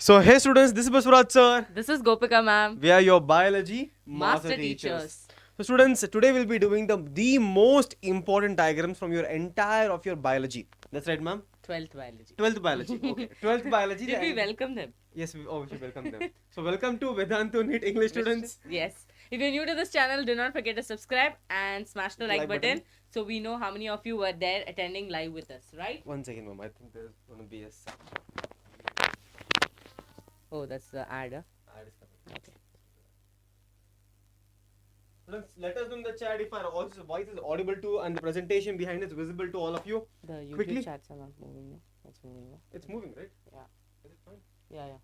So, hey students, this is Baswaraj sir. This is Gopika Ma'am. We are your biology Master teachers. So students, today we'll be doing the most important diagrams from your entire of your biology. That's right, ma'am? 12th biology. 12th biology. Okay. 12th biology. Did we welcome them? Yes, we welcome them. So welcome to Vedantu NEET English students. Yes. If you're new to this channel, do not forget to subscribe and smash the like button so we know how many of you were there attending live with us, right? One second, ma'am. I think there's going to be a sound. Oh, that's the ad. Ad is coming. Okay. Students, let us know in the chat if our voice is audible to and the presentation behind is visible to all of you. The YouTube Quickly. chats are not moving. No? It's moving. No? It's moving, right? Yeah. Is it fine? Yeah.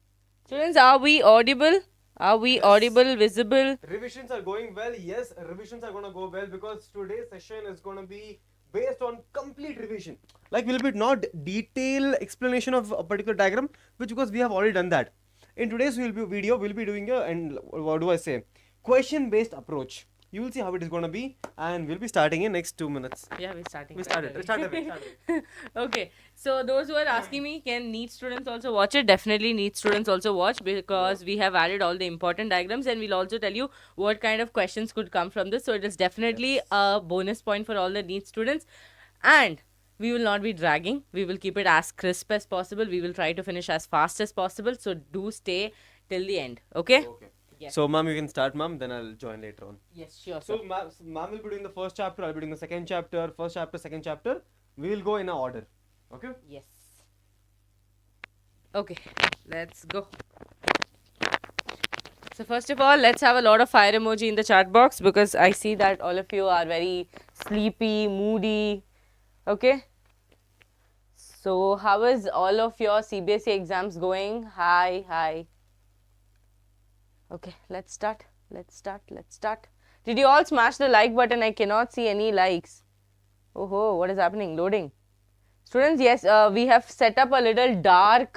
Students, are we audible? Are we Yes. audible, visible? Revisions are going well. Yes, revisions are going to go well because today's session is going to be based on complete revision. Like we'll be not detailed explanation of a particular diagram, which because we have already done that. In today's video, we'll be doing question based approach. You will see how it is going to be, and we'll be starting in next 2 minutes. Yeah, we're starting. We started. Okay, so those who are asking me, can NEET students also watch it? Definitely NEET students also watch, because we have added all the important diagrams, and we'll also tell you what kind of questions could come from this. So it is definitely a bonus point for all the NEET students. And we will not be dragging. We will keep it as crisp as possible. We will try to finish as fast as possible. So do stay till the end. Okay? Okay. Yes. So, ma'am, you can start, ma'am. Then I'll join later on. Yes, sure. So, ma'am will be doing the first chapter. I'll be doing the second chapter. First chapter, second chapter. We will go in a order. Okay? Yes. Okay, let's go. So first of all, let's have a lot of fire emoji in the chat box, because I see that all of you are very sleepy, moody. Okay. So how is all of your CBSE exams going? Hi. Okay, let's start. Did you all smash the like button? I cannot see any likes. Oh, what is happening? Loading. Students, yes, we have set up a little dark,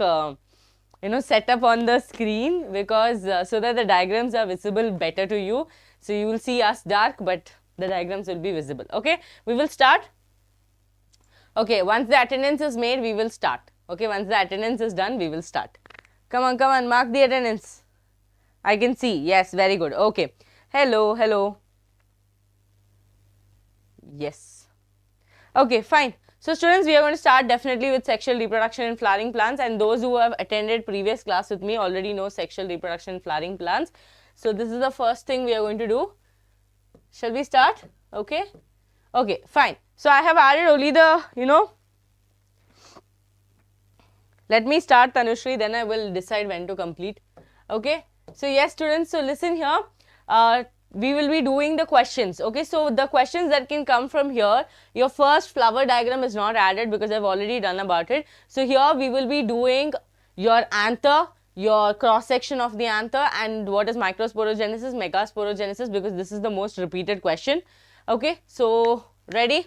setup on the screen, because so that the diagrams are visible better to you. So you will see us dark, but the diagrams will be visible. Okay, we will start. Okay, once the attendance is made, we will start. Okay, once the attendance is done, we will start. Come on, mark the attendance. I can see. Yes, very good. Okay. Hello. Yes. Okay, fine. So students, we are going to start definitely with sexual reproduction in flowering plants, and those who have attended previous class with me already know sexual reproduction in flowering plants. So this is the first thing we are going to do. Shall we start? Okay. Okay, fine. So I have added only the, let me start, Tanushri, then I will decide when to complete. Okay. So yes, students, so listen here. We will be doing the questions. Okay, so the questions that can come from here, your first flower diagram is not added because I've already done about it. So here we will be doing your anther, your cross section of the anther, and what is microsporogenesis, megasporogenesis, because this is the most repeated question. Okay, so ready?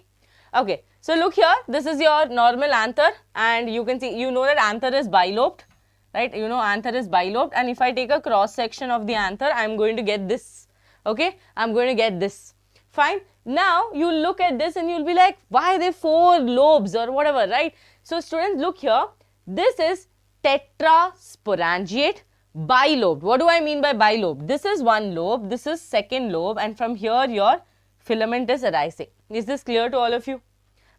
Okay, so look here, this is your normal anther, and you can see, that anther is bilobed. Right, anther is bilobed, and if I take a cross section of the anther, I am going to get this. Okay, I am going to get this. Fine. Now you look at this and you'll be like, why are there 4 lobes or whatever, right? So students, look here. This is tetrasporangiate bilobed. What do I mean by bilobed? This is one lobe, this is second lobe, and from here your filament is arising. Is this clear to all of you?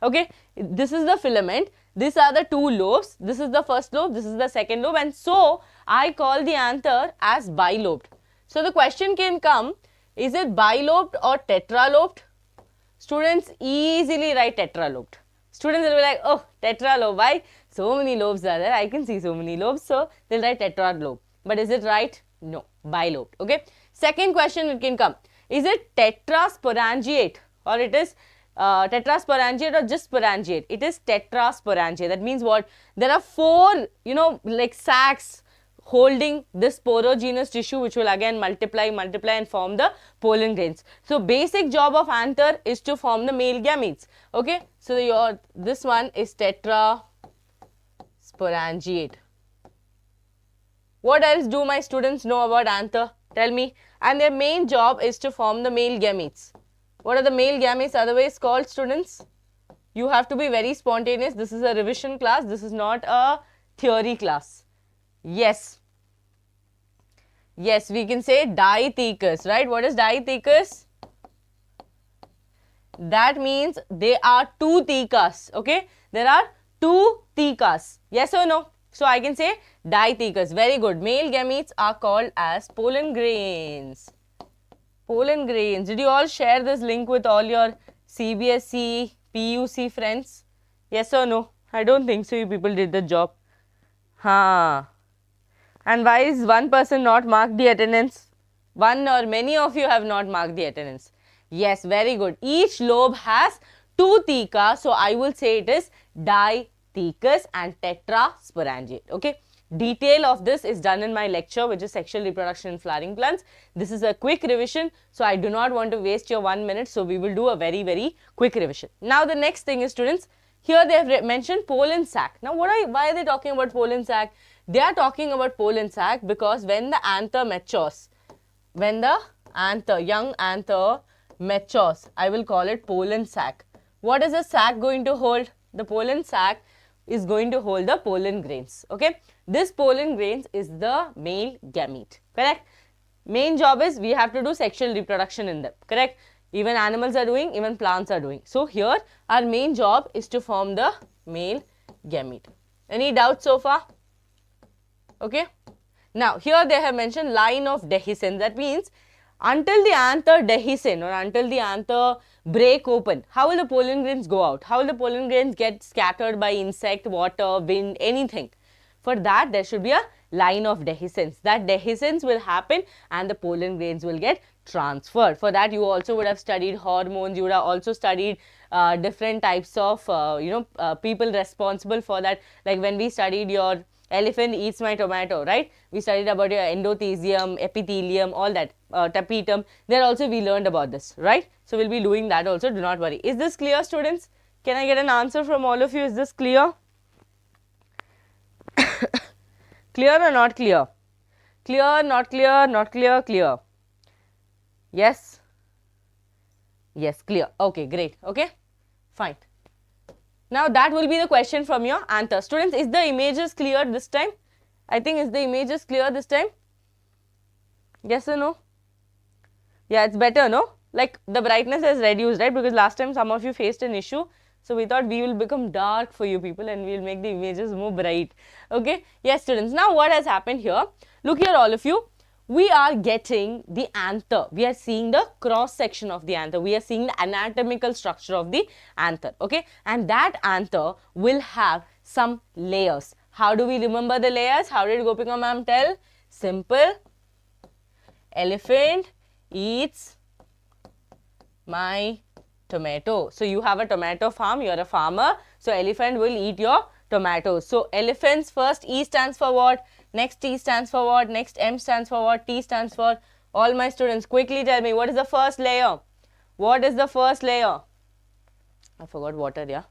Okay, this is the filament. These are the 2 lobes. This is the first lobe, this is the second lobe, and so I call the anther as bilobed. So the question can come, is it bilobed or tetralobed? Students, easily write tetralobed. Students will be like, oh, tetralobe, why? So many lobes are there, I can see so many lobes, so they'll write tetralobe. But is it right? No, bilobed. Okay. Second question it can come, is it tetrasporangiate, or it is tetrasporangiate or just sporangiate? It is tetrasporangiate. That means what? There are 4, like sacs holding this porogenous tissue, which will again multiply and form the pollen grains. So basic job of anther is to form the male gametes. Okay, so this one is tetrasporangiate. What else do my students know about anther? Tell me. And their main job is to form the male gametes. What are the male gametes otherwise called, students? You have to be very spontaneous. This is a revision class. This is not a theory class. Yes, Yes, we can say dithecous, right? What is dithecous? That means they are two thecous, okay? There are two thecous. Yes or no? So I can say dithecous. Very good. Male gametes are called as pollen grains. Pollen grains. Did you all share this link with all your CBSE, PUC friends? Yes or no? I don't think so. You people did the job. And why is one person not marked the attendance? One or many of you have not marked the attendance. Yes, very good. Each lobe has two theca, so I will say it is dithecous and tetrasporangiate. Okay. Detail of this is done in my lecture, which is sexual reproduction in flowering plants. This is a quick revision, so I do not want to waste your 1 minute. So we will do a very, very quick revision. Now the next thing is, students, here they have mentioned pollen sac. Now why are they talking about pollen sac? They are talking about pollen sac because when the anther matures, when the anther, young anther matures, I will call it pollen sac. What is the sac going to hold? The pollen sac is going to hold the pollen grains. Okay. This pollen grains is the male gamete. Correct. Main job is we have to do sexual reproduction in them. Correct. Even animals are doing, even plants are doing. So here our main job is to form the male gamete. Any doubts so far? Okay. Now here they have mentioned line of dehiscence. That means until the anther dehiscent or until the anther break open, how will the pollen grains go out? How will the pollen grains get scattered by insect, water, wind, anything? For that there should be a line of dehiscence. That dehiscence will happen and the pollen grains will get transferred. For that you also would have studied hormones, you would have also studied different types of people responsible for that. Like when we studied your elephant eats my tomato, right? We studied about your endothelium, epithelium, all that, tapetum. There also we learned about this, right? So we'll be doing that also, do not worry. Is this clear, students? Can I get an answer from all of you? Is this clear? Clear or not clear? Clear, not clear, not clear, clear. Yes? Yes, clear. Okay, great. Okay, fine. Now that will be the question from your anther. Students, is the images clear this time? I think is the images clear this time? Yes or no? Yeah, it's better, no? Like the brightness has reduced, right? Because last time some of you faced an issue. So we thought we will become dark for you people and we will make the images more bright. Okay? Yes, students. Now what has happened here? Look here, all of you. We are getting the anther. We are seeing the cross section of the anther. We are seeing the anatomical structure of the anther. Okay? And that anther will have some layers. How do we remember the layers? How did Gopika Ma'am tell? Simple. Elephant eats my tomato. So you have a tomato farm, you are a farmer. So elephant will eat your tomatoes. So elephants first, E stands for what? Next T stands for what? Next M stands for what? T stands for? All my students, quickly tell me, what is the first layer? What is the first layer? I forgot water, yeah.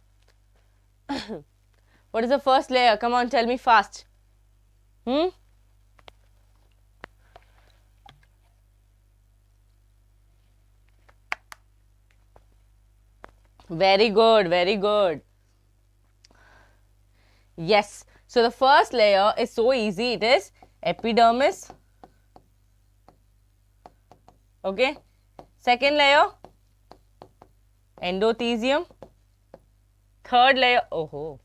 What is the first layer? Come on, tell me fast. Very good, very good. Yes. So the first layer is so easy. It is epidermis. Okay. Second layer, endothelium. Third layer, oh,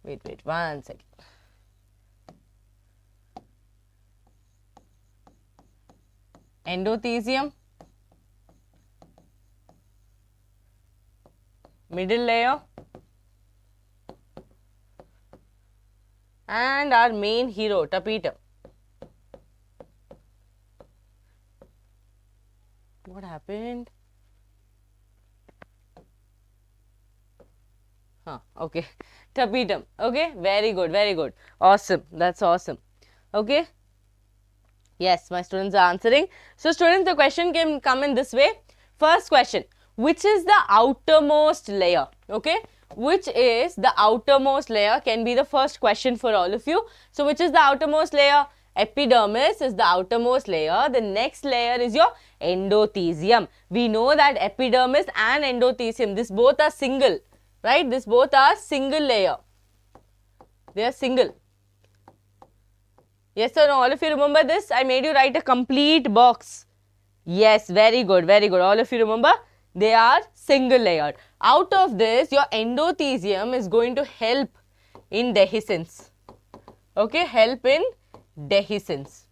wait, 1 second. Endothelium. Middle layer. And our main hero, tapetum. What happened? Okay. Tapetum. Okay. Very good. Very good. Awesome. That's awesome. Okay. Yes, my students are answering. So, students, the question can come in this way. First question. Which is the outermost layer? Okay. Which is the outermost layer can be the first question for all of you. So, which is the outermost layer? Epidermis is the outermost layer. The next layer is your endothelium. We know that epidermis and endothelium, this both are single, right? This both are single layer. They are single. Yes or no? All of you remember this? I made you write a complete box. Yes, very good, very good. All of you remember? They are single layered. Out of this, your endothelium is going to help in dehiscence. Okay, help in dehiscence.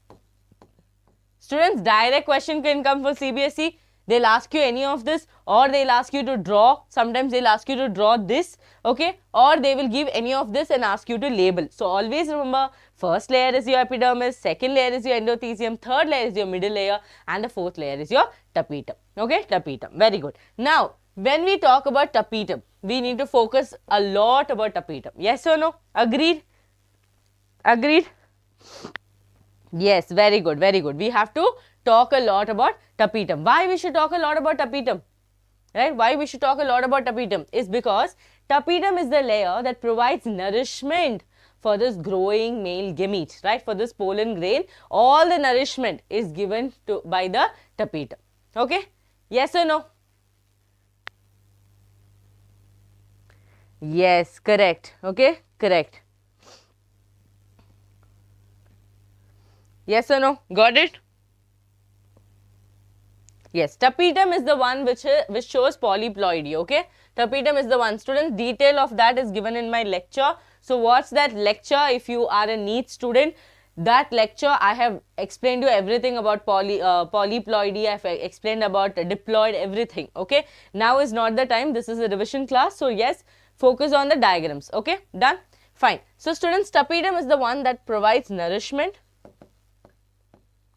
Students, direct question can come for CBSE. They'll ask you any of this, or they'll ask you to draw. Sometimes they'll ask you to draw this, okay, or they will give any of this and ask you to label. So always remember, first layer is your epidermis, second layer is your endothelium, third layer is your middle layer, and the fourth layer is your tapetum. Okay, tapetum. Very good. Now, when we talk about tapetum, we need to focus a lot about tapetum. Yes or no? Agreed? Agreed? Yes, very good, very good. We have to talk a lot about tapetum. Why we should talk a lot about tapetum? Right? Why we should talk a lot about tapetum is because tapetum is the layer that provides nourishment for this growing male gamete, right? For this pollen grain, all the nourishment is given to by the tapetum. Okay? Yes or no? Yes, correct. Okay, correct. Yes or no? Got it? Yes, tapetum is the one which shows polyploidy, okay? Tapetum is the one. Students, detail of that is given in my lecture. So, what's that lecture? If you are a NEET student, that lecture I have explained you everything about polyploidy. I have explained about diploid, everything, okay? Now is not the time. This is a revision class. So, yes, focus on the diagrams, okay? Done? Fine. So, students, tapetum is the one that provides nourishment.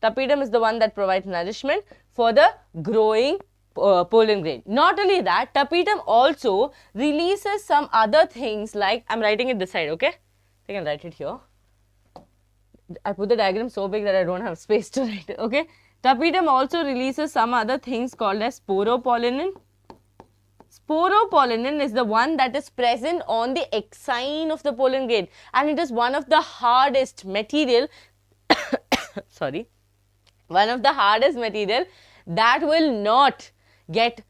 Tapetum is the one that provides nourishment for the growing pollen grain. Not only that, tapetum also releases some other things like, I am writing it this side, okay? I can write it here. I put the diagram so big that I don't have space to write it, okay? Tapetum also releases some other things called as sporopollenin. Sporopollenin is the one that is present on the exine of the pollen grain, and it is one of the hardest material, sorry, one of the hardest material that will not get,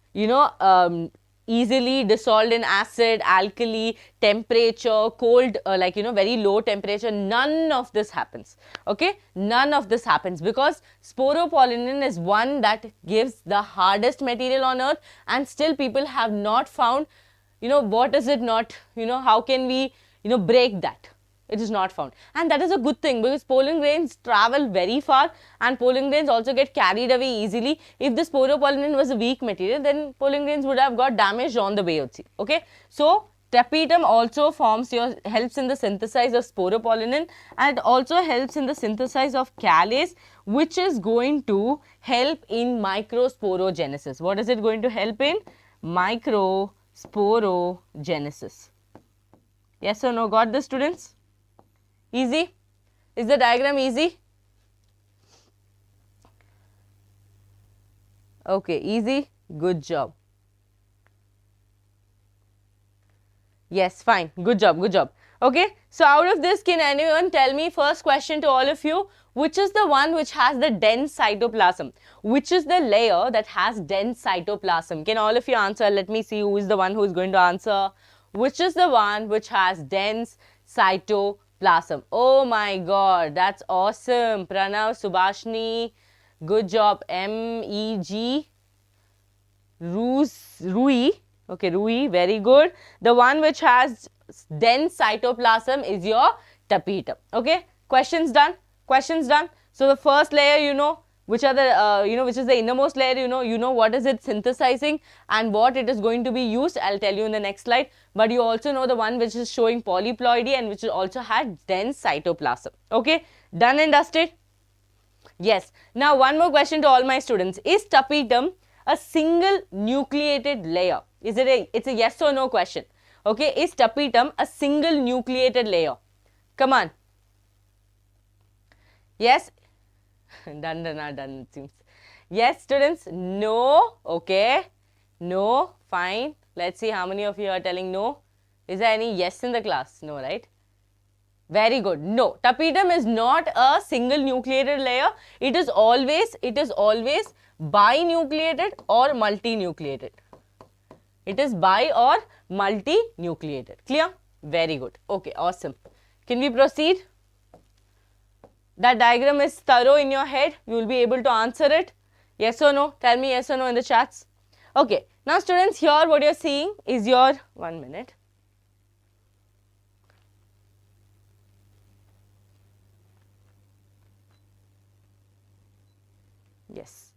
easily dissolved in acid, alkali, temperature, cold, very low temperature. None of this happens, okay? None of this happens because sporopollenin is one that gives the hardest material on earth, and still people have not found, what is it not, how can we, break that? It is not found, and that is a good thing because pollen grains travel very far and pollen grains also get carried away easily. If the sporopollenin was a weak material, then pollen grains would have got damaged on the way, okay? So, tapetum also helps in the synthesis of sporopollenin, and it also helps in the synthesis of callase, which is going to help in microsporogenesis. What is it going to help in? Microsporogenesis. Yes or no? Got this, students? Easy? Is the diagram easy? Okay, easy. Good job. Yes, fine. Good job, good job. Okay, so out of this, can anyone tell me, first question to all of you, which is the one which has the dense cytoplasm? Which is the layer that has dense cytoplasm? Can all of you answer? Let me see who is the one who is going to answer. Which is the one which has dense cytoplasm? Oh my god, that's awesome. Pranav, Subhashni, good job. MEG, Rui, okay, Rui, very good. The one which has dense cytoplasm is your tapetum. Okay, questions done? Questions done? So the first layer, which are the which is the innermost layer, you know what is it synthesizing and what it is going to be used. I'll tell you in the next slide. But you also know the one which is showing polyploidy and which also had dense cytoplasm. Okay, done and dusted? Yes. Now one more question to all my students. Is tapetum a single nucleated layer? It's a yes or no question. Okay, is tapetum a single nucleated layer? Come on. Yes. Done it seems. Yes, students? No. Okay. No. Fine. Let's see how many of you are telling no. Is there any yes in the class? No, right? Very good. No. Tapetum is not a single nucleated layer. It is always binucleated or multinucleated. It is bi or multinucleated. Clear? Very good. Okay, awesome. Can we proceed? That diagram is thorough in your head. You will be able to answer it. Yes or no? Tell me yes or no in the chats. Okay. Now students, here what you are seeing is your, 1 minute. Yes.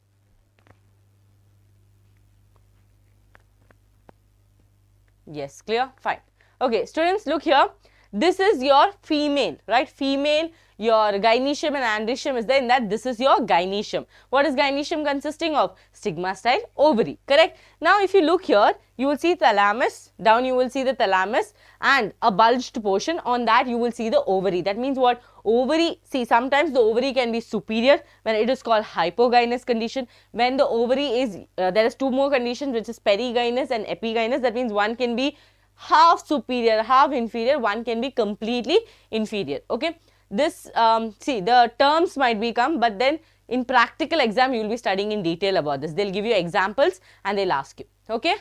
Yes, clear? Fine. Okay, students, look here. This is your female, right? Female, your gynoecium and androecium is there. In that, this is your gynoecium. What is gynoecium consisting of? Stigma style ovary, correct? Now, if you look here, you will see thalamus. Down you will see the thalamus and a bulged portion. On that, you will see the ovary. That means what? Ovary, see, sometimes the ovary can be superior when it is called hypogynous condition. When the ovary is, there is two more conditions, which is perigynous and epigynous. That means one can be half superior, half inferior, one can be completely inferior. Okay, this see, the terms might become, but then in practical exam you will be studying in detail about this. They'll give you examples and they'll ask you. Okay,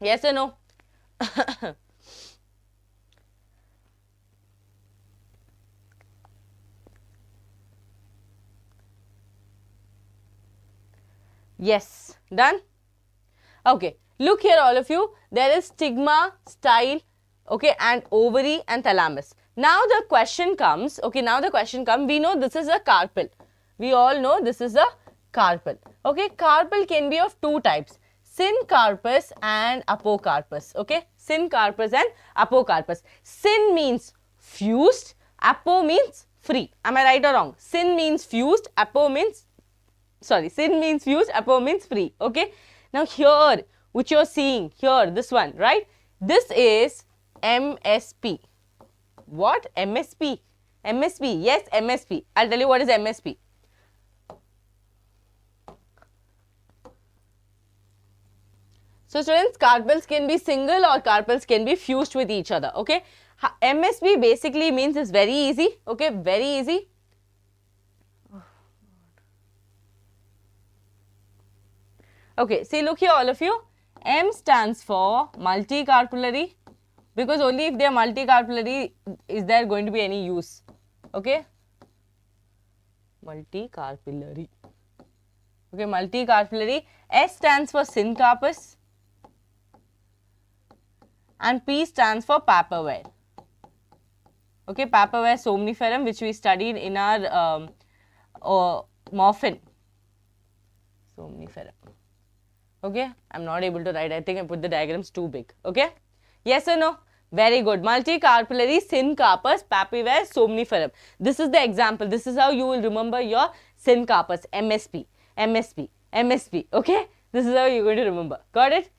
yes or no? Yes, done. Okay, look here all of you, there is stigma, style, okay, and ovary and thalamus. Now the question comes, okay, now the question comes, we know this is a carpel. We all know this is a carpel. Okay, carpel can be of two types, syncarpus and apocarpus. Okay, syncarpus and apocarpus. Syn means fused, apo means free. Am I right or wrong? Syn means fused, apo means, sorry, syn means fused, apo means free. Okay. Now here, which you are seeing here, this one, right? This is MSP. What? MSP? MSP, yes, MSP. I'll tell you what is MSP. So students, carpels can be single or carpels can be fused with each other. Okay. MSP basically means it's very easy. Okay, very easy. Okay, see, look here all of you, M stands for multicarpellary, because only if they are multicarpellary is there going to be any use. Okay, multicarpellary. Okay, multicarpellary. S stands for syncarpus and P stands for papaver. Okay, papaver somniferum, which we studied in our morphin. Somniferum. Okay, I'm not able to write. I think I put the diagrams too big. Okay, yes or no? Very good. Multicarpellary, syncarpus, papaver, somniferum. This is the example. This is how you will remember your syncarpus. MSP, MSP, MSP. Okay, this is how you're going to remember. Got it?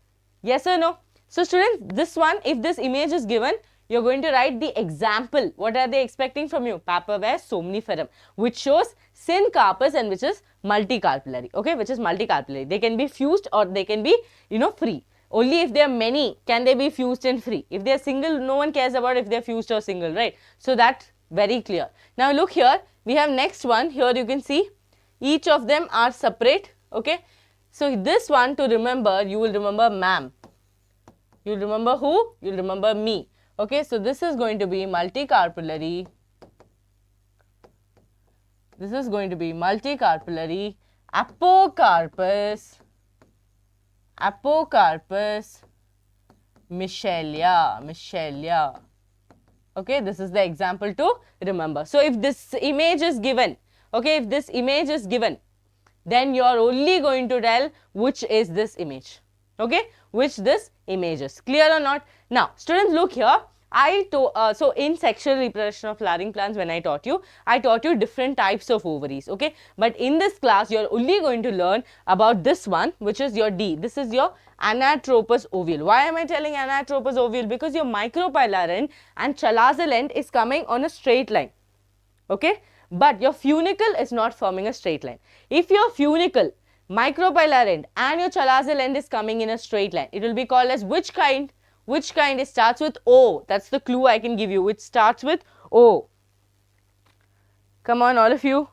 Yes or no? So students, this one, if this image is given, you're going to write the example. What are they expecting from you? Papaver, somniferum, which shows syncarpus and which is multicarpellary. Okay, which is multicarpellary. They can be fused or they can be, free. Only if they are many can they be fused and free. If they are single, no one cares about if they are fused or single, right? So that's very clear. Now look here, we have next one. Here you can see each of them are separate. Okay, so this one to remember, you will remember ma'am. You will remember who? You will remember me. Okay, so this is going to be multicarpellary. This is going to be multicarpellary, apocarpus, Michelia. Okay, this is the example to remember. So if this image is given, okay, if this image is given, then you are only going to tell which is this image. Okay, which this image is. Clear or not? Now, students, look here. So in sexual reproduction of flowering plants, when I taught you different types of ovaries. Okay, but in this class, you are only going to learn about this one, which is your D. This is your anatropous ovule. Why am I telling anatropous ovule? Because your micropylar end and chalazal end is coming on a straight line. Okay, but your funicle is not forming a straight line. If your funicle, micropylar end and your chalazal end is coming in a straight line, it will be called as which kind? Which kind? It starts with O. That's the clue I can give you. Which starts with O. Come on, all of you.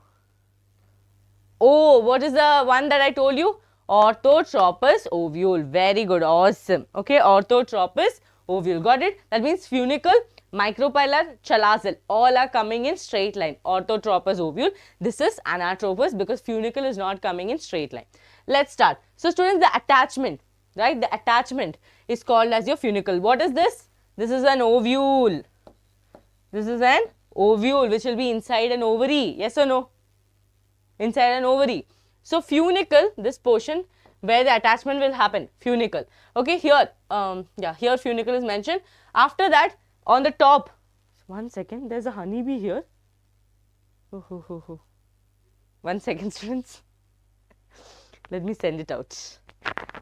O. What is the one that I told you? Orthotropous ovule. Very good. Awesome. Okay. Orthotropous ovule. Got it? That means funicle, Micropylar, chalazal, all are coming in straight line. Orthotropous ovule. This is anatropous because funicle is not coming in straight line. Let's start. So students, the attachment, right? The attachment is called as your funicle. What is this? This is an ovule. This is an ovule which will be inside an ovary. Yes or no? Inside an ovary. So funicle, this portion where the attachment will happen, funicle. Okay, here, here funicle is mentioned. After that, on the top, 1 second, there's a honeybee here. 1 second, students. Let me send it out.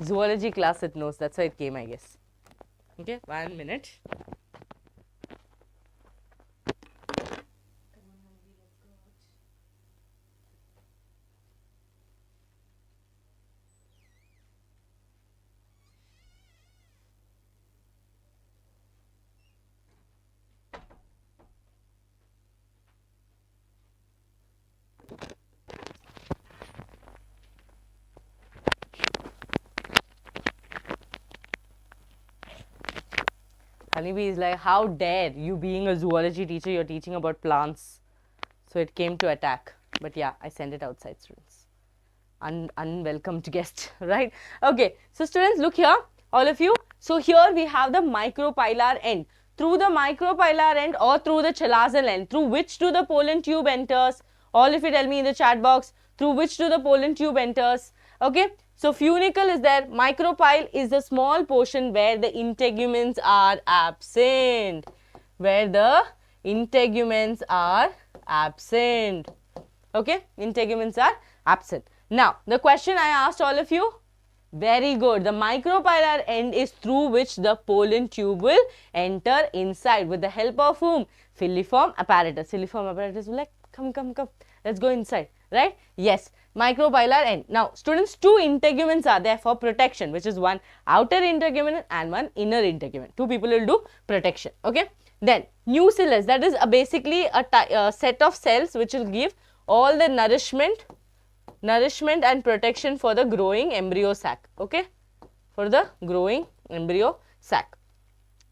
Zoology class, it knows, that's why it came, I guess. Okay, 1 minute. Honeybee is like, how dare you, being a zoology teacher, you're teaching about plants. So it came to attack. But yeah, I sent it outside, students. Unwelcomed guest, right? Okay, so students, look here, all of you. So here we have the micropylar end. Through the micropylar end or through the chalazal end, through which to the pollen tube enters. All of you tell me in the chat box, through which to the pollen tube enters. Okay. So funicle is there, micropyle is the small portion where the integuments are absent, where the integuments are absent. Okay, integuments are absent. Now, the question I asked all of you, very good, the micropylar end is through which the pollen tube will enter inside with the help of whom? Filiform apparatus. Filiform apparatus will like, come, let's go inside, right? Yes. Micropylar end. Now, students, two integuments are there for protection, which is one outer integument and one inner integument. Two people will do protection. Okay. Then, nucellus, that is basically a set of cells which will give all the nourishment and protection for the growing embryo sac. Okay. For the growing embryo sac.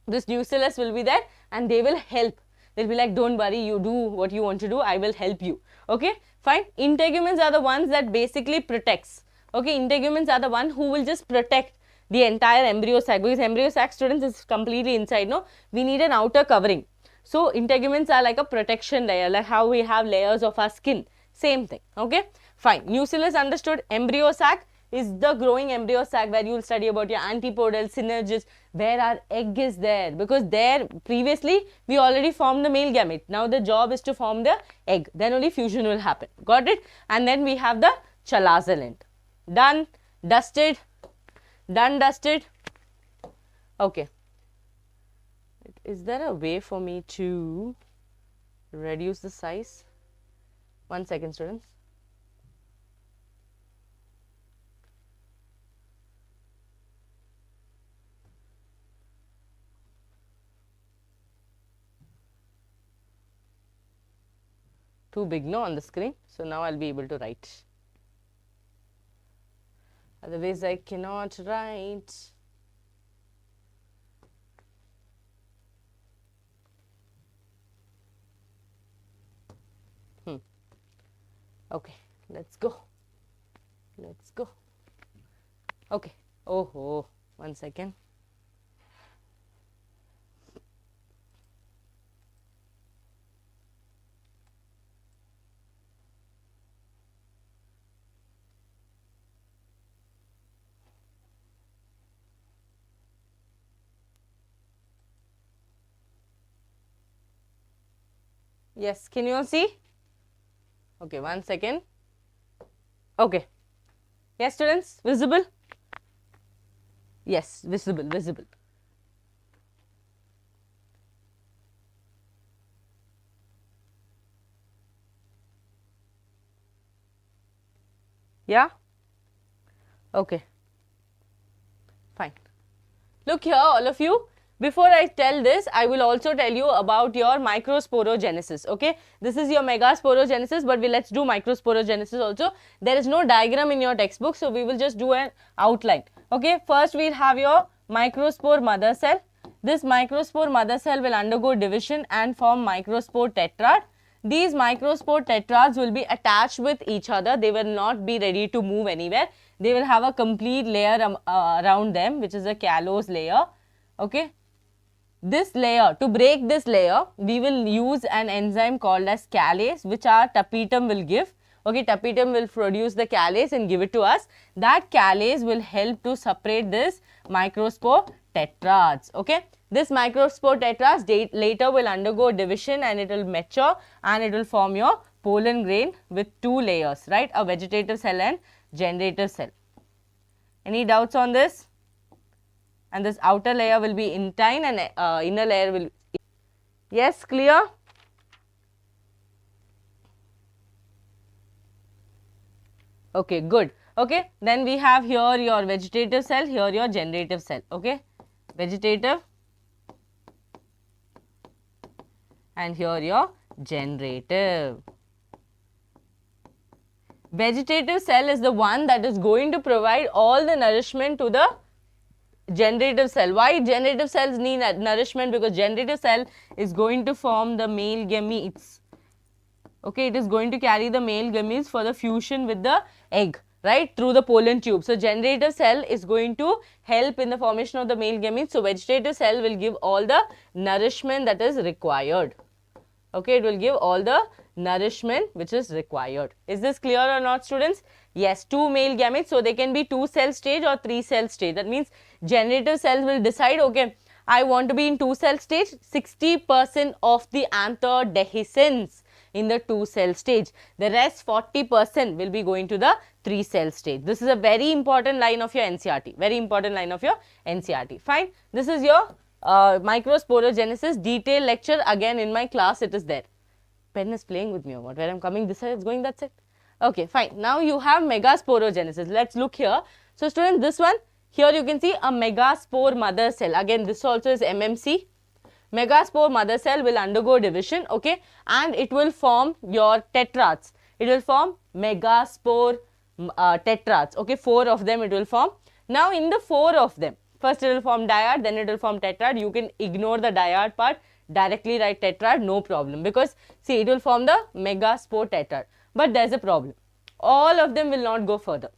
This nucellus will be there and they will help. They'll be like, don't worry, you do what you want to do, I will help you. Okay. Fine. Integuments are the ones that basically protects. Okay. Integuments are the one who will just protect the entire embryo sac, because embryo sac, students, is completely inside. No, we need an outer covering. So integuments are like a protection layer, like how we have layers of our skin. Same thing. Okay. Fine. Nucellus understood. Embryo sac is the growing embryo sac where you will study about your antipodal, synergist, where our egg is there, because there previously we already formed the male gamete. Now the job is to form the egg, then only fusion will happen. Got it? And then we have the chalazal end. Done, dusted, done, dusted. Okay. Is there a way for me to reduce the size? 1 second, students. Too big, no, on the screen. So now I'll be able to write. Otherwise, I cannot write. Okay, let's go. Let's go. Okay. Oh, 1 second. Yes, can you all see? Okay, 1 second. Okay. Yes, students, visible? Yes, visible, visible. Yeah? Okay. Fine. Look here, all of you. Before I tell this, I will also tell you about your microsporogenesis. Okay, this is your megasporogenesis, but let's do microsporogenesis also. There is no diagram in your textbook, so we will just do an outline. Okay, first we'll have your microspore mother cell, This microspore mother cell will undergo division and form microspore tetrad. These microspore tetrads will be attached with each other. They will not be ready to move anywhere. They will have a complete layer around them, which is a callose layer. Okay. This layer, to break this layer, we will use an enzyme called as callase, which our tapetum will give. Okay, tapetum will produce the callase and give it to us. That callase will help to separate this microspore tetrads. Okay, this microspore tetrads later will undergo division and it will mature and it will form your pollen grain with two layers, right? A vegetative cell and generative cell. Any doubts on this? And this outer layer will be intine and inner layer will. Yes, clear? Okay, good. Okay, then we have here your vegetative cell, here your generative cell. Okay, vegetative and here your generative. Vegetative cell is the one that is going to provide all the nourishment to the generative cell. Why generative cells need nourishment? Because generative cell is going to form the male gametes. Okay, it is going to carry the male gametes for the fusion with the egg, right, through the pollen tube. So, generative cell is going to help in the formation of the male gametes. So, vegetative cell will give all the nourishment that is required. Okay, it will give all the nourishment which is required. Is this clear or not, students? Yes, two male gametes. So, they can be 2 cell stage or 3 cell stage. That means generative cells will decide, okay, I want to be in 2 cell stage. 60% of the anther dehiscence in the 2 cell stage. The rest 40% will be going to the 3 cell stage. This is a very important line of your NCERT. Very important line of your NCERT. Fine. This is your microsporogenesis detailed lecture. Again in my class it is there. Pen is playing with me or what? Where I am coming this side it's going, that's it. Okay, fine. Now you have megasporogenesis. Let's look here. So students, this one, here you can see a megaspore mother cell. Again, this also is MMC. Megaspore mother cell will undergo division, okay, and it will form your tetrads. It will form megaspore tetrads, okay, 4 of them it will form. Now, in the 4 of them, first it will form dyad, then it will form tetrad. You can ignore the dyad part, directly write tetrad, no problem, because see, it will form the megaspore tetrad. But there is a problem. All of them will not go further.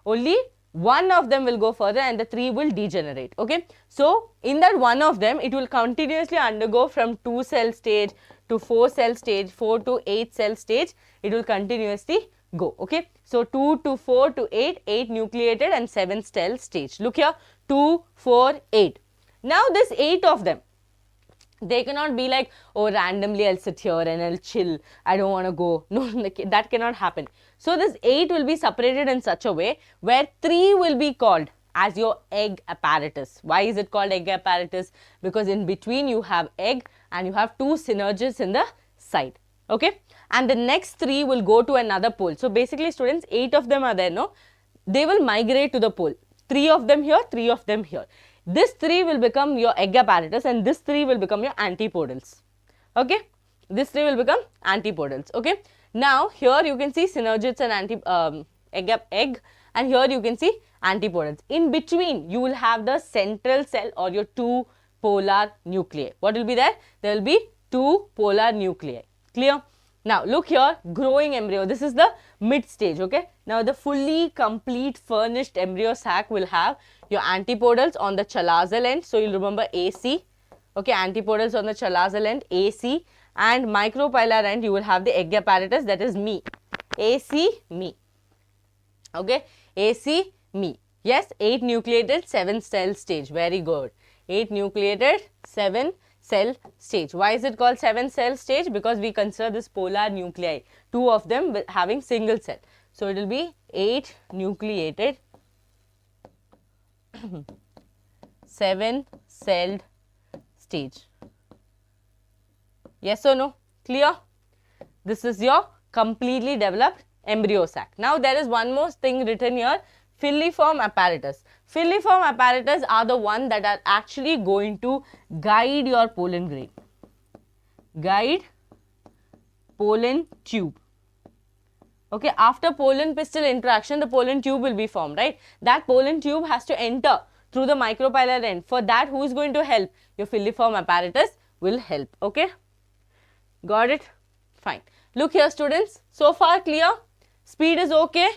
Only one of them will go further and the 3 will degenerate. Okay. So, in that one of them, it will continuously undergo from 2 cell stage to 4 cell stage, 4 to 8 cell stage. It will continuously go. Okay. So, 2 to 4 to 8, 8 nucleated and 7 cell stage. Look here, 2, 4, 8. Now, this 8 of them, they cannot be like, oh, randomly I'll sit here and I'll chill, I don't want to go. No, that cannot happen. So, this 8 will be separated in such a way where 3 will be called as your egg apparatus. Why is it called egg apparatus? Because in between you have egg and you have 2 synergids in the side. Okay. And the next 3 will go to another pole. So, basically students, 8 of them are there, no? They will migrate to the pole. 3 of them here, 3 of them here. This 3 will become your egg apparatus and this 3 will become your antipodals. Okay. This 3 will become antipodals. Okay. Now, here you can see synergids and egg and here you can see antipodals. In between, you will have the central cell or your 2 polar nuclei. What will be there? There will be 2 polar nuclei. Clear? Now, look here, growing embryo. This is the mid stage. Okay. Now, the fully complete furnished embryo sac will have your antipodals on the chalazal end. So, you will remember AC. Okay. Antipodals on the chalazal end, AC. And micropylar end, you will have the egg apparatus, that is me. AC, me. Okay. AC, me. Yes, 8 nucleated, 7 cell stage. Very good. 8 nucleated, 7 cell stage. Why is it called 7 cell stage? Because we consider this polar nuclei, 2 of them having single cell. So, it will be 8 nucleated, 7 celled stage. Yes or no? Clear? This is your completely developed embryo sac. Now, there is one more thing written here, filiform apparatus. Filiform apparatus are the one that are actually going to guide your pollen grain. Guide pollen tube. Okay, after pollen pistil interaction, the pollen tube will be formed, right? That pollen tube has to enter through the micropylar end. For that, who is going to help? Your filiform apparatus will help. Okay, got it? Fine. Look here, students. So far clear? Speed is okay?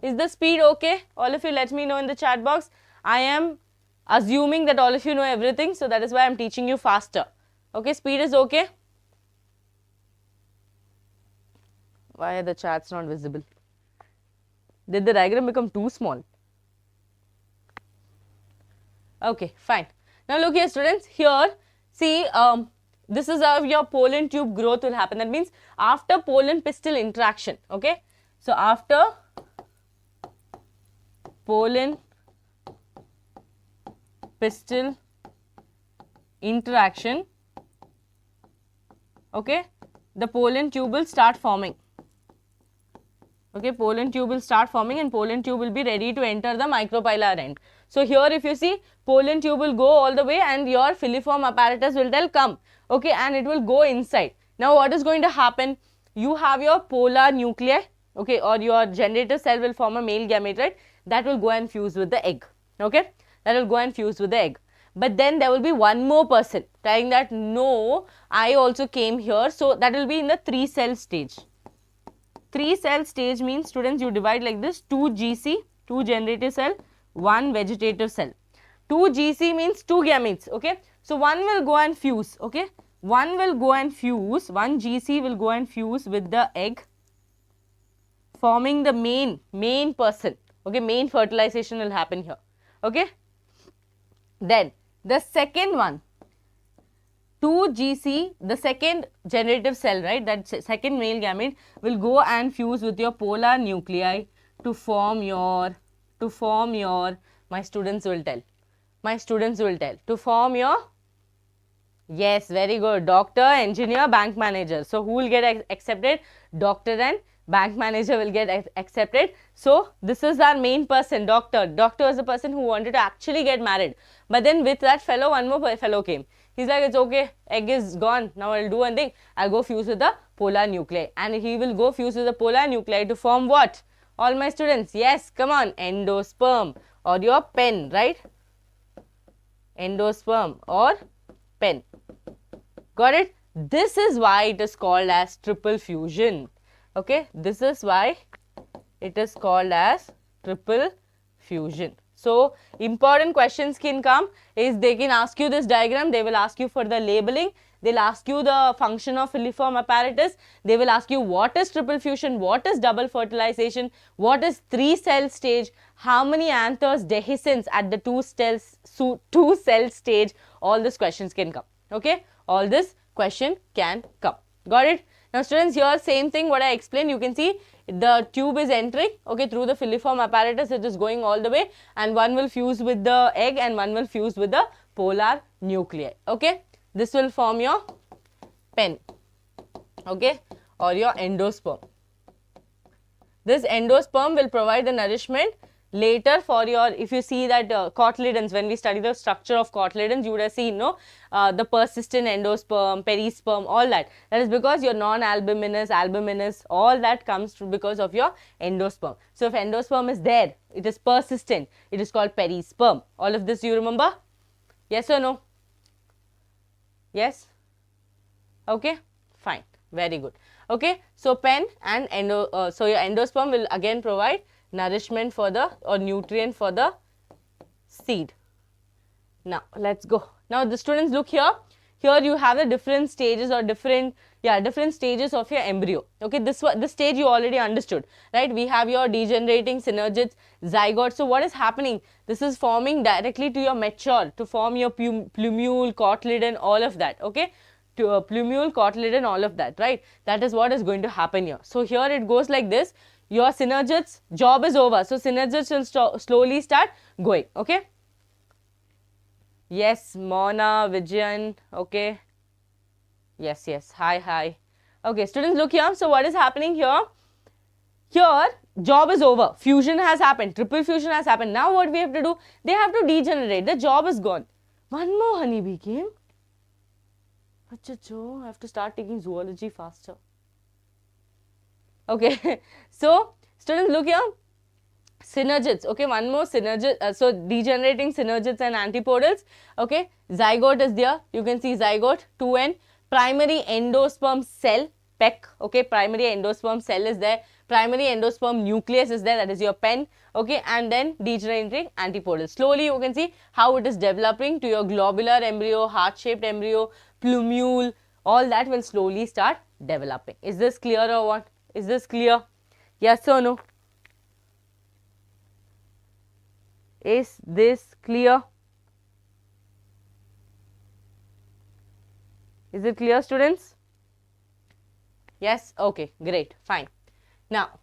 Is the speed okay? All of you let me know in the chat box. I am assuming that all of you know everything, so that is why I am teaching you faster. Okay, speed is okay? Why are the chats not visible? Did the diagram become too small? Okay, fine. Now look here, students. Here, see, this is how your pollen tube growth will happen. That means after pollen pistil interaction. Okay, so after pollen pistil interaction, okay, the pollen tube will start forming. Okay, pollen tube will start forming and pollen tube will be ready to enter the micropylar end. So here if you see, pollen tube will go all the way and your filiform apparatus will tell come. Okay, and it will go inside. Now what is going to happen? You have your polar nuclei, okay, or your generative cell will form a male gamete, right? That will go and fuse with the egg. Okay, that will go and fuse with the egg. But then there will be one more person telling that no, I also came here. So that will be in the 3-cell stage. 3-cell stage means, students, you divide like this: 2 GC, 2 generative cell, 1 vegetative cell. 2 GC means 2 gametes, okay. So one will go and fuse, okay. One will go and fuse, 1 GC will go and fuse with the egg, forming the main person, okay. Main fertilization will happen here, okay. Then the second one, 2 GC, the second generative cell, right, that second male gamete will go and fuse with your polar nuclei to form your, my students will tell, to form your, yes, very good, doctor, engineer, bank manager. So who will get accepted? Doctor and bank manager will get accepted. So this is our main person, doctor. Doctor is the person who wanted to actually get married. But then with that fellow, one more fellow came. He's like, it's okay, egg is gone, now I'll do one thing, I'll go fuse with the polar nuclei. And he will go fuse with the polar nuclei to form what? All my students, yes, come on, endosperm or your pen, right? Endosperm or pen. Got it? This is why it is called as triple fusion. Okay, this is why it is called as triple fusion. So important questions can come is they can ask you this diagram, they will ask you for the labeling, they'll ask you the function of filiform apparatus, they will ask you what is triple fusion, what is double fertilization, what is 3-cell stage, how many anthers dehiscence at the 2-cell stage, all these questions can come, okay, all this question can come. Got it? Now students, here same thing what I explained, you can see the tube is entering, okay, through the filiform apparatus, it is going all the way and one will fuse with the egg and one will fuse with the polar nuclei, okay. This will form your pen, okay, or your endosperm. This endosperm will provide the nourishment later for your, if you see that cotyledons, when we study the structure of cotyledons, you would have seen, no, the persistent endosperm, perisperm, all that. That is because your non-albuminous, albuminous, all that comes because of your endosperm. So if endosperm is there, it is persistent, it is called perisperm. All of this you remember? Yes or no? Yes? Okay, fine, very good. Okay, so pen and so your endosperm will again provide nourishment for the, or nutrient for the seed. Now let's go. Now the students look here. Here you have the different stages or different stages of your embryo. Okay, this stage you already understood, right? We have your degenerating synergids, zygote. So what is happening? This is forming directly to your mature, to form your plumule, cotyledon, all of that. Okay, to a plumule, cotyledon, all of that, right? That is what is going to happen here. So here it goes like this. Your synergids job is over. So synergids will slowly start going. Okay. Yes, Mona, Vijayan. Okay. Yes, yes. Hi, hi. Okay, students, look here. So what is happening here? Here, job is over. Fusion has happened. Triple fusion has happened. Now what we have to do? They have to degenerate. The job is gone. One more honeybee came. Achacho, I have to start taking zoology faster. Okay, so students look here, Synergids, okay, one more synergid, so degenerating synergids and antipodals, okay. Zygote is there, you can see zygote, 2n. Primary endosperm cell, PEC, okay, primary endosperm cell is there, primary endosperm nucleus is there, that is your pen, okay, and then degenerating antipodal. Slowly you can see how it is developing to your globular embryo, heart-shaped embryo, plumule, all that will slowly start developing. Is this clear or what? Is this clear? Yes or no? Is this clear? Is it clear, students? Yes? Okay, great, fine. Now,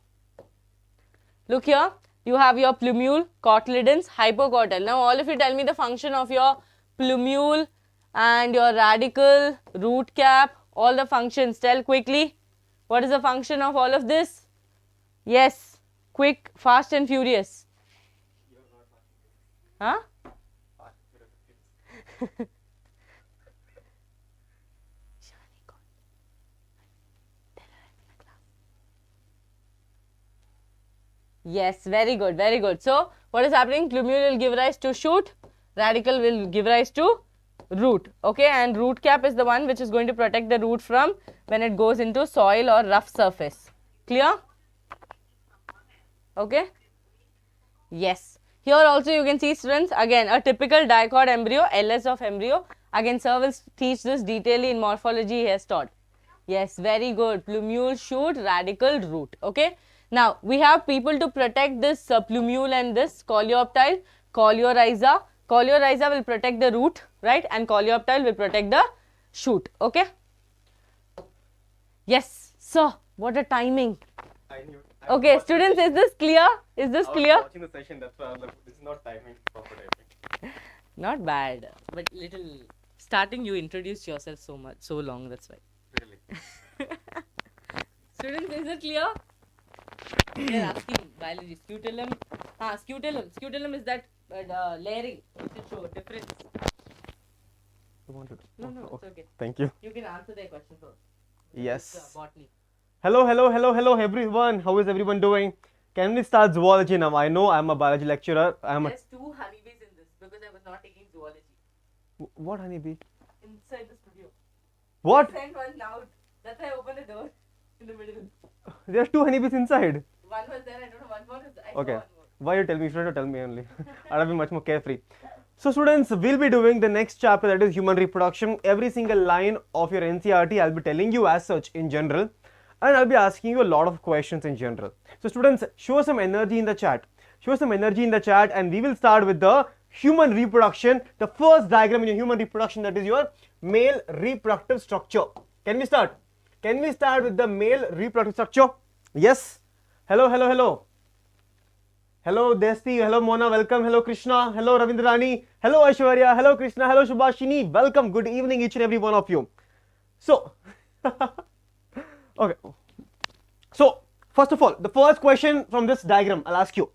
look here, you have your plumule, cotyledons, hypocotyl. Now, all of you tell me the function of your plumule and your radicle, root cap, all the functions. Tell quickly. What is the function of all of this? Yes, quick, fast and furious. Huh? Yes, very good, very good. So, what is happening? Plumule will give rise to shoot, radicle will give rise to root, okay, and root cap is the one which is going to protect the root from when it goes into soil or rough surface. Clear? Okay? Yes. Here also you can see, students, again a typical dicot embryo, LS of embryo. Again, sir will teach this detailedly in morphology he has taught. Yes, very good. Plumule, shoot, radicle, root. Okay. Now, we have people to protect this plumule and this coleoptile, coleorhiza. Coleorhiza will protect the root, right, and coleoptile will protect the shoot. Okay. Yes, sir. What a timing. I knew. Okay, students, is this clear? Is this clear? I was watching the session, that's why I was like, this is not timing, proper timing. Not bad, but little starting you introduced yourself so long, that's why. Really? Students, is it clear? They are asking biology. Scutellum. Scutellum is that layering to show difference. You wanted to? No, Oh, it's okay. Thank you. You can answer their question first. Yes. It's, botany. Hello everyone. How is everyone doing? Can we start zoology now? I know I'm a biology lecturer. There's 2 honeybees in this because I was not taking zoology. What honeybee? Inside the studio. What? I sent one out. That's why I opened the door in the middle. There's 2 honeybees inside. One was there, I don't know, one more was there. I saw Okay. one more. Why you tell me? You shouldn't tell me only. I'll be much more carefree. So students, we'll be doing the next chapter, that is human reproduction. Every single line of your NCERT I'll be telling you as such in general, and I'll be asking you a lot of questions in general. So students, show some energy in the chat. Show some energy in the chat, and we will start with the human reproduction. The first diagram in your human reproduction, that is your male reproductive structure. Can we start? Can we start with the male reproductive structure? Yes. Hello. Hello Desti, hello Mona, welcome, hello Krishna, hello Ravindrani, hello Aishwarya, hello Krishna, hello Shubhashini, welcome, good evening each and every one of you. So, okay, so first of all, the first question from this diagram, I'll ask you,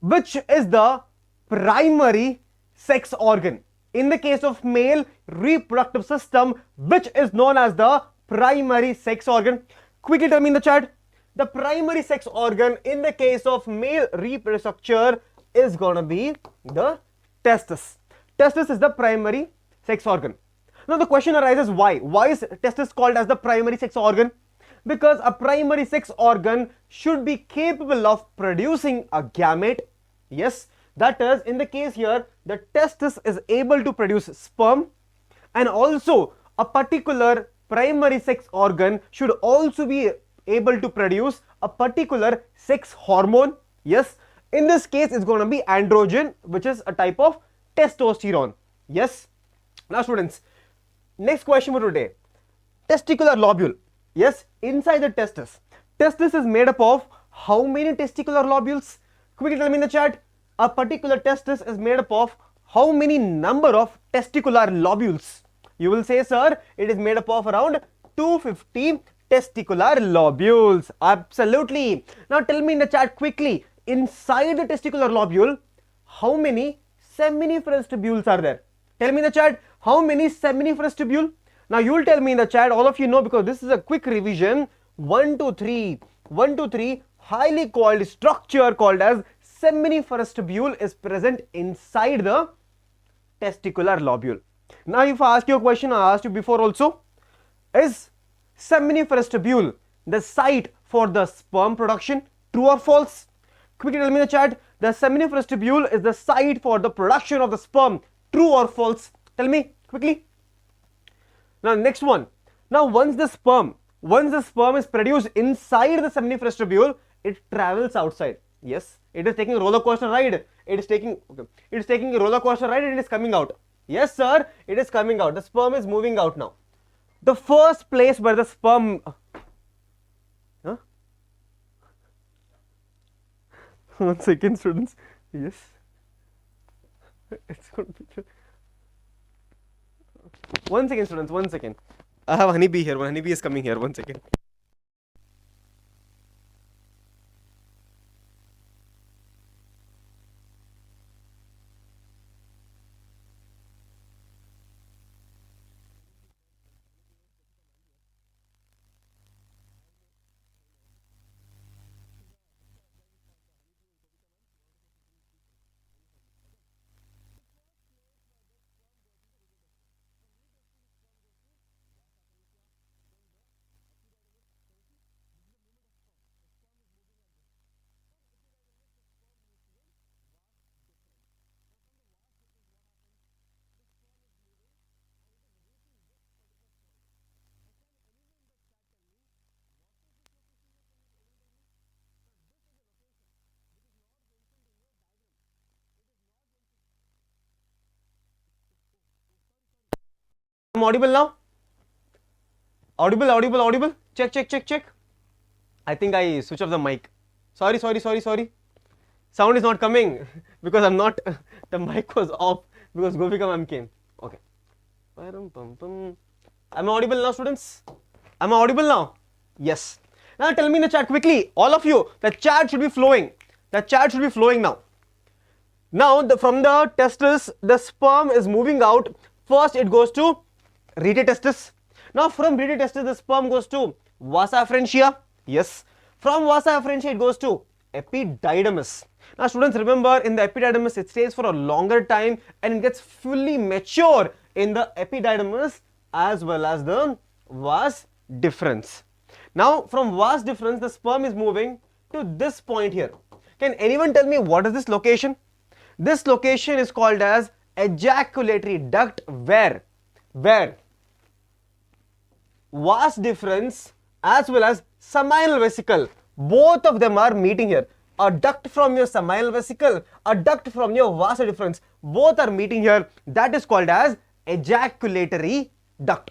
which is the primary sex organ? In the case of male reproductive system, which is known as the primary sex organ? Quickly tell me in the chat. The primary sex organ in the case of male reproductive structure is gonna be the testis. Testis is the primary sex organ. Now the question arises, why? Why is testis called as the primary sex organ? Because a primary sex organ should be capable of producing a gamete. Yes, that is, in the case here, the testis is able to produce sperm, and also a particular primary sex organ should also be able to produce a particular sex hormone. Yes, in this case it's going to be androgen, which is a type of testosterone. Yes. Now students, next question for today, testicular lobule. Yes, inside the testis is made up of how many testicular lobules? Quickly tell me in the chat. A particular testis is made up of how many number of testicular lobules? You will say, sir, it is made up of around 250 testicular lobules. Absolutely. Now tell me in the chat quickly, inside the testicular lobule, how many seminiferous tubules are there? Tell me in the chat, how many seminiferous tubule? Now you will tell me in the chat, all of you know, because this is a quick revision. 1, 2, 3. 1, 2, 3. highly coiled structure called as seminiferous tubule is present inside the testicular lobule. Now if I ask you a question I asked you before also, is seminiferous tubule the site for the sperm production? True or false? Quickly tell me in the chat, the seminiferous tubule is the site for the production of the sperm. True or false? Tell me quickly. Now next one. Now once the sperm is produced inside the seminiferous tubule, it travels outside. Yes, it is taking a roller coaster ride. It is taking a roller coaster ride and it is coming out. Yes sir, it is coming out. The sperm is moving out now. The first place where the sperm 1 second students, yes, it's going to be 1 second students, 1 second. I have honeybee here, honeybee is coming here, 1 second. I'm audible now? Audible. Check. I think I switch off the mic. Sorry. Sound is not coming because I'm not, the mic was off because Gopika Ma'am came. Okay. Am I audible now, students? Am I audible now? Yes. Now tell me in the chat quickly, all of you, the chat should be flowing. The chat should be flowing now. Now from the testis, the sperm is moving out. First it goes to rete testis. Now from rete testis the sperm goes to vasa afferentia. Yes. From vasa afferentia it goes to epididymis. Now students, remember, in the epididymis it stays for a longer time and it gets fully mature in the epididymis as well as the vas deferens. Now from vas deferens the sperm is moving to this point here. Can anyone tell me what is this location? This location is called as ejaculatory duct, where vas deferens as well as seminal vesicle, both of them are meeting here. A duct from your seminal vesicle, a duct from your vas deferens, both are meeting here. That is called as ejaculatory duct.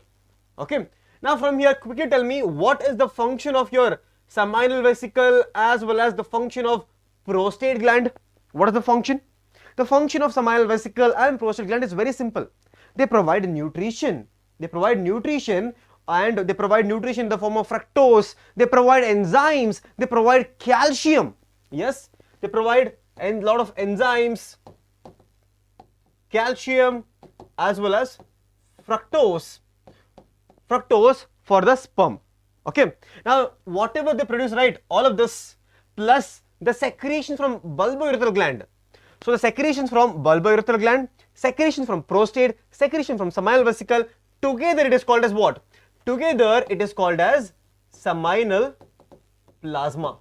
Okay. Now from here, quickly tell me what is the function of your seminal vesicle as well as the function of prostate gland. What is the function? The function of seminal vesicle and prostate gland is very simple. They provide nutrition. They provide nutrition in the form of fructose. They provide enzymes. They provide calcium. Yes, they provide a lot of enzymes, calcium as well as fructose for the sperm. Okay. Now whatever they produce, right, all of this plus the secretion from bulbourethral gland. So the secretions from bulbourethral gland, secretion from prostate, secretion from seminal vesicle, together it is called as what? Together it is called as seminal plasma.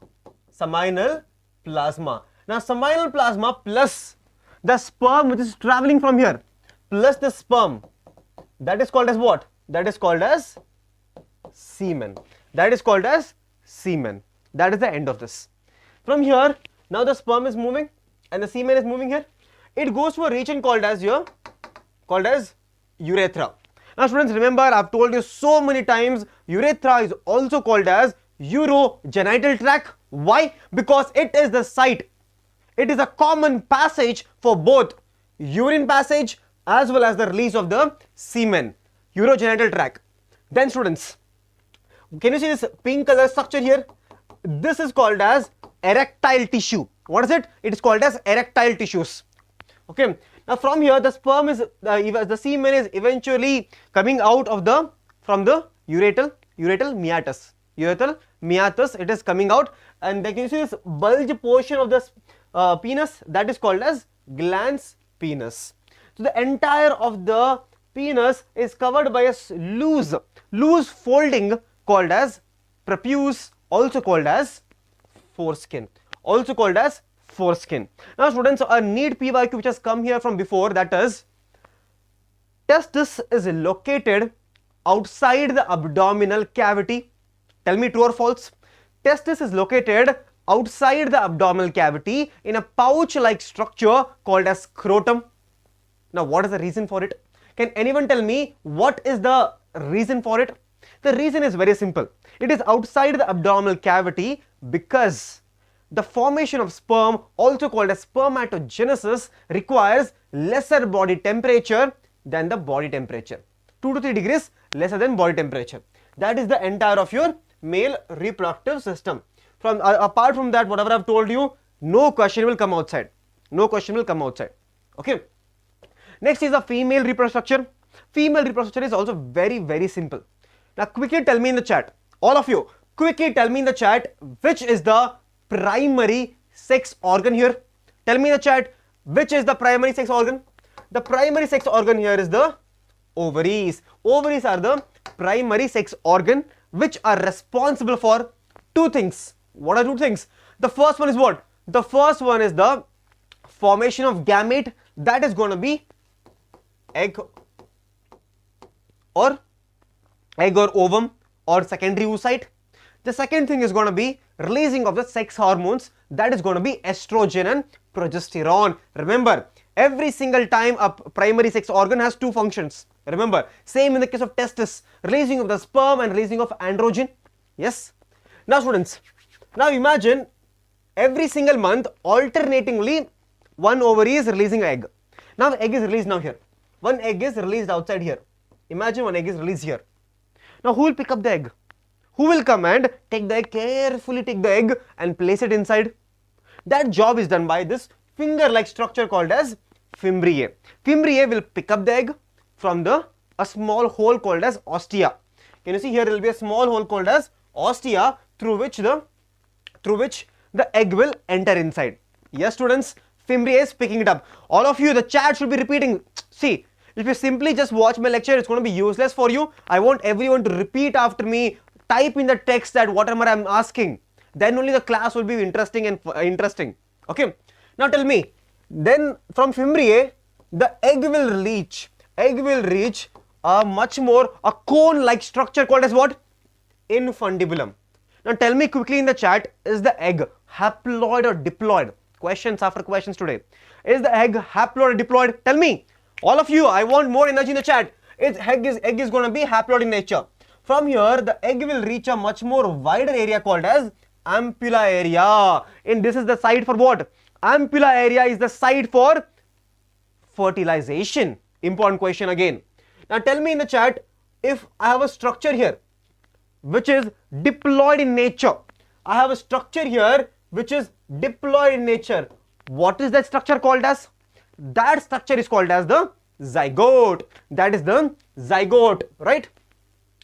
Seminal plasma. Now seminal plasma plus the sperm which is traveling from here, plus the sperm, that is called as what? That is called as semen. That is called as semen. That is the end of this. From here, now the sperm is moving and the semen is moving here. It goes to a region called as urethra. Now students, remember, I have told you so many times, urethra is also called as urogenital tract. Why? Because it is the site, it is a common passage for both urine passage as well as the release of the semen, urogenital tract. Then students, can you see this pink color structure here? This is called as erectile tissue. What is it? It is called as erectile tissues. Okay. Now from here the sperm is, the semen is eventually coming out of from the ureteral meatus. meatus, it is coming out, and then you see this bulge portion of this penis, that is called as glans penis. So the entire of the penis is covered by a loose folding called as prepuce, also called as foreskin. Now students, a NEET PYQ which has come here from before, that is, testis is located outside the abdominal cavity. Tell me true or false. Testis is located outside the abdominal cavity in a pouch-like structure called as scrotum. Now what is the reason for it? Can anyone tell me what is the reason for it? The reason is very simple. It is outside the abdominal cavity because the formation of sperm, also called as spermatogenesis, requires lesser body temperature than the body temperature. 2 to 3 degrees lesser than body temperature. That is the entire of your male reproductive system. From apart from that, whatever I've told you, no question will come outside. Okay. Next is the female reproductive structure. Female reproductive structure is also very simple. Now quickly tell me in the chat, all of you, quickly tell me in the chat which is the primary sex organ here. Tell me in the chat which is the primary sex organ. The primary sex organ here is the ovaries. Ovaries are the primary sex organ which are responsible for 2 things. What are 2 things? The first one is what? The first one is the formation of gamete, that is going to be egg or ovum or secondary oocyte. The second thing is going to be releasing of the sex hormones, that is going to be estrogen and progesterone. Remember, every single time a primary sex organ has 2 functions. Remember, same in the case of testis, releasing of the sperm and releasing of androgen. Yes. Now students, now imagine every single month alternatingly one ovary is releasing an egg. Now the egg is released now here. One egg is released outside here. Imagine one egg is released here. Now who will pick up the egg? Who will come and take the egg, carefully take the egg and place it inside? That job is done by this finger-like structure called as fimbriae. Fimbriae will pick up the egg from a small hole called as ostia. Can you see here? There will be a small hole called as ostia through which the egg will enter inside. Yes students, fimbriae is picking it up. All of you, the chat should be repeating. See, if you simply just watch my lecture, it's going to be useless for you. I want everyone to repeat after me. Type in the text that whatever I'm asking. Then only the class will be interesting and interesting. Okay. Now tell me. Then from fimbriae, the egg will reach a much more cone-like structure called as what? Infundibulum. Now tell me quickly in the chat, is the egg haploid or diploid? Questions after questions today. Is the egg haploid or diploid? Tell me. All of you, I want more energy in the chat. Egg is going to be haploid in nature. From here, the egg will reach a much more wider area called as ampulla area. And this is the site for what? Ampulla area is the site for fertilization. Important question again. Now tell me in the chat, if I have a structure here which is diploid in nature. I have a structure here which is diploid in nature. What is that structure called as? That structure is called as the zygote. That is the zygote, right?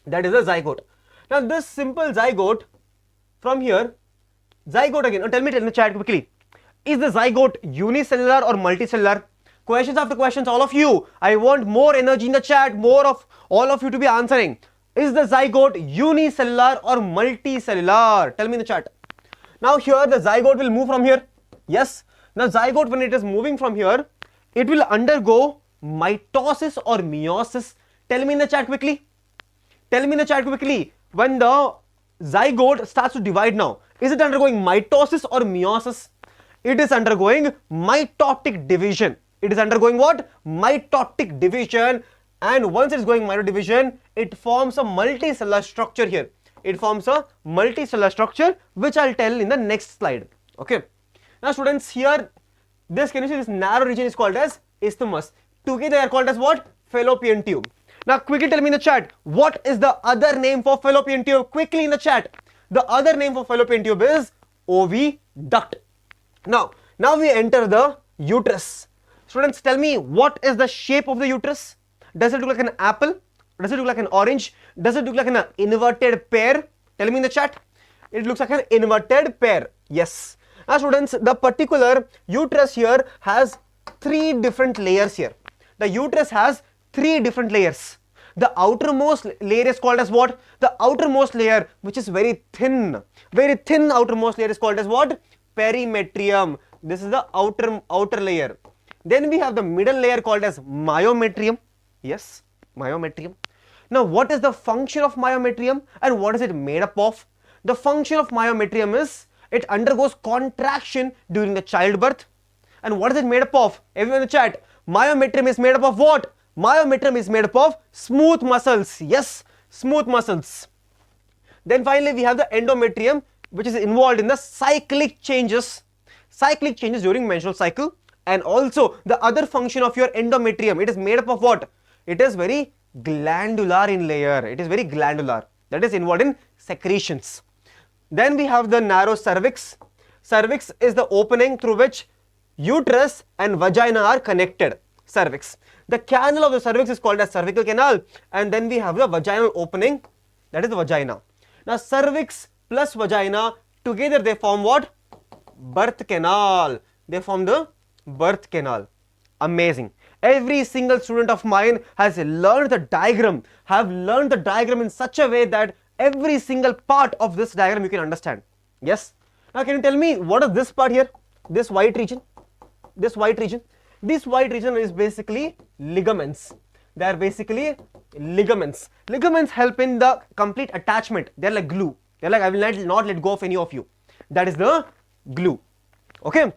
That is the zygote. Now this simple zygote from here, zygote again. Now tell me in the chat quickly. Is the zygote unicellular or multicellular? Questions after questions, all of you. I want more energy in the chat, more of all of you to be answering. Is the zygote unicellular or multicellular? Tell me in the chat. Now here the zygote will move from here. Yes. Now zygote, when it is moving from here, it will undergo mitosis or meiosis. Tell me in the chat quickly. Tell me in the chat quickly. When the zygote starts to divide now, is it undergoing mitosis or meiosis? It is undergoing mitotic division. It is undergoing what? Mitotic division. And once it is going mitotic division, it forms a multicellular structure here. It forms a multicellular structure, which I'll tell in the next slide. Okay. Now students, here, can you see this narrow region is called as isthmus. Together they are called as what? Fallopian tube. Now quickly tell me in the chat, what is the other name for fallopian tube? Quickly in the chat. The other name for fallopian tube is oviduct. Now we enter the uterus. Students, tell me, what is the shape of the uterus? Does it look like an apple? Does it look like an orange? Does it look like an inverted pear? Tell me in the chat. It looks like an inverted pear. Yes. Now students, the particular uterus here has 3 different layers here. The uterus has 3 different layers. The outermost layer is called as what? The outermost layer, which is very thin outermost layer, is called as what? Perimetrium. This is the outer layer. Then we have the middle layer called as myometrium. Yes, myometrium. Now what is the function of myometrium and what is it made up of? The function of myometrium is it undergoes contraction during the childbirth. And what is it made up of? Everyone in the chat, myometrium is made up of what? Myometrium is made up of smooth muscles. Yes, smooth muscles. Then finally we have the endometrium, which is involved in the cyclic changes during menstrual cycle. And also the other function of your endometrium, it is made up of what? It is very glandular in layer. It is very glandular. That is involved in secretions. Then we have the narrow cervix. Cervix is the opening through which uterus and vagina are connected. Cervix. The canal of the cervix is called as cervical canal, and then we have the vaginal opening, that is the vagina. Now cervix plus vagina together they form what? Birth canal. They form the birth canal. Amazing. Every single student of mine has learned the diagram, in such a way that every single part of this diagram you can understand. Yes. Now can you tell me what is this part here? This white region. This white region is basically ligaments. They are basically ligaments. Ligaments help in the complete attachment. They are like glue. They are like, I will not let go of any of you. That is the glue. Okay.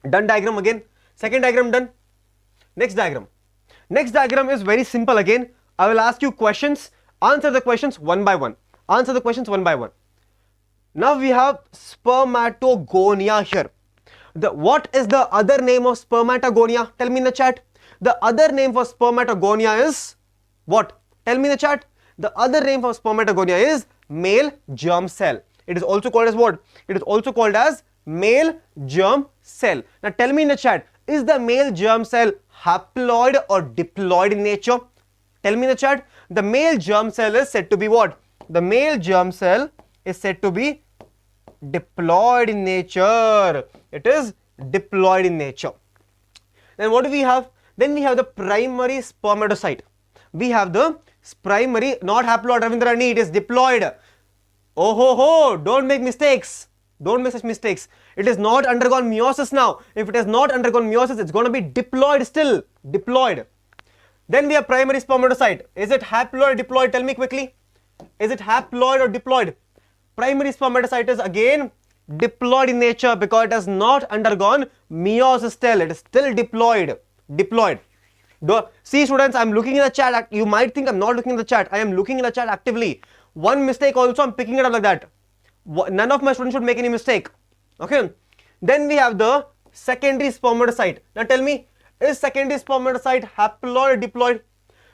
Done diagram again. Second diagram done. Next diagram. Next diagram is very simple again. I will ask you questions. Answer the questions one by one. Answer the questions one by one. Now we have spermatogonia here. What is the other name of spermatogonia? Tell me in the chat. The other name for spermatogonia is what? Tell me in the chat. The other name for spermatogonia is male germ cell. It is also called as what? It is also called as male germ cell. Now tell me in the chat, is the male germ cell haploid or diploid in nature? Tell me in the chat. The male germ cell is said to be what? The male germ cell is said to be diploid in nature. It is diploid in nature. Then what do we have? Then we have the primary spermatocyte. We have the primary, not haploid, Ravindrani, it is diploid. Oh ho ho, don't make mistakes. Don't make such mistakes. It is not undergone meiosis now. If it has not undergone meiosis, it's going to be diploid still. Diploid. Then we have primary spermatocyte. Is it haploid or diploid? Tell me quickly. Is it haploid or diploid? Primary spermatocyte is again diploid in nature because it has not undergone meiosis still. It is still diploid. Diploid. See students, I am looking in the chat. You might think I am not looking in the chat. I am looking in the chat actively. One mistake also, I am picking it up like that. None of my students should make any mistake. Okay. Then we have the secondary spermatocyte. Now tell me, is secondary spermatocyte haploid or diploid?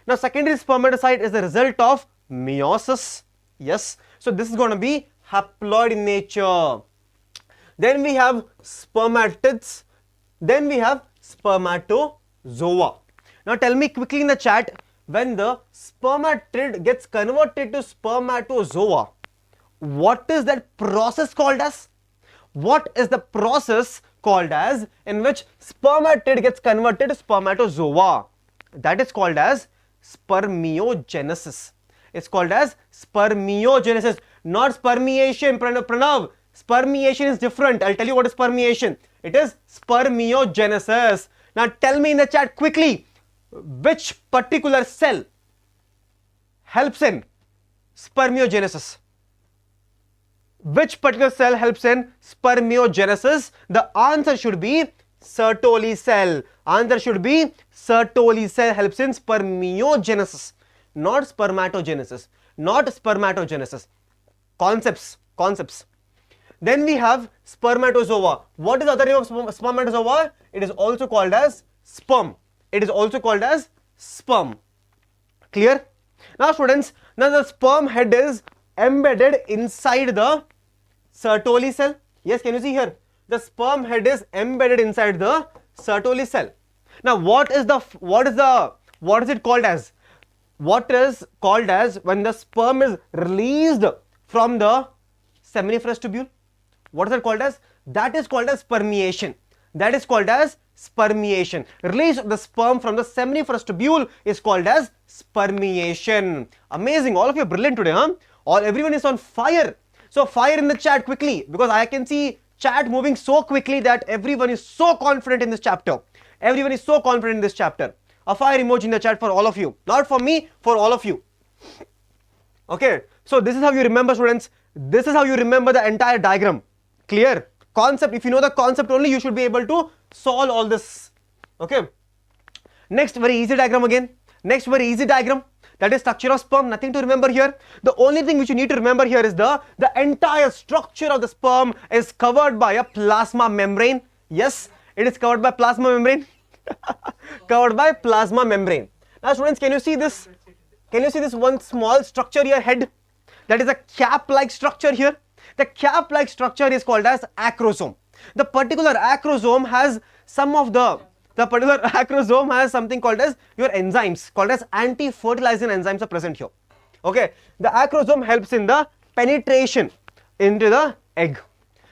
Now secondary spermatocyte is the result of meiosis. Yes. So this is going to be haploid in nature. Then we have spermatids. Then we have spermatozoa. Now tell me quickly in the chat, when the spermatid gets converted to spermatozoa, what is that process called as? What is the process called as in which spermatid gets converted to spermatozoa? That is called as spermiogenesis. It's called as spermiogenesis, not spermiation, Pranav. Spermiation is different. I'll tell you what is spermiation. It is spermiogenesis. Now tell me in the chat quickly, which particular cell helps in spermiogenesis? Which particular cell helps in spermiogenesis? The answer should be Sertoli cell. Answer should be Sertoli cell helps in spermiogenesis, not spermatogenesis. Not spermatogenesis. Concepts. Then we have spermatozoa. What is the other name of spermatozoa? It is also called as sperm. It is also called as sperm. Clear? Now students, now the sperm head is embedded inside the Sertoli cell. Yes, can you see here? The sperm head is embedded inside the Sertoli cell. Now what is it called as? What is called as when the sperm is released from the seminiferous tubule. What is that called as? That is called as spermiation. That is called as spermiation. Release of the sperm from the seminiferous tubule is called as spermiation. Amazing. All of you are brilliant today, huh? Everyone is on fire. So fire in the chat quickly, because I can see chat moving so quickly that everyone is so confident in this chapter. Everyone is so confident in this chapter. A fire emoji in the chat for all of you. Not for me, for all of you. Okay. So this is how you remember, students. This is how you remember the entire diagram. Clear? Concept. If you know the concept only, you should be able to solve all this. Okay. Next, very easy diagram again. Next, very easy diagram. That is structure of sperm. Nothing to remember here. The only thing which you need to remember here is the entire structure of the sperm is covered by a plasma membrane. Yes, it is covered by plasma membrane. Covered by plasma membrane. Now, students, can you see this? Can you see this one small structure here, head? That is a cap-like structure here. The cap-like structure is called as acrosome. The particular acrosome has some of the particular acrosome has something called as your enzymes, called as anti-fertilizing enzymes are present here. Okay, the acrosome helps in the penetration into the egg.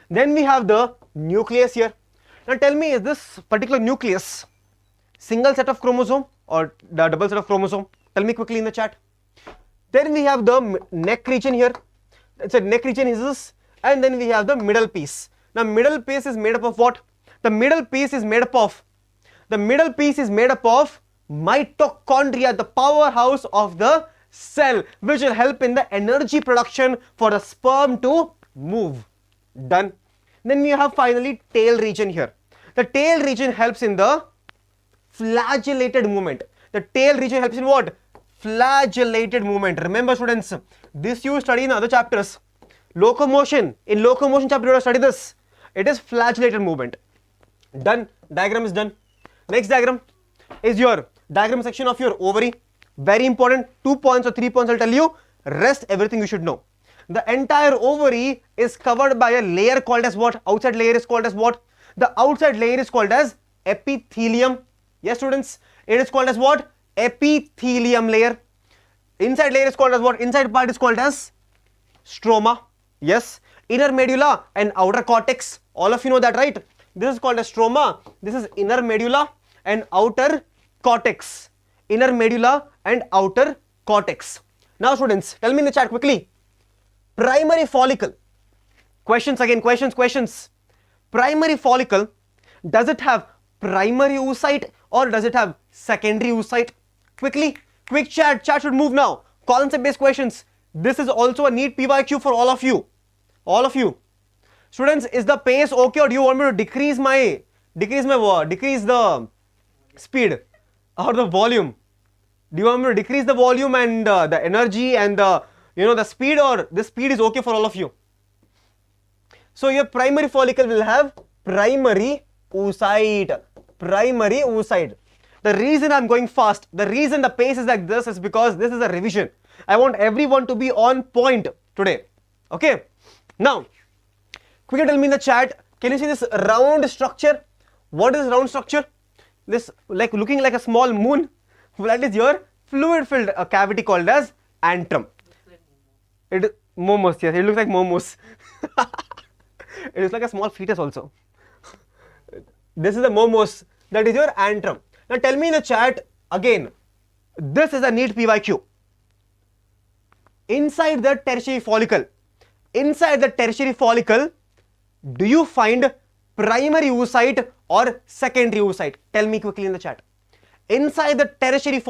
Then we have the nucleus here. Now tell me, is this particular nucleus single set of chromosome or the double set of chromosome? Tell me quickly in the chat. Then we have the neck region here. So neck region is this, and then we have the middle piece. Now middle piece is made up of what? The middle piece is made up of mitochondria, the powerhouse of the cell, which will help in the energy production for the sperm to move. Done. Then we have finally tail region here. The tail region helps in the flagellated movement. The tail region helps in what? Flagellated movement. Remember, students, this you study in other chapters. Locomotion. In locomotion chapter you have to study this. It is flagellated movement. Done. Diagram is done. Next diagram is your diagram section of your ovary. Very important. 2 points or 3 points I'll tell you. Rest everything you should know. The entire ovary is covered by a layer called as what? Outside layer is called as what? The outside layer is called as epithelium. Yes, students. It is called as what? Epithelium layer. Inside layer is called as what? Inside part is called as stroma. Yes. Inner medulla and outer cortex. All of you know that, right? This is called as stroma. This is inner medulla and outer cortex. Inner medulla and outer cortex. Now, students, tell me in the chat quickly. Primary follicle. Questions again. Questions. Primary follicle. Does it have primary oocyte or does it have secondary oocyte? Quickly. Quick chat. Chat should move now. Concept based questions. This is also a NEET PYQ for all of you. All of you. Students, is the pace okay, or do you want me to decrease the speed or the volume? Do you want me to decrease the volume and the energy and the speed, or the speed is okay for all of you? So your primary follicle will have primary oocyte. Primary oocyte. The reason I'm going fast, the reason the pace is like this is because this is a revision. I want everyone to be on point today. Okay. Now, quickly tell me in the chat, can you see this round structure? What is round structure? This like looking like a small moon. That is your fluid filled cavity called as antrum. It is momos, yes, it looks like momos. It is like a small fetus also. This is the momos, that is your antrum. Now tell me in the chat again, this is a NEET PYQ. Inside the tertiary follicle, do you find primary oocyte or secondary oocyte? Tell me quickly in the chat. Inside the tertiary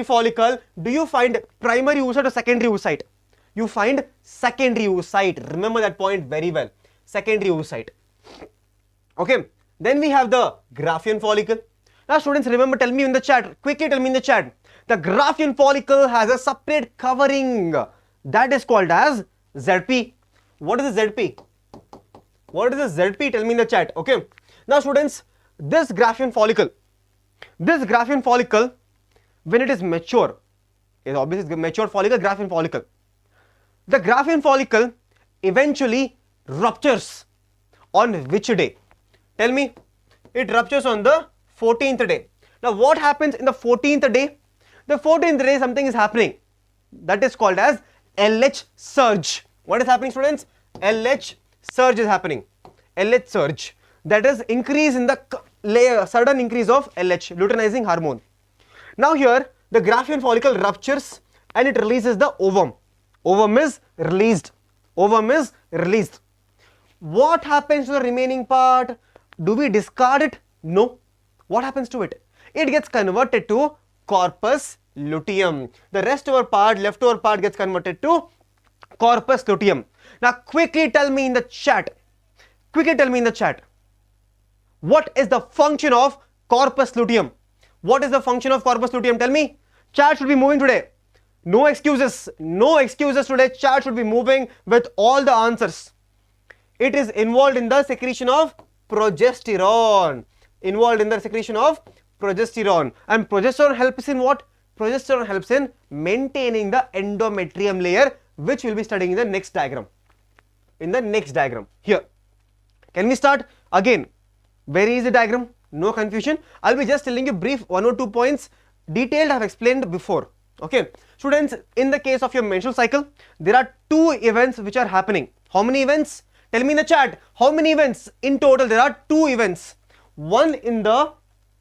follicle, do you find primary oocyte or secondary oocyte? You find secondary oocyte. Remember that point very well. Secondary oocyte. Okay. Then we have the Graafian follicle. Now students, remember, tell me in the chat. Quickly tell me in the chat. The Graafian follicle has a separate covering. That is called as ZP. What is a ZP? What is a ZP? Tell me in the chat. Okay. Now students, this Graafian follicle, when it is mature, is obviously mature follicle, Graafian follicle. The Graafian follicle eventually ruptures on which day? Tell me. It ruptures on the 14th day. Now what happens in the 14th day? The 14th day something is happening. That is called as LH surge. What is happening, students? LH surge is happening. LH surge, that is increase in the layer, sudden increase of LH, luteinizing hormone. Now here the Graafian follicle ruptures and it releases the ovum. Ovum is released. Ovum is released. What happens to the remaining part? Do we discard it? No. What happens to it? It gets converted to corpus luteum. The leftover part gets converted to corpus luteum. Now quickly tell me in the chat. What is the function of corpus luteum? What is the function of corpus luteum? Tell me. Chat should be moving today. No excuses. No excuses today. Chat should be moving with all the answers. It is involved in the secretion of progesterone. And progesterone helps in what? Progesterone helps in maintaining the endometrium layer, which we will be studying in the next diagram. Here. Can we start? Again, very easy diagram. No confusion. I'll be just telling you brief 1 or 2 points. Detailed I have explained before. Okay. Students, in the case of your menstrual cycle, there are 2 events which are happening. How many events? Tell me in the chat. How many events? In total, there are 2 events. One in the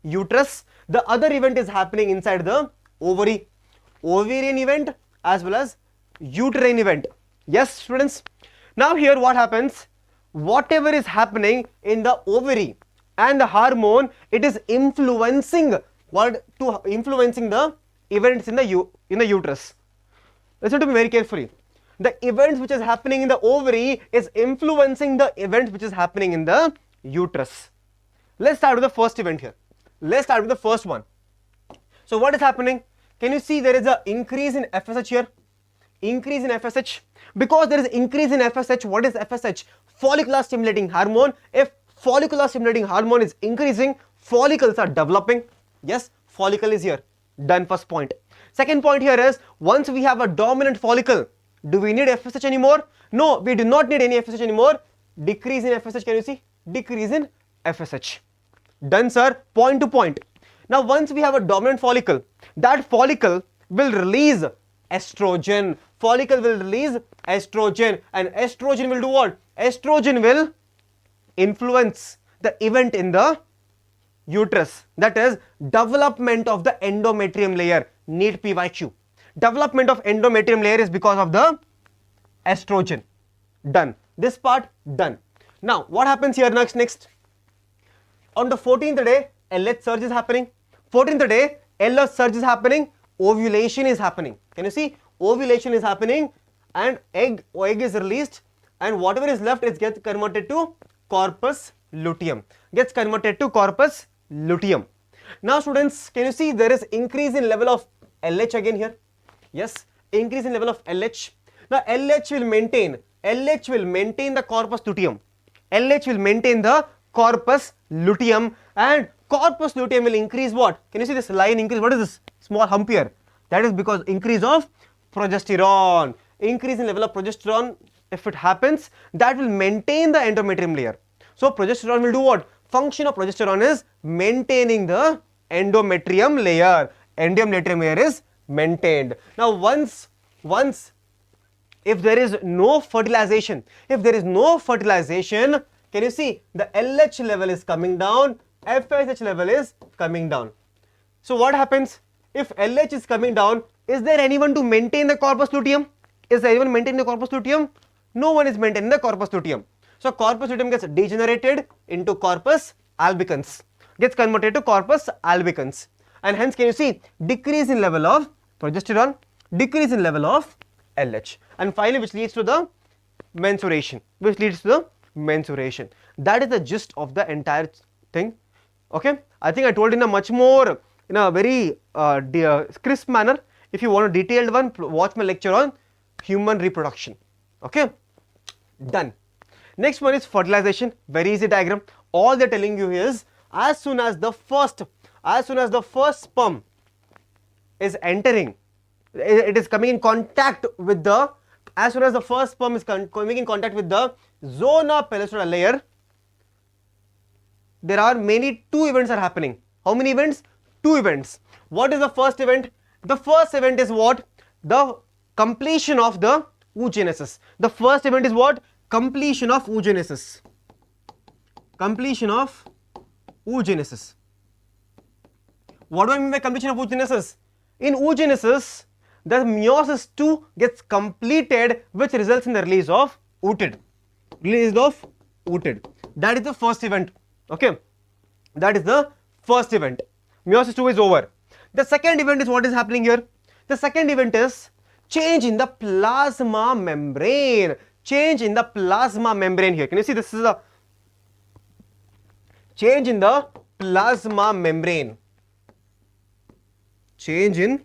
uterus. The other event is happening inside the ovary. Ovarian event as well as uterine event. Yes, students. Now here what happens? Whatever is happening in the ovary and the hormone, it is influencing the events in the uterus. Listen to me very carefully. The events which is happening in the ovary is influencing the events which is happening in the uterus. Let's start with the first event here. Let's start with the first one. So what is happening? Can you see there is an increase in FSH here? Increase in FSH. Because there is increase in FSH, what is FSH? Follicular stimulating hormone. If follicular stimulating hormone is increasing, follicles are developing. Yes, follicle is here. Done, first point. Second point here is, once we have a dominant follicle, do we need FSH anymore? No, we do not need any FSH anymore. Decrease in FSH, can you see? Decrease in FSH. Done, sir. Point to point. Now once we have a dominant follicle, that follicle will release estrogen. Follicle will release estrogen, and estrogen will do what? Estrogen will influence the event in the uterus, that is development of the endometrium layer. NEET PYQ. Development of endometrium layer is because of the estrogen. Done. This part done. Now what happens here next? On the 14th day, LH surge is happening. 14th day, LH surge is happening. Ovulation is happening. Can you see? Ovulation is happening, and egg is released, and whatever is left is gets converted to corpus luteum. Now students, can you see there is increase in level of LH again here? Yes, increase in level of LH. Now LH will maintain the corpus luteum. LH will maintain the corpus luteum, and corpus luteum will increase what? Can you see this line increase? What is this small hump here? That is because increase of progesterone. Increase in level of progesterone, if it happens, that will maintain the endometrium layer. So progesterone will do what? Function of progesterone is maintaining the endometrium layer. Endometrium layer is maintained. Now once if there is no fertilization, can you see the LH level is coming down, FSH level is coming down. So what happens? If LH is coming down, is there anyone to maintain the corpus luteum? Is there anyone maintaining the corpus luteum? No one is maintaining the corpus luteum. So corpus luteum gets degenerated into corpus albicans, gets converted to corpus albicans, and hence can you see decrease in level of progesterone, decrease in level of LH, and finally which leads to the menstruation. That is the gist of the entire thing. Okay, I think I told in a much more, in a very crisp manner. If you want a detailed one, watch my lecture on human reproduction. Okay, done. Next one is fertilization. Very easy diagram. All they're telling you is, as soon as the first sperm is entering, it is coming in contact with the, as soon as the first sperm is coming in contact with the zona pellucida layer, there are two events are happening. How many events? 2 events. What is the first event? The first event is what? The completion of the oogenesis. The first event is what? Completion of oogenesis. Completion of oogenesis. What do I mean by completion of oogenesis? In oogenesis, the meiosis II gets completed, which results in the release of ooted. Release of ooted. That is the first event. Okay, that is the first event. Meiosis II is over. The second event is what is happening here. The second event is change in the plasma membrane. Change in the plasma membrane here. Can you see this is a change in the plasma membrane. Change in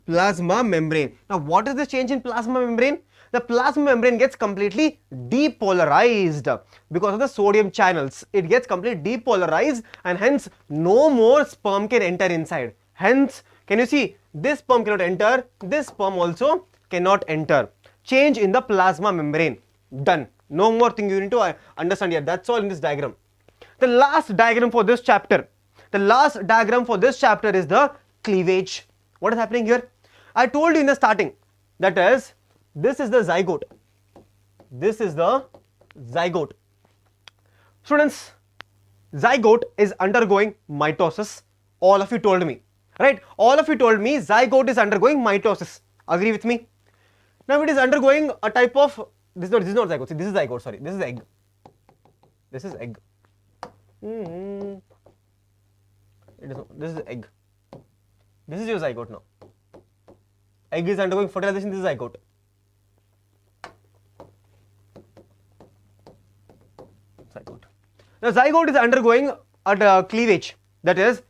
plasma membrane. Now, what is the change in plasma membrane? The plasma membrane gets completely depolarized because of the sodium channels. It gets completely depolarized, and hence no more sperm can enter inside. Hence, can you see this sperm cannot enter, this sperm also cannot enter. Change in the plasma membrane. Done. No more thing you need to understand here. That's all in this diagram. The last diagram for this chapter. The last diagram for this chapter is the cleavage. What is happening here? I told you in the starting, that is, this is the zygote. This is the zygote. Students, zygote is undergoing mitosis. All of you told me, right? All of you told me zygote is undergoing mitosis. Agree with me? Now it is undergoing a type of, this is not zygote, see, this is zygote, sorry, this is egg. This is egg. This is egg. This is your zygote now. Egg is undergoing fertilization, this is zygote. Zygote. The zygote is undergoing a cleavage, that is,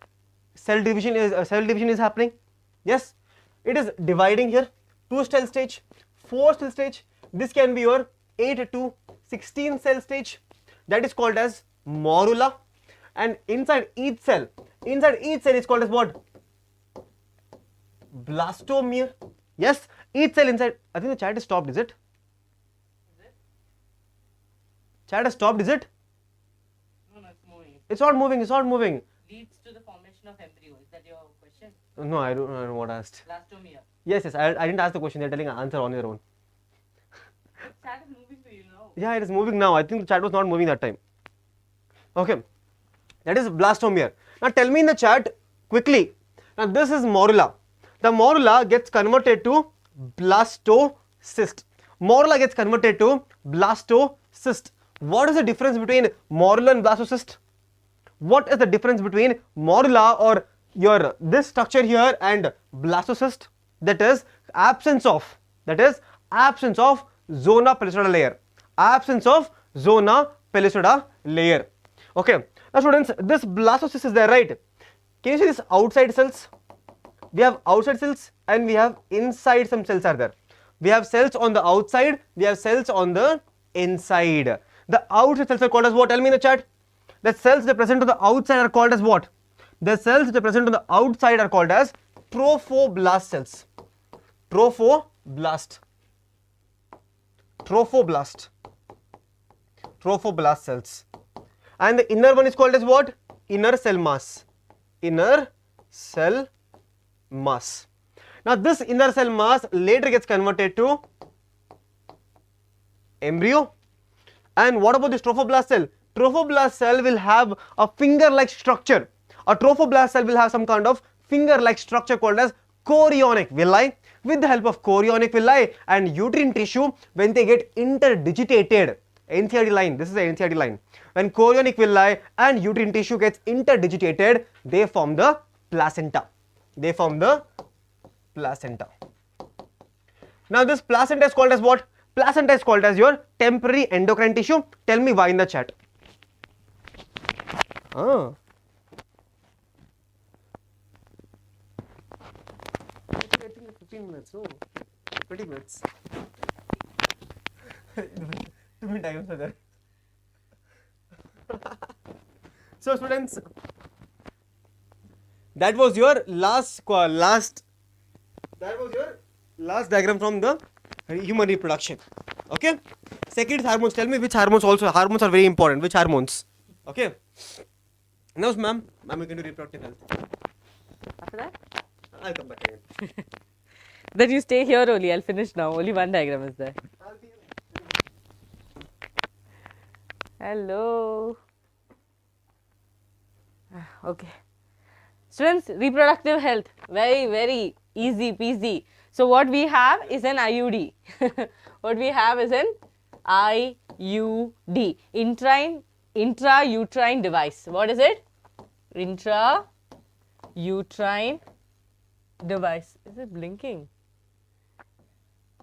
cell division is happening. Yes, it is dividing here, 2 cell stage, 4 cell stage. This can be your 8 to 16 cell stage. That is called as morula. And inside each cell is called as what? Blastomere. Yes, each cell inside. I think the chat is stopped, is it? Chat has stopped, is it? No, it's moving. It's not moving, it's not moving. Leads to the formation of embryo. Is that your question? No, I don't know what I asked. Blastomere. Yes, I didn't ask the question, they're telling an answer on their own. Chat is moving for you now. Yeah, it is moving now. I think the chat was not moving that time. Okay, that is blastomere. Now tell me in the chat quickly. Now this is morula. The morula gets converted to blastocyst. Morula gets converted to blastocyst. What is the difference between morula and blastocyst? What is the difference between morula or your this structure here and blastocyst? That is absence of zona pellucida layer. Absence of zona pellucida layer. Okay. Now students, this blastocyst is there, right? Can you see this outside cells? We have outside cells and we have inside some cells are there. We have cells on the outside, we have cells on the inside. The outside cells are called as what? Tell me in the chat. The cells that are present on the outside are called as what? The cells that are present on the outside are called as trophoblast cells. Trophoblast cells. And the inner one is called as what? Inner cell mass. Inner cell mass. Now this inner cell mass later gets converted to embryo. And what about this trophoblast cell? Trophoblast cell will have a finger-like structure. A trophoblast cell will have some kind of finger-like structure called as chorionic villi. With the help of chorionic villi and uterine tissue, when they get interdigitated, NCERT line, this is the NCERT line. When chorionic villi and uterine tissue gets interdigitated, they form the placenta. Now this placenta is called as what? Placenta is called as your temporary endocrine tissue. Tell me why in the chat. I think 15 minutes, no? 20 minutes. 2 minute times are there. So students, that was your last diagram from the human reproduction. Okay. Second is hormones. Tell me which hormones also. Hormones are very important. Which hormones? Okay. Now, ma'am, we can do reproductive health. After that? I'll come back again. Then you stay here only. I'll finish now. Only one diagram is there. Hello. Okay. Students, reproductive health. Very, very easy peasy. So what we have is an IUD. What we have is an IUD. Intrauterine device. What is it? Intrauterine device. Is it blinking?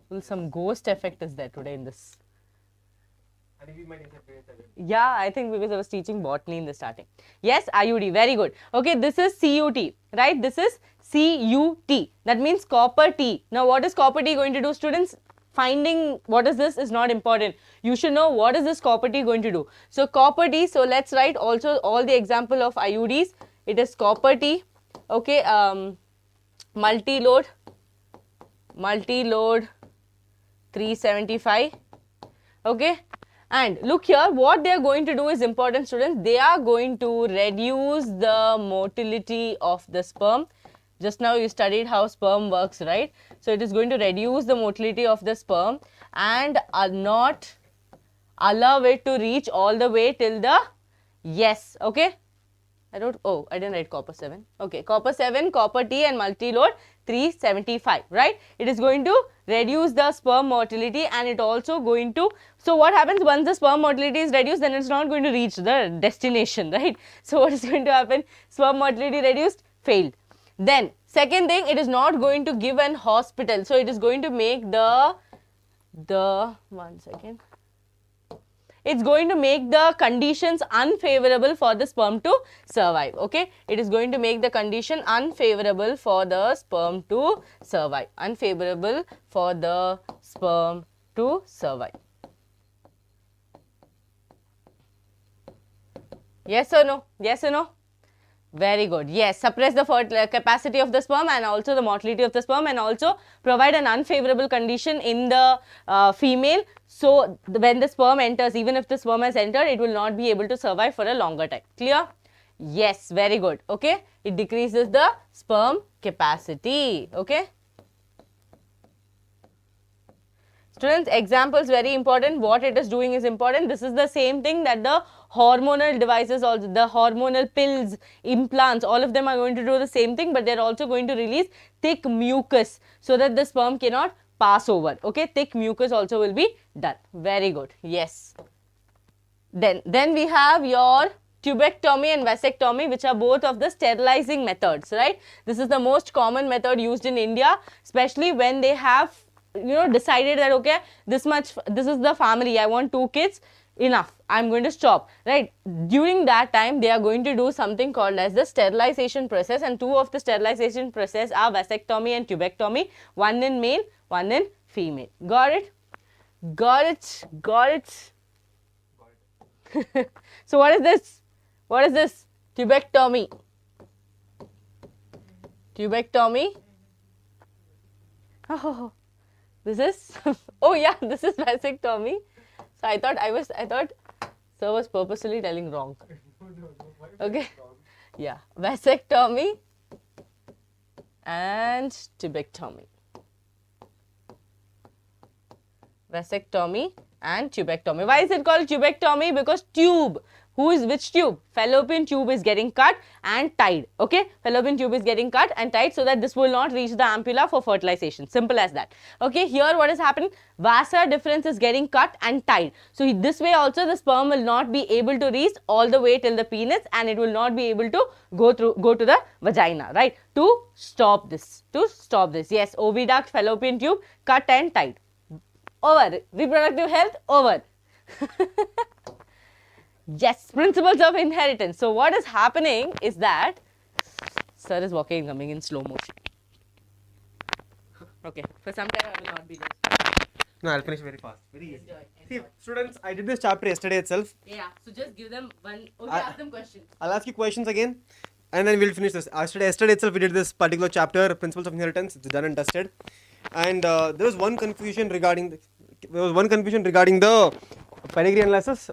Well, some ghost effect is there today in this. Yeah, I think because I was teaching botany in the starting. Yes, IUD, very good. Okay, this is CUT, right? This is CUT. That means copper T. Now, what is copper T going to do, students? Finding what is this is not important. You should know what is this copper T going to do. So, copper T, so let's write also all the example of IUDs. It is copper T, okay, multi-load 375, okay. And look here, what they are going to do is important, students. They are going to reduce the motility of the sperm. Just now you studied how sperm works, right? So it is going to reduce the motility of the sperm and not allow it to reach all the way till the yes, okay. I didn't write copper 7. Okay, copper 7, copper T and multi-load 375, right? It is going to reduce the sperm motility and it also going to, so what happens once the sperm motility is reduced, then it's not going to reach the destination, right? So what is going to happen? Sperm motility reduced, failed. Then second thing, it is not going to give an hospital. So it is going to make it's going to make the conditions unfavorable for the sperm to survive, okay. It is going to make the condition unfavorable for the sperm to survive, unfavorable for the sperm to survive. Yes or no? Yes or no? Very good. Yes, suppress the capacity of the sperm and also the motility of the sperm and also provide an unfavorable condition in the female. So, when the sperm enters, even if the sperm has entered, it will not be able to survive for a longer time. Clear? Yes, very good. Okay. It decreases the sperm capacity. Okay. Students, examples very important. What it is doing is important. This is the same thing that the hormonal devices, also the hormonal pills, implants, all of them are going to do the same thing, but they are also going to release thick mucus so that the sperm cannot pass over. Okay, thick mucus also will be done. Very good. Yes. Then we have your tubectomy and vasectomy, which are both of the sterilizing methods, right? This is the most common method used in India, especially when they have decided that okay, this is the family, I want 2 kids, enough, I'm going to stop, right? During that time they are going to do something called as the sterilization process, and 2 of the sterilization process are vasectomy and tubectomy, one in male, one in female. Got it? Got it? Got it? So what is this? What is this? Tubectomy. Tubectomy. Oh, this is oh yeah, this is vasectomy. So I thought sir was purposely telling wrong. Okay. Yeah, vasectomy and tubectomy. Vasectomy and tubectomy. Why is it called tubectomy? Because tube. Which tube? Fallopian tube is getting cut and tied. Okay, fallopian tube is getting cut and tied so that this will not reach the ampulla for fertilization. Simple as that. Okay, here what is happening? Vasa deferens is getting cut and tied. So this way also the sperm will not be able to reach all the way till the penis, and it will not be able to go to the vagina, right? To stop this. Yes, oviduct, fallopian tube, cut and tied. Over. Reproductive health, over. Yes, principles of inheritance. So what is happening is that sir is coming in slow motion. Okay, for some time I will not be there. No, I'll finish very fast. Very easy. See, students, I did this chapter yesterday itself. Yeah, so just give them one. Okay, ask them questions. I'll ask you questions again, and then we'll finish this. Yesterday itself, we did this particular chapter, principles of inheritance. It's done and dusted. And there was one confusion regarding the pedigree analysis.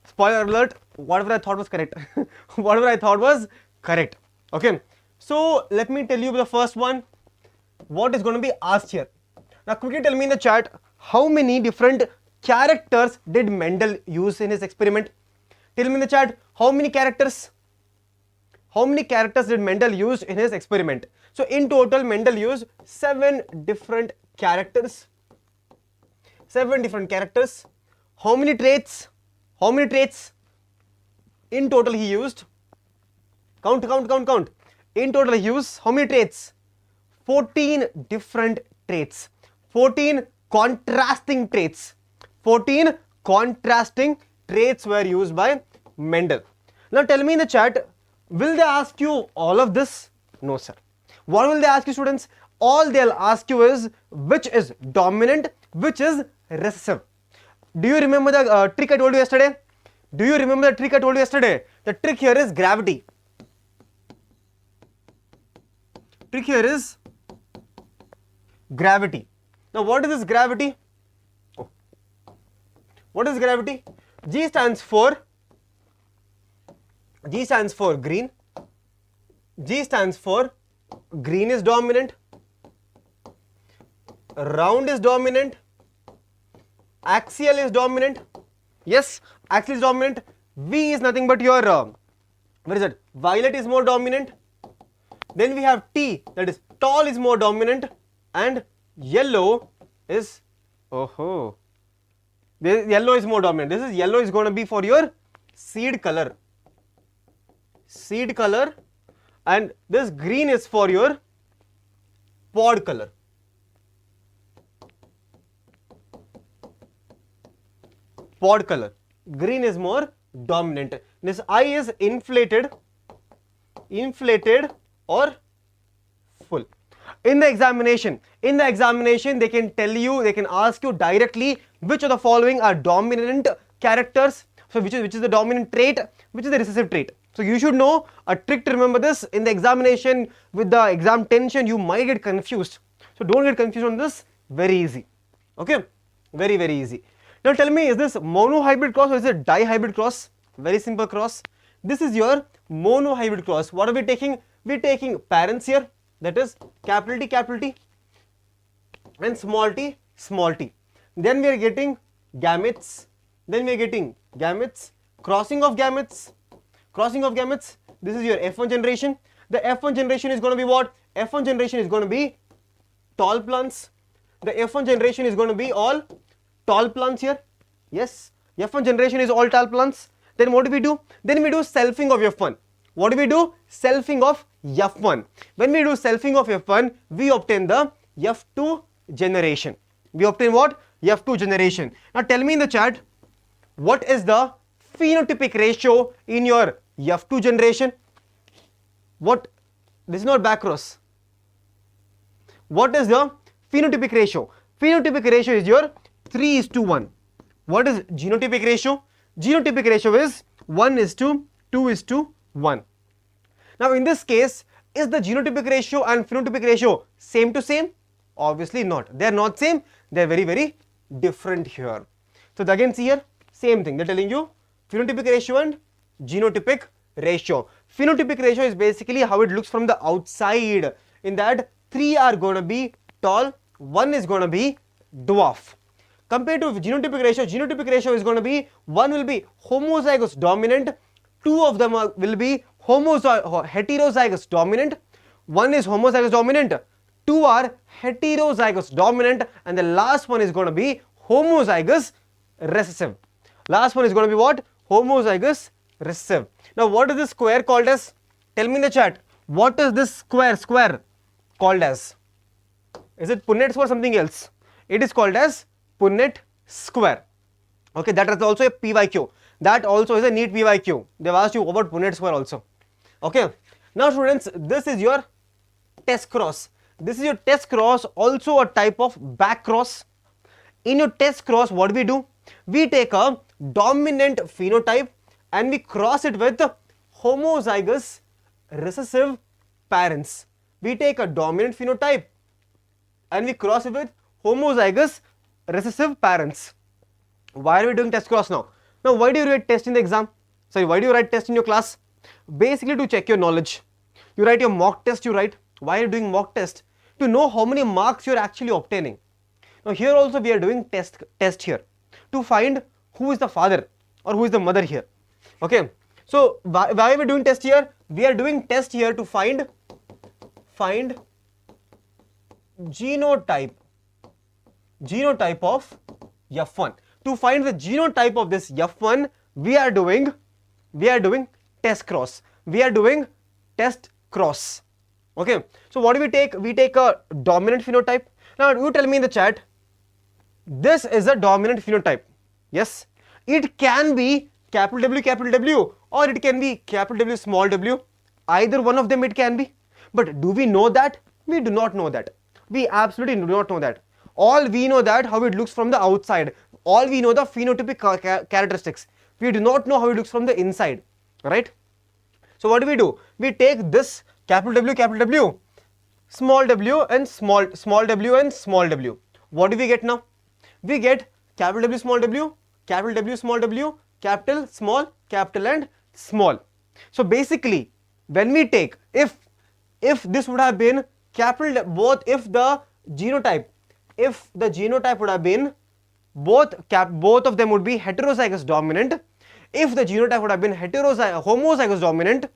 Spoiler alert, whatever I thought was correct. Whatever I thought was correct. Okay. So let me tell you the first one. what is going to be asked here. Now quickly tell me in the chat, how many different characters did Mendel use in his experiment? Tell me in the chat, how many characters? How many characters did Mendel use in his experiment? So in total, Mendel used 7 different characters. 7 different characters. How many traits? How many traits? In total he used, count. In total he used how many traits? 14 different traits. 14 contrasting traits. 14 contrasting traits were used by Mendel. Now tell me in the chat, will they ask you all of this? No sir. What will they ask you, students? All they'll ask you is which is dominant, which is recessive. Do you remember the trick I told you yesterday? Do you remember the trick I told you yesterday? The trick here is gravity. Trick here is gravity. Now what is this gravity? Oh. What is gravity? G stands for green. G stands for green is dominant, round is dominant, axial is dominant. Yes, axial is dominant. V is nothing but your where is it? Violet is more dominant. Then we have T, that is tall is more dominant, and yellow is yellow is more dominant. This is yellow is going to be for your seed color. Seed color, and this green is for your pod color. Pod color. Green is more dominant. This eye is inflated or full. In the examination, they can tell you, they can ask you directly which of the following are dominant characters. So which is the dominant trait, which is the recessive trait. So you should know a trick to remember this. In the examination, with the exam tension, you might get confused. So don't get confused on this. Very easy. Okay, very easy. Now tell me, is this monohybrid cross or is it dihybrid cross? Very simple cross. This is your monohybrid cross. What are we taking? We're taking parents here, that is capital T and small t. Then we are getting gametes. Crossing of gametes. This is your F1 generation. The F1 generation is going to be what? F1 generation is going to be tall plants. The F1 generation is going to be all tall plants here. Yes, F1 generation is all tall plants. Then what do we do? Then we do selfing of F1. What do we do? Selfing of F1. When we do selfing of F1, we obtain the F2 generation. We obtain what? F2 generation. Now tell me in the chat, what is the phenotypic ratio in your F2 generation? What? This is not backcross. What is the phenotypic ratio? Phenotypic ratio is your 3:1. What is genotypic ratio? Genotypic ratio is 1:2:1. Now in this case, is the genotypic ratio and phenotypic ratio same to same? Obviously not. They are not same. They are very different here. So again see here, same thing. They are telling you phenotypic ratio and genotypic ratio. Phenotypic ratio is basically how it looks from the outside. In that 3 are going to be tall, 1 is going to be dwarf. Compared to genotypic ratio is going to be 1 will be homozygous dominant, 2 of them will be heterozygous dominant, 1 is homozygous dominant, 2 are heterozygous dominant, and the last one is going to be homozygous recessive. Last one is going to be what? Homozygous recessive. Now what is this square called as? Tell me in the chat. What is this square called as? Is it Punnett square or something else? It is called as Punnett square. Okay, that is also a PYQ. That also is a NEET PYQ. They have asked you about Punnett square also. Okay. Now students, this is your test cross. This is your test cross, also a type of back cross. In your test cross, what we do? We take a dominant phenotype and we cross it with homozygous recessive parents. We take a dominant phenotype and we cross it with homozygous recessive parents. Why are we doing test cross now? Now why do you write test in the exam? Sorry, why do you write test in your class? Basically to check your knowledge. You write your mock test, you write. Why are you doing mock test? to know how many marks you are actually obtaining. Now here also we are doing test here to find who is the father or who is the mother here. Okay, so why are we doing test here? We are doing test here to find genotype of F1. To find the genotype of this F1, we are doing test cross. We are doing test cross. Okay, so what do we take? We take a dominant phenotype. Now you tell me in the chat, this is a dominant phenotype. Yes, it can be capital W, or it can be capital W, small w. Either one of them it can be. But do we know that? We do not know that. We absolutely do not know that. All we know that how it looks from the outside. All we know the phenotypic characteristics. We do not know how it looks from the inside, right? So what do? We take this capital W, small w and small w and small w. What do we get now? We get capital W, small w, capital W, small w, capital, small, capital and small. So basically, when we take, if this would have been capital, both, if the genotype would have been both of them would be heterozygous dominant. If the genotype would have been homozygous dominant,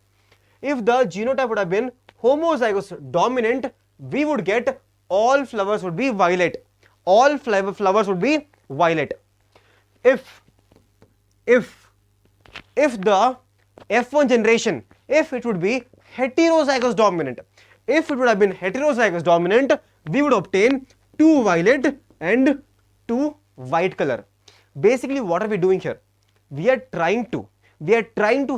if the genotype would have been homozygous dominant, we would get all flowers would be violet. All flowers would be violet. If the F1 generation, if it would be heterozygous dominant, if it would have been heterozygous dominant, we would obtain 2 violet and 2 white color. Basically, what are we doing here? We are trying to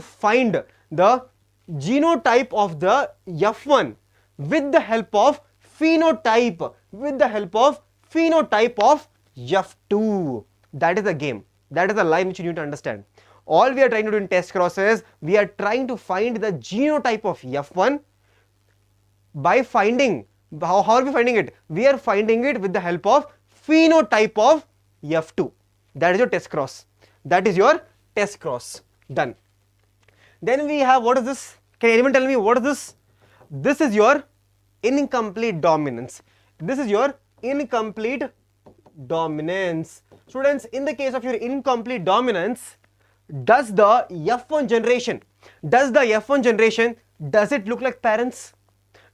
find the genotype of the F1 with the help of phenotype of F2. That is the game. That is the line which you need to understand. All we are trying to do in test cross is we are trying to find the genotype of F1 by finding, how are we finding it? We are finding it with the help of phenotype of F2. That is your test cross. That is your test cross. Done. Then we have, what is this? Can anyone tell me what is this? This is your incomplete dominance. This is your incomplete dominance. Students, in the case of your incomplete dominance, does the F1 generation, does it look like parents?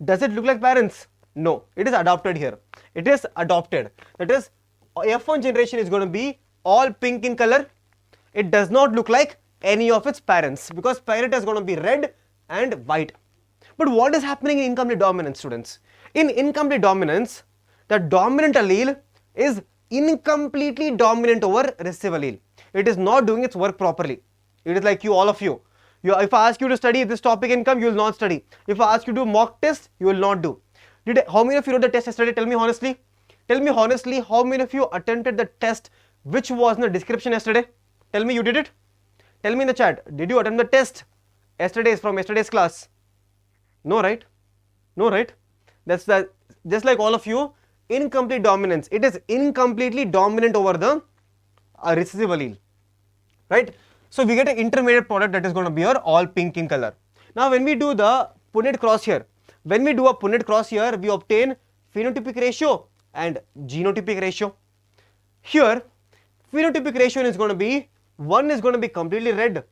Does it look like parents? No, it is adopted here. It is adopted. That is, F1 generation is going to be all pink in color. It does not look like any of its parents because parent is going to be red and white. But what is happening in incomplete dominance, students? In incomplete dominance, the dominant allele is incompletely dominant over recessive allele. It is not doing its work properly. It is like you, all of you. If I ask you to study this topic income, you will not study. If I ask you to do mock test, you will not do. How many of you wrote the test yesterday? Tell me honestly. Tell me honestly, how many of you attempted the test which was in the description yesterday? Tell me you did it. Tell me in the chat, did you attempt the test from yesterday's class? No, right? No, right? That's the, just like all of you, incomplete dominance. It is incompletely dominant over the recessive allele, right? So we get an intermediate product that is going to be all pink in color. Now when we do the Punnett cross here, we obtain phenotypic ratio and genotypic ratio. Here, phenotypic ratio is going to be, one is going to be completely red,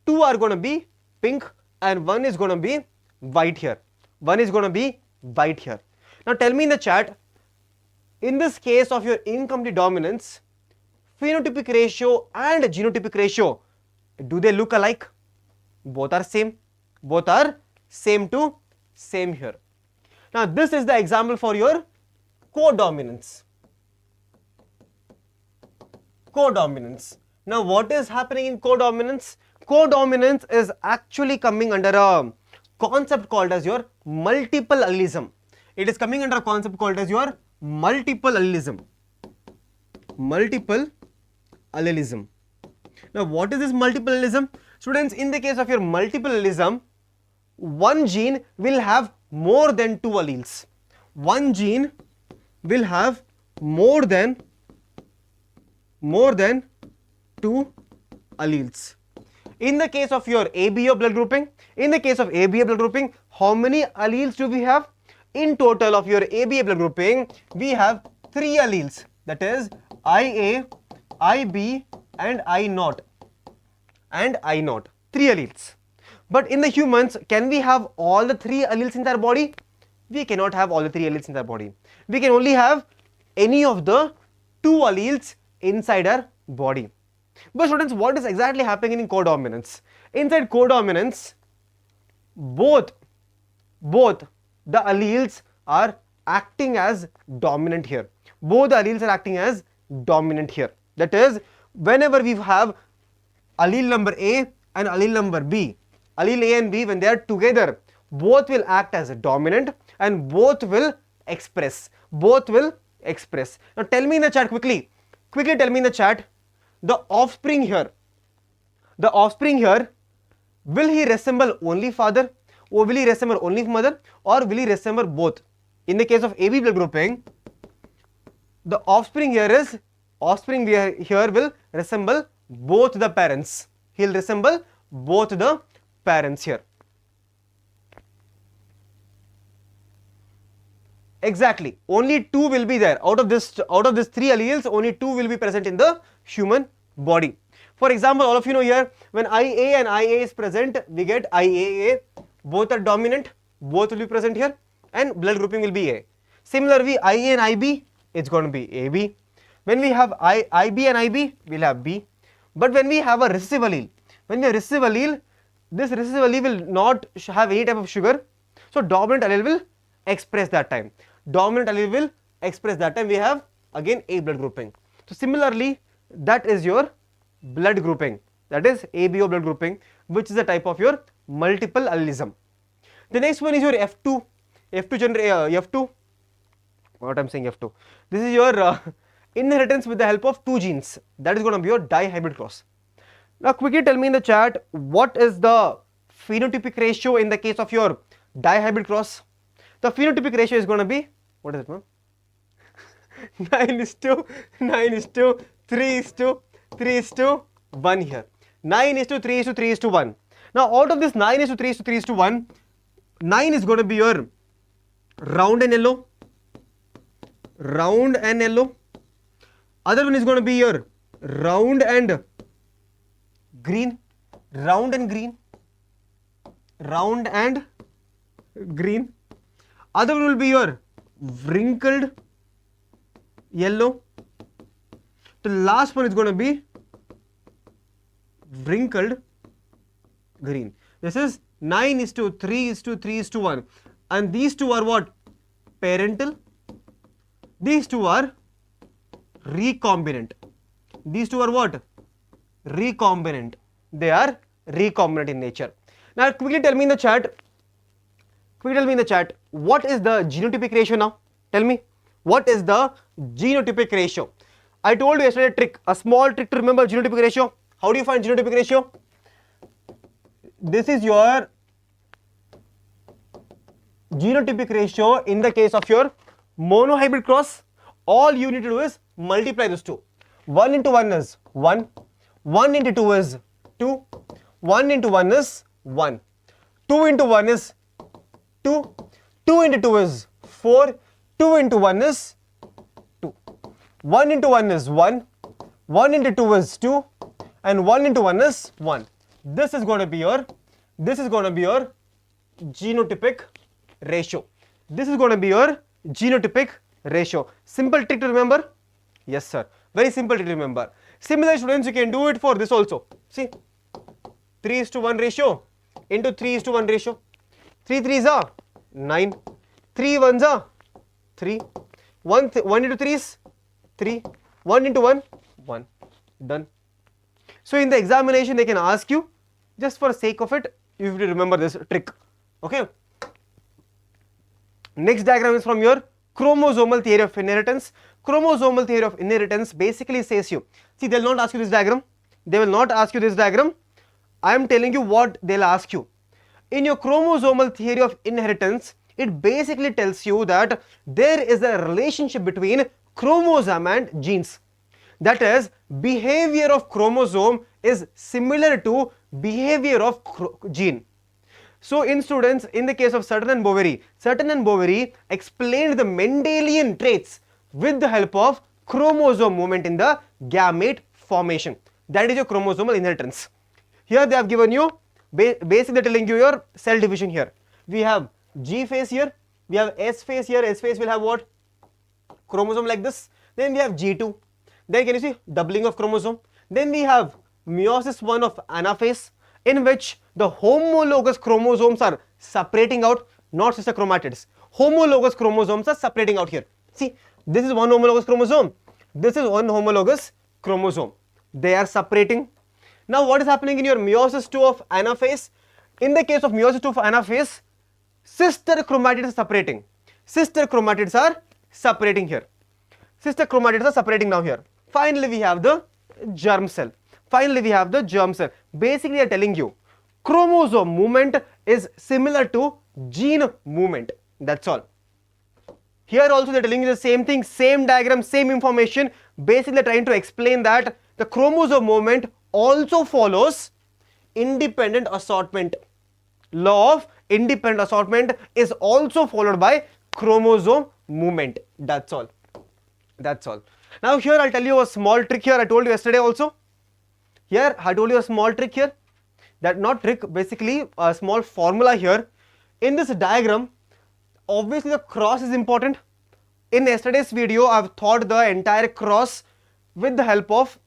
2 are going to be pink, and 1 is going to be white here. 1 is going to be white here. Now tell me in the chat, in this case of your incomplete dominance, phenotypic ratio and genotypic ratio, do they look alike? Both are same. Both are same to same here. Now this is the example for your codominance. Codominance. Now what is happening in codominance? Codominance is actually coming under a concept called as your multiple allelism. It is coming under a concept called as your multiple allelism. Multiple allelism. Now what is this multiple allelism? Students, in the case of your multiple allelism, one gene will have more than 2 alleles. One gene will have more than 2 alleles. In the case of your ABO blood grouping, how many alleles do we have? In total of your ABA blood grouping, we have 3 alleles, that is IA, IB and I naught. 3 alleles. But in the humans, can we have all the 3 alleles in their body? We cannot have all the 3 alleles in their body. We can only have any of the 2 alleles inside our body. But students, what is exactly happening in codominance? Inside codominance, both the alleles are acting as dominant here. Both the alleles are acting as dominant here. That is, whenever we have allele number A and allele number B, allele A and B, when they are together, both will act as a dominant and both will express. Now tell me in the chat quickly tell me in the chat, the offspring here, will he resemble only father, or will he resemble only mother, or will he resemble both? In the case of AB blood grouping, the offspring here will resemble both the parents. He will resemble both the parents here. Exactly, only 2 will be there. Out of this 3 alleles, only 2 will be present in the human body. For example, all of you know here, when IA and IA is present, we get IAA. Both are dominant, both will be present here, and blood grouping will be A. Similarly, IA and IB, it's going to be AB. When we have IB and IB, we'll have B. But when we have a recessive allele, this recessive allele will not have any type of sugar, so dominant allele will express that time. We have again A blood grouping. So similarly, that is your blood grouping, that is ABO blood grouping, which is a type of your multiple allelism. The next one is your F2. What I'm saying F2. This is your inheritance with the help of 2 genes. That is going to be your dihybrid cross. Now quickly tell me in the chat, what is the phenotypic ratio in the case of your dihybrid cross? The phenotypic ratio is going to be, what is it, ma'am? 9:3:3:1 here. 9:3:3:1. Now out of this 9:3:3:1, 9 is going to be your round and yellow. Other one is going to be your round and green. Other one will be your wrinkled yellow. The last one is going to be wrinkled green. This is 9:3:3:1, and these 2 are what? Parental. These 2 are recombinant. They are recombinant in nature. Now quickly tell me in the chat, what is the genotypic ratio now? Tell me, what is the genotypic ratio? I told you yesterday a small trick to remember genotypic ratio. How do you find genotypic ratio? This is your genotypic ratio in the case of your monohybrid cross. All you need to do is multiply these 2. 1 into 1 is 1, 1 into 2 is 2, 1 into 1 is 1, 2 into 1 is 2, 2 into 2 is 4, 2 into 1 is 2, 1 into 1 is 1, 1 into 2 is 2, and 1 into 1 is 1. This is going to be your genotypic ratio. Simple trick to remember? Yes sir, very simple trick to remember. Similar students, you can do it for this also. See, 3:1 ratio into 3:1 ratio. 3 3s are 9, 3 1s are 3, 1 into 3 is 3, 1 into 1, 1, done. So in the examination they can ask you, just for the sake of it, you have to remember this trick. Okay. Next diagram is from your chromosomal theory of inheritance. Chromosomal theory of inheritance basically says you, see, they will not ask you this diagram. I am telling you what they will ask you. In your chromosomal theory of inheritance, it basically tells you that there is a relationship between chromosome and genes. That is, behavior of chromosome is similar to behavior of gene. So in students, in the case of Sutton and Boveri explained the Mendelian traits with the help of chromosome movement in the gamete formation. That is your chromosomal inheritance. Here they have given you, basically telling you your cell division here. We have G phase here, we have S phase here. S phase will have what? Chromosome like this. Then we have G2. Then can you see doubling of chromosome? Then we have meiosis 1 of anaphase, in which the homologous chromosomes are separating out, not sister chromatids. Homologous chromosomes are separating out here. See, this is one homologous chromosome. This is one homologous chromosome. They are separating. Now what is happening in your meiosis 2 of anaphase? In the case of meiosis 2 of anaphase, sister chromatids are separating. Sister chromatids are separating here. Sister chromatids are separating now here. Finally, we have the germ cell. Basically, they are telling you chromosome movement is similar to gene movement. That's all. Here also they are telling you the same thing, same diagram, same information. Basically, they are trying to explain that the chromosome movement also follows independent assortment. Law of independent assortment is also followed by chromosome movement. That's all. Now here I'll tell you a small trick here. I told you yesterday also. Here I told you a small trick here. That not trick, basically a small formula here. In this diagram, obviously the cross is important. In yesterday's video, I've thought the entire cross with the help of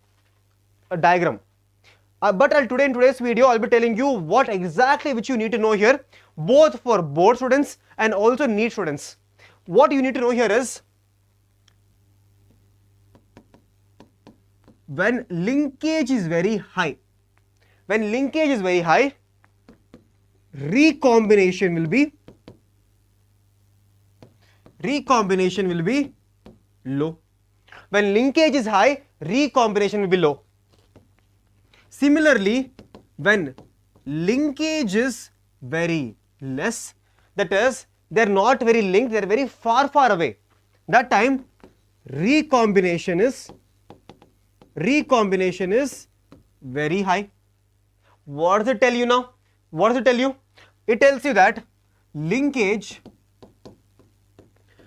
a diagram. But in today's video, I'll be telling you what exactly which you need to know here, both for board students and also NEET students. What you need to know here is, when linkage is very high, recombination will be low. When linkage is high, recombination will be low. Similarly, when linkage is very less, that is, they are not very linked, they are very far away, that time recombination is very high. What does it tell you now? It tells you that linkage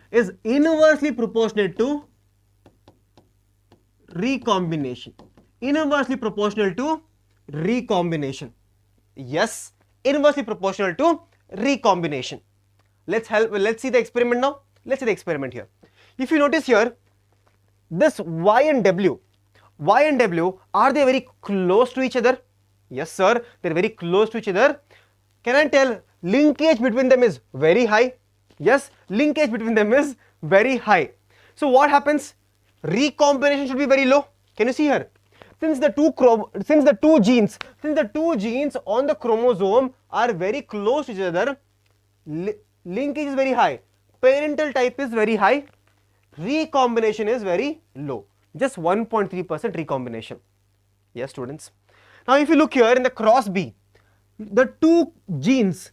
is inversely proportional to recombination. Yes, inversely proportional to recombination. Let's see the experiment now. Let's see the experiment here. If you notice here, this Y and W, are they very close to each other? Yes sir, they are very close to each other. Can I tell linkage between them is very high? Yes, linkage between them is very high. So what happens? Recombination should be very low. Can you see here? Since the two genes on the chromosome are very close to each other, linkage is very high, parental type is very high, recombination is very low, just 1.3% recombination. Yes students. Now if you look here in the cross B, the two genes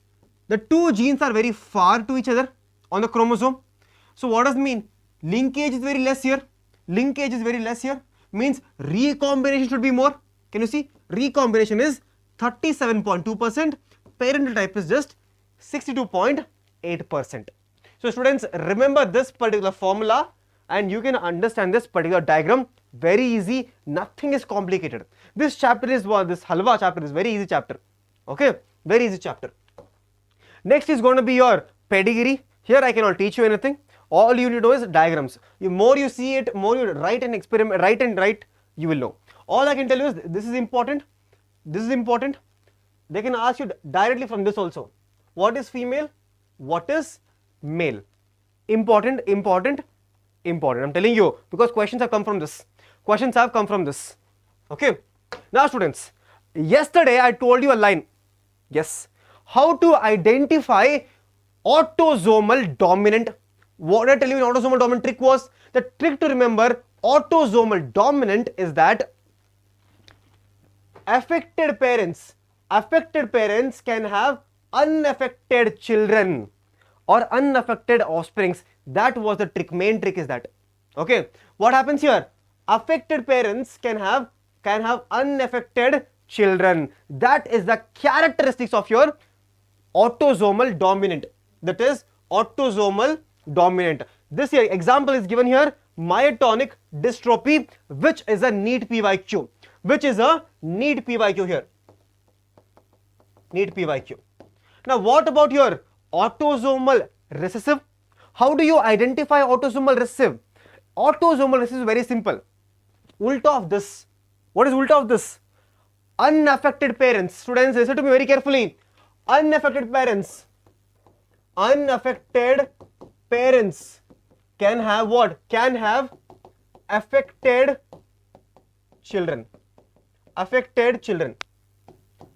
are very far to each other on the chromosome. So what does it mean? Linkage is very less here, means recombination should be more. Can you see? Recombination is 37.2%, parental type is just 62.8%. So students, remember this particular formula and you can understand this particular diagram. Very easy, nothing is complicated. This chapter is this Halwa chapter is very easy chapter. Okay, very easy chapter. Next is going to be your pedigree. Here I cannot teach you anything. All you need to know is diagrams. More you see it, more you write and experiment, write, you will know. All I can tell you is this is important. They can ask you directly from this also. What is female? What is male? Important. I'm telling you, because questions have come from this. Okay. Now students, yesterday I told you a line. Yes. How to identify autosomal dominant. What I tell you in autosomal dominant trick was, the trick to remember autosomal dominant is that affected parents can have unaffected children or unaffected offsprings. That was the trick, main trick is that. Okay, what happens here? Affected parents can have unaffected children. That is the characteristics of your autosomal dominant. That is autosomal dominant. This here example is given here, myotonic dystrophy, which is a NEET PYQ. Which is a NEET PYQ here. NEET PYQ. Now what about your autosomal recessive? How do you identify autosomal recessive? Autosomal recessive is very simple. Ulta of this. What is ulta of this? Unaffected parents. Students, listen to me very carefully. Unaffected parents. Unaffected parents can have what? Can have affected children. Affected children.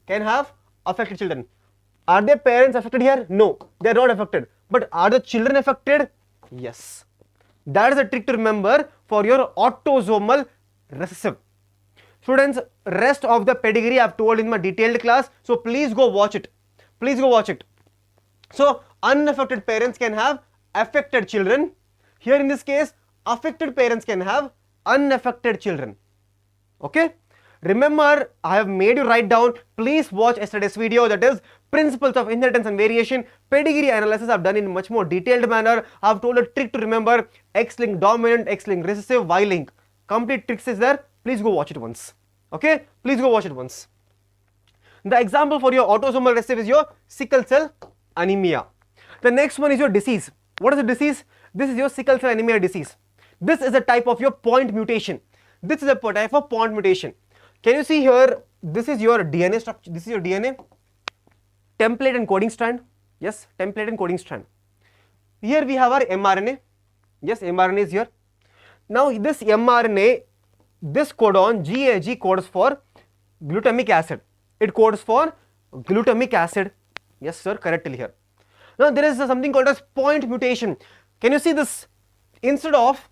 Can have affected children. Are their parents affected here? No, they are not affected. But are the children affected? Yes. That is a trick to remember for your autosomal recessive. Students, rest of the pedigree I have told in my detailed class. So please go watch it. Please go watch it. So unaffected parents can have affected children. Here in this case, affected parents can have unaffected children. Okay. Remember, I have made you write down. Please watch yesterday's video, that is principles of inheritance and variation. Pedigree analysis I have done in much more detailed manner. I have told a trick to remember: X-linked dominant, X-linked recessive, Y-link. Complete tricks is there. Please go watch it once. Okay, please go watch it once. The example for your autosomal recessive is your sickle cell anemia. The next one is your disease. What is the disease? This is your sickle cell anemia disease. This is a type of your point mutation. This is a type of point mutation. Can you see here? This is your DNA structure. This is your DNA. Template and coding strand. Yes, template and coding strand. Here we have our mRNA. Yes, mRNA is here. Now this mRNA, this codon GAG codes for glutamic acid. It codes for glutamic acid. Yes sir, correctly here. Now there is something called as point mutation. Can you see this? Instead of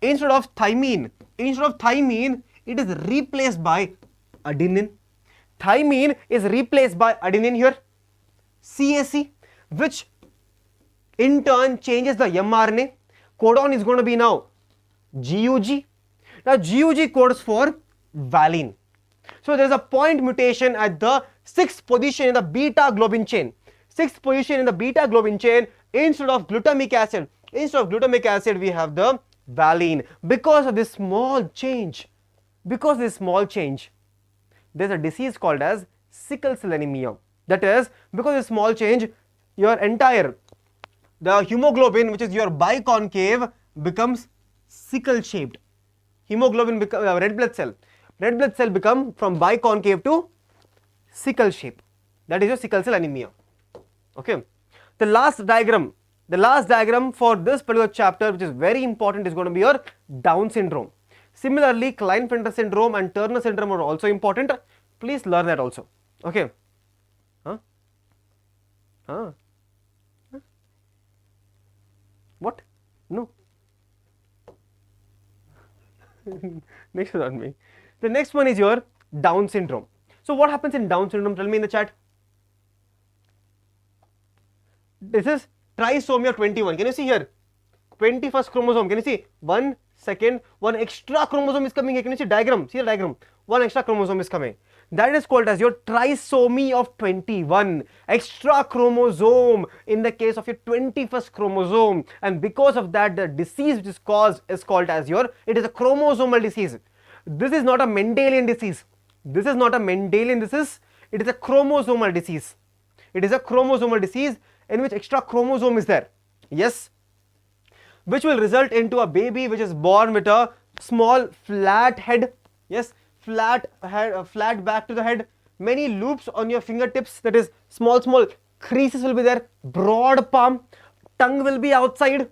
thymine, it is replaced by adenine. Thymine is replaced by adenine here. CAC, which in turn changes the mRNA. Codon is going to be now GUG. Now GUG codes for valine. So there is a point mutation at the 6th position in the beta globin chain. 6th position in the beta globin chain. Instead of glutamic acid, we have the valine. Because of this small change, there is a disease called as sickle cell anemia. That is, because of a small change, your entire, the hemoglobin, which is your biconcave, becomes sickle shaped. Hemoglobin becomes red blood cell become from biconcave to sickle shape. That is your sickle cell anemia. Okay. The last diagram for this particular chapter, which is very important, is going to be your Down syndrome. Similarly, Klinefelter syndrome and Turner syndrome are also important. Please learn that also. Okay. What? No. Next is on me. The next one is your Down syndrome. So what happens in Down syndrome? Tell me in the chat. This is trisomia 21. Can you see here? 21st chromosome. Can you see? 1 second. One extra chromosome is coming here. Can you see diagram? See the diagram. One extra chromosome is coming. That is called as your trisomy of 21. Extra chromosome in the case of your 21st chromosome. And because of that, the disease which is caused is called as your, it is a chromosomal disease. This is not a Mendelian disease. It is a chromosomal disease. It is a chromosomal disease in which extra chromosome is there. Yes. Which will result into a baby which is born with a small flat head. Yes. Flat head, flat back to the head. Many loops on your fingertips. That is, small creases will be there. Broad palm. Tongue will be outside.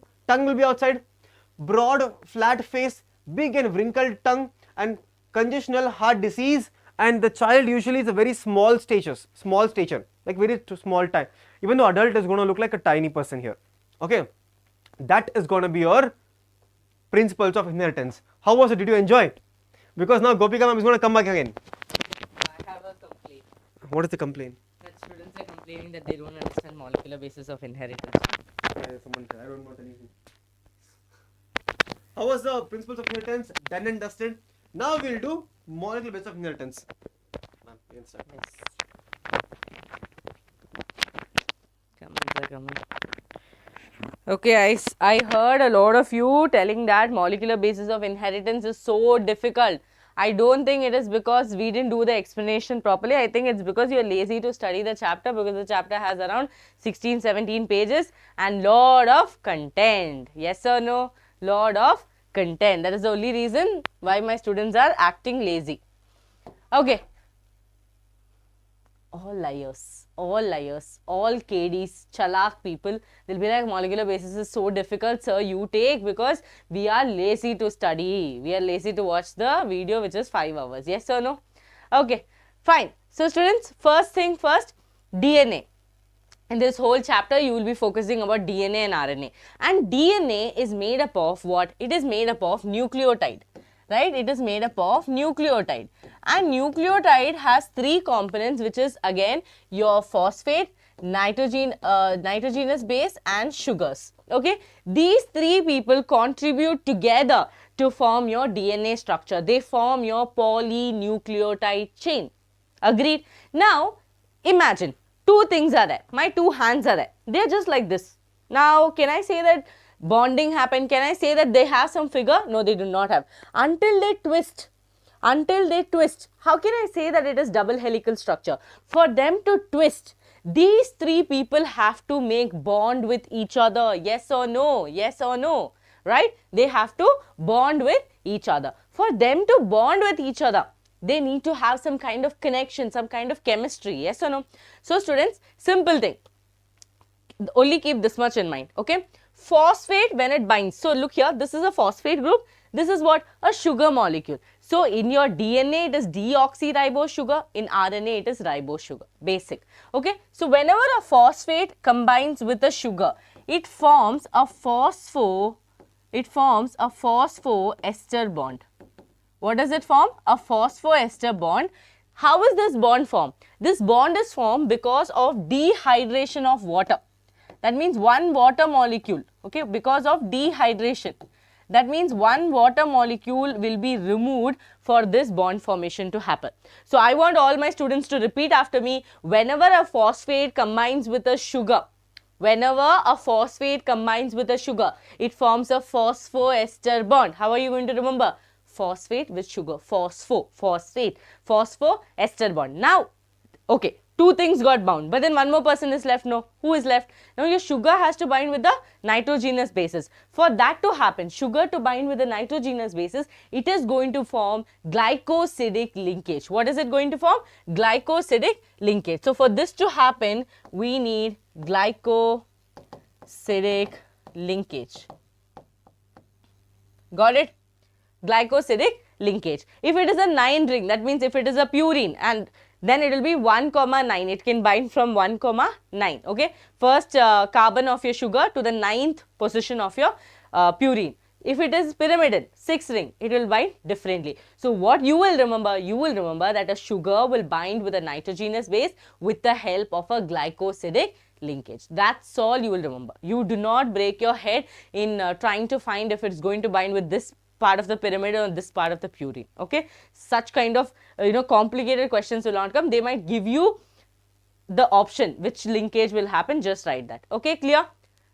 Broad flat face. Big and wrinkled tongue. And congestional heart disease. And the child usually is a very small stature, like very small time. Even though adult is going to look like a tiny person here. Okay, that is going to be your principles of inheritance. How was it? Did you enjoy it? Because now Gopika Ma'am is going to come back again. I have a complaint. What is the complaint? That students are complaining that they don't understand molecular basis of inheritance. I don't know anything. How was the principles of inheritance? Done and dusted. Now we will do molecular basis of inheritance. Yes. diagram. Okay, I heard a lot of you telling that molecular basis of inheritance is so difficult. I don't think it is because we didn't do the explanation properly. I think it's because you are lazy to study the chapter, because the chapter has around 16-17 pages and lot of content. Yes or no? Lot of content. That is the only reason why my students are acting lazy. Okay. All liars, all KDs, chalak people. They'll be like, molecular basis is so difficult, sir, you take, because we are lazy to study. We are lazy to watch the video, which is 5 hours. Yes or no? Okay, fine. So students, first thing first, DNA. In this whole chapter, you will be focusing about DNA and RNA. And DNA is made up of what? It is made up of nucleotide. Right, it is made up of nucleotide, and nucleotide has 3 components, which is again your phosphate, nitrogenous base and sugars. Okay, these 3 people contribute together to form your DNA structure. They form your polynucleotide chain. Agreed? Now imagine 2 things are there. My 2 hands are there. They are just like this. Now can I say that bonding happened? Can I say that they have some figure? No, they do not have. Until they twist, how can I say that it is double helical structure? For them to twist, these 3 people have to make bond with each other. Yes or no? Yes or no? Right? They have to bond with each other. For them to bond with each other, they need to have some kind of connection, some kind of chemistry. Yes or no? So students, simple thing. Only keep this much in mind. Okay? Phosphate, when it binds, so look here, this is a phosphate group, this is what? A sugar molecule. So in your DNA it is deoxyribose sugar, in RNA it is ribose sugar, basic. Okay, so whenever a phosphate combines with a sugar, it forms a phosphoester bond. What does it form? A phosphoester bond. How is this bond formed? This bond is formed because of dehydration of water. That means one water molecule, okay, because of dehydration. That means one water molecule will be removed for this bond formation to happen. So I want all my students to repeat after me. Whenever a phosphate combines with a sugar, it forms a phosphoester bond. How are you going to remember? Phosphate with sugar, phosphate, phosphoester bond. Now, okay, 2 things got bound, but then one more person is left. No, who is left? Now your sugar has to bind with the nitrogenous bases. For that to happen, sugar to bind with the nitrogenous bases, it is going to form glycosidic linkage. What is it going to form? Glycosidic linkage. So for this to happen, we need glycosidic linkage. Got it? Glycosidic linkage. If it is a 9 ring, that means if it is a purine, and then it will be 1,9. It can bind from 1,9. Okay. First carbon of your sugar to the 9th position of your purine. If it is pyramidal, 6 ring, it will bind differently. So what you will remember? You will remember that a sugar will bind with a nitrogenous base with the help of a glycosidic linkage. That's all you will remember. You do not break your head in trying to find if it's going to bind with this part of the pyramid or this part of the purine. Okay, such kind of complicated questions will not come. They might give you the option which linkage will happen. Just write that. Okay, clear?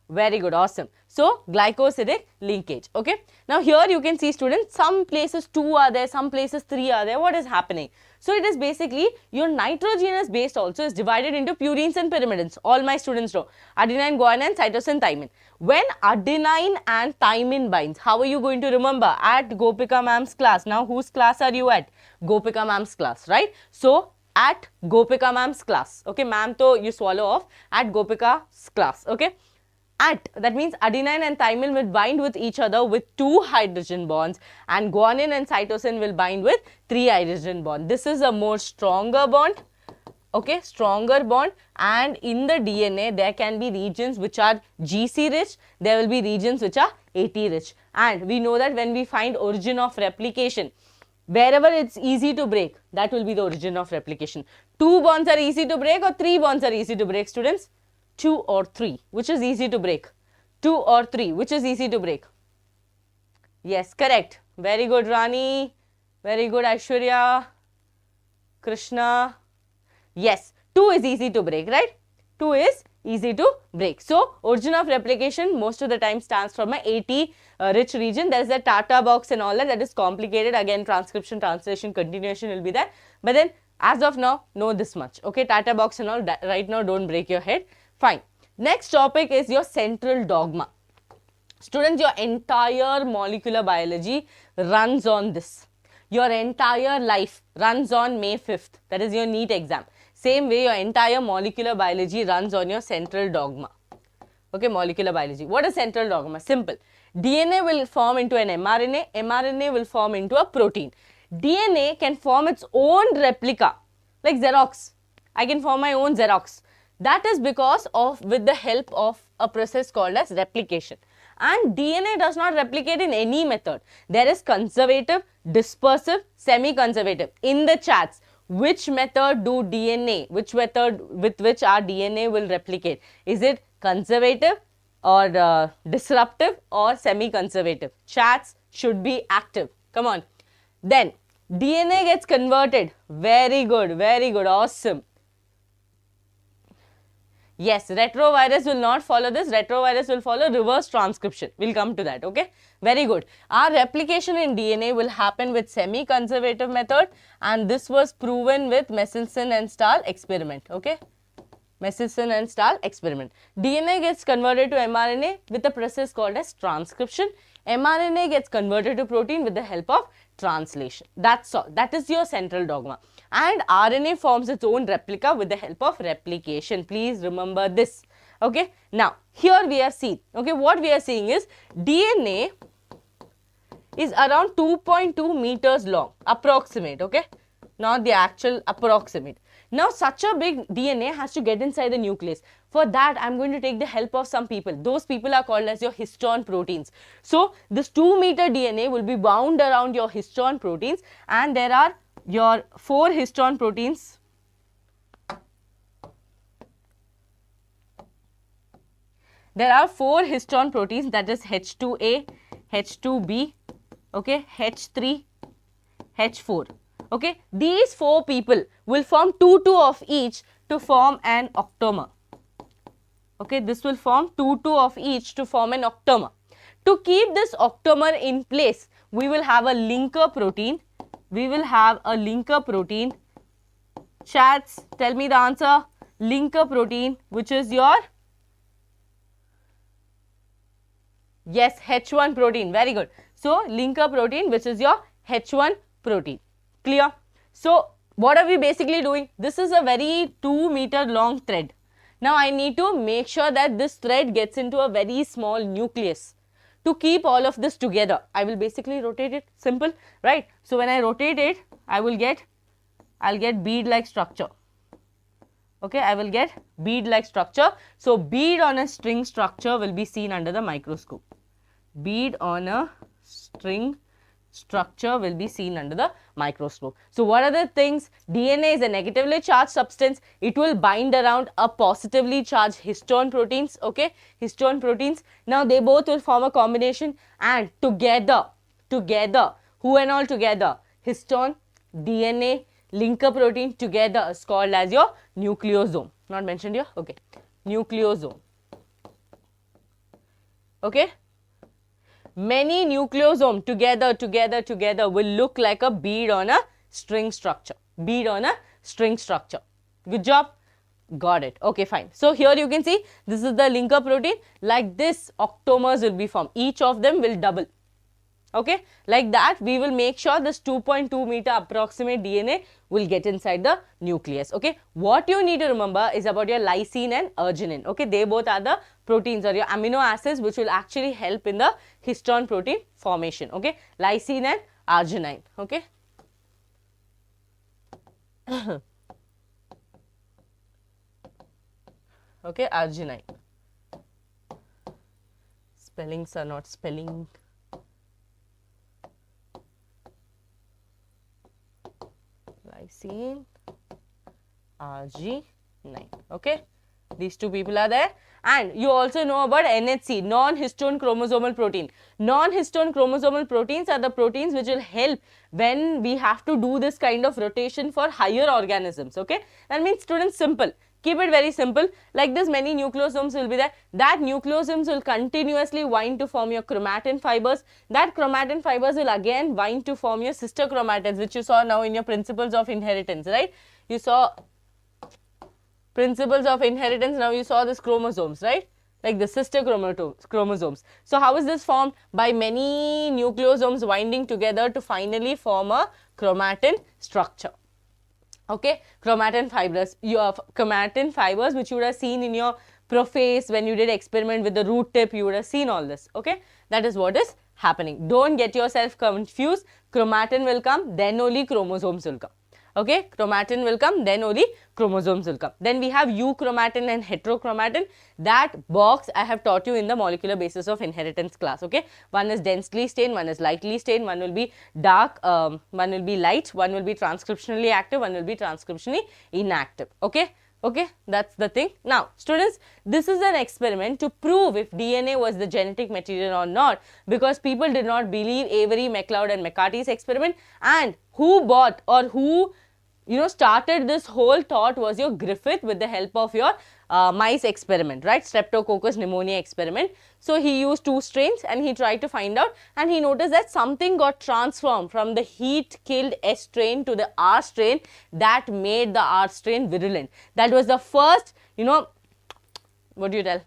Very good, awesome. So glycosidic linkage. Okay, now here you can see, students, some places 2 are there, some places 3 are there. What is happening? So it is basically your nitrogenous base also is divided into purines and pyrimidines. All my students know adenine, guanine, cytosine, thymine. When adenine and thymine binds, how are you going to remember? At Gopika Ma'am's class. Now whose class are you at? Gopika Ma'am's class, right? So at Gopika Ma'am's class. Okay, ma'am to you swallow off, at Gopika's class. Okay. That means adenine and thymine will bind with each other with 2 hydrogen bonds, and guanine and cytosine will bind with 3 hydrogen bonds. This is a more stronger bond. Okay, stronger bond, and in the DNA there can be regions which are GC rich, there will be regions which are AT rich, and we know that when we find origin of replication, wherever it's easy to break, that will be the origin of replication. 2 bonds are easy to break or 3 bonds are easy to break, students? 2 or 3, which is easy to break? 2 or 3, which is easy to break? Yes, correct. Very good, Rani. Very good, Aishwarya. Krishna. Yes, 2 is easy to break, right? 2 is easy to break. So origin of replication most of the time stands from a AT rich region. There is a Tata box and all that is complicated. Again, transcription, translation, continuation will be there. But then as of now, know this much. Okay, Tata box and all that right now, don't break your head. Fine. Next topic is your central dogma. Students, your entire molecular biology runs on this. Your entire life runs on May 5th. That is your NEET exam. Same way, your entire molecular biology runs on your central dogma. Okay, molecular biology. What is central dogma? Simple. DNA will form into an mRNA. mRNA will form into a protein. DNA can form its own replica, like Xerox. I can form my own Xerox. That is because of with the help of a process called as replication. And DNA does not replicate in any method. There is conservative, dispersive, semi-conservative. In the chats, which method do DNA, which method with which our DNA will replicate? Is it conservative or disruptive or semi-conservative? Chats should be active. Come on. Then DNA gets converted. Very good, awesome. Yes, retrovirus will not follow this. Retrovirus will follow reverse transcription. We'll come to that, okay? Very good. Our replication in DNA will happen with semi-conservative method, and this was proven with Michelson and Stahl experiment, okay? Michelson and Stahl experiment. DNA gets converted to mRNA with a process called as transcription. mRNA gets converted to protein with the help of translation. That's all. That is your central dogma. And RNA forms its own replica with the help of replication. Please remember this. Okay. Now, here we are seeing, okay, what we are seeing is DNA is around 2.2 meters long, approximate, okay, not the actual, approximate. Now, such a big DNA has to get inside the nucleus. For that, I am going to take the help of some people. Those people are called as your histone proteins. So, this 2-meter DNA will be bound around your histone proteins, and there are your 4 histone proteins. There are 4 histone proteins, that is H2A, H2B, okay, H3, H4. Okay, these 4 people will form 2 of each to form an octamer. Okay, this will form 2 of each to form an octamer. To keep this octamer in place, we will have a linker protein. We will have a linker protein. Chats, tell me the answer. Linker protein, which is your, yes, H1 protein. Very good. So, linker protein, which is your H1 protein. Clear? So, what are we basically doing? This is a very 2-meter long thread. Now, I need to make sure that this thread gets into a very small nucleus. To keep all of this together, I will basically rotate it. Simple, right? So, when I rotate it, I'll get bead-like structure. Okay, I will get bead-like structure. So, bead on a string structure will be seen under the microscope. Bead on a string structure will be seen under the microscope. So, what are the things? DNA is a negatively charged substance. It will bind around a positively charged histone proteins, okay, histone proteins. Now, they both will form a combination, and together, who and all together? Histone, DNA, linker protein together is called as your nucleosome. Not mentioned here, okay, nucleosome, okay. Many nucleosome together will look like a bead on a string structure. Bead on a string structure. Good job. Got it. Okay, fine. So, here you can see this is the linker protein. Like this, octamers will be formed. Each of them will double. Okay, like that we will make sure this 2.2 meter approximate DNA will get inside the nucleus. Okay, what you need to remember is about your lysine and arginine. Okay, they both are the proteins or your amino acids which will actually help in the histone protein formation. Okay, lysine and arginine. Okay. Okay, arginine. Spellings are not spelling. Lysine, Rg9. Okay, these 2 people are there. And you also know about NHC, non-histone chromosomal protein. Non-histone chromosomal proteins are the proteins which will help when we have to do this kind of rotation for higher organisms. Okay, that means students, simple. Keep it very simple. Like this, many nucleosomes will be there. That nucleosomes will continuously wind to form your chromatin fibers. That chromatin fibers will again wind to form your sister chromatids, which you saw now in your principles of inheritance, right? You saw principles of inheritance, now you saw this chromosomes, right? Like the sister chromosomes. So how is this formed? By many nucleosomes winding together to finally form a chromatin structure. Okay, chromatin fibers, your chromatin fibers which you would have seen in your prophase when you did experiment with the root tip, you would have seen all this. Okay, that is what is happening. Don't get yourself confused. Chromatin will come, then only chromosomes will come. Okay, chromatin will come, then only chromosomes will come. Then we have euchromatin and heterochromatin. That box I have taught you in the molecular basis of inheritance class. Okay, one is densely stained, one is lightly stained, one will be dark, one will be light, one will be transcriptionally active, one will be transcriptionally inactive. Okay. Okay, that's the thing. Now, students, this is an experiment to prove if DNA was the genetic material or not, because people did not believe Avery, MacLeod and McCarthy's experiment, and who bought or who started this whole thought was your Griffith with the help of your mice experiment, right? Streptococcus pneumonia experiment. So he used 2 strains and he tried to find out, and he noticed that something got transformed from the heat killed S strain to the R strain that made the R strain virulent. That was the first, what do you tell,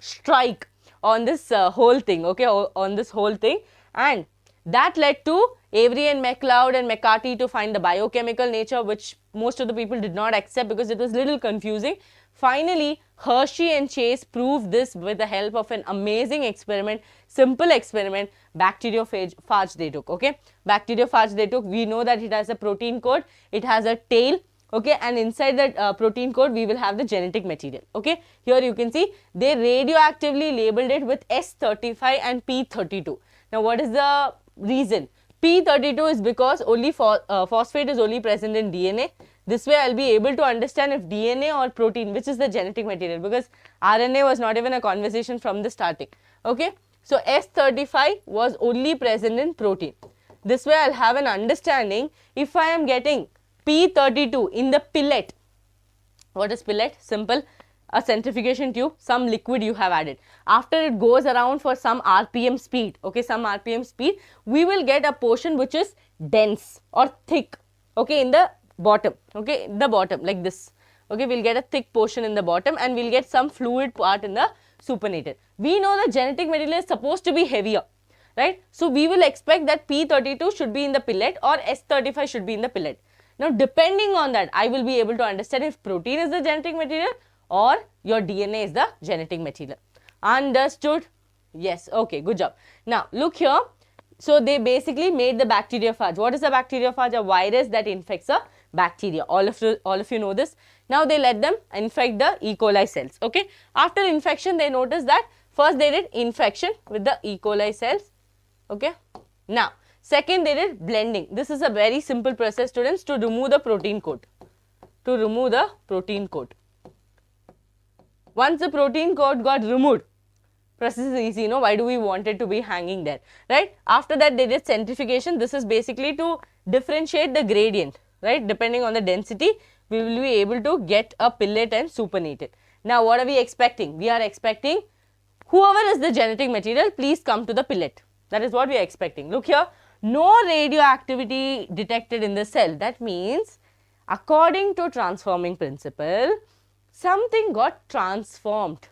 strike on this whole thing, okay, on this whole thing, and that led to Avery and MacLeod and McCarthy to find the biochemical nature, which most of the people did not accept because it was little confusing. Finally, Hershey and Chase proved this with the help of an amazing experiment, simple experiment, bacteriophage they took, okay. Bacteriophage they took, we know that it has a protein code, it has a tail, okay, and inside that protein code we will have the genetic material, okay. Here you can see they radioactively labeled it with S35 and P32. Now, what is the reason? P32 is because only phosphate is only present in DNA. This way I will be able to understand if DNA or protein, which is the genetic material, because RNA was not even a conversation from the starting, okay. So, S35 was only present in protein. This way I will have an understanding if I am getting P32 in the pillet. What is pillet? Simple. A centrifugation tube, some liquid you have added. After it goes around for some RPM speed, okay, some RPM speed, we will get a portion which is dense or thick, okay, in the bottom, okay, in the bottom like this, okay, we will get a thick portion in the bottom and we will get some fluid part in the supernatant. We know the genetic material is supposed to be heavier, right? So, we will expect that P32 should be in the pillet or S35 should be in the pillet. Now, depending on that, I will be able to understand if protein is the genetic material or your DNA is the genetic material. Understood? Yes. Okay, good job. Now, look here. So, they basically made the bacteriophage. What is a bacteriophage? A virus that infects a bacteria. All of you know this. Now, they let them infect the E. coli cells. Okay. After infection, they noticed that first they did infection with the E. coli cells. Okay. Now, second they did blending. This is a very simple process, students, to remove the protein coat. To remove the protein coat. Once the protein coat got removed, process is easy, why do we want it to be hanging there, right? After that they did centrifugation. This is basically to differentiate the gradient, right? Depending on the density, we will be able to get a pillet and supernatant. Now, what are we expecting? We are expecting whoever is the genetic material, please come to the pillet. That is what we are expecting. Look here, no radioactivity detected in the cell. That means, according to transforming principle, something got transformed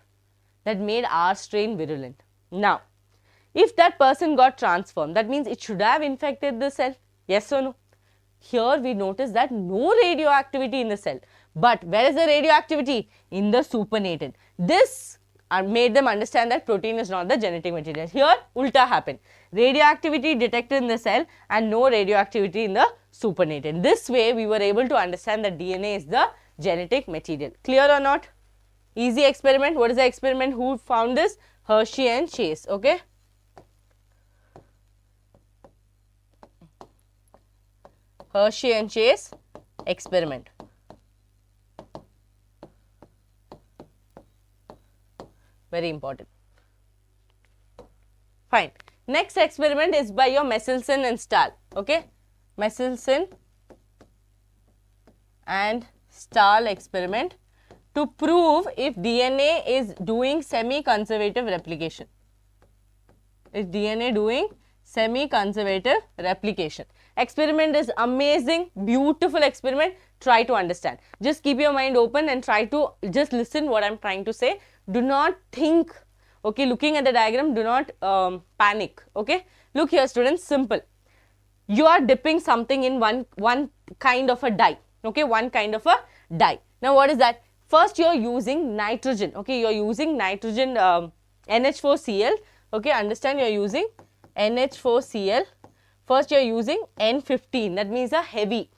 that made R strain virulent. Now, if that person got transformed, that means it should have infected the cell. Yes or no? Here we notice that no radioactivity in the cell. But where is the radioactivity? In the supernatant. This made them understand that protein is not the genetic material. Here, ulta happened. Radioactivity detected in the cell and no radioactivity in the supernatant. This way, we were able to understand that DNA is the genetic material. Clear or not? Easy experiment. What is the experiment? Who found this? Hershey and Chase. Okay. Hershey and Chase experiment. Very important. Fine. Next experiment is by your Michelson and Stahl. Okay. Michelson and Stahl experiment. to prove if DNA is doing semi-conservative replication. Is DNA doing semi-conservative replication? Experiment is amazing, beautiful experiment. Try to understand. Just keep your mind open and try to just listen what I am trying to say. Do not think, okay, looking at the diagram, do not panic, okay. Look here students, simple. You are dipping something in one kind of a dye, okay, one kind of a dye. Now what is that? First you are using nitrogen, okay, you are using nitrogen NH4Cl, okay, understand, you are using NH4Cl. First you are using N15, that means a heavy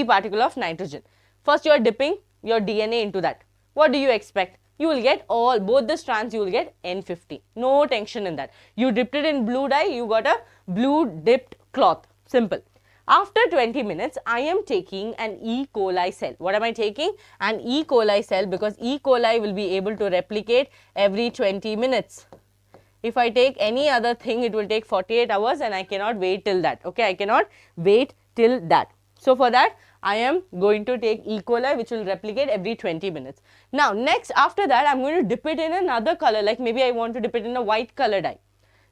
particle of nitrogen. First you are dipping your DNA into that. What do you expect? You will get both the strands, you will get N15. No tension in that. You dipped it in blue dye, you got a blue dipped cloth. Simple. After 20 minutes, I am taking an E. coli cell. What am I taking? An E. coli cell, because E. coli will be able to replicate every 20 minutes. If I take any other thing, it will take 48 hours and I cannot wait till that. Okay, I cannot wait till that. So for that, I am going to take E. coli, which will replicate every 20 minutes. Now, next, after that, I am going to dip it in another color, like maybe I want to dip it in a white color dye.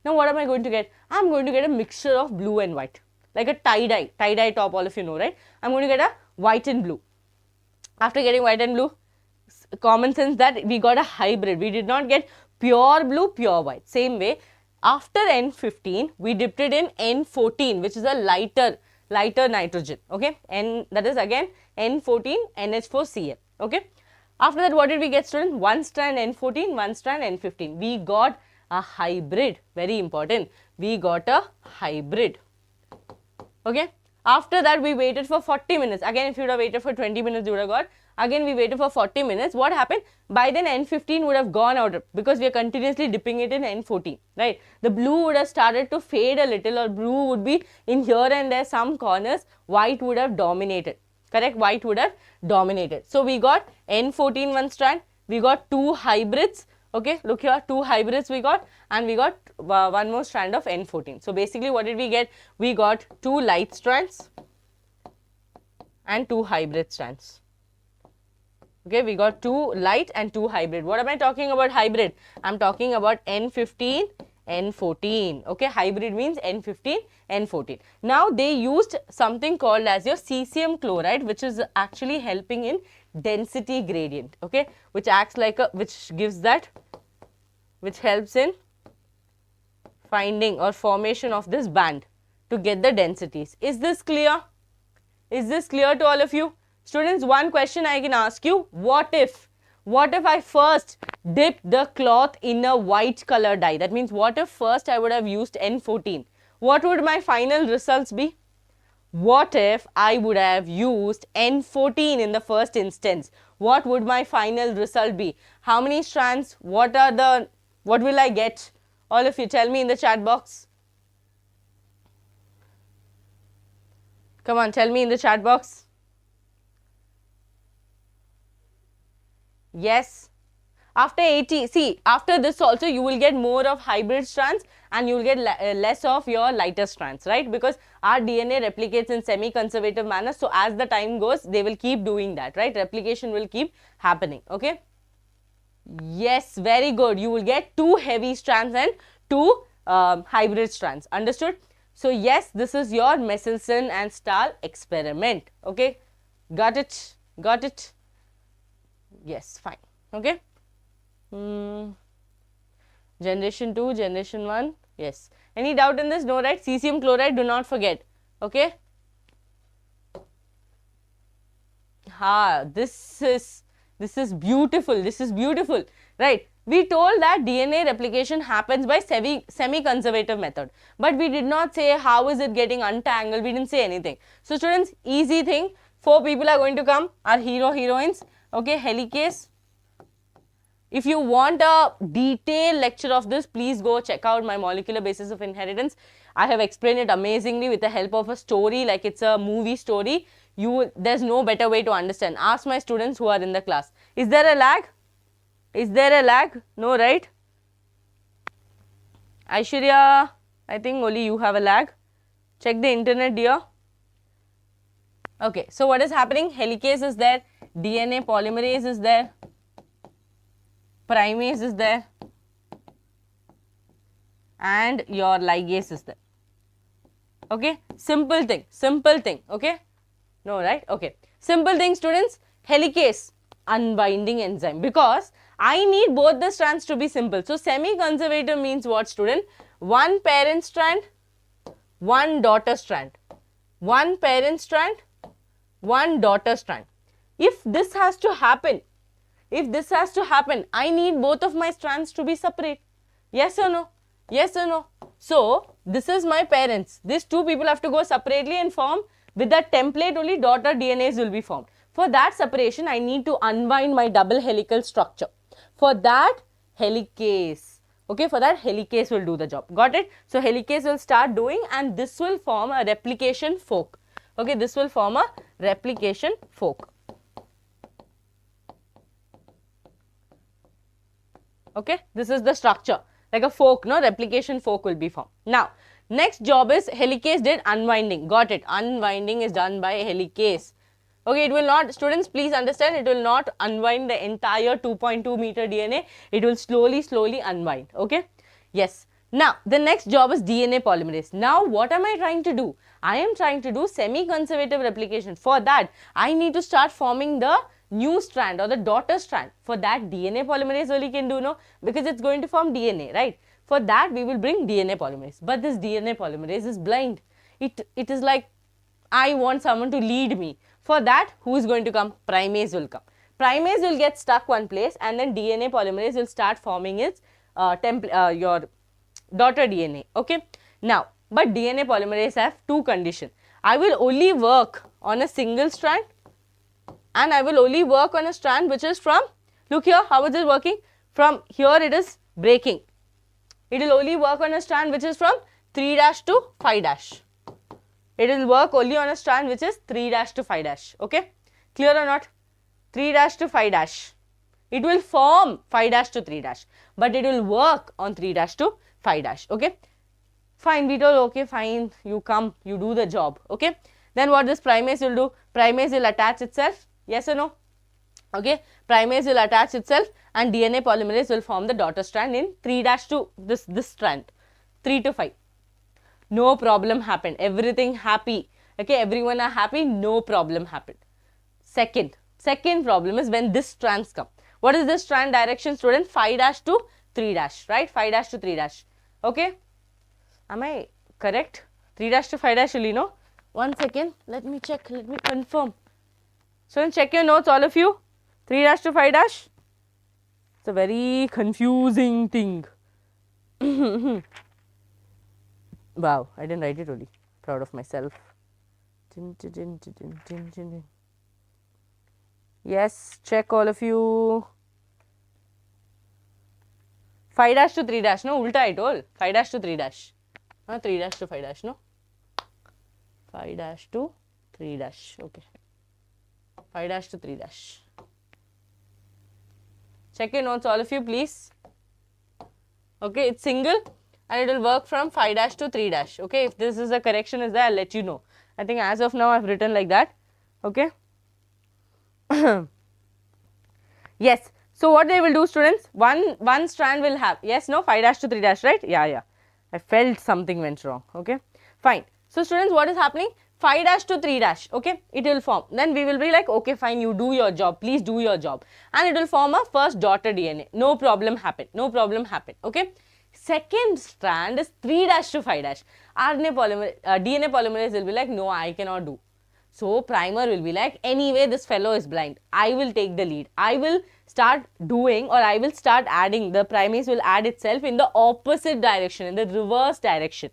Now, what am I going to get? I am going to get a mixture of blue and white, like a tie-dye top, all of you know, right? I am going to get a white and blue. After getting white and blue, common sense that we got a hybrid. We did not get pure blue, pure white. Same way, after N15, we dipped it in N14, which is a lighter nitrogen, okay, and that is again N14 NH4Cl, okay. After that, what did we get students? One strand N14, one strand N15. We got a hybrid, very important, we got a hybrid, okay. After that, we waited for 40 minutes. Again, if you would have waited for 20 minutes, you would have got. Again, we waited for 40 minutes. What happened? By then, N15 would have gone out because we are continuously dipping it in N14, right? The blue would have started to fade a little, or blue would be in here and there, some corners. White would have dominated, correct? White would have dominated. So, we got N14 one strand. We got two hybrids. Okay, look here, two hybrids we got, and we got one more strand of N14. So, basically what did we get? We got two light strands and two hybrid strands. Okay, we got two light and two hybrid. What am I talking about hybrid? I am talking about N15, N14. Okay, hybrid means N15, N14. Now, they used something called as your cesium chloride, which is actually helping in density gradient, okay, which acts like a, which helps in finding or formation of this band to get the densities. Is this clear? Is this clear to all of you? Students, one question I can ask you, what if I first dipped the cloth in a white color dye? That means, what if first I would have used N14? What would my final results be? What if I would have used N14 in the first instance? What would my final result be? How many strands? What will I get? All of you tell me in the chat box. Come on, tell me in the chat box. Yes. After 80, see, after this also you will get more of hybrid strands and you will get less of your lighter strands, right? Because our DNA replicates in semi-conservative manner. So, as the time goes, they will keep doing that, right? Replication will keep happening, okay? Yes, very good. You will get two heavy strands and two hybrid strands. Understood? So, yes, this is your Michelson and Stahl experiment, okay? Got it? Got it? Yes, fine, okay? Generation 2, generation 1, yes. Any doubt in this? No, right? Cesium chloride, do not forget, okay? This is beautiful, this is beautiful, right? We told that DNA replication happens by semi-conservative method, but we did not say how is it getting untangled, we didn't say anything. So, students, easy thing, 4 people are going to come, our heroines, okay, helicase. If you want a detailed lecture of this, please go check out my molecular basis of inheritance. I have explained it amazingly with the help of a story, like it's a movie story. There's no better way to understand. Ask my students who are in the class. Is there a lag? Is there a lag? No, right? Aishwarya, I think only you have a lag. Check the internet, dear. Okay, so what is happening? Helicase is there, DNA polymerase is there. primase is there, and your ligase is there. Okay, simple thing, okay? No, right? Okay, simple thing, students. Helicase, unbinding enzyme, because I need both the strands to be simple. So, semi-conservative means what, student? One parent strand, one daughter strand, one parent strand, one daughter strand. If this has to happen, I need both of my strands to be separate. Yes or no? Yes or no? So, this is my parents. These two people have to go separately and form. With that template only daughter DNAs will be formed. For that separation, I need to unbind my double helical structure. For that, helicase. Okay, for that, helicase will do the job. Got it? So, helicase will start doing, and this will form a replication fork. Okay, this will form a replication fork. Okay, this is the structure. Like a fork, no? Replication fork will be formed. Now, next job is helicase did unwinding. Got it? Unwinding is done by helicase. Okay, it will not, students, please understand, it will not unwind the entire 2.2 meter DNA. It will slowly unwind. Okay? Yes. Now, the next job is DNA polymerase. Now, what am I trying to do? I am trying to do semi-conservative replication. For that, I need to start forming the new strand or the daughter strand. For that, DNA polymerase only can do, no? Because it's going to form DNA, right? For that, we will bring DNA polymerase. But this DNA polymerase is blind. It is like, I want someone to lead me. For that, who is going to come? Primase will come. Primase will get stuck one place, and then DNA polymerase will start forming its your daughter DNA. Okay. Now, but DNA polymerase have two conditions. I will only work on a single strand, and I will only work on a strand which is from, look here, how is it working? From here it is breaking. It will only work on a strand which is from 3' to 5'. It will work only on a strand which is 3' to 5'. Okay? Clear or not? 3' to 5'. It will form 5' to 3', but it will work on 3' to 5'. Okay? Fine, we told, okay, fine, you come, you do the job. Okay? Then what this primase will do? Primase will attach itself. Yes or no? Okay? Primase will attach itself, and DNA polymerase will form the daughter strand in 3' to this strand, 3 to 5. No problem happened. Everything happy. Okay, everyone are happy. No problem happened. Second problem is when this strands come. What is this strand direction, student? 5' to 3', right? 5' to 3'. Okay. Am I correct? 3' to 5' only, no? 1 second. Let me check. Let me confirm. So, check your notes, all of you. 3' to 5'. It's a very confusing thing. Wow, I didn't write it only. Proud of myself. Yes, check all of you. 5' to 3', no? Ulta I told. 5' to 3'. Not 3' to 5', no? 5' to 3'. Okay. 5' to 3'. Check your notes, all of you, please. Okay, it's single, and it will work from 5' to 3'. Okay, if this is a correction is there, I'll let you know. I think as of now, I've written like that. Okay. Yes. So, what they will do, students? One strand will have, yes, no, 5' to 3', right? Yeah. I felt something went wrong. Okay. Fine. So, students, what is happening? 5' to 3', okay, it will form. Then we will be like, okay, fine, you do your job, please do your job. And it will form a first daughter DNA. No problem happened. Okay. Second strand is 3' to 5'. DNA polymerase will be like, no, I cannot do. So, primer will be like, anyway, this fellow is blind. I will take the lead. I will start doing, or I will start adding, the primase will add itself in the opposite direction, in the reverse direction.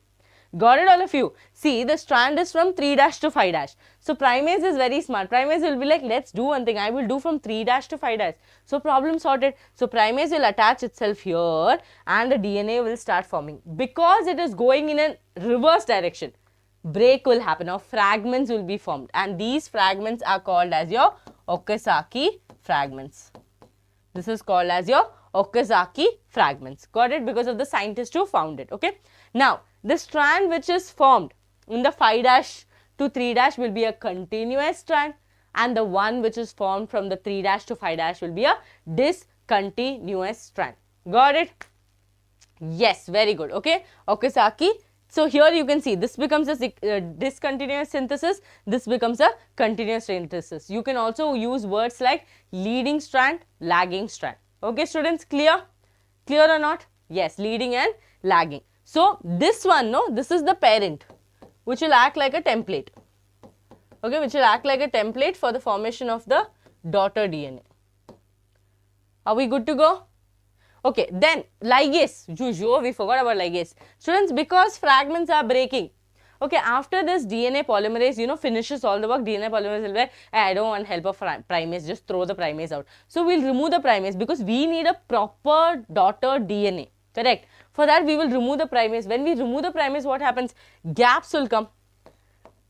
Got it, all of you? See, the strand is from 3' to 5'. So, primase is very smart. Primase will be like, let's do one thing. I will do from 3' to 5'. So, problem sorted. So, primase will attach itself here, and the DNA will start forming. Because it is going in a reverse direction, break will happen, or fragments will be formed. And these fragments are called as your Okazaki fragments. This is called as your Okazaki fragments. Got it? Because of the scientist who found it. Okay. Now, the strand which is formed in the 5' to 3' will be a continuous strand, and the one which is formed from the 3' to 5' will be a continuous strand. Got it? Yes, very good. Okay, Okazaki. So here you can see this becomes a discontinuous synthesis, this becomes a continuous synthesis. You can also use words like leading strand, lagging strand. Okay, students, clear? Clear or not? Yes, leading and lagging. So this one, no, this is the parent which will act like a template. Okay, which will act like a template for the formation of the daughter DNA. Are we good to go? Okay, then ligase, we forgot about ligase. Students, because fragments are breaking, okay, after this DNA polymerase, you know, finishes all the work, DNA polymerase will be like, hey, I don't want help of primase, just throw the primase out. So, we will remove the primase because we need a proper daughter DNA, correct? For that, we will remove the primase. When we remove the primase, what happens? Gaps will come.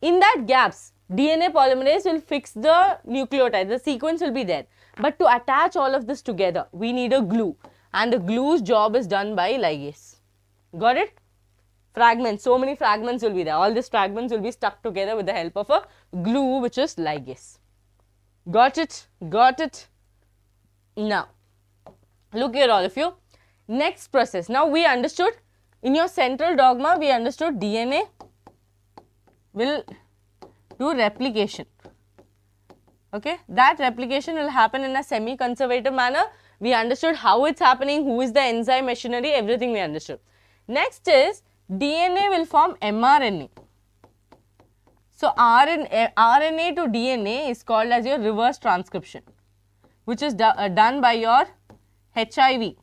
In that gaps, DNA polymerase will fix the nucleotide, the sequence will be there. But to attach all of this together, we need a glue. And the glue's job is done by ligase. Got it? Fragments, so many fragments will be there. All these fragments will be stuck together with the help of a glue, which is ligase. Got it? Got it? Now, look here all of you. Next process. Now, we understood, in your central dogma, we understood DNA will do replication. Okay? That replication will happen in a semi-conservative manner. We understood how it's happening, who is the enzyme machinery, everything we understood. Next is DNA will form mRNA. So, RNA to DNA is called as your reverse transcription, which is done by your HIV.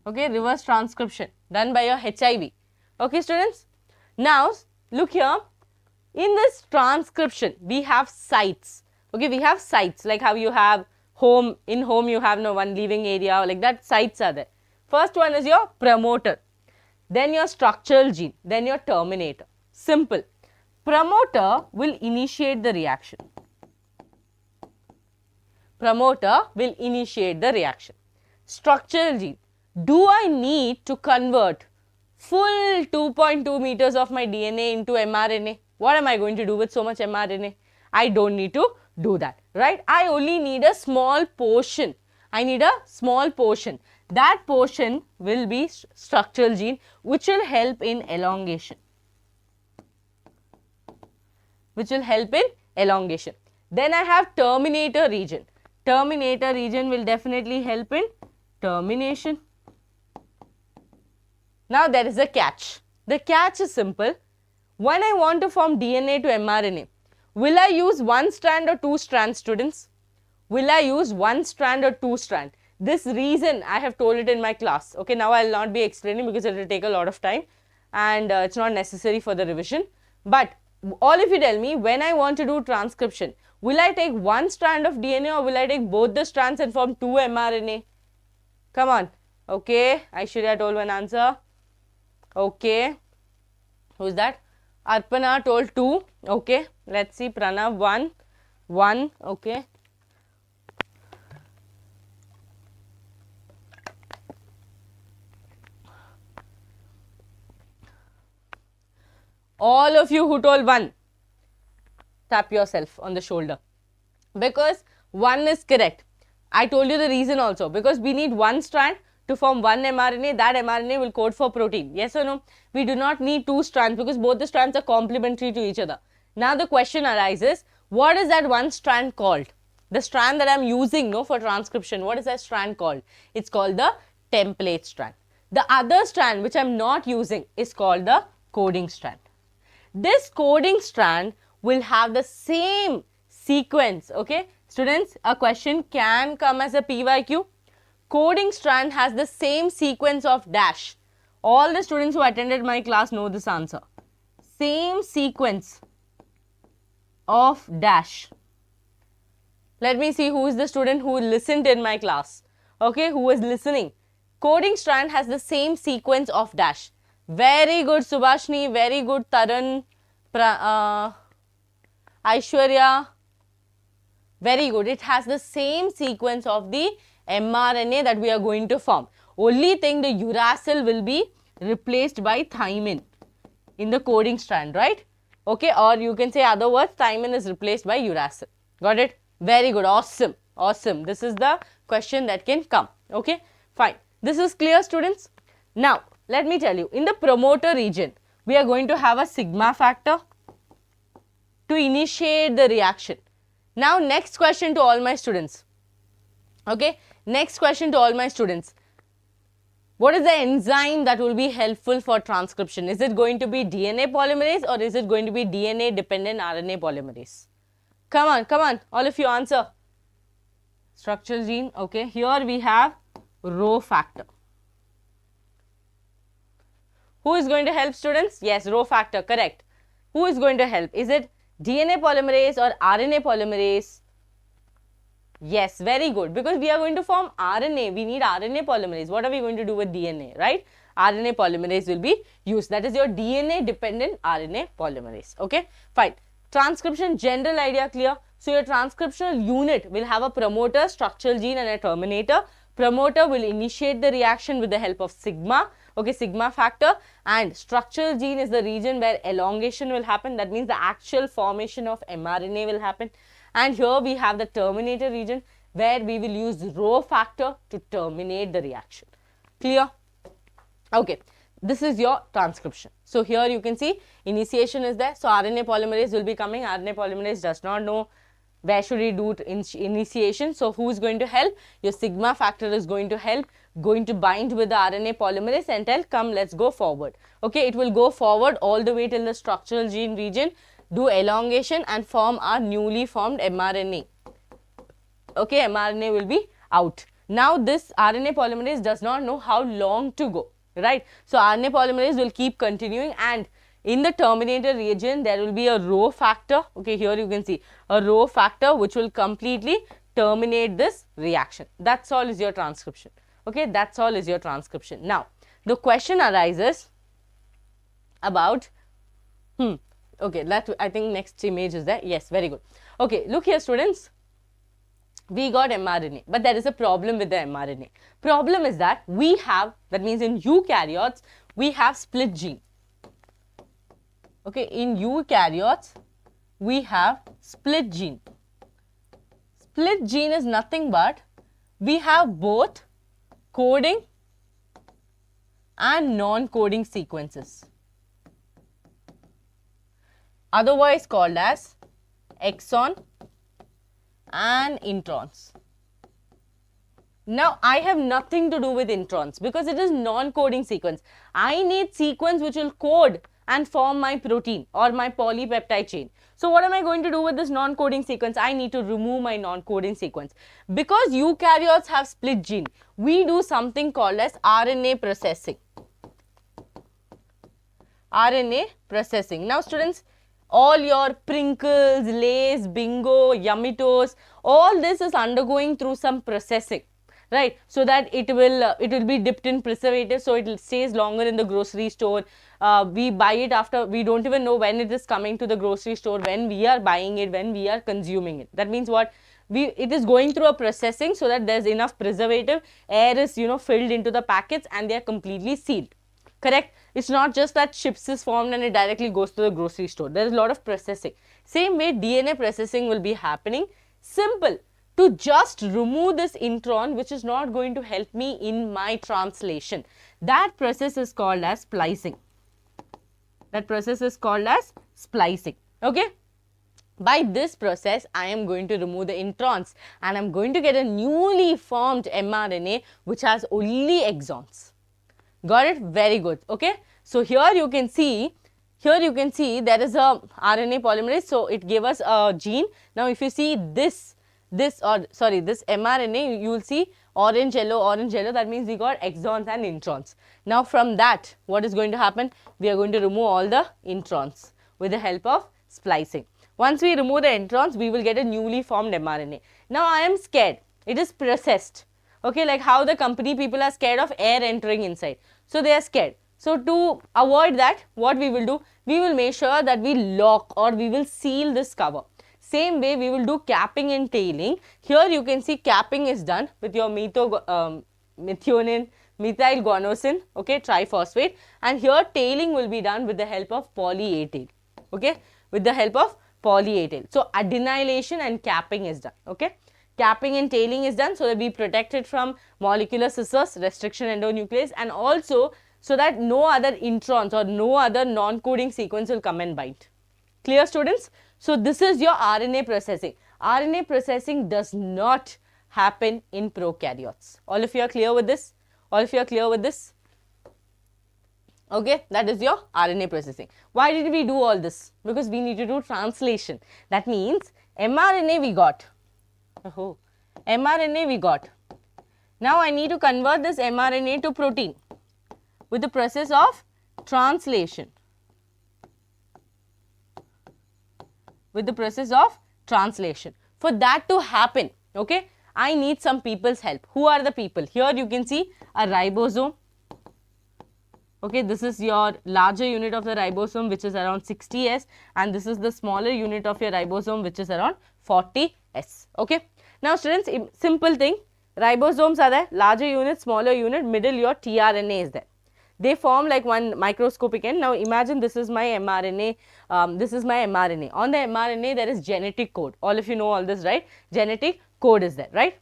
Okay, reverse transcription done by your HIV. Okay, students. Now, look here. In this transcription, we have sites. Okay, we have sites like how you have home, in home you have no one leaving area, like that sites are there. First one is your promoter, then your structural gene, then your terminator. Simple. Promoter will initiate the reaction. Promoter will initiate the reaction. Structural gene. Do I need to convert full 2.2 meters of my DNA into mRNA? What am I going to do with so much mRNA? I don't need to do that, right? I only need a small portion. I need a small portion. That portion will be structural gene, which will help in elongation. Which will help in elongation. Then I have terminator region. Terminator region will definitely help in termination. Now there is a catch. The catch is simple. When I want to form DNA to mRNA, will I use one strand or two strands, students? Will I use one strand or two strand? This reason I have told it in my class. Okay, now I will not be explaining because it will take a lot of time and it's not necessary for the revision. But all if you tell me, when I want to do transcription, will I take one strand of DNA or will I take both the strands and form two mRNA? Come on. Okay, Aishwarya told one answer. Okay, who's that? Arpana told 2, okay. Let's see, Pranav 1, okay. All of you who told 1, tap yourself on the shoulder because 1 is correct. I told you the reason also, because we need one strand to form one mRNA, that mRNA will code for protein. Yes or no? We do not need two strands because both the strands are complementary to each other. Now the question arises, what is that one strand called? The strand that I am using for transcription, what is that strand called? It's called the template strand. The other strand which I am not using is called the coding strand. This coding strand will have the same sequence, okay? Students, a question can come as a PYQ. Coding strand has the same sequence of dash. All the students who attended my class know this answer. Same sequence of dash. Let me see who is the student who listened in my class. Okay, who is listening. Coding strand has the same sequence of dash. Very good, Subhashni. Very good, Taran. Aishwarya. Very good. It has the same sequence of the mRNA that we are going to form. Only thing, the uracil will be replaced by thymine in the coding strand, right? Okay, or you can say other words, thymine is replaced by uracil. Got it? Very good. Awesome. Awesome. This is the question that can come. Okay, fine. This is clear, students. Now, let me tell you, in the promoter region, we are going to have a sigma factor to initiate the reaction. Now, next question to all my students. Okay, next question to all my students. What is the enzyme that will be helpful for transcription? Is it going to be DNA polymerase or is it going to be DNA dependent RNA polymerase? Come on, all of you answer. Structural gene, okay, here we have Rho factor. Who is going to help, students? Yes, Rho factor, correct. Who is going to help? Is it DNA polymerase or RNA polymerase? Yes, very good, because we are going to form RNA, we need RNA polymerase. What are we going to do with DNA, right? RNA polymerase will be used. That is your DNA dependent RNA polymerase. Okay, fine. Transcription, general idea clear. So, your transcriptional unit will have a promoter, structural gene and a terminator. Promoter will initiate the reaction with the help of sigma, okay, sigma factor, and structural gene is the region where elongation will happen. That means the actual formation of mRNA will happen. And here we have the terminator region where we will use Rho factor to terminate the reaction. Clear? Okay, this is your transcription. So, here you can see initiation is there. So, RNA polymerase will be coming. RNA polymerase does not know where should we do initiation. So, who is going to help? Your sigma factor is going to help, going to bind with the RNA polymerase and tell, come, let's go forward. Okay, it will go forward all the way till the structural gene region, do elongation and form our newly formed mRNA. Okay, mRNA will be out. Now, this RNA polymerase does not know how long to go, right? So, RNA polymerase will keep continuing, and in the terminator region, there will be a Rho factor. Okay, here you can see a Rho factor which will completely terminate this reaction. That's all is your transcription. Okay, that's all is your transcription. Now, the question arises about, okay, I think next image is there. Yes, very good. Okay, look here, students. We got mRNA, but there is a problem with the mRNA. Problem is that we have, that means in eukaryotes, we have split gene. Okay, in eukaryotes, we have split gene. Split gene is nothing but we have both coding and non-coding sequences, otherwise called as exon and introns. Now, I have nothing to do with introns because it is non-coding sequence. I need sequence which will code and form my protein or my polypeptide chain. So, what am I going to do with this non-coding sequence? I need to remove my non-coding sequence. Because eukaryotes have split gene, we do something called as RNA processing. RNA processing. Now, students, all your Pringles, Lays, Bingo, Yummitos, all this is undergoing through some processing, right? So that it will be dipped in preservative, so it stays longer in the grocery store. We buy it after, we don't even know when it is coming to the grocery store, when we are buying it, when we are consuming it. That means what? It is going through a processing so that there is enough preservative, air is filled into the packets and they are completely sealed. Correct? It's not just that chips is formed and it directly goes to the grocery store. There is a lot of processing. Same way DNA processing will be happening. Simple. To just remove this intron which is not going to help me in my translation. That process is called as splicing. That process is called as splicing. Okay? By this process, I am going to remove the introns and I am going to get a newly formed mRNA which has only exons. Got it? Very good. Okay. So, here you can see there is a RNA polymerase. So, it gave us a gene. Now, if you see this mRNA, you will see orange yellow, that means we got exons and introns. Now, from that, what is going to happen? We are going to remove all the introns with the help of splicing. Once we remove the introns, we will get a newly formed mRNA. Now, I am scared. It is processed. Okay, like how the company people are scared of air entering inside. So, they are scared. So, to avoid that, what we will do? We will make sure that we lock or we will seal this cover. Same way, we will do capping and tailing. Here, you can see capping is done with your methionine, methylguanosine, okay, triphosphate. And here, tailing will be done with the help of poly A tail, okay, with the help of poly A tail. So, adenylation and capping is done, okay. Capping and tailing is done so that we protect it from molecular scissors, restriction endonuclease, and also so that no other introns or no other non-coding sequence will come and bind. Clear, students? So this is your RNA processing. RNA processing does not happen in prokaryotes. All of you are clear with this? All of you are clear with this? Okay, that is your RNA processing. Why did we do all this? Because we need to do translation. That means mRNA we got. Oh, mRNA we got. Now I need to convert this mRNA to protein with the process of translation. With the process of translation. For that to happen, okay, I need some people's help. Who are the people? Here you can see a ribosome. Okay, this is your larger unit of the ribosome, which is around 60S, and this is the smaller unit of your ribosome, which is around 40S. Okay. Now students, simple thing, ribosomes are there, larger unit, smaller unit, middle your tRNA is there. They form like one microscopic end. Now imagine this is my mRNA, this is my mRNA. On the mRNA there is genetic code. All of you know all this, right? Genetic code is there, right?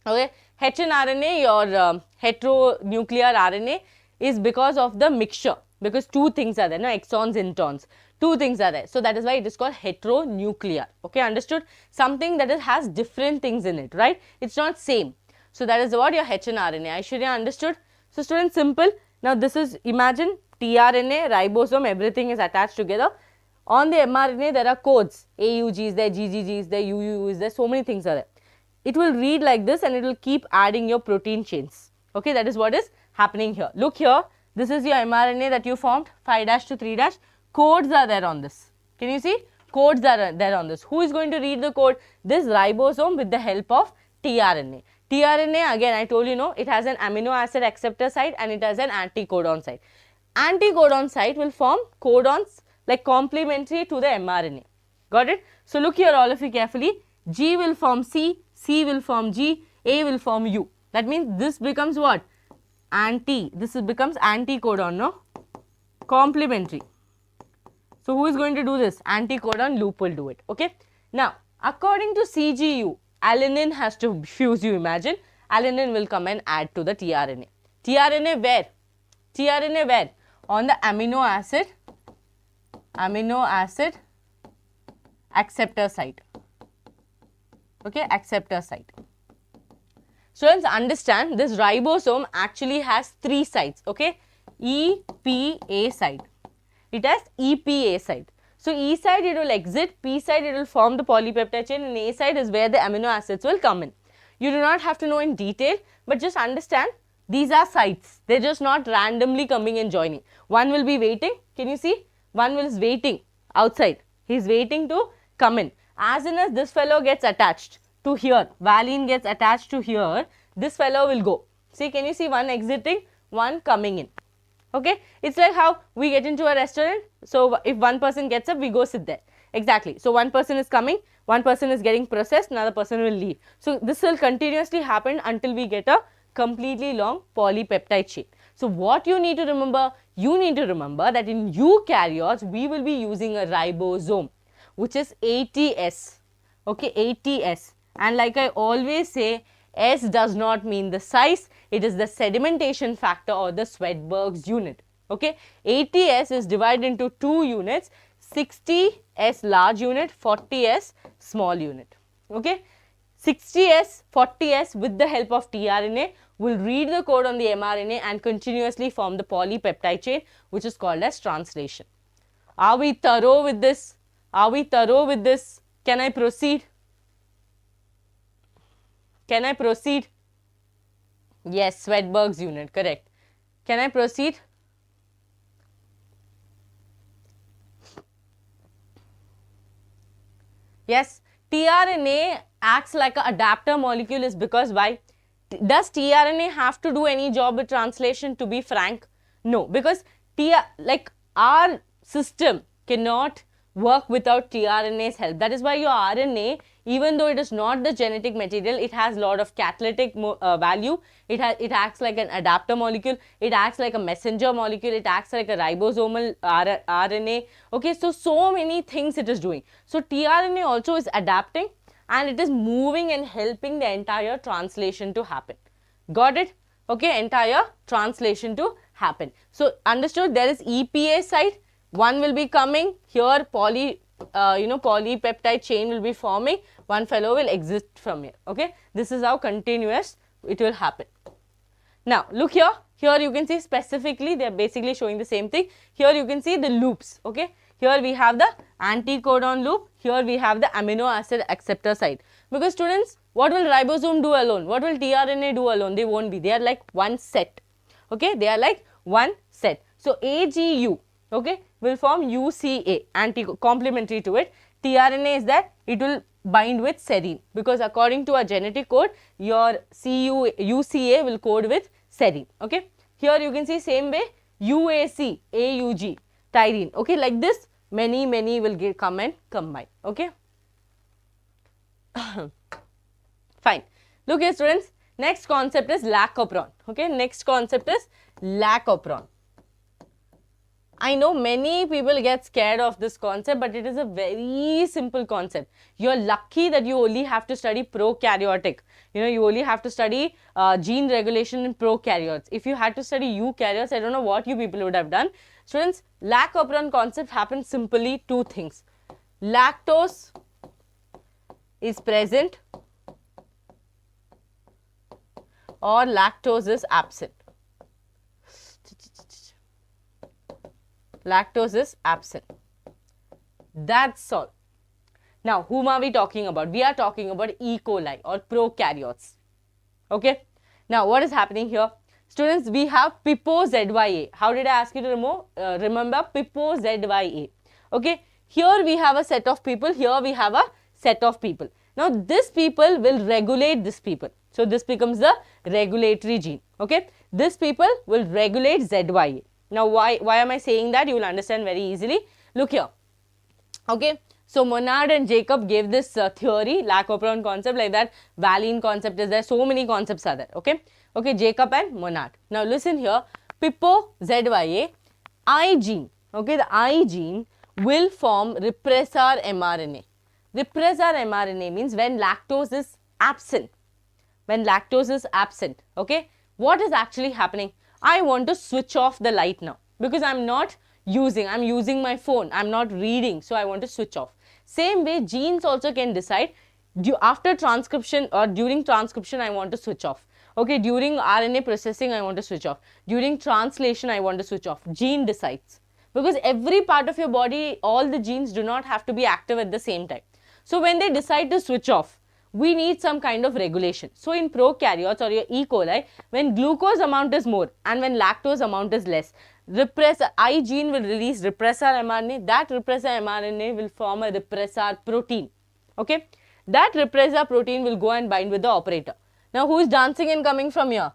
Okay. HNRNA, your heteronuclear RNA, is because of the mixture, because two things are there, no, exons, introns, two things are there. So that is why it is called heteronuclear. Okay, understood? Something that has different things in it, right? It's not same. So that is what your HNRNA. I should have understood. So students, simple. Now this is, imagine tRNA, ribosome, everything is attached together. On the mRNA there are codes, AUG is there, GGG is there, UU is there, so many things are there. It will read like this and it will keep adding your protein chains. Okay, that is what is happening here. Look here, this is your mRNA that you formed, 5' to 3'. Codes are there on this. Can you see? Codes are there on this. Who is going to read the code? This ribosome with the help of tRNA. tRNA, again I told you, no, it has an amino acid acceptor site and it has an anticodon site. Anticodon site will form codons like complementary to the mRNA. Got it? So look here, all of you carefully. G will form C, C will form G, A will form U. That means this becomes what? This becomes anticodon, no? Complementary. So who is going to do this? Anticodon loop will do it. Okay. Now, according to CGU, alanine has to fuse, you imagine. Alanine will come and add to the tRNA. tRNA where? tRNA where? On the amino acid acceptor site. Okay, acceptor site. Students, understand this ribosome actually has three sites. Okay, EPA site. It has EPA site. So E side it will exit, P side it will form the polypeptide chain, and A side is where the amino acids will come in. You do not have to know in detail, but just understand these are sites. They are just not randomly coming and joining. One will be waiting. Can you see? One is waiting outside. He is waiting to come in. As soon as this fellow gets attached to here, valine gets attached to here, this fellow will go. See, can you see one exiting, one coming in? Okay, it's like how we get into a restaurant. So if one person gets up, we go sit there. Exactly. So one person is coming, one person is getting processed, another person will leave. So this will continuously happen until we get a completely long polypeptide chain. So what you need to remember? You need to remember that in eukaryotes, we will be using a ribosome, which is ATS. Okay, ATS. And like I always say, S does not mean the size, it is the sedimentation factor or the Swedberg's unit. Okay, ATS is divided into two units, 60S large unit, 40S small unit. Okay, 60S, 40S with the help of tRNA will read the code on the mRNA and continuously form the polypeptide chain, which is called as translation. Are we thorough with this? Are we thorough with this? Can I proceed? Can I proceed? Yes, Swedberg's unit, correct. Can I proceed? Yes, tRNA acts like an adapter molecule is because why? Does tRNA have to do any job with translation, to be frank? No, because like our system cannot work without tRNA's help. That is why your RNA, even though it is not the genetic material, it has a lot of catalytic value. It acts like an adapter molecule. It acts like a messenger molecule. It acts like a ribosomal RNA. Okay, so many things it is doing. So tRNA also is adapting and it is moving and helping the entire translation to happen. Got it? Okay, entire translation to happen. So understood, there is EPA side, one will be coming here, polypeptide chain will be forming, one fellow will exist from here. Okay, this is how continuous it will happen. Now look here, here you can see specifically they are basically showing the same thing. Here you can see the loops. Okay, here we have the anticodon loop, here we have the amino acid acceptor side. Because students, what will ribosome do alone? What will tRNA do alone? They won't be, they are like one set. Okay, they are like one set. So AGU, okay, will form UCA, complementary to it. tRNA is that it will bind with serine, because according to a genetic code, your UCA will code with serine. Okay, here you can see same way UAC, AUG, tyrine. Okay, like this many will come and combine. Okay. Fine. Look here students, next concept is lac operon. Okay, next concept is lac operon. I know many people get scared of this concept, but it is a very simple concept. You are lucky that you only have to study prokaryotic. You only have to study gene regulation in prokaryotes. If you had to study eukaryotes, I don't know what you people would have done. Students, lac operon concept happens simply two things. Lactose is present or lactose is absent. Lactose is absent. That's all. Now, whom are we talking about? We are talking about E. coli or prokaryotes. Okay. Now, what is happening here? Students, we have PIPO-ZYA. How did I ask you to remember PIPO-ZYA? Okay. Here we have a set of people. Here we have a set of people. Now, this people will regulate this people. So, this becomes the regulatory gene. Okay. This people will regulate ZYA. Now, why am I saying that? You will understand very easily. Look here. Okay. So, Monod and Jacob gave this theory, lac operon concept, like that. Valine concept is there. So many concepts are there. Okay. Okay. Jacob and Monod. Now, listen here. PIPO-ZYA, I gene. Okay. The I gene will form repressor mRNA. Repressor mRNA means when lactose is absent. When lactose is absent. Okay. What is actually happening? I want to switch off the light now because I'm using my phone, I'm not reading, so I want to switch off. Same way, genes also can decide after transcription or during transcription I want to switch off. Okay, during RNA processing I want to switch off. During translation I want to switch off. Gene decides, because every part of your body, all the genes do not have to be active at the same time. So when they decide to switch off, we need some kind of regulation. So in prokaryotes or your E. coli, when glucose amount is more and when lactose amount is less, repressor I gene will release repressor mRNA. That repressor mRNA will form a repressor protein. Okay, that repressor protein will go and bind with the operator. Now, who is dancing and coming from here?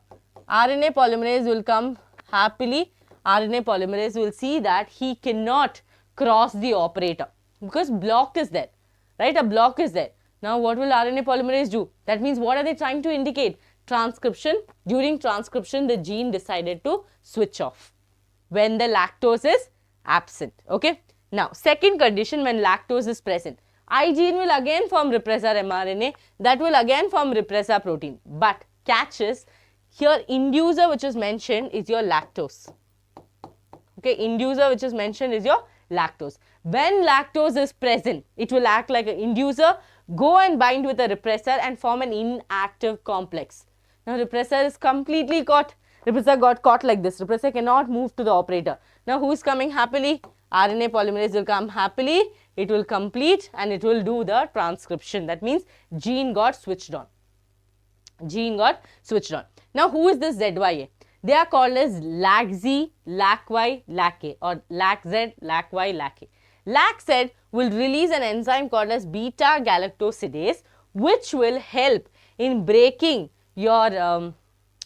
RNA polymerase will come happily. RNA polymerase will see that he cannot cross the operator because block is there, right? A block is there. Now, what will RNA polymerase do? That means, what are they trying to indicate? Transcription. During transcription, the gene decided to switch off when the lactose is absent. Okay. Now, second condition, when lactose is present, I gene will again form repressor mRNA, that will again form repressor protein. But catch is, here inducer which is mentioned is your lactose. Okay, inducer which is mentioned is your lactose. When lactose is present, it will act like an inducer, go and bind with a repressor and form an inactive complex. Now, repressor is completely caught. Repressor got caught like this. Repressor cannot move to the operator. Now, who is coming happily? RNA polymerase will come happily. It will complete and it will do the transcription. That means gene got switched on. Gene got switched on. Now, who is this ZYA? They are called as LAC-Z, LAC-Y, LAC-A or LAC-Z, LAC-Y, LAC-A. LAC-Z will release an enzyme called as beta-galactosidase, which will help in breaking your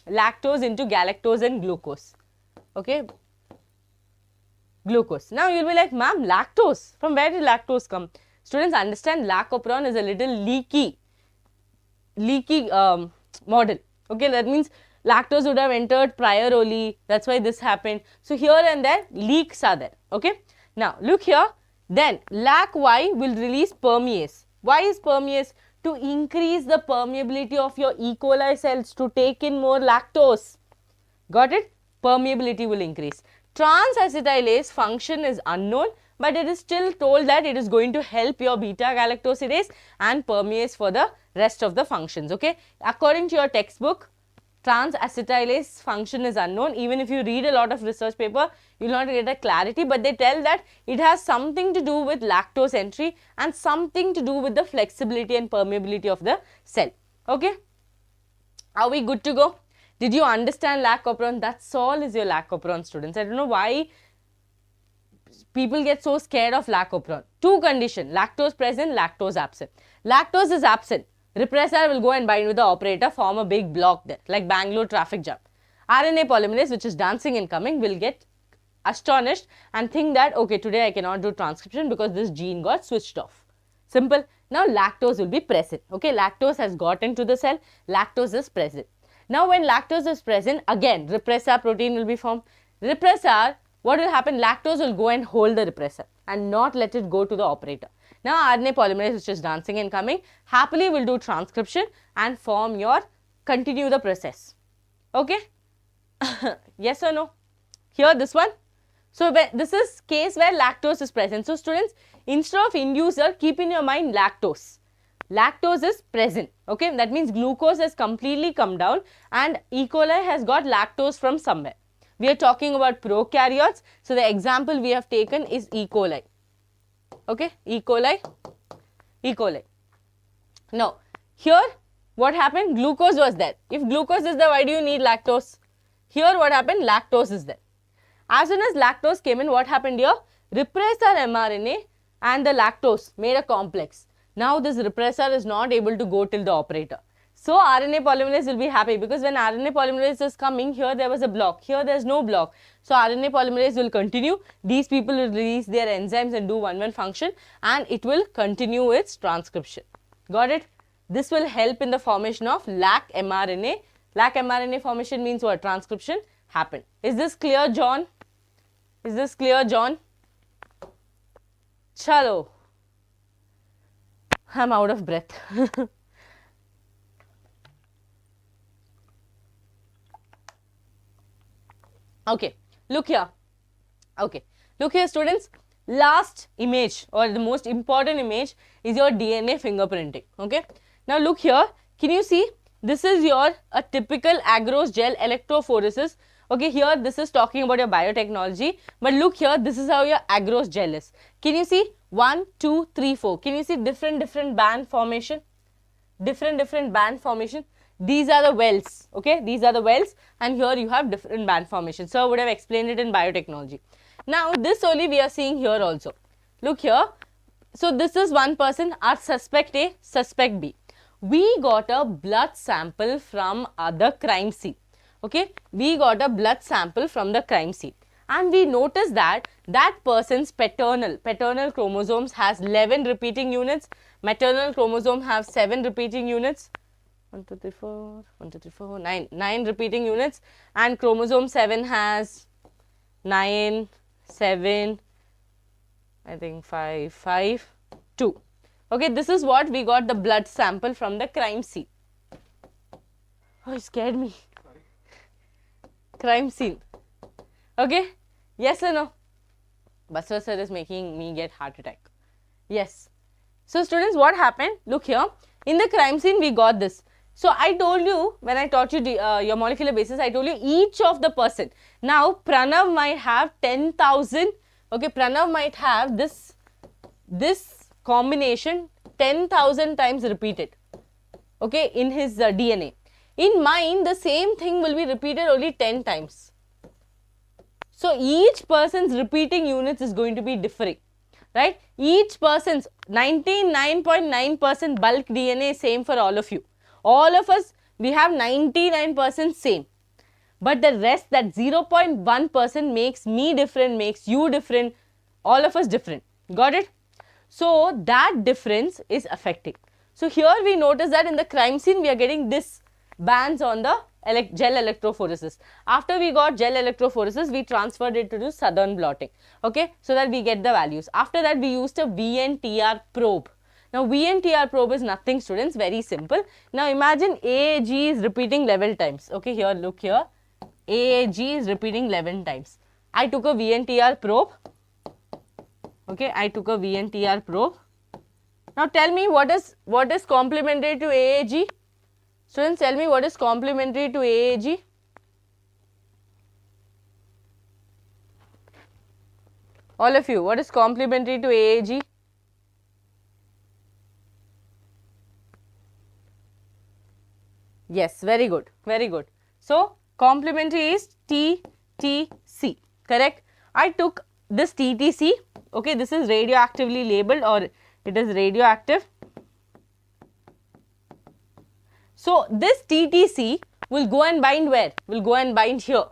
lactose into galactose and glucose. Okay, glucose. Now, you will be like, ma'am, lactose, from where did lactose come? Students, understand lac operon is a little leaky model. Okay, that means lactose would have entered prior only, that's why this happened. So, here and there leaks are there. Okay. Now, look here, then LAC-Y will release permease. Why is permease? to increase the permeability of your E. coli cells to take in more lactose. Got it? Permeability will increase. Trans-acetylase function is unknown, but it is still told that it is going to help your beta-galactosidase and permease for the rest of the functions. Okay, according to your textbook, trans-acetylase function is unknown. Even if you read a lot of research paper, you will not get a clarity, but they tell that it has something to do with lactose entry and something to do with the flexibility and permeability of the cell. Okay, are we good to go? Did you understand lac operon? That's all is your lac operon, students. I don't know why people get so scared of lac operon. Two conditions: lactose present, lactose absent. Lactose is absent. Repressor will go and bind with the operator, form a big block there, like Bangalore traffic jam. RNA polymerase, which is dancing and coming, will get astonished and think that, okay, today I cannot do transcription because this gene got switched off. Simple. Now lactose will be present. Okay, lactose has got into the cell, lactose is present. Now when lactose is present, again repressor protein will be formed. Repressor, what will happen? Lactose will go and hold the repressor and not let it go to the operator. Now RNA polymerase, which is dancing and coming, happily will do transcription and form your, continue the process. Okay? Yes or no? Here this one. So this is case where lactose is present. So students, instead of inducer, keep in your mind lactose. Lactose is present. Okay, that means glucose has completely come down and E. coli has got lactose from somewhere. We are talking about prokaryotes. So the example we have taken is E. coli. Okay, E. coli, E. coli. Now, here what happened? Glucose was there. If glucose is there, why do you need lactose? Here what happened? Lactose is there. As soon as lactose came in, what happened here? Repressor mRNA and the lactose made a complex. Now this repressor is not able to go till the operator. So RNA polymerase will be happy because when RNA polymerase is coming, here there was a block, here there is no block. So RNA polymerase will continue, these people will release their enzymes and do 1-1 function and it will continue its transcription. Got it? This will help in the formation of lac mRNA. Lac mRNA formation means what? Transcription happened. Is this clear, John? Is this clear, John? Chalo. I'm out of breath. Okay, look here. Okay, look here, students. Last image or the most important image is your DNA fingerprinting. Okay, now look here. Can you see? This is your a typical agarose gel electrophoresis. Okay, here this is talking about your biotechnology, but look here, this is how your agarose gel is. Can you see? 1, 2, 3, 4. Can you see different band formation? Different band formation. These are the wells. Okay, these are the wells, and here you have different band formation. So I would have explained it in biotechnology. Now this only we are seeing here also. Look here. So this is one person, our suspect A, suspect B. We got a blood sample from the crime scene. Okay, we got a blood sample from the crime scene. And we noticed that that person's paternal chromosomes has 11 repeating units, maternal chromosome have 7 repeating units, 1, 2, 3, 4, 1, 2, 3, 4, 9 repeating units, and chromosome 7 has 9, 7, I think 5, 2. Okay, this is what we got the blood sample from the crime scene. Oh, it scared me. Sorry. Crime scene. Okay, yes or no? Basra sir is making me get heart attack. Yes. So students, what happened? Look here. In the crime scene, we got this. So I told you, when I taught you your molecular basis, I told you each of the person. Now Pranav might have 10,000. Okay, Pranav might have this combination 10,000 times repeated. Okay, in his DNA. In mine, the same thing will be repeated only 10 times. So each person's repeating units is going to be differing, right? Each person's 99.9% bulk DNA is same for all of you. All of us, we have 99% same. But the rest, that 0.1% makes me different, makes you different, all of us different. Got it? So that difference is affecting. So here we notice that in the crime scene, we are getting this bands on the gel electrophoresis. After we got gel electrophoresis, we transferred it to southern blotting, okay, so that we get the values. After that, we used a VNTR probe. Now VNTR probe is nothing, students, very simple. Now imagine AAG is repeating 11 times. Okay, here look here, AAG is repeating 11 times. I took a VNTR probe. Okay, I took a VNTR probe. Now tell me what is complementary to AAG? Students, tell me what is complementary to AAG? All of you, what is complementary to AAG? Yes, very good, very good. So, complementary is TTC, correct? I took this TTC, okay, this is radioactively labeled, or it is radioactive. So, this TTC will go and bind where? Will go and bind here.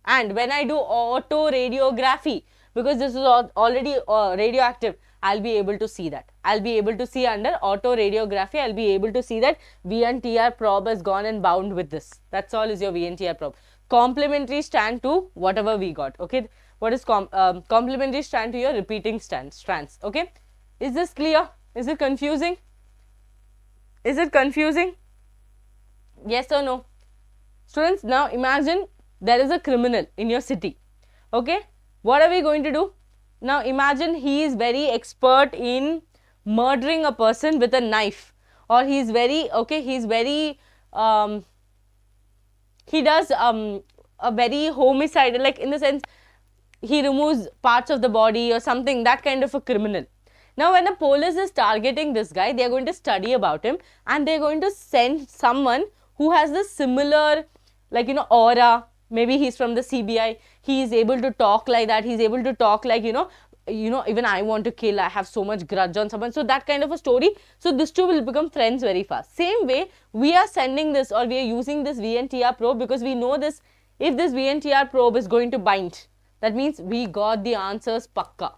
And when I do autoradiography, because this is already radioactive, I will be able to see that. I will be able to see under autoradiography, I will be able to see that VNTR probe has gone and bound with this. That's all is your VNTR probe. Complementary strand to whatever we got, okay. What is complementary strand to your repeating strands, okay. Is this clear? Is it confusing? Is it confusing? Yes or no? Students, now imagine there is a criminal in your city, okay. What are we going to do? Now imagine he is very expert in murdering a person with a knife, or he is very, okay, he is very, he does a very homicidal, like in the sense he removes parts of the body or something, that kind of a criminal. Now when the police is targeting this guy, they are going to study about him and they are going to send someone who has the similar, like, you know, aura. Maybe he's from the CBI, he is able to talk like that, he is able to talk like, you know, even I want to kill, I have so much grudge on someone. So that kind of a story. So these two will become friends very fast. Same way, we are sending this, or we are using this VNTR probe, because we know this, if this VNTR probe is going to bind, that means we got the answers pakka.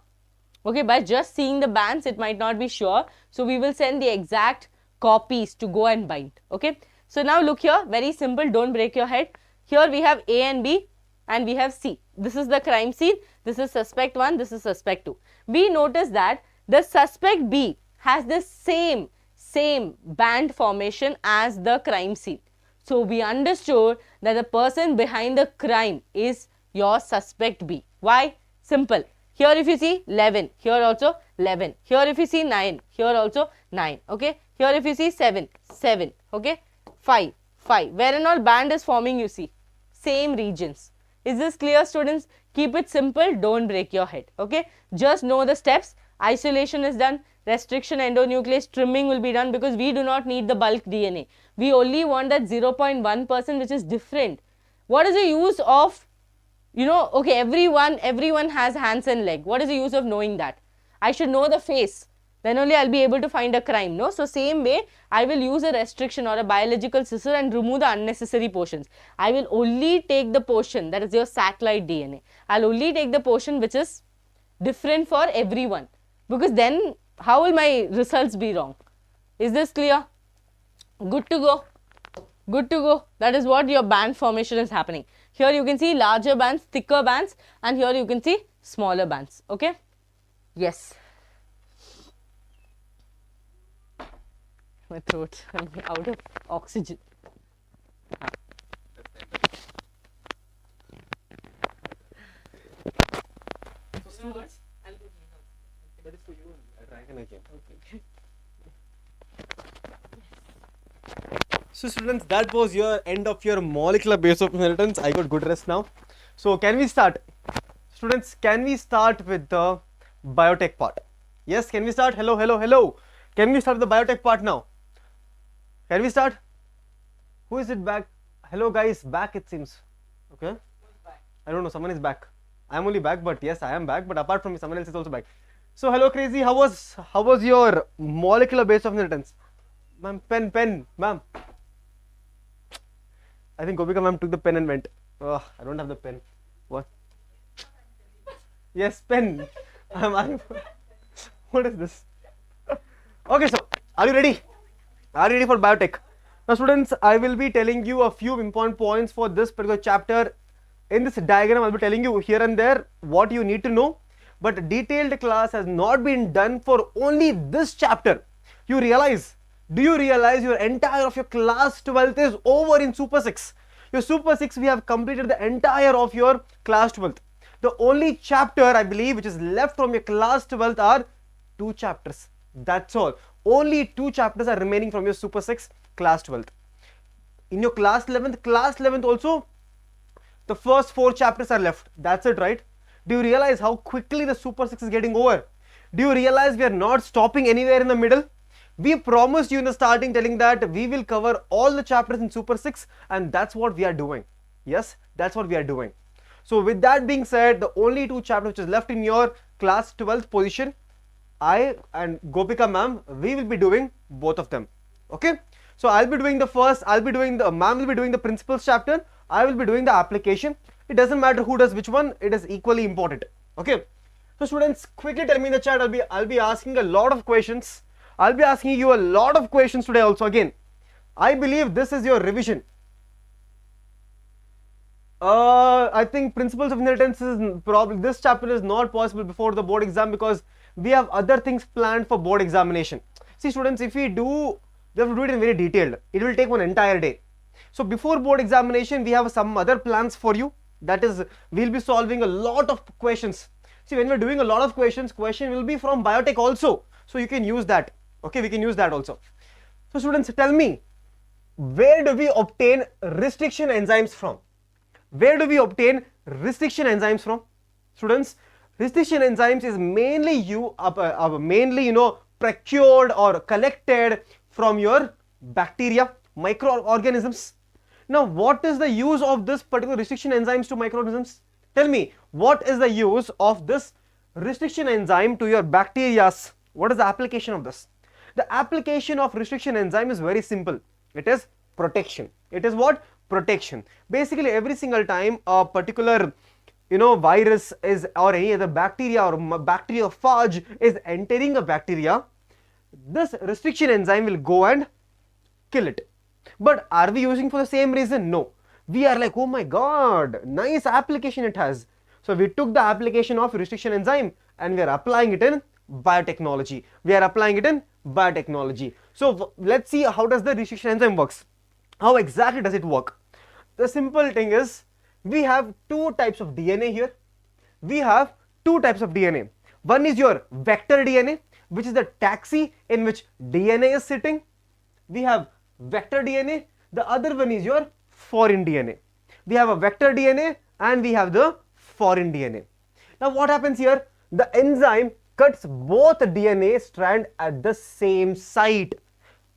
Okay, by just seeing the bands, it might not be sure. So we will send the exact copies to go and bind. Okay, so now look here, very simple, don't break your head. Here we have A and B and we have C. This is the crime scene, this is suspect 1, this is suspect 2. We notice that the suspect B has the same band formation as the crime scene. So we understood that the person behind the crime is your suspect B. Why? Simple. Here if you see 11, here also 11. Here if you see 9, here also 9. Okay. Here if you see 7, 7. Okay. 5, 5. Where and all band is forming, you see. Same regions. Is this clear, students? Keep it simple. Don't break your head. Okay. Just know the steps. Isolation is done. Restriction, endonuclease, trimming will be done, because we do not need the bulk DNA. We only want that 0.1% which is different. What is the use of, you know, okay, everyone has hands and leg. What is the use of knowing that? I should know the face. Then only I'll be able to find a crime, no? So same way, I will use a restriction or a biological scissor and remove the unnecessary portions. I will only take the portion that is your satellite DNA. I'll only take the portion which is different for everyone, because then how will my results be wrong? Is this clear? Good to go. Good to go. That is what your band formation is happening. Here you can see larger bands, thicker bands, and here you can see smaller bands. Okay? Yes. My throat, I'm out of oxygen. That is for you. I can again. Okay. So students, that was your end of your molecular base of inheritance. I got good rest now. So can we start? Students, can we start with the biotech part? Yes, can we start? Hello, hello, hello. Can we start the biotech part now? Can we start? Who is it back? Hello guys, back it seems. Okay. Who's back? I don't know, someone is back. I am only back, but yes, I am back. But apart from me, someone else is also back. So hello Crazy, how was your molecular base of inheritance? Ma'am, pen, ma'am. I think Gopika Ma'am took the pen and went. Oh, I don't have the pen. What? Yes, pen. What is this? Okay, so are you ready? Are you ready for biotech? Now students, I will be telling you a few important points for this particular chapter. In this diagram, I will be telling you here and there what you need to know. but detailed class has not been done for only this chapter. You realize, do you realize your entire of your class 12th is over in Super 6? Your Super 6, we have completed the entire of your class 12th. The only chapter, I believe, which is left from your class 12th are 2 chapters. That's all. Only 2 chapters are remaining from your Super 6 class 12th. In your class 11th also, the first 4 chapters are left. That's it, right? Do you realize how quickly the Super 6 is getting over? Do you realize we are not stopping anywhere in the middle? We promised you in the starting telling that we will cover all the chapters in Super 6, and that's what we are doing. Yes, that's what we are doing. So with that being said, the only 2 chapters which is left in your class 12th position, I and Gopika Ma'am, we will be doing both of them. Okay? So I'll be doing the first, Ma'am will be doing the principles chapter, I will be doing the application. It doesn't matter who does which one, it is equally important. Okay? So students, quickly tell me in the chat, I'll be asking a lot of questions. I'll be asking you a lot of questions today also. Again, I believe this is your revision. I think principles of inheritance is probably, this chapter is not possible before the board exam because we have other things planned for board examination. See students, if we have to do it in very detailed. It will take one entire day. So before board examination, we have some other plans for you. That is, we'll be solving a lot of questions. See, when we're doing a lot of questions, question will be from biotech also. So you can use that. Okay, we can use that also. So students, tell me, where do we obtain restriction enzymes from? Where do we obtain restriction enzymes from? Students, restriction enzymes is mainly procured or collected from your bacteria, microorganisms. Now, what is the use of this particular restriction enzymes to microorganisms? Tell me, what is the use of this restriction enzyme to your bacteria? What is the application of this? The application of restriction enzyme is very simple. It is protection. It is what? Protection. Basically, every single time a particular virus is or any other bacteria or bacteriophage is entering a bacteria, this restriction enzyme will go and kill it. But are we using for the same reason? No. We are like, oh my god, nice application it has. So we took the application of restriction enzyme and we are applying it in biotechnology. So let's see how does the restriction enzyme works. How exactly does it work? The simple thing is, we have 2 types of DNA here. We have 2 types of DNA. One is your vector DNA, which is the taxi in which DNA is sitting. We have vector DNA. The other one is your foreign DNA. We have a vector DNA and we have the foreign DNA. Now what happens here? The enzyme cuts both DNA strand at the same site.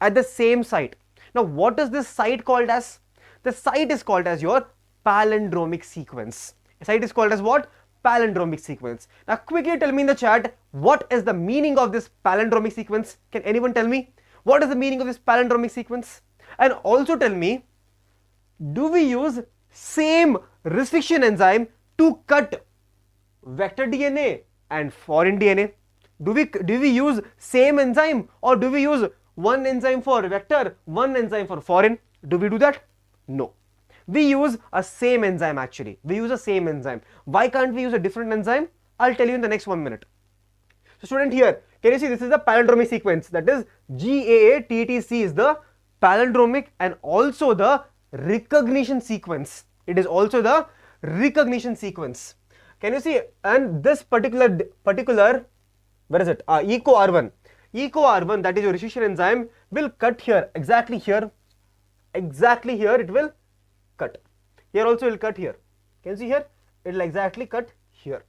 Now what is this site called as? The site is called as your palindromic sequence. The site is called as what? Palindromic sequence. Now quickly tell me in the chat, what is the meaning of this palindromic sequence? Can anyone tell me? What is the meaning of this palindromic sequence? And also tell me, do we use same restriction enzyme to cut vector DNA and foreign DNA? Do we use same enzyme, or do we use one enzyme for vector, one enzyme for foreign? Do we do that? No. We use a same enzyme actually. We use a same enzyme. Why can't we use a different enzyme? I'll tell you in the next 1 minute. So student, here, can you see this is the palindromic sequence, that is GAATTC is the palindromic and also the recognition sequence. It is also the recognition sequence. Can you see? And this particular where is it? EcoR1. EcoR1, that is your restriction enzyme, will cut here, exactly here it will cut. Here also it will cut here. Can you see here? It will exactly cut here.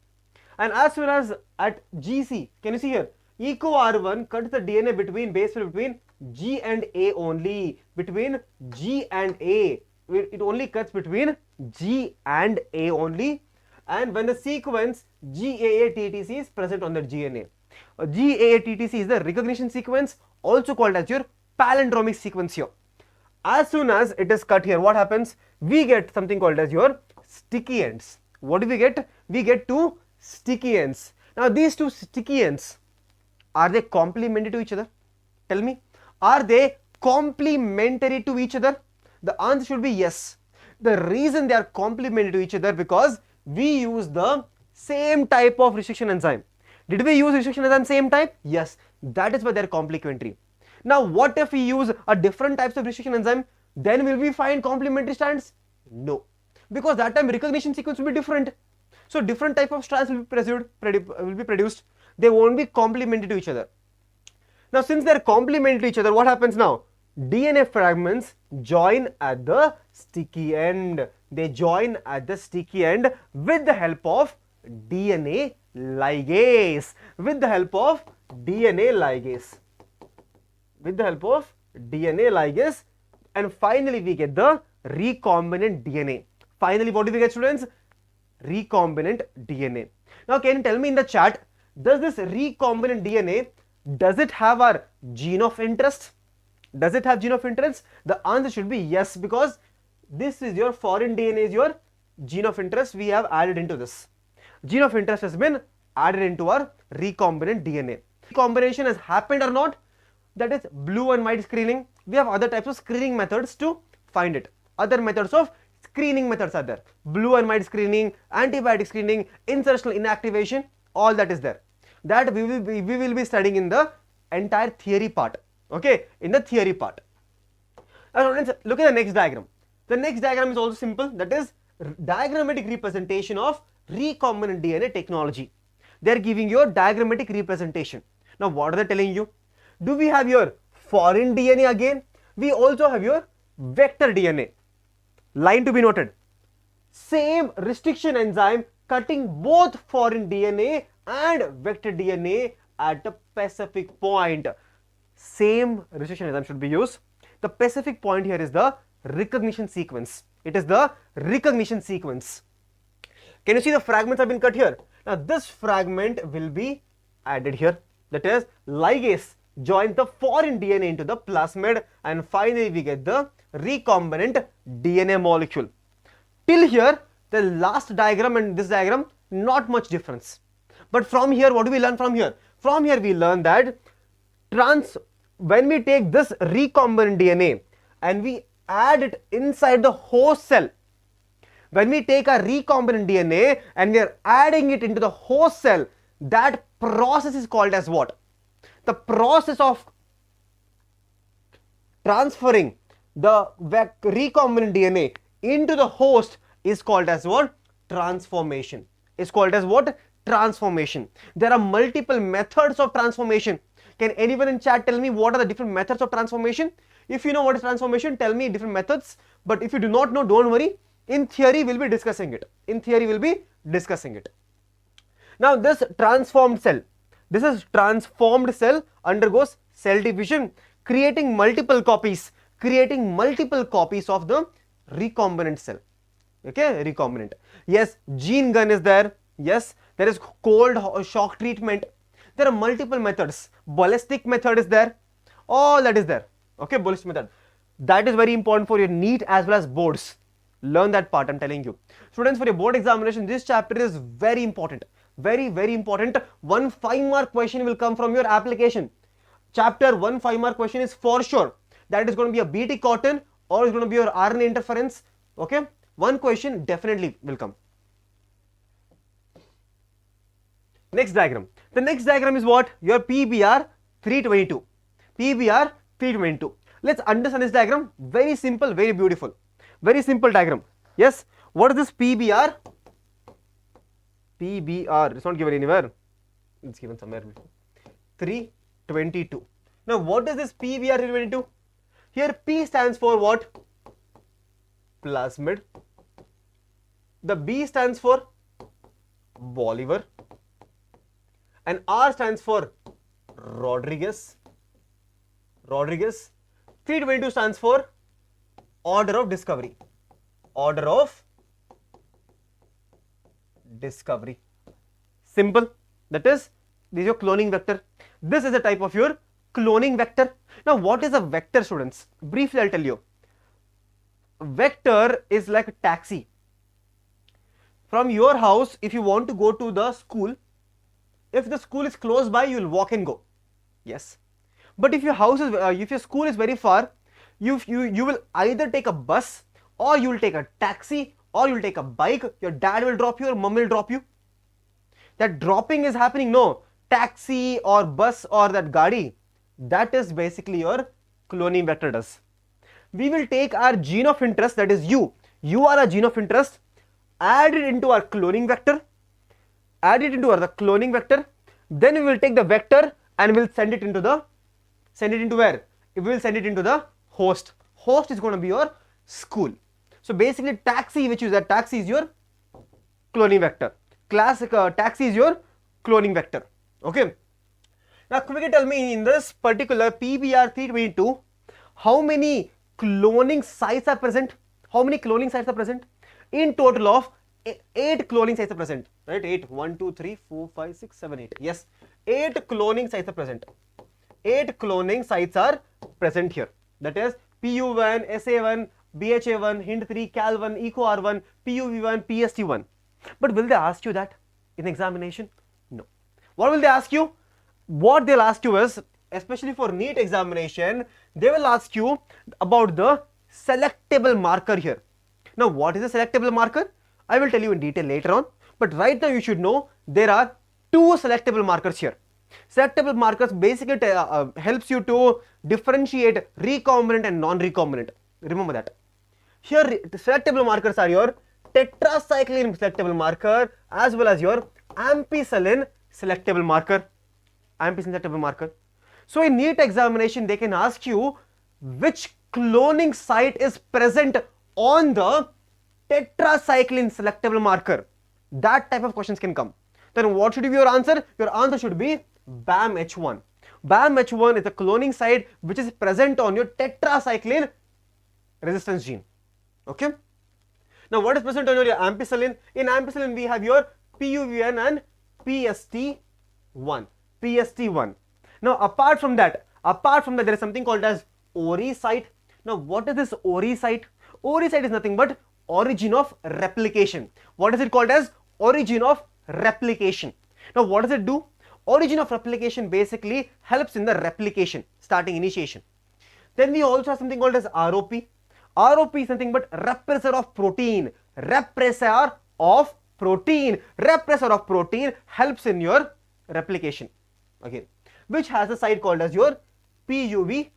And as soon as at GC, can you see here? EcoR1 cuts the DNA between base pair between G and A only. Between G and A. It only cuts between G and A only. And when the sequence GAATTC is present on the DNA. GAATTC is the recognition sequence, also called as your palindromic sequence here. As soon as it is cut here, what happens? We get something called as your sticky ends. What do we get? We get 2 sticky ends. Now these 2 sticky ends, are they complementary to each other? Tell me, are they complementary to each other? The answer should be yes. The reason they are complementary to each other because we use the same type of restriction enzyme. Did we use restriction enzyme same type? Yes, that is why they are complementary. Now what if we use a different types of restriction enzyme? Then will we find complementary strands? No, because that time recognition sequence will be different. So different type of strands will be produced. They won't be complementary to each other. Now since they are complementary to each other, what happens now? DNA fragments join at the sticky end. They join at the sticky end with the help of DNA ligase. With the help of DNA ligase. With the help of DNA ligase, and finally we get the recombinant DNA. Finally, what do we get, students? Recombinant DNA. Now can you tell me in the chat, does this recombinant DNA, does it have our gene of interest? Does it have gene of interest? The answer should be yes, because this is your foreign DNA, is your gene of interest. We have added into this. Gene of interest has been added into our recombinant DNA. Recombination has happened or not? That is blue and white screening. We have other types of screening methods to find it. Other methods of screening methods are there. Blue and white screening, antibiotic screening, insertional inactivation, all that is there. That we will be studying in the entire theory part. Okay, in the theory part. Now students, look at the next diagram. The next diagram is also simple. That is diagrammatic representation of recombinant DNA technology. They are giving you a diagrammatic representation. Now what are they telling you? Do we have your foreign DNA again? We also have your vector DNA. Line to be noted. Same restriction enzyme cutting both foreign DNA and vector DNA at a specific point. Same restriction enzyme should be used. The specific point here is the recognition sequence. It is the recognition sequence. Can you see the fragments have been cut here? Now this fragment will be added here. That is ligase joins the foreign DNA into the plasmid, and finally we get the recombinant DNA molecule. Till here, the last diagram and this diagram, not much difference. But from here, what do we learn from here? From here we learn that when we take this recombinant DNA and we add it inside the host cell, when we take a recombinant DNA and we are adding it into the host cell, that process is called as what? The process of transferring the recombinant DNA into the host is called as what? Transformation. Is called as what? Transformation. There are multiple methods of transformation. Can anyone in chat tell me what are the different methods of transformation? If you know what is transformation, tell me different methods. But if you do not know, don't worry. In theory, we'll be discussing it. In theory, we'll be discussing it. Now, this transformed cell, this is transformed cell undergoes cell division, creating multiple copies of the recombinant cell. Okay, recombinant. Yes, gene gun is there. Yes, there is cold shock treatment. There are multiple methods. Ballistic method is there. All that is there. Okay, ballistic method. That is very important for your NEET as well as boards. Learn that part, I'm telling you. Students, for your board examination, this chapter is very important. Very, very important. One 5-mark question will come from your application. Chapter 1 5-mark question is for sure. That is going to be a BT cotton or it's going to be your RNA interference. Okay, one question definitely will come. Next diagram. The next diagram is what? Your PBR 322. PBR 322. Let's understand this diagram. Very simple, very beautiful. Very simple diagram. Yes. What is this PBR? PBR. It's not given anywhere. It's given somewhere. 322. Now, what is this PBR 322? Here, P stands for what? Plasmid. The B stands for Bolivar. And R stands for Rodriguez. 322 stands for order of discovery. Order of discovery. Simple. That is, this is your cloning vector. This is a type of your cloning vector. Now, what is a vector, students? Briefly, I'll tell you. Vector is like a taxi. From your house, if you want to go to the school, if the school is close by, you will walk and go. Yes. But if your house is, if your school is very far, you will either take a bus, or you will take a taxi, or you will take a bike. Your dad will drop you, or mom will drop you. that dropping is happening. No, taxi or bus or that gadi, that is basically your cloning vector does. We will take our gene of interest, that is you are a gene of interest, add it into our cloning vector, then we will take the vector and we'll send it into where? We will send it into the host. Host is going to be your school. So basically taxi, which is that taxi is your cloning vector. Classic taxi is your cloning vector. Okay. Now quickly tell me, in this particular PBR 322, how many cloning sites are present? In total of 8 cloning sites are present, right? 8, 1, 2, 3, 4, 5, 6, 7, 8. Yes, 8 cloning sites are present. 8 cloning sites are present here. That is PU1, SA1, BHA1, HIND3, CAL1, EcoR1, PUV1, PST1. But will they ask you that in examination? No. What will they ask you? What they'll ask you is, especially for NEET examination, they will ask you about the selectable marker here. Now, what is a selectable marker? I will tell you in detail later on, but right now you should know there are 2 selectable markers here. Selectable markers basically helps you to differentiate recombinant and non-recombinant. Remember that. Here, the selectable markers are your tetracycline selectable marker as well as your ampicillin selectable marker. So in NEET examination, they can ask you which cloning site is present on the tetracycline selectable marker. That type of questions can come. Then what should be your answer? Your answer should be BAM-H1. BAM-H1 is a cloning site which is present on your tetracycline resistance gene. Okay. Now what is present on your ampicillin? In ampicillin we have your PUV1 and PST1. Now apart from that there is something called as ORI site. Now what is this ORI site? ORI site is nothing but origin of replication. What is it called as? Origin of replication. Now what does it do? Origin of replication basically helps in the replication, starting initiation. Then we also have something called as ROP. ROP is nothing but repressor of protein. Repressor of protein helps in your replication. Again, which has a site called as your PUV2.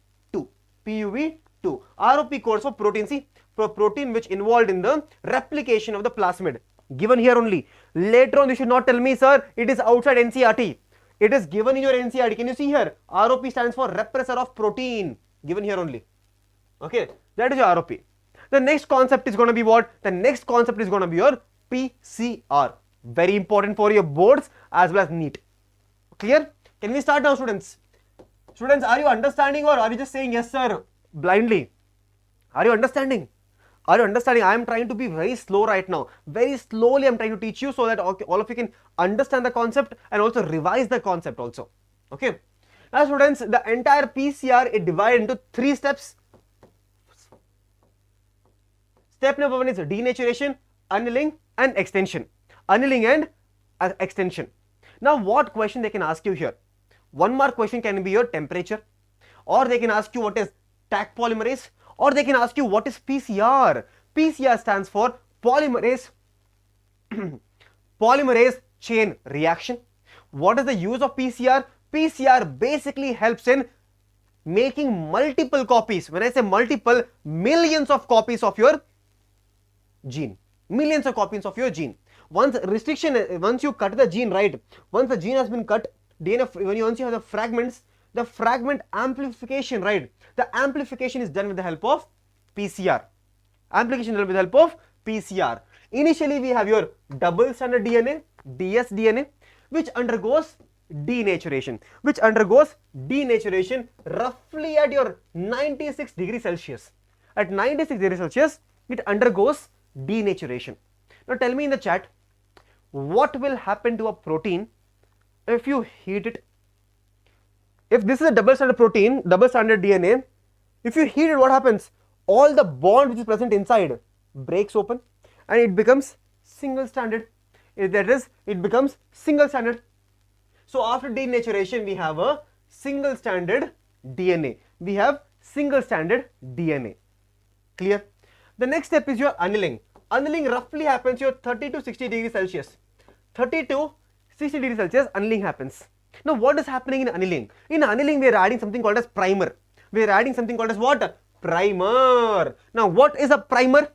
ROP codes for protein. See, protein which involved in the replication of the plasmid. Given here only. Later on you should not tell me, sir, it is outside NCERT. It is given in your NCERT. Can you see here? ROP stands for repressor of protein. Given here only. Okay, that is your ROP. The next concept is going to be what? The next concept is going to be your PCR. Very important for your boards as well as NEET. Clear? Can we start now, students? Students, are you understanding or are you just saying yes, sir, blindly? Are you understanding? I am trying to be very slow right now. Very slowly I am trying to teach you so that all of you can understand the concept and also revise the concept also. Okay. Now students, the entire PCR is divided into 3 steps. Step number 1 is denaturation, annealing and extension. Annealing and extension. Now what question they can ask you here? One mark question can be your temperature, or they can ask you what is Taq polymerase, or they can ask you what is PCR. PCR stands for polymerase chain reaction. What is the use of PCR? PCR basically helps in making multiple copies. When I say multiple, millions of copies of your gene. Millions of copies of your gene. Once you cut the gene, right? Once the gene has been cut, once you have the fragments, the fragment amplification, right? The amplification is done with the help of PCR. Amplification is done with the help of PCR. Initially, we have your double stranded DNA, dsDNA, which undergoes denaturation. Roughly at your 96 degrees Celsius. At 96 degrees Celsius, it undergoes denaturation. Now tell me in the chat, what will happen to a protein if you heat it? If this is a double stranded protein, double stranded DNA, if you heat it, what happens? All the bond which is present inside breaks open and it becomes single stranded. That is, it becomes single stranded. So after denaturation, we have a single stranded DNA. Clear? The next step is your annealing. Annealing roughly happens your 30 to 60 degrees Celsius. 30 to 60 degrees Celsius, annealing happens. Now what is happening in annealing? In annealing we are adding something called as primer. We are adding something called as what? Primer. Now what is a primer?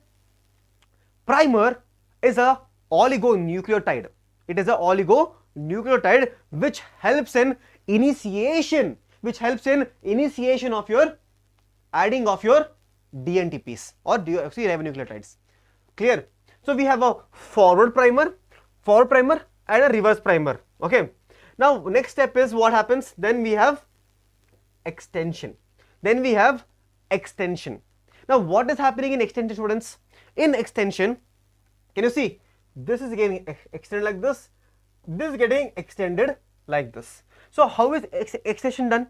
Primer is a oligonucleotide. It is a oligonucleotide which helps in initiation, of your adding of your DNTPs or deoxyribonucleotides. Clear? So we have a forward primer and a reverse primer. Okay. Now next step is what happens? Then we have extension. Now what is happening in extension, students? In extension, can you see? This is getting extended like this. This is getting extended like this. So how is extension done?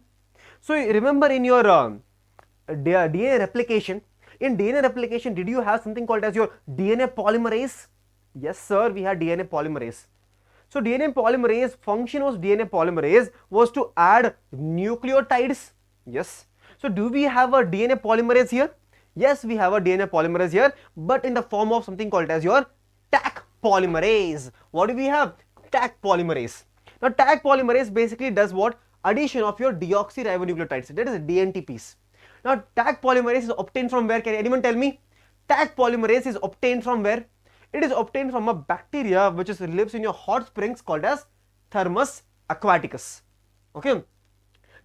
So remember in your DNA replication. In DNA replication, did you have something called as your DNA polymerase? Yes, sir, we had DNA polymerase. So DNA polymerase, function of DNA polymerase was to add nucleotides. Yes. So do we have a DNA polymerase here? Yes, we have a DNA polymerase here, but in the form of something called as your Taq polymerase. What do we have? Taq polymerase. Now Taq polymerase basically does what? Addition of your deoxyribonucleotides, that is DNTPs. Now Taq polymerase is obtained from where? Can anyone tell me? Taq polymerase is obtained from where? It is obtained from a bacteria which lives in your hot springs called as Thermus aquaticus. Okay.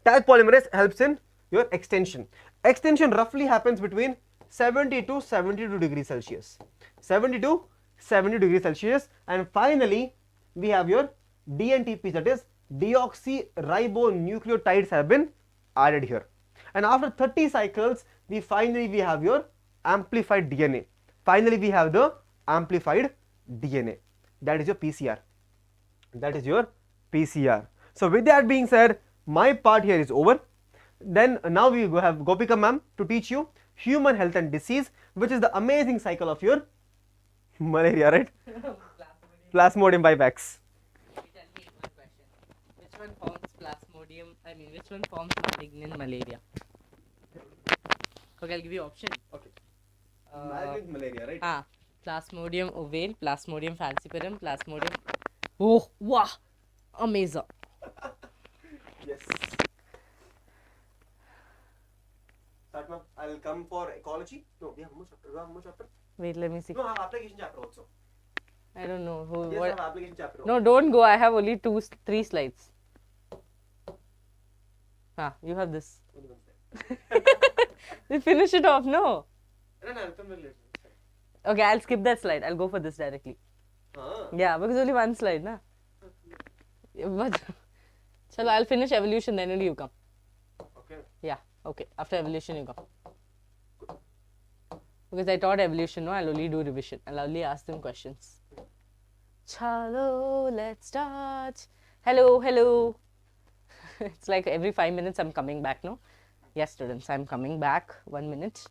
Taq polymerase helps in your extension. Extension roughly happens between 70 to 72 degrees Celsius. 70 to 70 degrees Celsius, and finally we have your DNTPs, that is deoxyribonucleotides have been added here. And after 30 cycles, we have your amplified DNA. Finally, we have the amplified DNA. That is your PCR. So with that being said, my part here is over. Then now we have Gopika Ma'am to teach you human health and disease, which is the amazing cycle of your malaria, right? Plasmodium vivax. Which one forms plasmodium? Which one forms malignant malaria? Okay, I'll give you option. Okay. Malignant malaria, right? Plasmodium ovale, Plasmodium falciparum, Plasmodium. Oh, wow! Amazing. Yes. Start, ma'am. I'll come for ecology. No, we have more chapter. Wait, let me see. No, I have application chapter also. I don't know who. Yes, what? I have application chapter. No, don't go. I have only 3 slides. You have this. You finish it off, no? No, I'll come later. Okay, I'll skip that slide. I'll go for this directly. Yeah, because only one slide, na? But, chalo, I'll finish evolution, then only you come. Okay. Yeah, okay. After evolution, you come. Because I taught evolution, no? I'll only do revision. I'll only ask them questions. Chalo, let's start. Hello. It's like every 5 minutes I'm coming back, no? Yes, students, I'm coming back. 1 minute.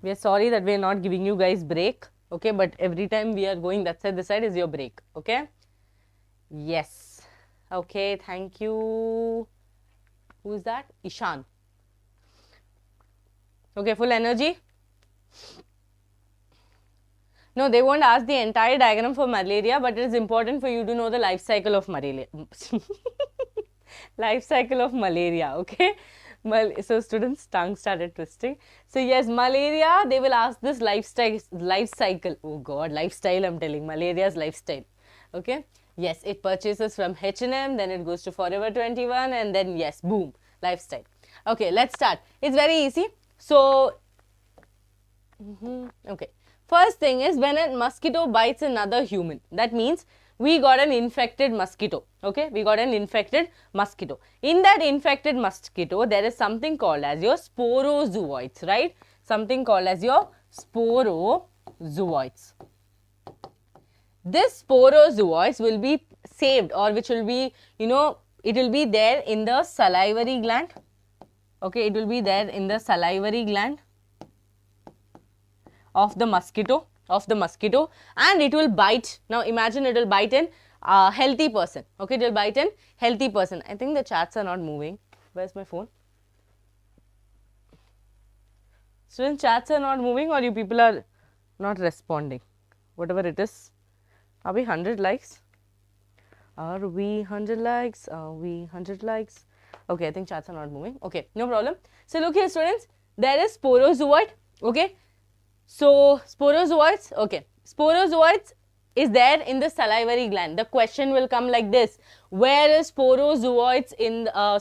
We are sorry that we are not giving you guys break, okay, but every time we are going that side, this side is your break, okay? Yes. Okay, thank you. Who is that? Ishan. Okay, full energy. No, they won't ask the entire diagram for malaria, but it is important for you to know the life cycle of malaria. Life cycle of malaria, okay? So students' tongue started twisting. So yes, malaria, they will ask this life cycle. Oh God, lifestyle, I'm telling. Malaria's lifestyle. Okay. Yes, it purchases from H&M, then it goes to Forever 21, and then yes, boom, lifestyle. Okay, let's start. It's very easy. So, okay. First thing is when a mosquito bites another human. That means we got an infected mosquito. Okay, we got an infected mosquito. In that infected mosquito, there is something called as your sporozoites, right? Something called as your sporozoites. This sporozoites will be saved, or which will be, it will be there in the salivary gland. Okay, it will be there in the salivary gland of the mosquito. of the mosquito and it will bite. Now imagine it will bite in a healthy person. Okay, it will bite in healthy person. I think the chats are not moving. Where's my phone? Students, chats are not moving or you people are not responding. Whatever it is. Are we 100 likes? Are we 100 likes? Are we 100 likes? Okay, I think chats are not moving. Okay, no problem. So look here students, there is sporozoite. Okay, so sporozoites, okay, sporozoites is there in the salivary gland. The question will come like this: where is sporozoites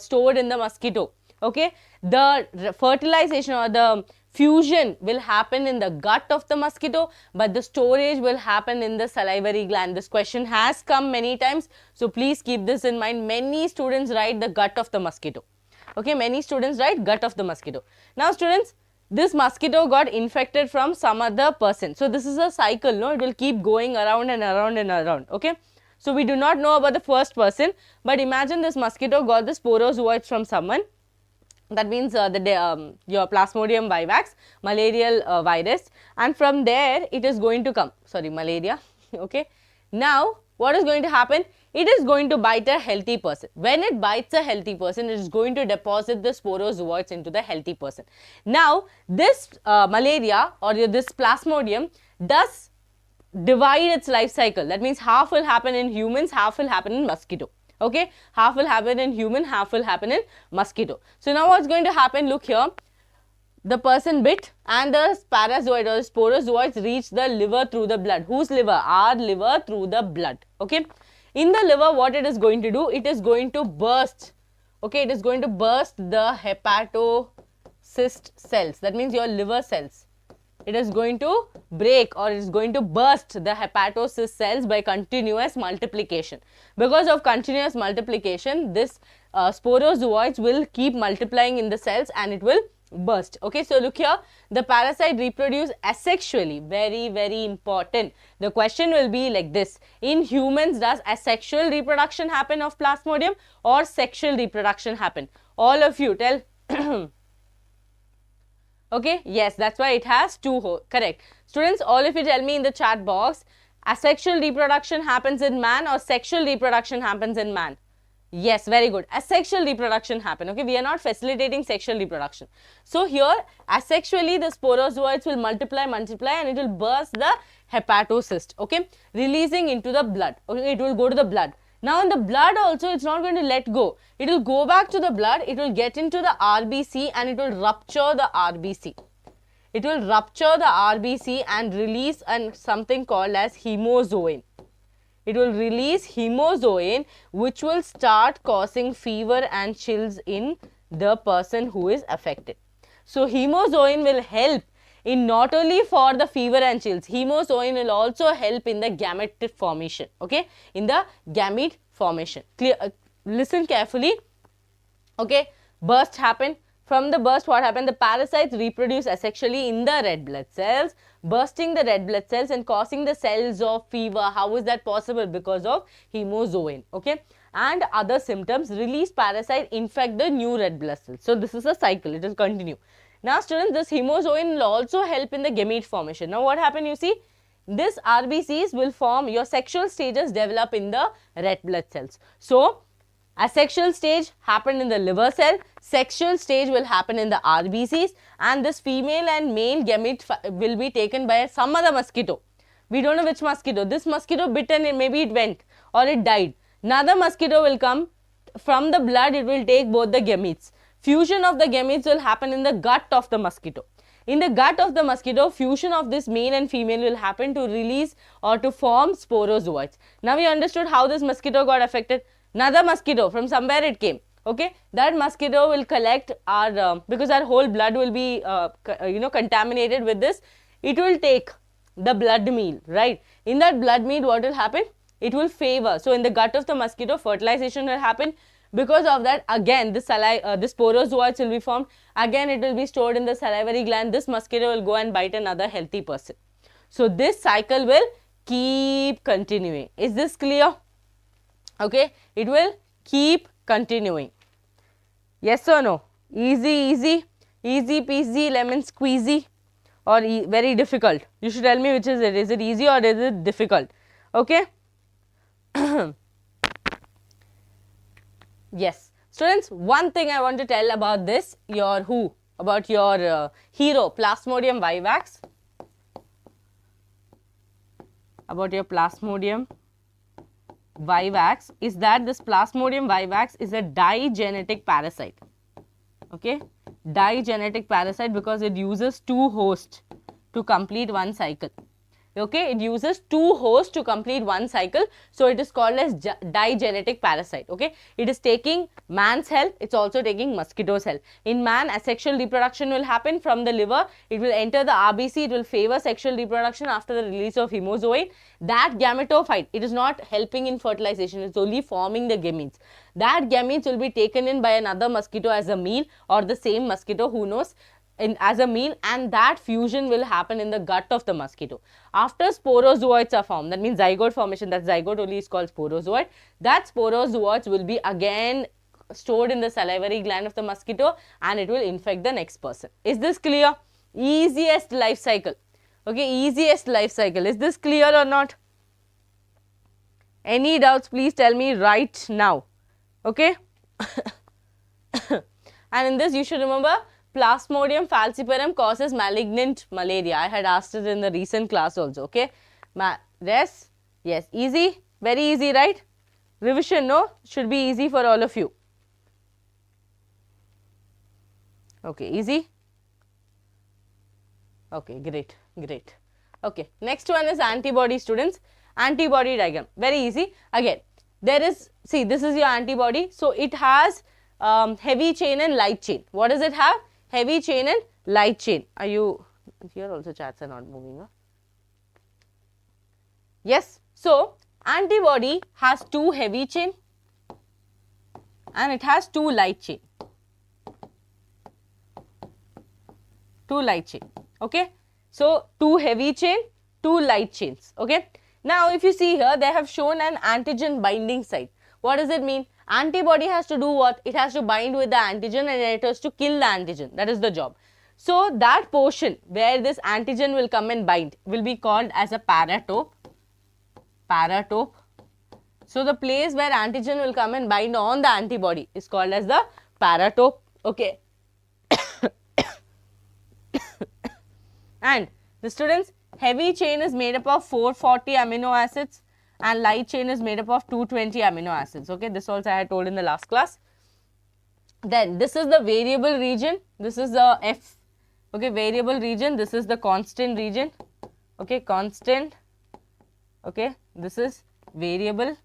stored in the mosquito? Okay, the fertilization or the fusion will happen in the gut of the mosquito, but the storage will happen in the salivary gland. This question has come many times, so please keep this in mind. Many students write the gut of the mosquito. Okay, many students write gut of the mosquito. Now students, this mosquito got infected from some other person. So this is a cycle, no? It will keep going around and around and around. Okay, so we do not know about the first person, but imagine this mosquito got the sporozoites from someone. That means your Plasmodium vivax, malarial virus, and from there it is going to come, sorry, malaria. Okay, now what is going to happen? It is going to bite a healthy person. When it bites a healthy person, it is going to deposit the sporozoites into the healthy person. Now this malaria or this Plasmodium does divide its life cycle. That means half will happen in humans, half will happen in mosquito. Okay, half will happen in human, half will happen in mosquito. So now what's going to happen? Look here, the person bit and the parazoid or sporozoites reach the liver through the blood. Whose liver? Our liver through the blood. Okay, in the liver what it is going to do? It is going to burst. Okay, it is going to burst the hepatocyst cells. That means your liver cells. It is going to break or it is going to burst the hepatocyst cells by continuous multiplication. Because of continuous multiplication, this sporozoites will keep multiplying in the cells and it will burst. Okay, so look here, the parasite reproduce asexually. Very, very important. The question will be like this: in humans, does asexual reproduction happen of Plasmodium or sexual reproduction happen? All of you tell. Okay, yes, that's why it has two holes. Correct. Students, all of you tell me in the chat box, asexual reproduction happens in man or sexual reproduction happens in man? Yes, very good. Asexual reproduction happen. Okay, we are not facilitating sexual reproduction. So here, asexually the sporozoites will multiply and it will burst the hepatocyst. Okay, releasing into the blood. Okay, it will go to the blood. Now in the blood also it's not going to let go. It will go back to the blood, it will get into the RBC and it will rupture the RBC. It will rupture the RBC and release something called as hemozoin. It will release hemozoin which will start causing fever and chills in the person who is affected. So hemozoin will help in not only for the fever and chills, hemozoin will also help in the gamete formation. Okay, in the gamete formation. Clear? Listen carefully. Okay, burst happened. From the burst, what happened? The parasites reproduce asexually in the red blood cells, bursting the red blood cells and causing the cells of fever. How is that possible? Because of hemozoin. Okay, and other symptoms. Release parasite infect the new red blood cells. So this is a cycle. It will continue. Now students, this hemozoin will also help in the gamete formation. Now what happened? You see, this RBCs will form, your sexual stages develop in the red blood cells. So asexual stage happened in the liver cell, sexual stage will happen in the RBCs, and this female and male gamete will be taken by some other mosquito. We don't know which mosquito. This mosquito bitten, maybe it went or it died. Another mosquito will come from the blood, it will take both the gametes. Fusion of the gametes will happen in the gut of the mosquito. In the gut of the mosquito, fusion of this male and female will happen to release or to form sporozoites. Now we understood how this mosquito got affected. Another mosquito, from somewhere it came. Okay, that mosquito will collect our, because our whole blood will be, contaminated with this. It will take the blood meal, right? In that blood meal, what will happen? It will favor. So in the gut of the mosquito, fertilization will happen. Because of that, again, the sporozoites will be formed. Again, it will be stored in the salivary gland. This mosquito will go and bite another healthy person. So this cycle will keep continuing. Is this clear? Okay, it will keep continuing. Yes or no? Easy, easy, easy peasy, lemon squeezy. or very difficult? You should tell me which is it. Is it easy or is it difficult? Okay. Yes. Students, one thing I want to tell about this, about your hero, Plasmodium vivax. About your Plasmodium vivax is that this Plasmodium vivax is a digenetic parasite. Okay, digenetic parasite because it uses 2 hosts to complete one cycle. Okay, it uses 2 hosts to complete one cycle, so it is called as digenetic parasite. Okay, it is taking man's help, it's also taking mosquito's help. In man, asexual reproduction will happen from the liver, it will enter the RBC, it will favor sexual reproduction after the release of hemozoid. That gametophyte, it is not helping in fertilization, it's only forming the gametes. That gametes will be taken in by another mosquito as a meal, or the same mosquito, who knows, as a meal, and that fusion will happen in the gut of the mosquito. After sporozoids are formed, that means zygote formation, that zygote only is called sporozoid. That sporozoids will be again stored in the salivary gland of the mosquito and it will infect the next person. Is this clear? Easiest life cycle. Okay, easiest life cycle. Is this clear or not? Any doubts, please tell me right now. Okay. And in this you should remember, Plasmodium falciparum causes malignant malaria. I had asked it in the recent class also. Okay. Yes, easy, very easy, right? Revision, no? Should be easy for all of you. Okay, easy. Okay, great. Okay, next one is antibody, students. Antibody diagram, very easy. Again, there is, see, this is your antibody. So it has heavy chain and light chain. What does it have? Heavy chain and light chain. Are you here? Also chats are not moving, huh? Yes. So antibody has 2 heavy chain and it has 2 light chain. 2 light chain. Okay. So 2 heavy chain, 2 light chains. Okay. Now if you see here, they have shown an antigen binding site. What does it mean? Antibody has to do what? It has to bind with the antigen and it has to kill the antigen. That is the job. So that portion where this antigen will come and bind will be called as a paratope. Paratope. So the place where antigen will come and bind on the antibody is called as the paratope. Okay. And the students, heavy chain is made up of 440 amino acids and light chain is made up of 220 amino acids. Okay, this also I had told in the last class. Then this is the variable region, this is the F. Okay, variable region, this is the constant region. Okay, constant. Okay, this is variable.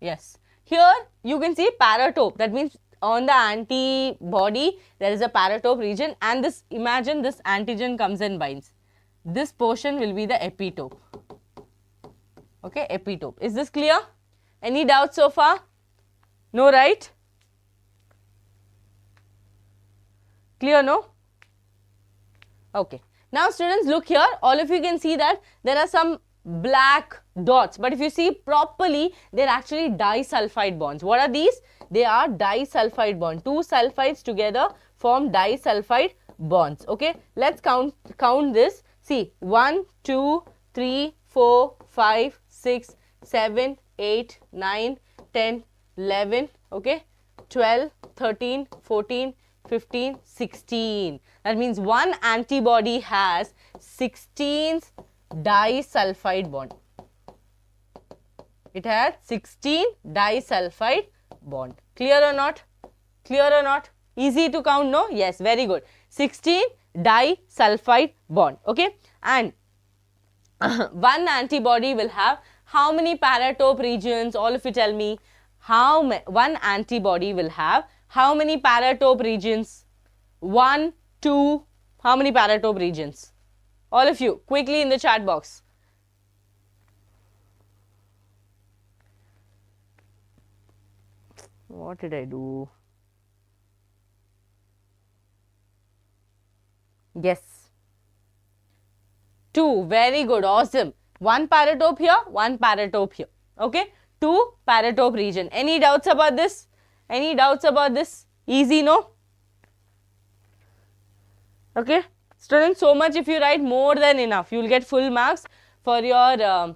Yes, here you can see paratope, that means on the antibody there is a paratope region, and this, imagine this antigen comes and binds. This portion will be the epitope. Okay, epitope. Is this clear? Any doubts so far? No, right? Clear, no? Okay. Now students, look here, all of you can see that there are some black dots, but if you see properly, they are actually disulfide bonds. What are these? They are disulfide bonds. 2 sulfides together form disulfide bonds. Okay, let's count this. See, 1, 2, 3, 4, 5, 6, 7, 8, 9, 10, 11, okay, 12, 13, 14, 15, 16. That means one antibody has 16 disulfide bond. It has 16 disulfide bond. Clear or not? Clear or not? Easy to count, no? Yes, very good. 16 disulfide bond. Okay, and one antibody will have how many paratope regions? All of you tell me. One antibody will have how many paratope regions? 1, 2, how many paratope regions? All of you, quickly in the chat box. What did I do? Yes. 2, very good, awesome. 1 paratope here, 1 paratope here. Okay, 2 paratope region. Any doubts about this? Any doubts about this? Easy, no? Okay, Students, so much if you write, more than enough. You will get full marks for your,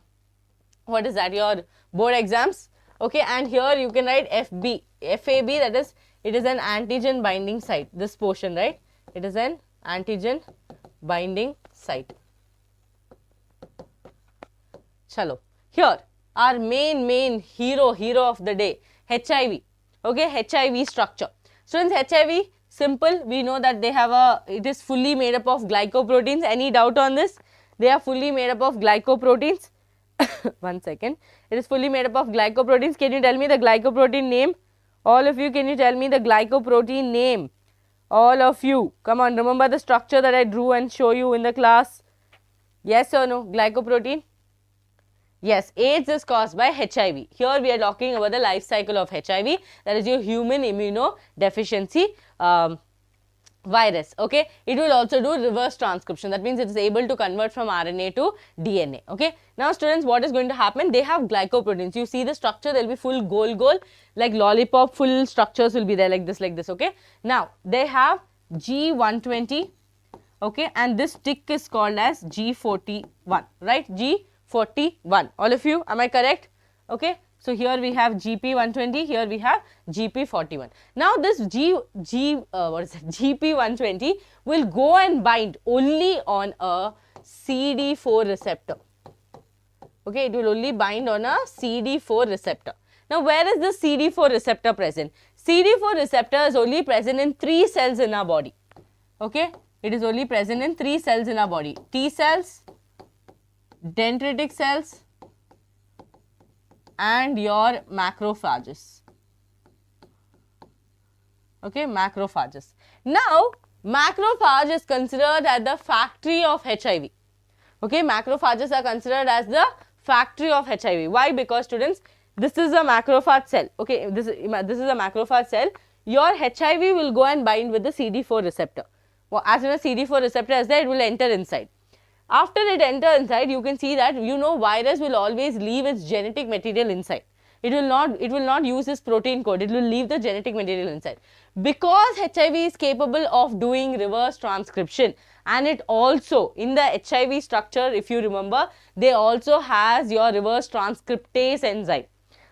what is that, your board exams. Okay, and here you can write FB, FAB, that is, it is an antigen binding site, this portion, right? It is an antigen binding site. Chalo. Here, our main hero of the day, HIV. Okay, HIV structure. Students, HIV, simple, we know that they have it is fully made up of glycoproteins. Any doubt on this? They are fully made up of glycoproteins. One second. It is fully made up of glycoproteins. Can you tell me the glycoprotein name? All of you, can you tell me the glycoprotein name? All of you. Come on, remember the structure that I drew and show you in the class. Yes or no? Glycoprotein? Yes, AIDS is caused by HIV. Here we are talking about the life cycle of HIV, that is your human immunodeficiency virus. Okay, it will also do reverse transcription. That means it is able to convert from RNA to DNA. Okay, now students, what is going to happen? They have glycoproteins. You see the structure, there will be full goal like lollipop, full structures will be there like this. Okay, now they have G120. Okay, and this tick is called as G41, right? G41. All of you, am I correct? Okay, so here we have GP120, here we have GP41. Now this GP120 will go and bind only on a CD4 receptor. Okay, it will only bind on a CD4 receptor. Now where is the CD4 receptor present? CD4 receptor is only present in 3 cells in our body. Okay, it is only present in 3 cells in our body. T cells, dendritic cells, and your macrophages. Okay, macrophages. Now, macrophage is considered as the factory of HIV. Okay, macrophages are considered as the factory of HIV. Why? Because students, this is a macrophage cell. Okay, this is a macrophage cell. Your HIV will go and bind with the CD4 receptor. Well, as soon as CD4 receptor is there, it will enter inside. After it enters inside, you can see that, you know, virus will always leave its genetic material inside. It will not use this protein code. It will leave the genetic material inside. Because HIV is capable of doing reverse transcription, and it also, in the HIV structure, if you remember, they also has your reverse transcriptase enzyme.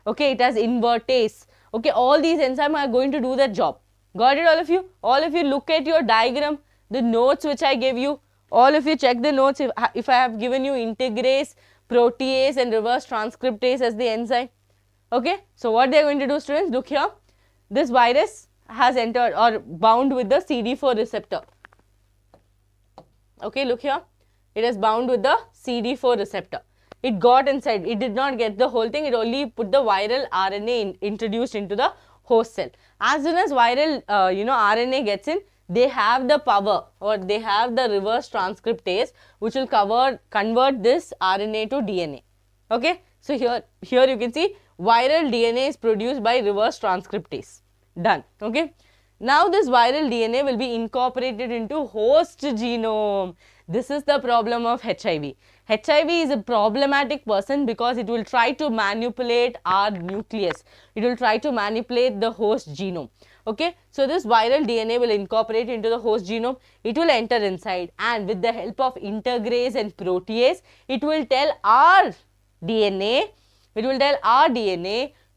Okay, it has invertase. Okay, all these enzymes are going to do their job. Got it, all of you? All of you look at your diagram, the notes which I gave you. All of you check the notes if I have given you integrase, protease and reverse transcriptase as the enzyme. Okay, so what they are going to do, students, look here. This virus has entered or bound with the CD4 receptor. Okay, look here. It is bound with the CD4 receptor. It got inside. It did not get the whole thing. It only put the viral RNA introduced into the host cell. As soon as viral RNA gets in, they have the power, or they have the reverse transcriptase, which will convert this RNA to DNA. Okay, so here you can see viral DNA is produced by reverse transcriptase. Done. Okay, now this viral DNA will be incorporated into host genome. This is the problem of HIV. HIV is a problematic person because it will try to manipulate our nucleus. It will try to manipulate the host genome. Okay, so this viral DNA will incorporate into the host genome. It will enter inside, and with the help of integrase and protease, it will tell our DNA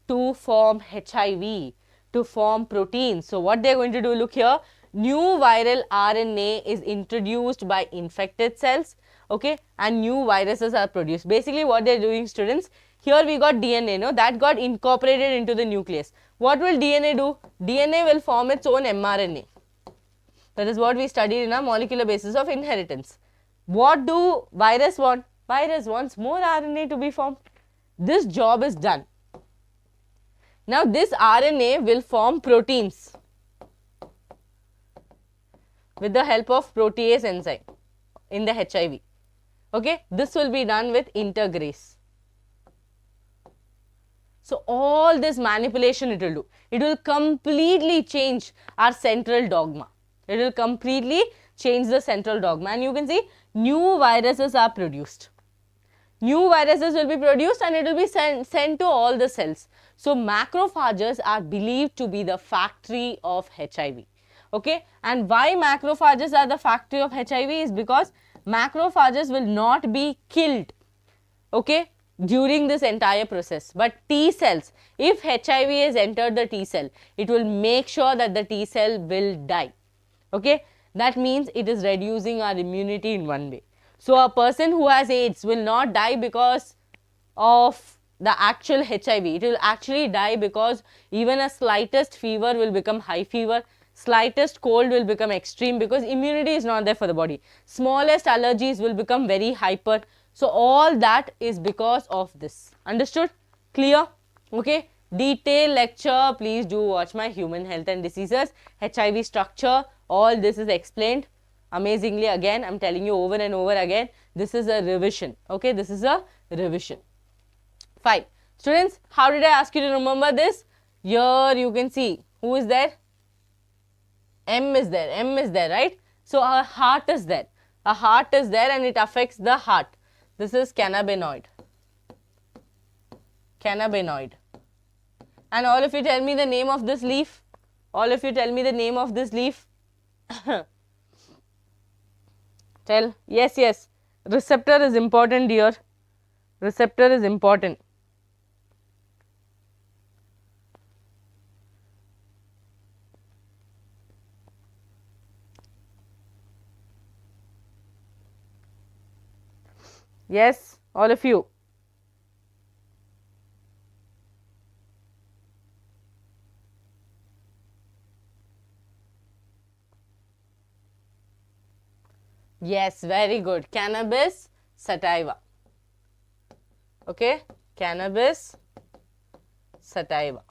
to form HIV, to form proteins. So what they are going to do, look here, new viral RNA is introduced by infected cells. Okay, and new viruses are produced. Basically what they are doing, students, here we got DNA, no, that got incorporated into the nucleus. What will DNA do? DNA will form its own mRNA. That is what we studied in our molecular basis of inheritance. What do virus want? Virus wants more RNA to be formed. This job is done. Now this RNA will form proteins with the help of protease enzyme in the HIV. Okay, this will be done with integrase. So all this manipulation it will do. It will completely change our central dogma. It will completely change the central dogma, and you can see new viruses are produced. New viruses will be produced and it will be sent to all the cells. So macrophages are believed to be the factory of HIV. Okay, and why macrophages are the factory of HIV is because macrophages will not be killed, okay, during this entire process, but T cells, if HIV has entered the T cell, it will make sure that the T cell will die. Okay, that means it is reducing our immunity in one way. So a person who has AIDS will not die because of the actual HIV, it will actually die because even a slightest fever will become high fever, slightest cold will become extreme because immunity is not there for the body, smallest allergies will become very hyper. So all that is because of this. Understood? Clear? Okay. Detailed lecture, please do watch my human health and diseases, HIV structure, all this is explained amazingly. Again, I am telling you over and over again, this is a revision. Okay, this is a revision. Fine. Students, how did I ask you to remember this? Here you can see, who is there? M is there, right? So our heart is there. A heart is there and it affects the heart. This is cannabinoid. Cannabinoid. And all of you tell me the name of this leaf. All of you tell me the name of this leaf. Tell. Yes, yes. Receptor is important, dear. Receptor is important. Yes, all of you. Yes, very good. Cannabis sativa. Okay, cannabis sativa.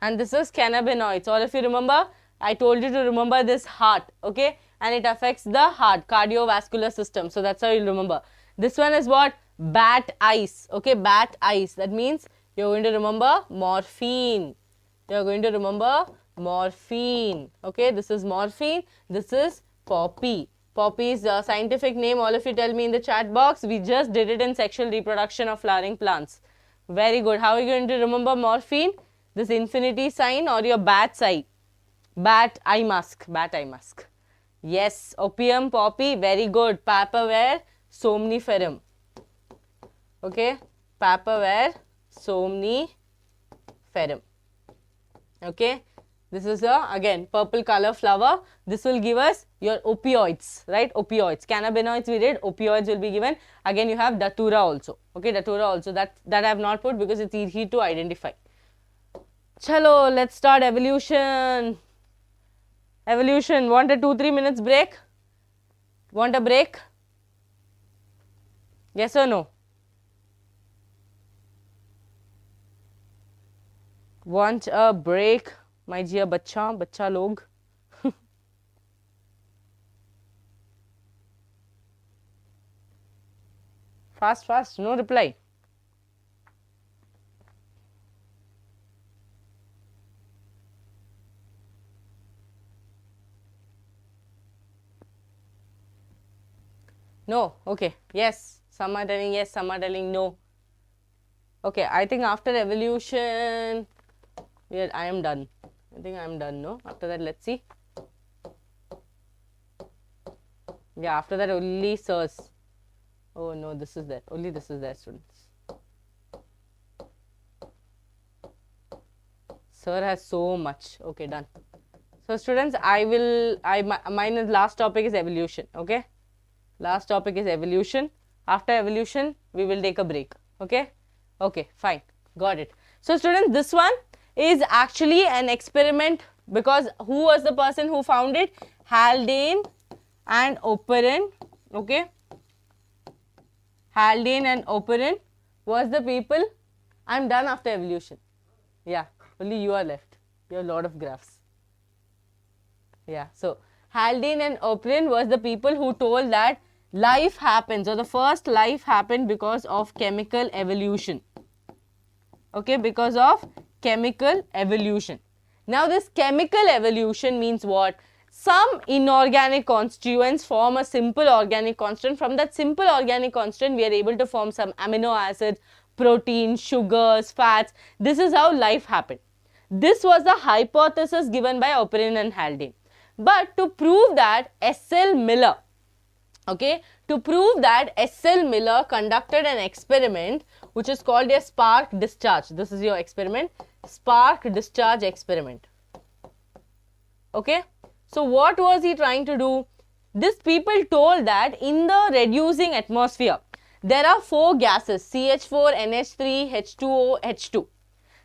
And this is cannabinoids. All of you remember? I told you to remember this heart. Okay, and it affects the heart, cardiovascular system. So that's how you'll remember. This one is what? Bat eyes. Okay, bat eyes. That means you're going to remember morphine. You're going to remember morphine. Okay, this is morphine. This is poppy. Poppy's scientific name, all of you tell me in the chat box. We just did it in sexual reproduction of flowering plants. Very good. How are you going to remember morphine? This infinity sign or your bat's eye. Bat eye mask. Bat eye mask. Yes. Opium, poppy. Very good. Papaver, somniferum. Okay. Papaver, somniferum. Okay. This is a, again, purple color flower. This will give us your opioids, right? Opioids. Cannabinoids we did. Opioids will be given. Again, you have datura also. Okay, datura also. That I have not put because it's easy to identify. Chalo, let's start evolution. Evolution. Want a 2-3 minutes break? Want a break? Yes or no? Want a break? My dear bacha log. Fast, no reply. No, okay, yes, some are telling yes, some are telling no. Okay, I think after evolution, I am done. I think I am done, no? After that, let's see. Yeah, after that only sirs. Oh no, this is there. Only this is there, students. Sir has so much. Okay, done. So students, mine last topic is evolution. Okay. Last topic is evolution. After evolution, we will take a break. Okay. Okay, fine. Got it. So students, this one is actually an experiment because who was the person who found it? Haldane and Operon. Okay. Haldane and Operon was the people. I am done after evolution. Yeah, only you are left. You have a lot of graphs. Yeah, so Haldane and Operon was the people who told that life happens, or the first life happened because of chemical evolution. Okay, because of chemical evolution. Now this chemical evolution means what? Some inorganic constituents form a simple organic constant. From that simple organic constant, we are able to form some amino acids, proteins, sugars, fats. This is how life happened. This was the hypothesis given by Operon and Haldane. But to prove that, S.L. Miller, okay, to prove that S.L. Miller conducted an experiment which is called a spark discharge. This is your experiment, spark discharge experiment. Okay, so what was he trying to do? These people told that in the reducing atmosphere, there are 4 gases, CH4, NH3, H2O, H2.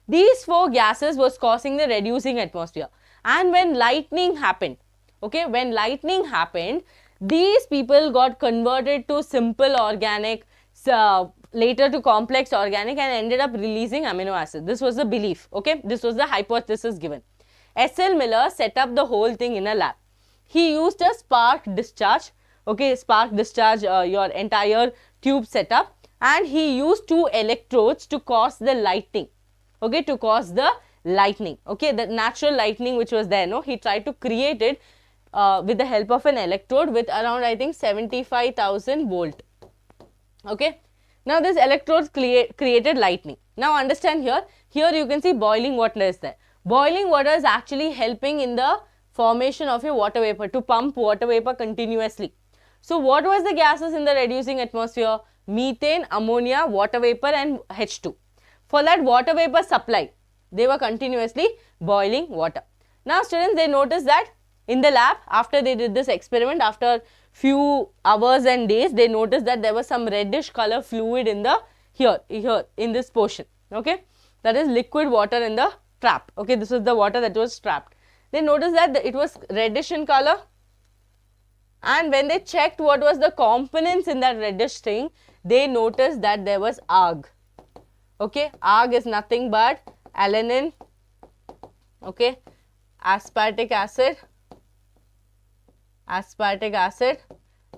These 4 gases was causing the reducing atmosphere. And when lightning happened, okay, when lightning happened, these people got converted to simple organic, later to complex organic, and ended up releasing amino acids. This was the belief, okay, this was the hypothesis given. S.L. Miller set up the whole thing in a lab. He used a spark discharge, okay, spark discharge, your entire tube setup, and he used 2 electrodes to cause the lightning, okay, to cause the lightning, okay, the natural lightning which was there, no, he tried to create it with the help of an electrode with around, I think, 75,000 volt, okay. Now this electrodes created lightning. Now understand here you can see boiling water is there. Boiling water is actually helping in the formation of a water vapor, to pump water vapor continuously. So what was the gases in the reducing atmosphere? Methane, ammonia, water vapor and H2. For that water vapor supply, they were continuously boiling water. Now students, they noticed that in the lab, after they did this experiment, after few hours and days, they noticed that there was some reddish color fluid in the here in this portion, okay, that is liquid water in the trap, okay, this was the water that was trapped. They noticed that it was reddish in color, and when they checked what was the components in that reddish thing, they noticed that there was arg, okay, arg is nothing but alanine, okay, aspartic acid,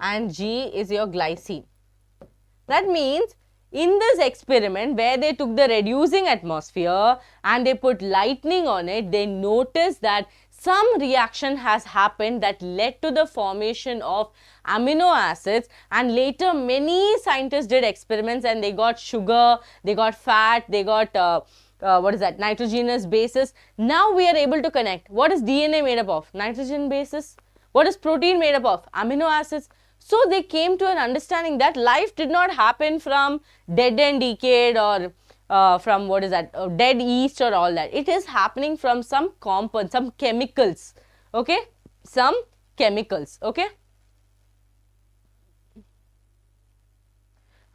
and G is your glycine. That means in this experiment where they took the reducing atmosphere and they put lightning on it, they noticed that some reaction has happened that led to the formation of amino acids, and later many scientists did experiments and they got sugar, they got fat, they got what is that, nitrogenous bases. Now we are able to connect. What is DNA made up of? Nitrogen bases. What is protein made up of? Amino acids. So they came to an understanding that life did not happen from dead and decayed, or from what is that, dead yeast or all that. It is happening from some compounds, some chemicals, okay, some chemicals, okay.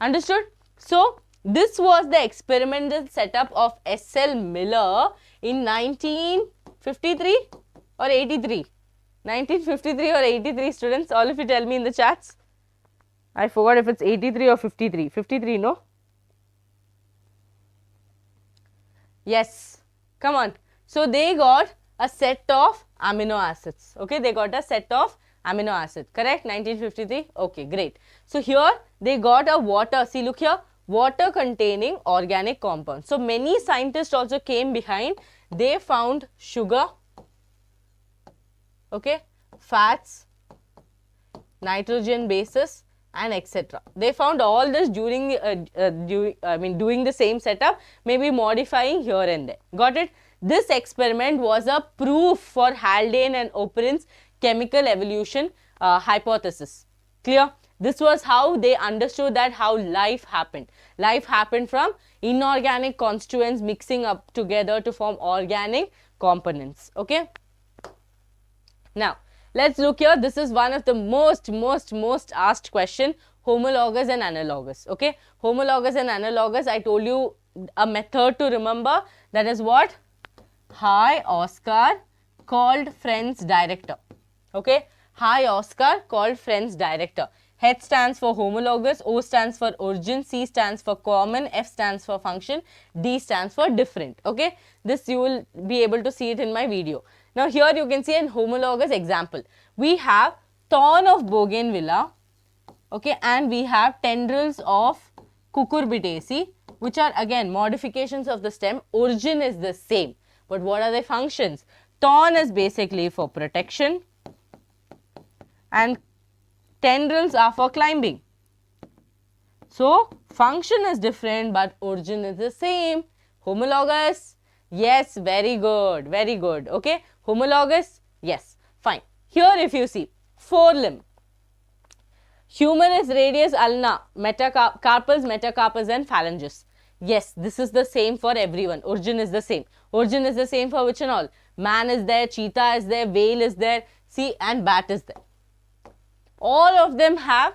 Understood? So this was the experimental setup of S.L. Miller in 1953 or 83. 1953 or 83, students, all of you tell me in the chats. I forgot if it's 83 or 53. 53, no? Yes, come on. So they got a set of amino acids, okay, they got a set of amino acids, correct, 1953, okay, great. So here they got a water, see, look here, water containing organic compounds. So many scientists also came behind, they found sugar, okay, fats, nitrogen bases and etc. They found all this during doing the same setup, maybe modifying here and there. Got it? This experiment was a proof for Haldane and Operon's chemical evolution hypothesis. Clear? This was how they understood that how life happened. Life happened from inorganic constituents mixing up together to form organic components. Okay. Now, let's look here. This is one of the most asked question, homologous and analogous. Okay, homologous and analogous, I told you a method to remember, that is what? Hi Oscar called friends director. Okay, hi Oscar called friends director. H stands for homologous, O stands for origin, C stands for common, F stands for function, D stands for different. Okay, this you will be able to see it in my video. Now here you can see an homologous example. We have thorn of bougainvillea, okay, and we have tendrils of cucurbitaceae, which are again modifications of the stem. Origin is the same, but what are the functions? Thorn is basically for protection and tendrils are for climbing. So function is different but origin is the same. Homologous. Yes, very good, very good. Okay, homologous, yes, fine. Here if you see, forelimb, humerus, radius, ulna, metacarpals, metacarpals and phalanges. Yes, this is the same for everyone. Origin is the same. Origin is the same for which and all? Man is there, cheetah is there, whale is there, see, and bat is there. All of them have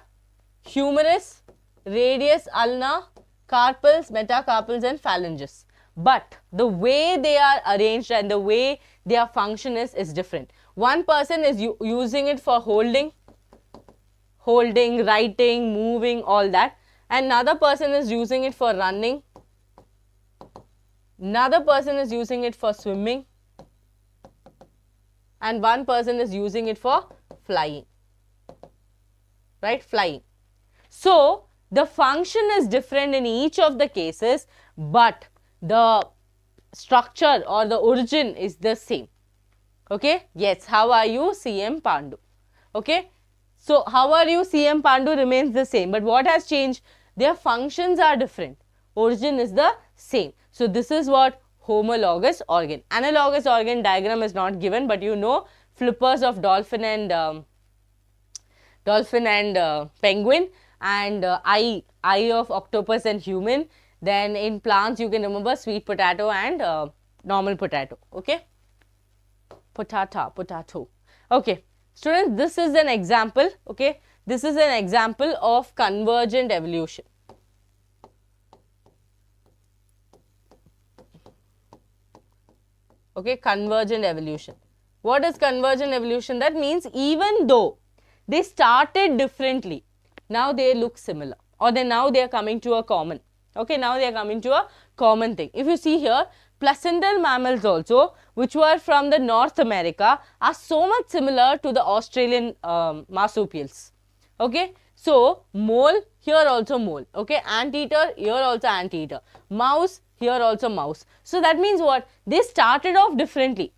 humerus, radius, ulna, carpals, metacarpals and phalanges. But the way they are arranged and the way their function is different. One person is using it for holding, writing, moving, all that. Another person is using it for running. Another person is using it for swimming. And one person is using it for flying. Right? Flying. So, the function is different in each of the cases, but the structure or the origin is the same. Okay? Yes, how are you? CM Pandu. Okay? So, how are you? CM Pandu remains the same, but what has changed? Their functions are different. Origin is the same. So, this is what homologous organ. Analogous organ diagram is not given, but you know flippers of dolphin and penguin, and eye of octopus and human. Then in plants you can remember sweet potato and normal potato. Okay, potato. Okay, students, this is an example. Okay, this is an example of convergent evolution. Okay, convergent evolution. What is convergent evolution? That means even though they started differently, now they look similar, or now they are coming to a common. Okay, now they are coming to a common thing. If you see here, placental mammals also, which were from the North America, are so much similar to the Australian marsupials. Okay, so mole, here also mole. Okay, anteater, here also anteater. Mouse, here also mouse. So that means what? They started off differently.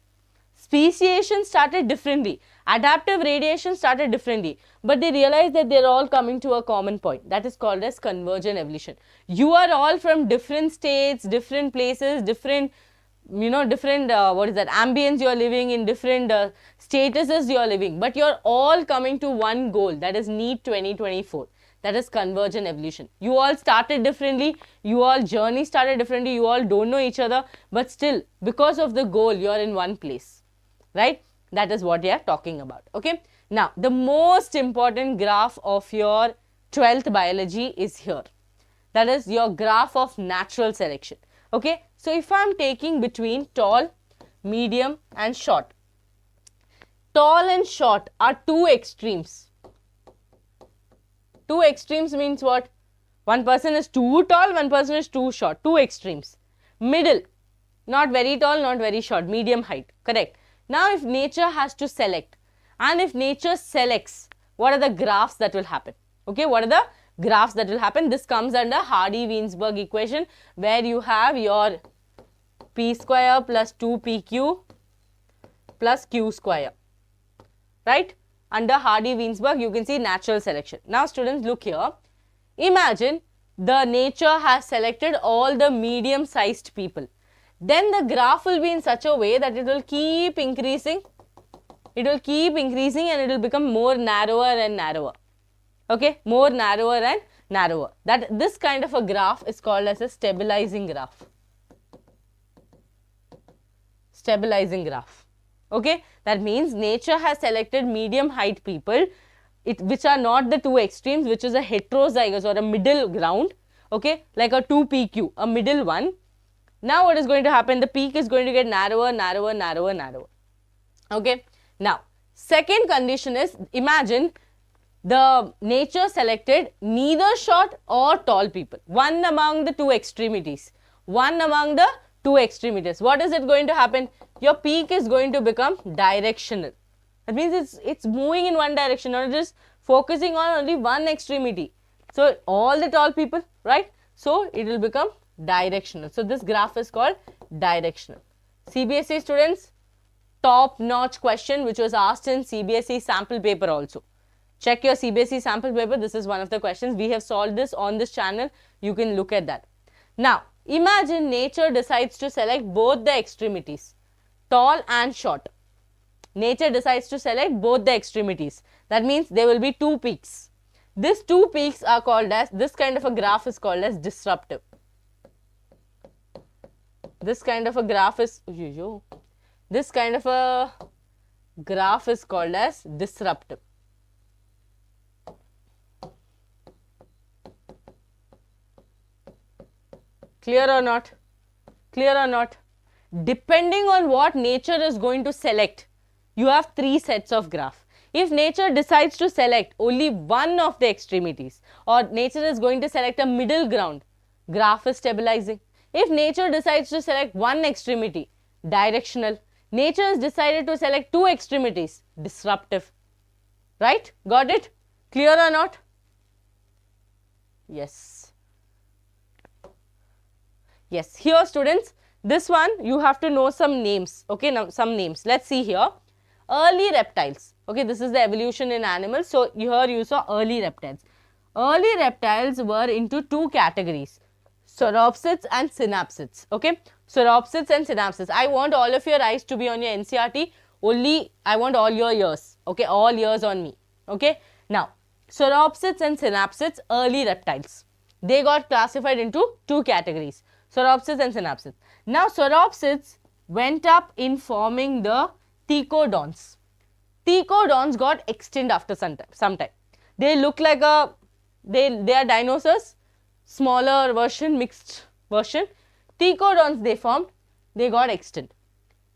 Speciation started differently. Adaptive radiation started differently. But they realized that they are all coming to a common point. That is called as convergent evolution. You are all from different states, different places, different, ambience you are living in, different statuses you are living. But you are all coming to one goal, that is NEET 2024. That is convergent evolution. You all started differently, you all journey started differently, you all don't know each other, but still because of the goal you are in one place, right? That is what they are talking about. Okay. Now, the most important graph of your 12th biology is here. That is your graph of natural selection. Okay. So, if I am taking between tall, medium and short. Tall and short are two extremes. Two extremes means what? One person is too tall, one person is too short. Two extremes. Middle, not very tall, not very short, medium height. Correct. Now, if nature has to select, and if nature selects, what are the graphs that will happen? Okay, what are the graphs that will happen? This comes under Hardy-Weinberg equation, where you have your p square plus 2pq plus q square, right? Under Hardy-Weinberg, you can see natural selection. Now, students, look here. Imagine the nature has selected all the medium-sized people. Then the graph will be in such a way that it will keep increasing. It will keep increasing and it will become more narrower and narrower. Okay, more narrower and narrower. This kind of a graph is called as a stabilizing graph. Stabilizing graph. Okay, that means nature has selected medium height people, which are not the two extremes, which is a heterozygous or a middle ground. Okay, like a 2pq, a middle one. Now, what is going to happen? The peak is going to get narrower, narrower, narrower, narrower. Okay. Now, second condition is, imagine the nature selected neither short or tall people. One among the two extremities. One among the two extremities. What is it going to happen? Your peak is going to become directional. That means it's moving in one direction, not just focusing on only one extremity. So, all the tall people, right? So, it will become directional. So, this graph is called directional. CBSE students, top notch question which was asked in CBSE sample paper also. Check your CBSE sample paper. This is one of the questions. We have solved this on this channel. You can look at that. Now, imagine nature decides to select both the extremities, tall and short. Nature decides to select both the extremities. That means there will be two peaks. These two peaks are called as, this kind of a graph is called as disruptive. This kind of a graph is, this kind of a graph is called as disruptive. Clear or not? Clear or not? Depending on what nature is going to select, you have three sets of graph. If nature decides to select only one of the extremities, or nature is going to select a middle ground, graph is stabilizing. If nature decides to select one extremity, directional. Nature has decided to select two extremities, disruptive. Right? Got it? Clear or not? Yes. Yes. Here students, this one you have to know some names. Okay, now some names. Let's see here. Early reptiles. Okay, this is the evolution in animals. So here you saw early reptiles. Early reptiles were into two categories, sauropsids and synapsids. Okay, sauropsids and synapsids. I want all of your eyes to be on your NCERT. Only I want all your ears. Okay, all ears on me. Okay, now sauropsids and synapsids, early reptiles. They got classified into two categories, sauropsids and synapsids. Now sauropsids went up in forming the Thecodons. Thecodons got extinct after some time. They look like a, they are dinosaurs, smaller version, mixed version. Thecodons they formed, they got extinct.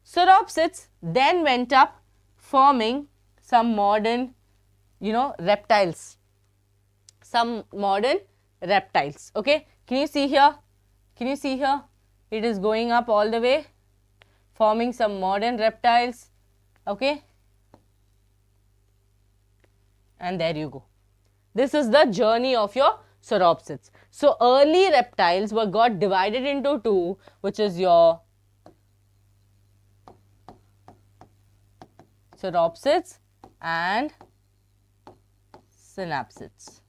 Sauropsids then went up forming some modern, reptiles. Some modern reptiles. Okay, can you see here? Can you see here? It is going up all the way, forming some modern reptiles. Okay, and there you go. This is the journey of your sauropsids. So early reptiles were got divided into two, which is your sauropsids and synapsids.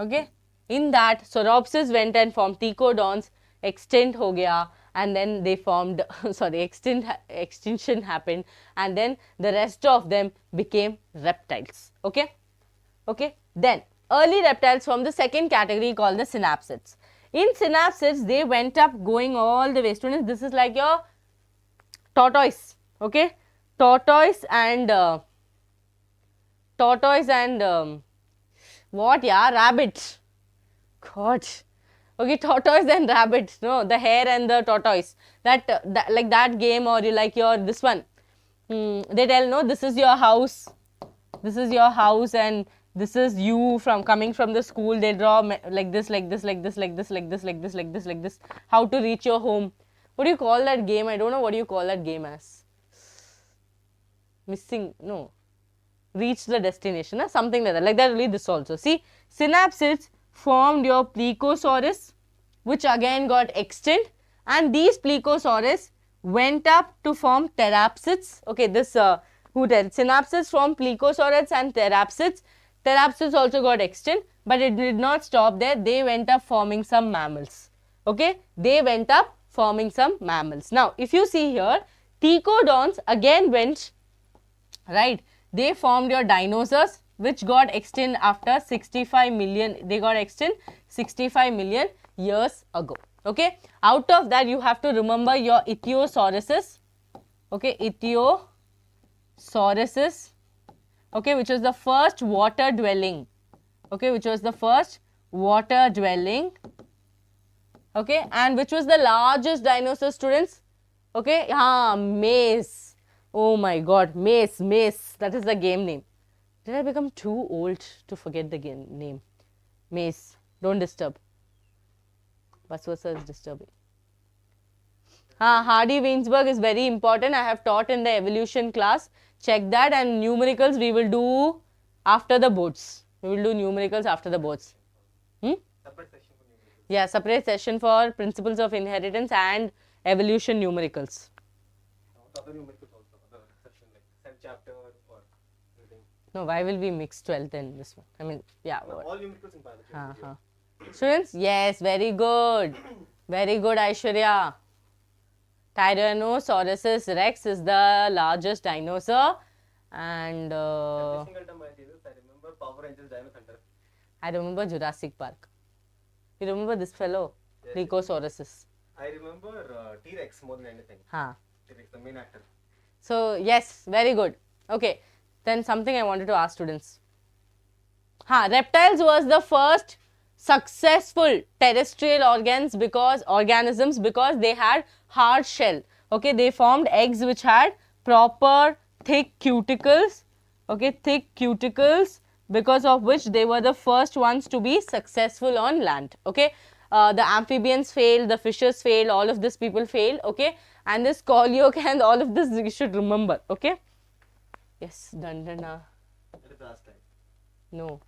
Okay, in that sauropsids went and formed Thecodons, extinct ho gaya, and then they formed extinction happened, and then the rest of them became reptiles. Okay, okay. Then early reptiles from the second category called the synapsids. In synapsids, they went up going all the way. Students, this is like your tortoise. Okay, tortoise and what? Yeah, rabbit. God. Okay, tortoise and rabbit. No, the hare and the tortoise. That like that game, or you like your this one. They tell, no, this is your house. This is your house, and this is you from coming from the school. They draw like this, like this, like this, like this, like this, like this, like this, like this. How to reach your home? What do you call that game? I don't know what do you call that game as. Missing, no. Reach the destination, something like that. Like that only this also. See, synapsids formed your Plecosaurus, which again got extinct, and these Plecosaurus went up to form Therapsids. Okay, this who did synapsids formed Plecosaurus and Therapsids. Therapsids also got extinct, but it did not stop there. They went up forming some mammals. Okay, they went up forming some mammals. Now, if you see here, Thecodons again went, right, they formed your dinosaurs, which got extinct after 65 million, they got extinct 65 million years ago. Okay, out of that you have to remember your Ichthyosaurus. Okay, Ichthyosaurus, okay, which was the first water dwelling. Okay, which was the first water dwelling. Okay, and which was the largest dinosaur, students? Okay, Mace. Oh my God, Mace, that is the game name. Did I become too old to forget the game name? Mace, don't disturb. Baswasa is disturbing. Hardy-Weinberg is very important. I have taught in the evolution class. Check that, and numericals we will do after the boards. We will do numericals after the boards. Separate session for numericals. Yeah, separate session for principles of inheritance and evolution numericals. Other numericals also, other section like set chapter or anything. No, why will we mix 12th and this one? I mean, yeah. No, all numericals in biology. Students, yes, very good. Very good, Aishwarya. Tyrannosaurus rex is the largest dinosaur, and Every single time I see this, I remember Power Rangers Dino Thunder. I remember Jurassic Park. You remember this fellow? Yes, Ricosauruses. I remember T-Rex more than anything. Huh. T-Rex, the main actor. So, yes, very good. Okay, then something I wanted to ask students. Reptiles was the first successful terrestrial organisms because they had hard shell. Okay, they formed eggs which had proper thick cuticles. Okay, thick cuticles, because of which they were the first ones to be successful on land. Okay, the amphibians failed, the fishes failed, all of this people failed. Okay, and this coleocanth, all of this you should remember. Okay. Yes, Dandana. That is the last time. No.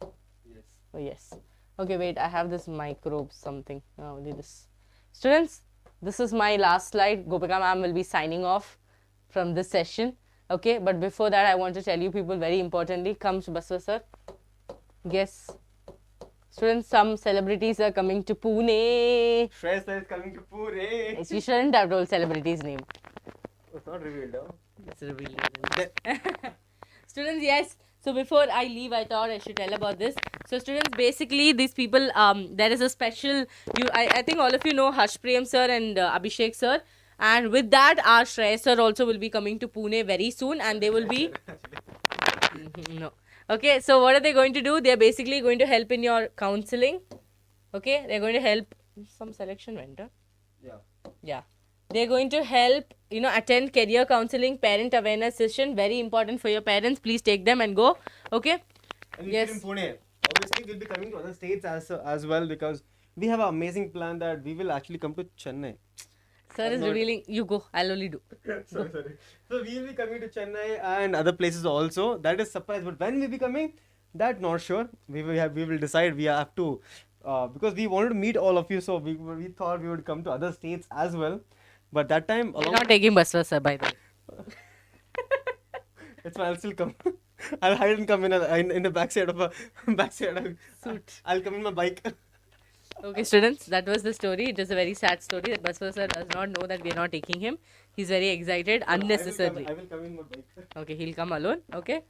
Yes. Oh, yes. Okay, wait, I have this microbe something. Only this. Students, this is my last slide. Gopika Ma'am will be signing off from this session. Okay, but before that, I want to tell you people very importantly. Come, Baswa sir. Yes. Students, some celebrities are coming to Pune. Shreya sir is coming to Pune. You shouldn't have told celebrity's name. It's not revealed, huh? It's revealed. Students, yes. So before I leave, I thought I should tell about this. So students, basically these people, there is a special, I think all of you know Harsh Prem sir and Abhishek sir. And with that, our Shreya sir also will be coming to Pune very soon, and they will be... No. Okay, so what are they going to do? They're basically going to help in your counseling. Okay, they're going to help... Some selection vendor. Yeah. Yeah. They're going to help, attend career counseling, parent awareness session. Very important for your parents. Please take them and go. Okay? And Yes. in Pune, obviously we'll be coming to other states as well, because we have an amazing plan that we will actually come to Chennai. Sir is revealing. You go. I'll only do. sorry. So we will be coming to Chennai and other places also. That is surprise. But when we will be coming, that not sure. We will decide. We have to, because we wanted to meet all of you. So we thought we would come to other states as well. But that time, We're not taking Baswa sir, by the way. it's fine. I'll still come. I'll hide and come in the backside of a Suit. I'll come in my bike. Okay, students, that was the story. It is a very sad story that Baswa sir does not know that we are not taking him. He's very excited unnecessarily. I will come in my bike. Okay, he'll come alone. Okay.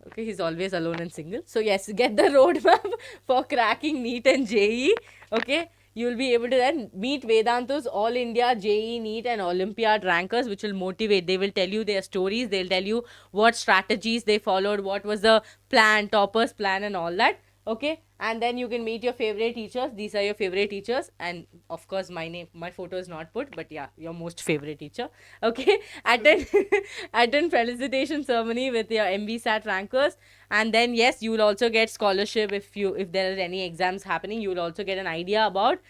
Okay, he's always alone and single. So yes, get the roadmap for cracking NEET and JEE. Okay. You will be able to then meet Vedantu's All India, JEE, NEET and Olympiad rankers, which will motivate. They will tell you their stories. They'll tell you what strategies they followed, what was the plan, toppers plan and all that. Okay. And then you can meet your favorite teachers. These are your favorite teachers. And of course, my photo is not put, but yeah, your most favorite teacher. Okay. Attend felicitation ceremony with your MVSAT rankers. And then yes, you will also get scholarship if there are any exams happening. You will also get an idea about,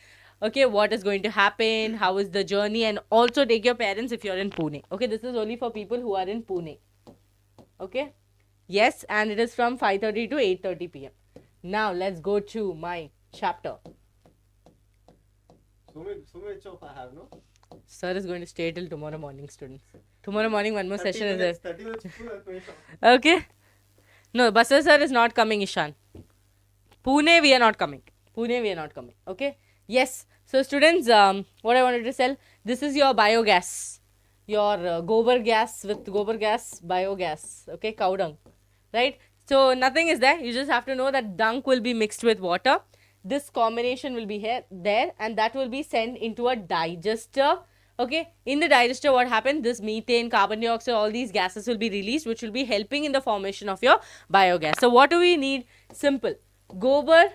okay, what is going to happen, how is the journey, and also take your parents if you're in Pune. Okay, this is only for people who are in Pune. Okay. Yes, and it is from 5:30 to 8:30 p.m. Now let's go to my chapter. So much of I have, no? Sir is going to stay till tomorrow morning, students. Tomorrow morning, one more session is there. 30 minutes full, I'll finish off. Okay. No, Baswa sir is not coming, Ishan. Pune, we are not coming. Okay. Yes. So, students, what I wanted to tell, this is your biogas. Your gobar gas with gobar gas, biogas. Okay, cow dung. Right? So, nothing is there. You just have to know that dung will be mixed with water. This combination will be there, and that will be sent into a digester. Okay, in the digester, what happens? This methane, carbon dioxide, all these gases will be released, which will be helping in the formation of your biogas. So, what do we need? Simple. Gobar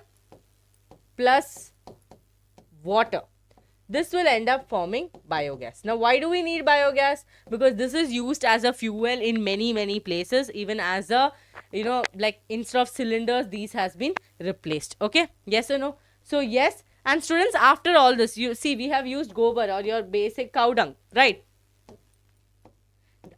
plus water. This will end up forming biogas. Now, why do we need biogas? Because this is used as a fuel in many places, even as a, like instead of cylinders, these has been replaced. Okay, yes or no? So, yes. And students, after all this, you see, we have used gobar or your basic cow dung, right?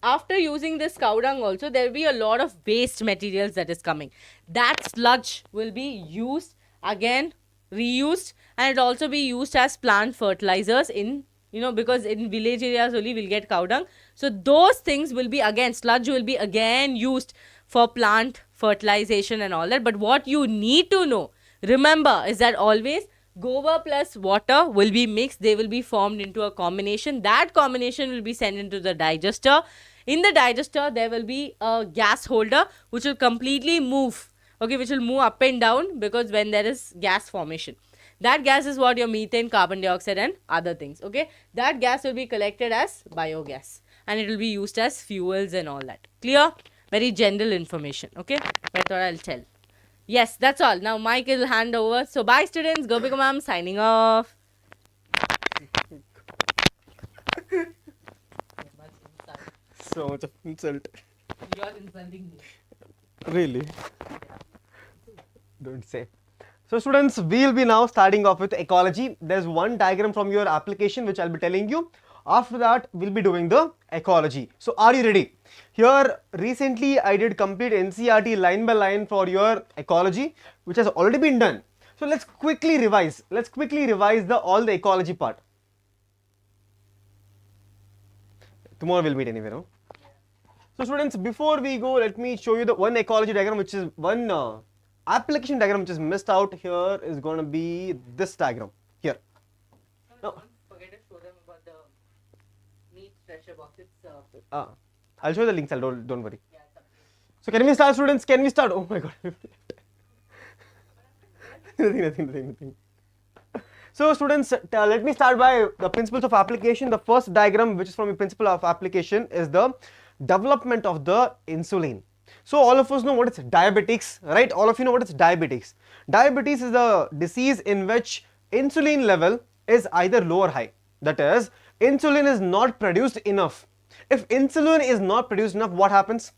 After using this cow dung also, there will be a lot of waste materials that is coming. That sludge will be used again, reused, and it also be used as plant fertilizers in, because in village areas only we'll get cow dung. So those things will be again, sludge will be again used for plant fertilization and all that. But what you need to know, remember, is that always Gobar plus water will be mixed. They will be formed into a combination. That combination will be sent into the digester. In the digester, there will be a gas holder which will completely move. Okay, which will move up and down because when there is gas formation. That gas is what your methane, carbon dioxide and other things. Okay, that gas will be collected as biogas and it will be used as fuels and all that. Clear? Very general information. Okay, I thought I'll tell. Yes, that's all. Now Mike will hand over. So bye students. Gopika Ma'am signing off. So much of insult. You are insulting me. Really? Don't say. So students, we'll be now starting off with ecology. There's one diagram from your application which I'll be telling you. After that, we'll be doing the ecology. So are you ready? Here, recently I did complete NCERT line by line for your ecology, which has already been done. So let's quickly revise. Let's quickly revise all the ecology part. Tomorrow we'll meet anyway, no? So students, before we go, let me show you the one ecology diagram, which is one application diagram which is missed out. Here is going to be this diagram here. No. Don't forget to show them about the NEET treasure box. It's I'll show you the links. Don't worry. yeah, So can we start, students? Can we start? Oh my God. nothing. So students, let me start by the principles of application. The first diagram, which is from the principle of application, is the development of the insulin. So all of us know what is diabetics, right? All of you know what is diabetics. Diabetes is a disease in which insulin level is either low or high. That is, insulin is not produced enough. If insulin is not produced enough, what happens?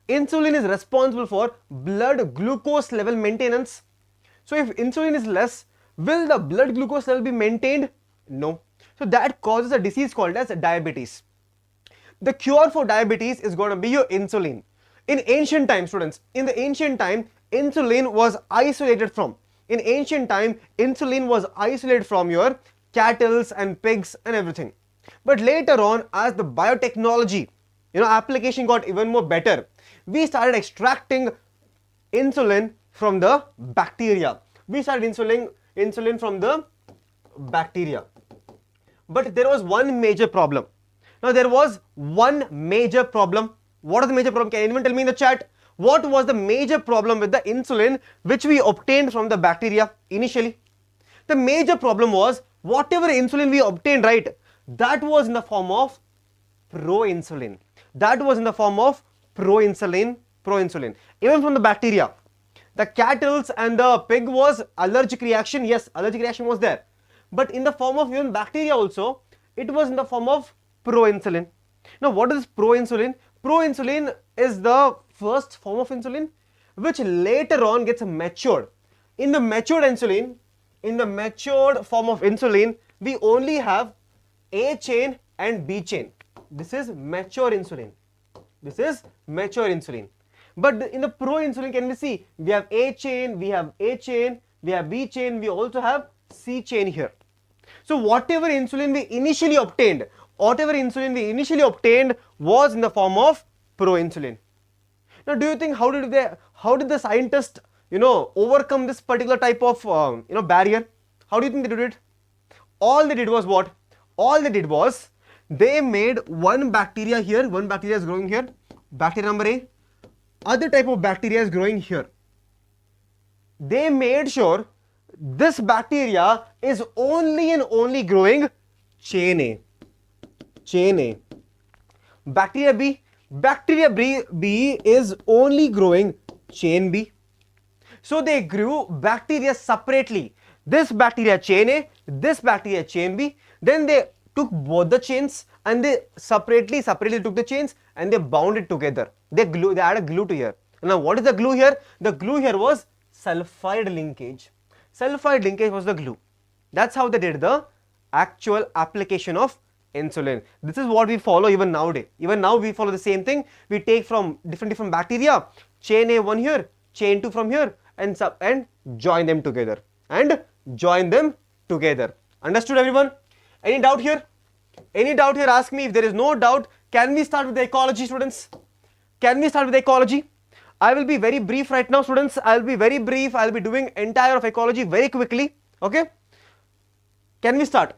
Insulin is responsible for blood glucose level maintenance. So if insulin is less, will the blood glucose level be maintained? No. So that causes a disease called as diabetes. The cure for diabetes is going to be your insulin. In ancient time, students, in the ancient time, insulin was isolated from. In ancient time, insulin was isolated from your cattle and pigs and everything. But later on, as the biotechnology, application got even more better, we started extracting insulin from the bacteria. We started insulin from the bacteria. But there was one major problem. Now there was one major problem. What is the major problem? Can anyone tell me in the chat? What was the major problem with the insulin which we obtained from the bacteria initially? The major problem was whatever insulin we obtained, right? That was in the form of proinsulin. That was in the form of proinsulin. Even from the bacteria. The cattle and the pig was allergic reaction. Yes, allergic reaction was there. But in the form of even bacteria also, it was in the form of proinsulin. Now what is proinsulin? Proinsulin is the first form of insulin which later on gets matured. In the matured insulin, in the matured form of insulin, we only have A chain and B chain. This is mature insulin. This is mature insulin. But in the proinsulin, can we see? We have A chain, we have A chain, we have B chain, we also have C chain here. So whatever insulin we initially obtained was in the form of proinsulin. Now do you think how did the scientists overcome this particular type of barrier? How do you think they did it? All they did was what? All they did was they made one bacteria here, one bacteria is growing here, bacteria number A, other type of bacteria is growing here. They made sure this bacteria is only and only growing chain A. Chain A. Bacteria B is only growing chain B. So they grew bacteria separately. This bacteria chain A, this bacteria chain B. Then they took both the chains and they separately took the chains and they bound it together. They added glue to here. Now what is the glue here? The glue here was sulfide linkage. Sulfide linkage was the glue. That's how they did the actual application of insulin. This is what we follow even nowadays. Even now we follow the same thing. We take from different bacteria, chain A one here, chain 2 from here, and join them together. Understood, everyone? Any doubt here? Any doubt here? Ask me. If there is no doubt, can we start with the ecology, students? Can we start with ecology? I will be very brief right now, students. I will be very brief. I will be doing entire of ecology very quickly. Okay. Can we start?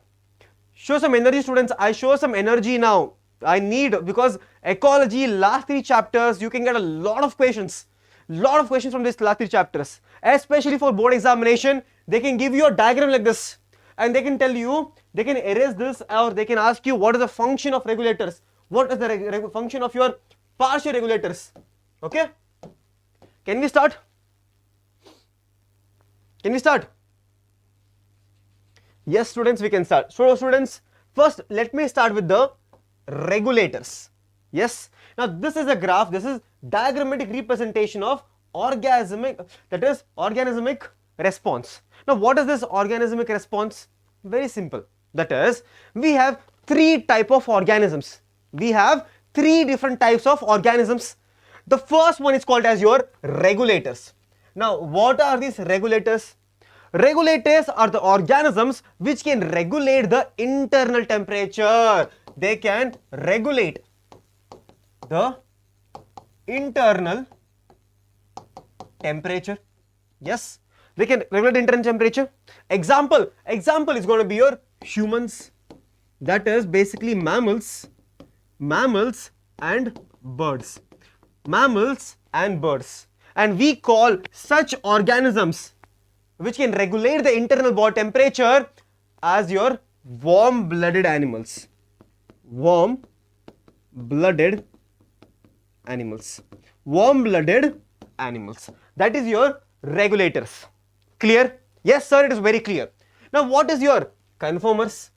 Show some energy, students. I show some energy now. I need, because ecology, last 3 chapters, you can get a lot of questions. Lot of questions from this last 3 chapters. Especially for board examination, they can give you a diagram like this. And they can tell you, they can erase this, or they can ask you what is the function of regulators. What is the function of your partial regulators? Okay? Can we start? Can we start? Yes, students, we can start. So, students, first let me start with the regulators. Yes. Now, this is a graph. This is diagrammatic representation of organismic response. Now, what is this organismic response? Very simple. That is, we have 3 types of organisms. We have 3 different types of organisms. The first one is called as your regulators. Now, what are these regulators? Regulators are the organisms which can regulate the internal temperature. They can regulate the internal temperature. Yes, they can regulate the internal temperature. Example is going to be your humans. That is basically mammals and birds. Mammals and birds. And we call such organisms which can regulate the internal body temperature as your warm-blooded animals. Warm-blooded animals. Warm-blooded animals. That is your regulators. Clear? Yes, sir, it is very clear. Now, what is your conformers?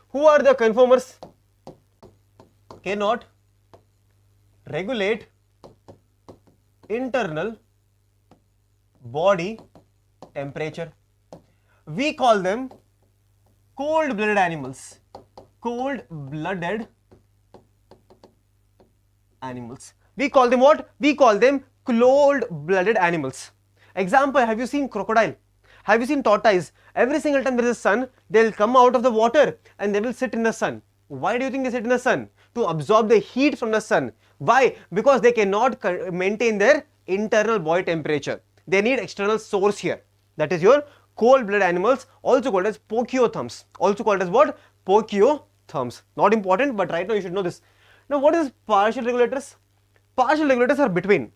Who are the conformers? Cannot regulate internal body temperature. We call them cold-blooded animals. Cold-blooded animals. We call them what? We call them cold-blooded animals. Example, have you seen crocodile? Have you seen tortoise? Every single time there is a sun, they will come out of the water and they will sit in the sun. Why do you think they sit in the sun? To absorb the heat from the sun. Why? Because they cannot maintain their internal body temperature. They need external source here. That is your cold-blooded animals, also called as poikilotherms. Also called as what? Poikilotherms. Not important, but right now you should know this. Now, what is partial regulators? Partial regulators are between.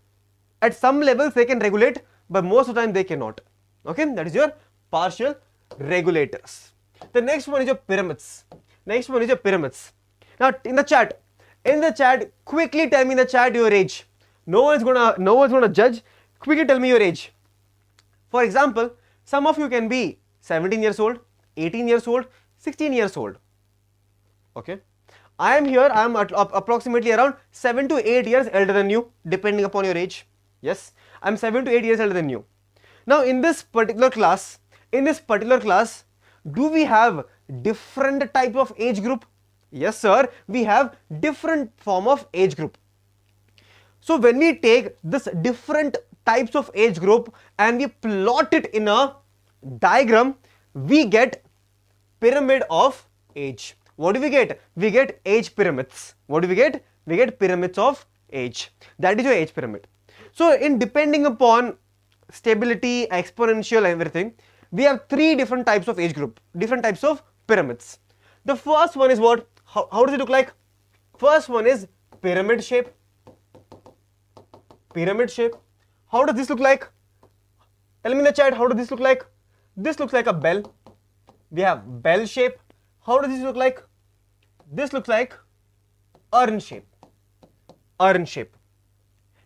At some levels they can regulate, but most of the time they cannot. Okay, that is your partial regulators. The next one is your pyramids. Next one is your pyramids. Now, in the chat, quickly tell me in the chat your age. No one's gonna judge. Quickly tell me your age. For example, some of you can be 17 years old, 18 years old, 16 years old. Okay. I am here, I am approximately around 7 to 8 years elder than you, depending upon your age. Yes, I am 7 to 8 years elder than you. Now, in this particular class, do we have different type of age group? Yes, sir, we have different form of age group. So, when we take this different types of age group and we plot it in a diagram, we get pyramid of age. What do we get? We get age pyramids. What do we get? We get pyramids of age. That is your age pyramid. So, in depending upon stability, exponential, everything, we have 3 different types of age group, different types of pyramids. The first one is what? How does it look like? First one is pyramid shape. Pyramid shape. How does this look like? Tell me in the chat, how does this look like? This looks like a bell. We have bell shape. How does this look like? This looks like urn shape. Urn shape.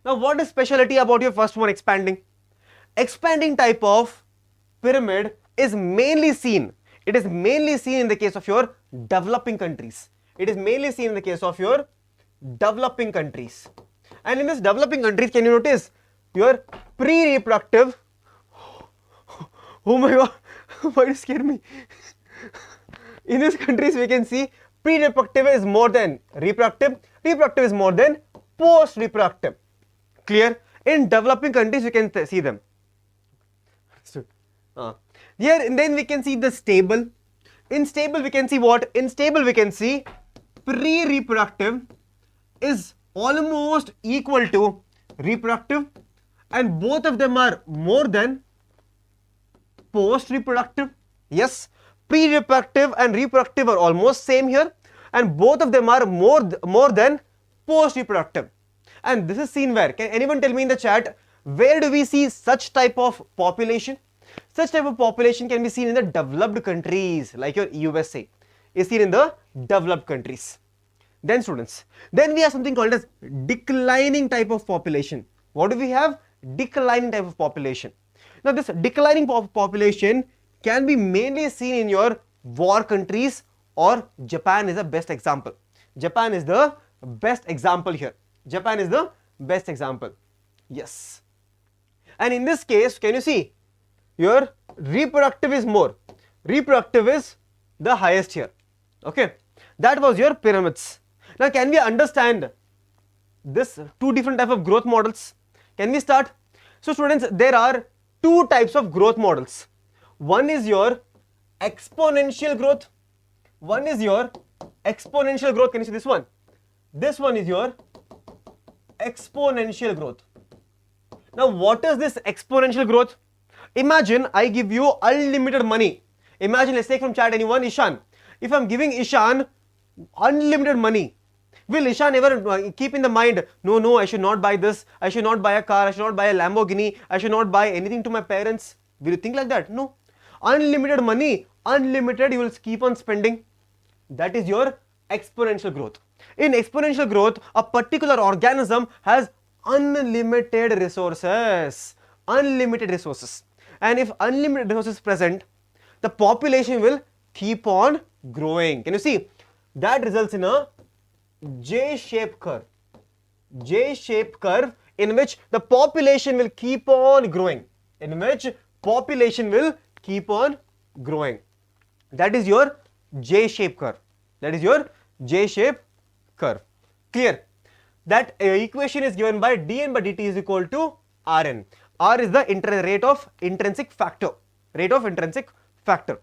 Now, what is specialty about your first one, expanding? Expanding type of pyramid is mainly seen. It is mainly seen in the case of your developing countries. It is mainly seen in the case of your developing countries. And in this developing countries, can you notice your pre-reproductive? Oh my God, why do you scare me? In these countries, we can see pre-reproductive is more than reproductive. Reproductive is more than post-reproductive. Clear? In developing countries, you can see them. Here, and then we can see the stable. In stable, we can see what? In stable, we can see pre-reproductive is almost equal to reproductive, and both of them are more than post-reproductive. Yes, pre-reproductive and reproductive are almost same here, and both of them are more than post-reproductive. And this is seen where? Can anyone tell me in the chat, where do we see such type of population? Such type of population can be seen in the developed countries, like your USA is seen in the developed countries. Then students, then we have something called as declining type of population. What do we have? Declining type of population. Now this declining population can be mainly seen in your war countries, or Japan is the best example. Japan is the best example here. Japan is the best example. Yes. And in this case, can you see? Your reproductive is more. Reproductive is the highest here. Okay. That was your pyramids. Now can we understand this two different type of growth models? Can we start? So students, there are two types of growth models. One is your exponential growth. One is your exponential growth. Can you see this one? This one is your exponential growth. Now what is this exponential growth? Imagine I give you unlimited money. Imagine, let's take from chat anyone, Ishan. If I'm giving Ishan unlimited money, will Ishan ever keep in the mind, no, I should not buy this, I should not buy a car, I should not buy a Lamborghini, I should not buy anything to my parents? Will you think like that? No. Unlimited money, unlimited, you will keep on spending. That is your exponential growth. In exponential growth, a particular organism has unlimited resources. Unlimited resources. And if unlimited resources present, the population will keep on growing. Can you see? That results in a J-shaped curve. J-shaped curve in which the population will keep on growing. In which population will keep on growing. That is your J-shaped curve. That is your J-shaped curve. Clear? That equation is given by dN by dt is equal to Rn. R is the rate of intrinsic factor. Rate of intrinsic factor.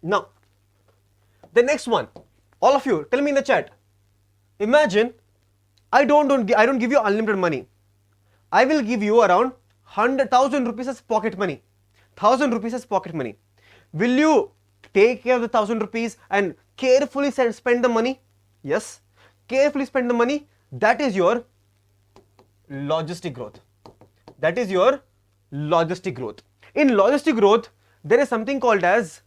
Now, the next one, all of you, tell me in the chat. Imagine I don't give you unlimited money. I will give you around 100,000 rupees as pocket money. 1,000 rupees as pocket money. Will you take care of the 1,000 rupees and carefully spend the money? Yes. Carefully spend the money. That is your logistic growth. That is your logistic growth. In logistic growth, there is something called as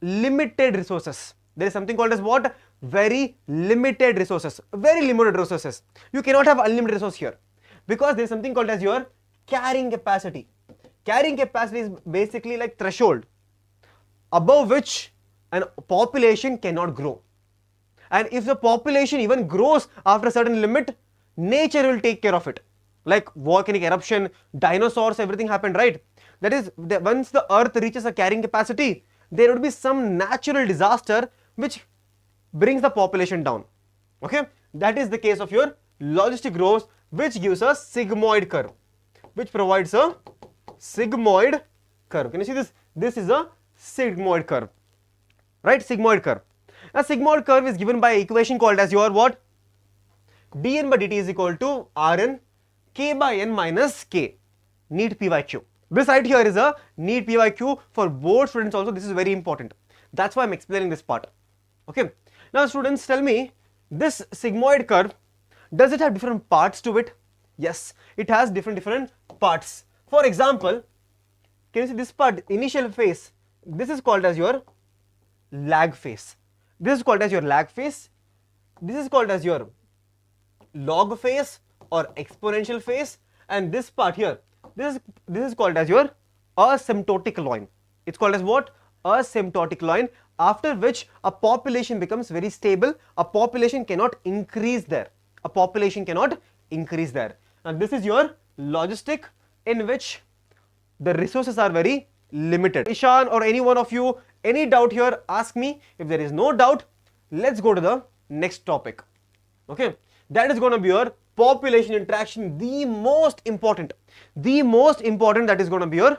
limited resources. There is something called as what? Very limited resources. Very limited resources. You cannot have unlimited resource here, because there is something called as your carrying capacity. Carrying capacity is basically like threshold above which a population cannot grow. And if the population even grows after a certain limit, nature will take care of it. Like volcanic eruption, dinosaurs, everything happened, right? That is, once the earth reaches a carrying capacity, there would be some natural disaster which brings the population down. Okay? That is the case of your logistic growth, which gives a sigmoid curve, which provides a sigmoid curve. Can you see this? This is a sigmoid curve, right? Sigmoid curve. A sigmoid curve is given by an equation called as your what? dN by dt is equal to Rn k by n minus k. NEET PYQ. This right here is a NEET PYQ for board students also. This is very important. That's why I'm explaining this part. Okay. Now students, tell me, this sigmoid curve, does it have different parts to it? Yes, it has different parts. For example, can you see this part, initial phase? This is called as your lag phase. This is called as your lag phase. This is called as your log phase or exponential phase, and this part here, this is called as your asymptotic line. It's called as what? Asymptotic line, after which a population becomes very stable. A population cannot increase there. A population cannot increase there. Now this is your logistic, in which the resources are very limited. Ishan or any one of you, any doubt here, ask me. If there is no doubt, let's go to the next topic. Okay, that is going to be your population interaction, the most important that is going to be your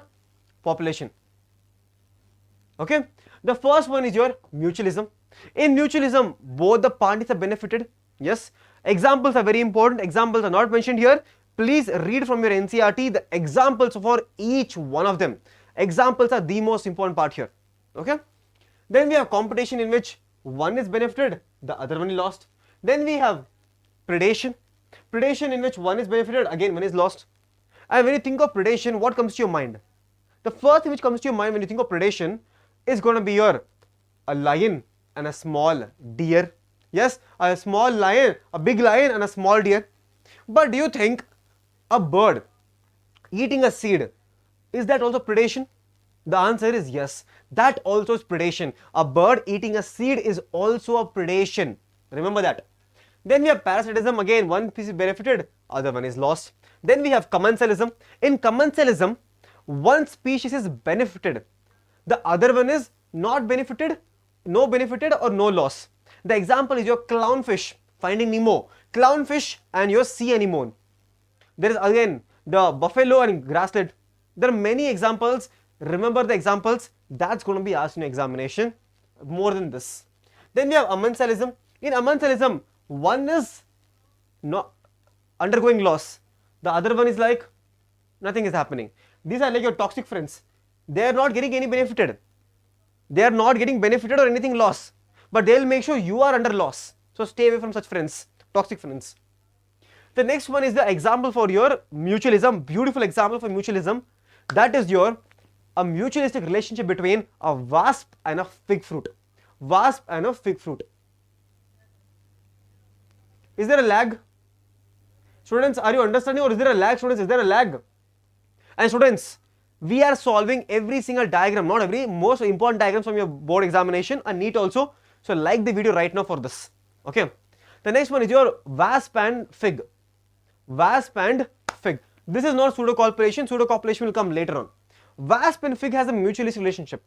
population. Okay, the first one is your mutualism. In mutualism, both the parties are benefited. Yes, examples are very important. Examples are not mentioned here. Please read from your NCERT the examples for each one of them. Examples are the most important part here. Okay, Then we have competition, in which one is benefited, the other one is lost. Then we have predation. Predation, in which one is benefited, again one is lost. And when you think of predation, what comes to your mind? The first thing which comes to your mind when you think of predation is going to be a lion and a small deer. Yes, a small lion, a big lion and a small deer. But do you think a bird eating a seed, is that also predation? The answer is yes, that also is predation. A bird eating a seed is also a predation. Remember that. Then we have parasitism, again one piece is benefited, other one is lost. Then we have commensalism. In commensalism, one species is benefited, the other one is not benefited, no benefited or no loss. The example is your clownfish, Finding Nemo, clownfish and your sea anemone. There is again the buffalo and grasslet. There are many examples. Remember the examples, that's going to be asked in examination, more than this. Then we have amensalism. In amensalism, one is not undergoing loss, the other one is like nothing is happening. These are like your toxic friends. They are not getting any benefited. They are not getting benefited or anything loss, but they will make sure you are under loss. So stay away from such friends, toxic friends. The next one is the example for your mutualism, beautiful example for mutualism. That is your a mutualistic relationship between a wasp and a fig fruit. Wasp and a fig fruit. Is there a lag? Students, are you understanding, or is there a lag? Students, is there a lag? And students, we are solving every single diagram, not every, most important diagrams from your board examination and NEET also. So like the video right now for this. Okay. The next one is your wasp and fig. Wasp and fig. This is not pseudocopulation. Pseudocopulation will come later on. Wasp and fig has a mutualistic relationship.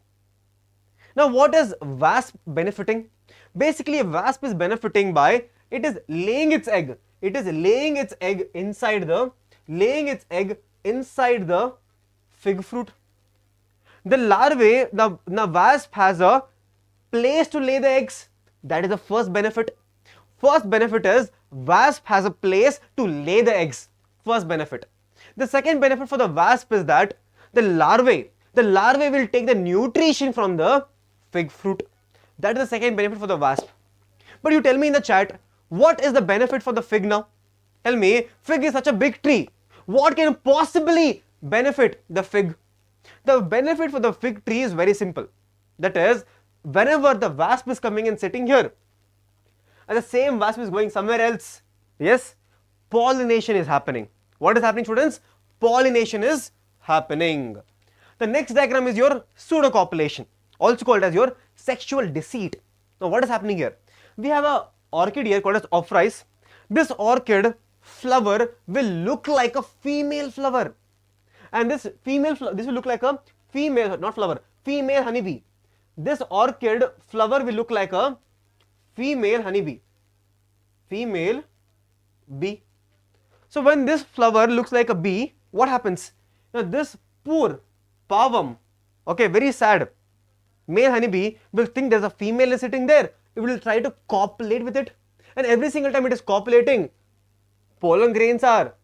Now what is wasp benefiting? Basically a wasp is benefiting by, it is laying its egg. It is laying its egg inside the fig fruit. The larvae, the wasp has a place to lay the eggs. That is the first benefit. First benefit is wasp has a place to lay the eggs. First benefit. The second benefit for the wasp is that the larvae will take the nutrition from the fig fruit. That is the second benefit for the wasp. But you tell me in the chat, what is the benefit for the fig now? Tell me, fig is such a big tree. What can possibly benefit the fig? The benefit for the fig tree is very simple. That is, whenever the wasp is coming and sitting here, and the same wasp is going somewhere else, yes, pollination is happening. What is happening, students? Pollination is happening. The next diagram is your pseudocopulation, also called as your sexual deceit. Now what is happening here? We have a orchid here called as ophrys. This orchid flower will look like a female flower, and this will look like a female, not flower, female honeybee. This orchid flower will look like a female honeybee, female bee. So when this flower looks like a bee, what happens? Now this poor pavam, okay, very sad male honeybee will think there's a female is sitting there. It will try to copulate with it, and every single time it is copulating, pollen grains are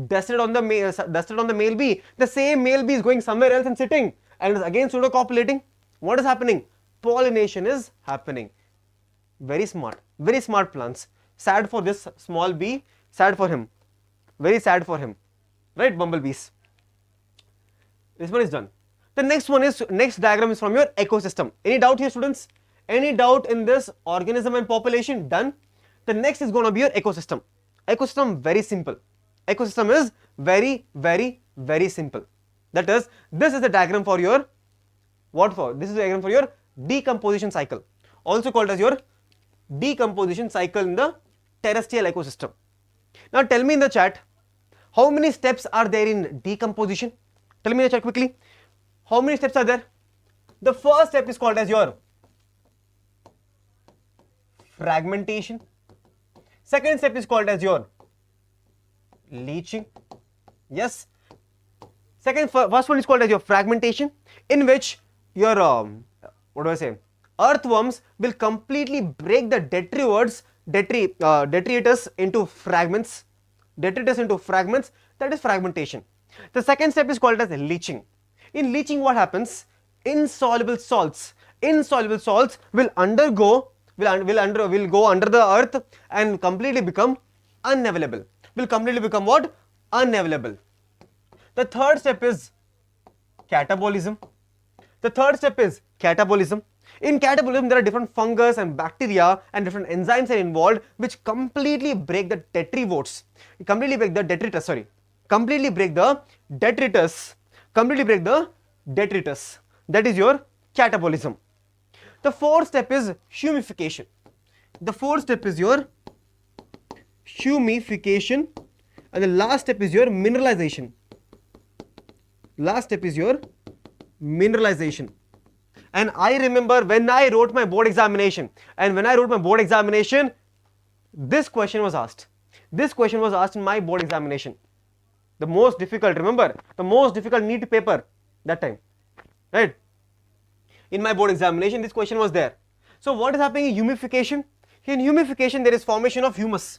dusted on the male bee. The same male bee is going somewhere else and sitting, and is again pseudo copulating. What is happening? Pollination is happening. Very smart plants. Sad for this small bee, sad for him, very sad for him, right? Bumblebees. This one is done. The next diagram is from your ecosystem. Any doubt here, students? Any doubt in this organism and population? Done. The next is going to be your ecosystem. Ecosystem, very simple. Ecosystem is very simple. That is, this is the diagram for your this is the diagram for your decomposition cycle, also called as your decomposition cycle in the terrestrial ecosystem. Now tell me in the chat, how many steps are there in decomposition? Tell me in the chat quickly. How many steps are there? The first step is called as your fragmentation. Second step is called as your leaching. Yes. First one is called as your fragmentation, in which your earthworms will completely break the detritus into fragments. That is fragmentation. The second step is called as leaching. In leaching, what happens? Insoluble salts insoluble salts will go under the earth and completely become unavailable. Will completely become what? Unavailable. The third step is catabolism. The third step is catabolism. In catabolism, there are different fungus and bacteria and different enzymes are involved which completely break the detritus. Completely break the detritus. That is your catabolism. The fourth step is humification. The fourth step is your humification, and the last step is your mineralization. Last step is your mineralization. And I remember when I wrote my board examination, this question was asked. This question was asked in my board examination. The most difficult, remember, the most difficult NEET paper that time, right? In my board examination, this question was there. So what is happening in humification? In humification, there is formation of humus.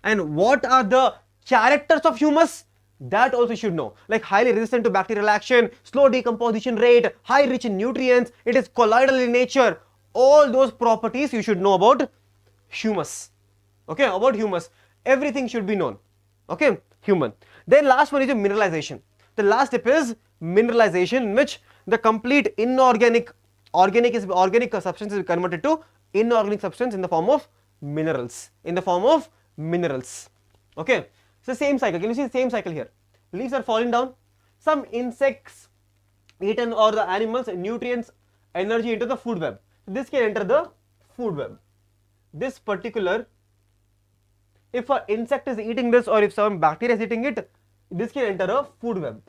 And what are the characters of humus? That also you should know, like highly resistant to bacterial action, slow decomposition rate, high rich in nutrients, it is colloidal in nature. All those properties you should know about humus. Okay, about humus, everything should be known. Okay, human. Then last one is your mineralization. The last step is mineralization, in which the complete organic substance is converted to inorganic substance in the form of minerals. Okay. It's the same cycle. Can you see the same cycle here? Leaves are falling down. Some insects eaten or the animals nutrients, energy into the food web. This can enter the food web. This particular, if an insect is eating this or if some bacteria is eating it, this can enter a food web.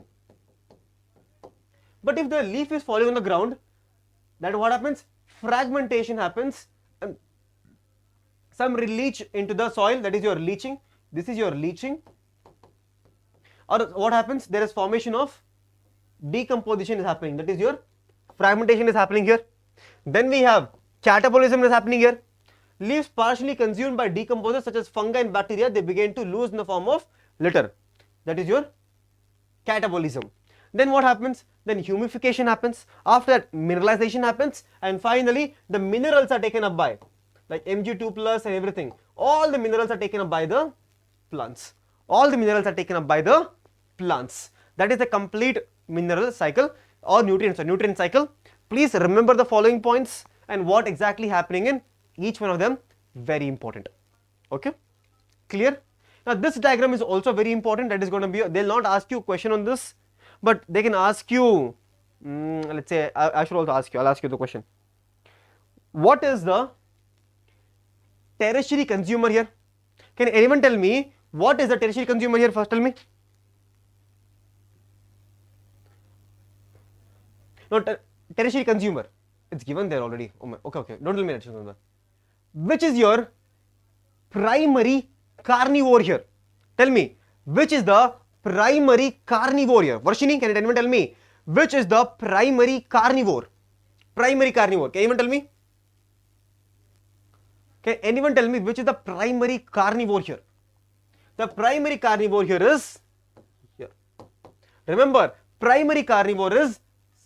But if the leaf is falling on the ground, then what happens? Fragmentation happens. And some leach into the soil, that is your leaching. This is your leaching. Or what happens? There is formation of decomposition is happening. That is your fragmentation is happening here. Then we have catabolism is happening here. Leaves partially consumed by decomposers such as fungi and bacteria, they begin to lose in the form of litter. That is your catabolism. Then what happens? Then humification happens. After that, mineralization happens. And finally, the minerals are taken up by, like Mg2 plus and everything. All the minerals are taken up by the plants. All the minerals are taken up by the plants. That is the complete mineral cycle or nutrient cycle. Please remember the following points and what exactly happening in each one of them. Very important. Okay, clear? Now this diagram is also very important. That is going to be, they'll not ask you a question on this, but they can ask you, let's say, I should also ask you, I'll ask you the question. What is the tertiary consumer here? Can anyone tell me what is the tertiary consumer here? First tell me. No, tertiary consumer, it's given there already. Oh my, okay, don't tell me that. Which is your primary carnivore here? Tell me, which is the primary carnivore here? Varshini, can anyone tell me which is the primary carnivore? Primary carnivore, can anyone tell me? Can anyone tell me which is the primary carnivore here? The primary carnivore here is here. Remember, primary carnivore is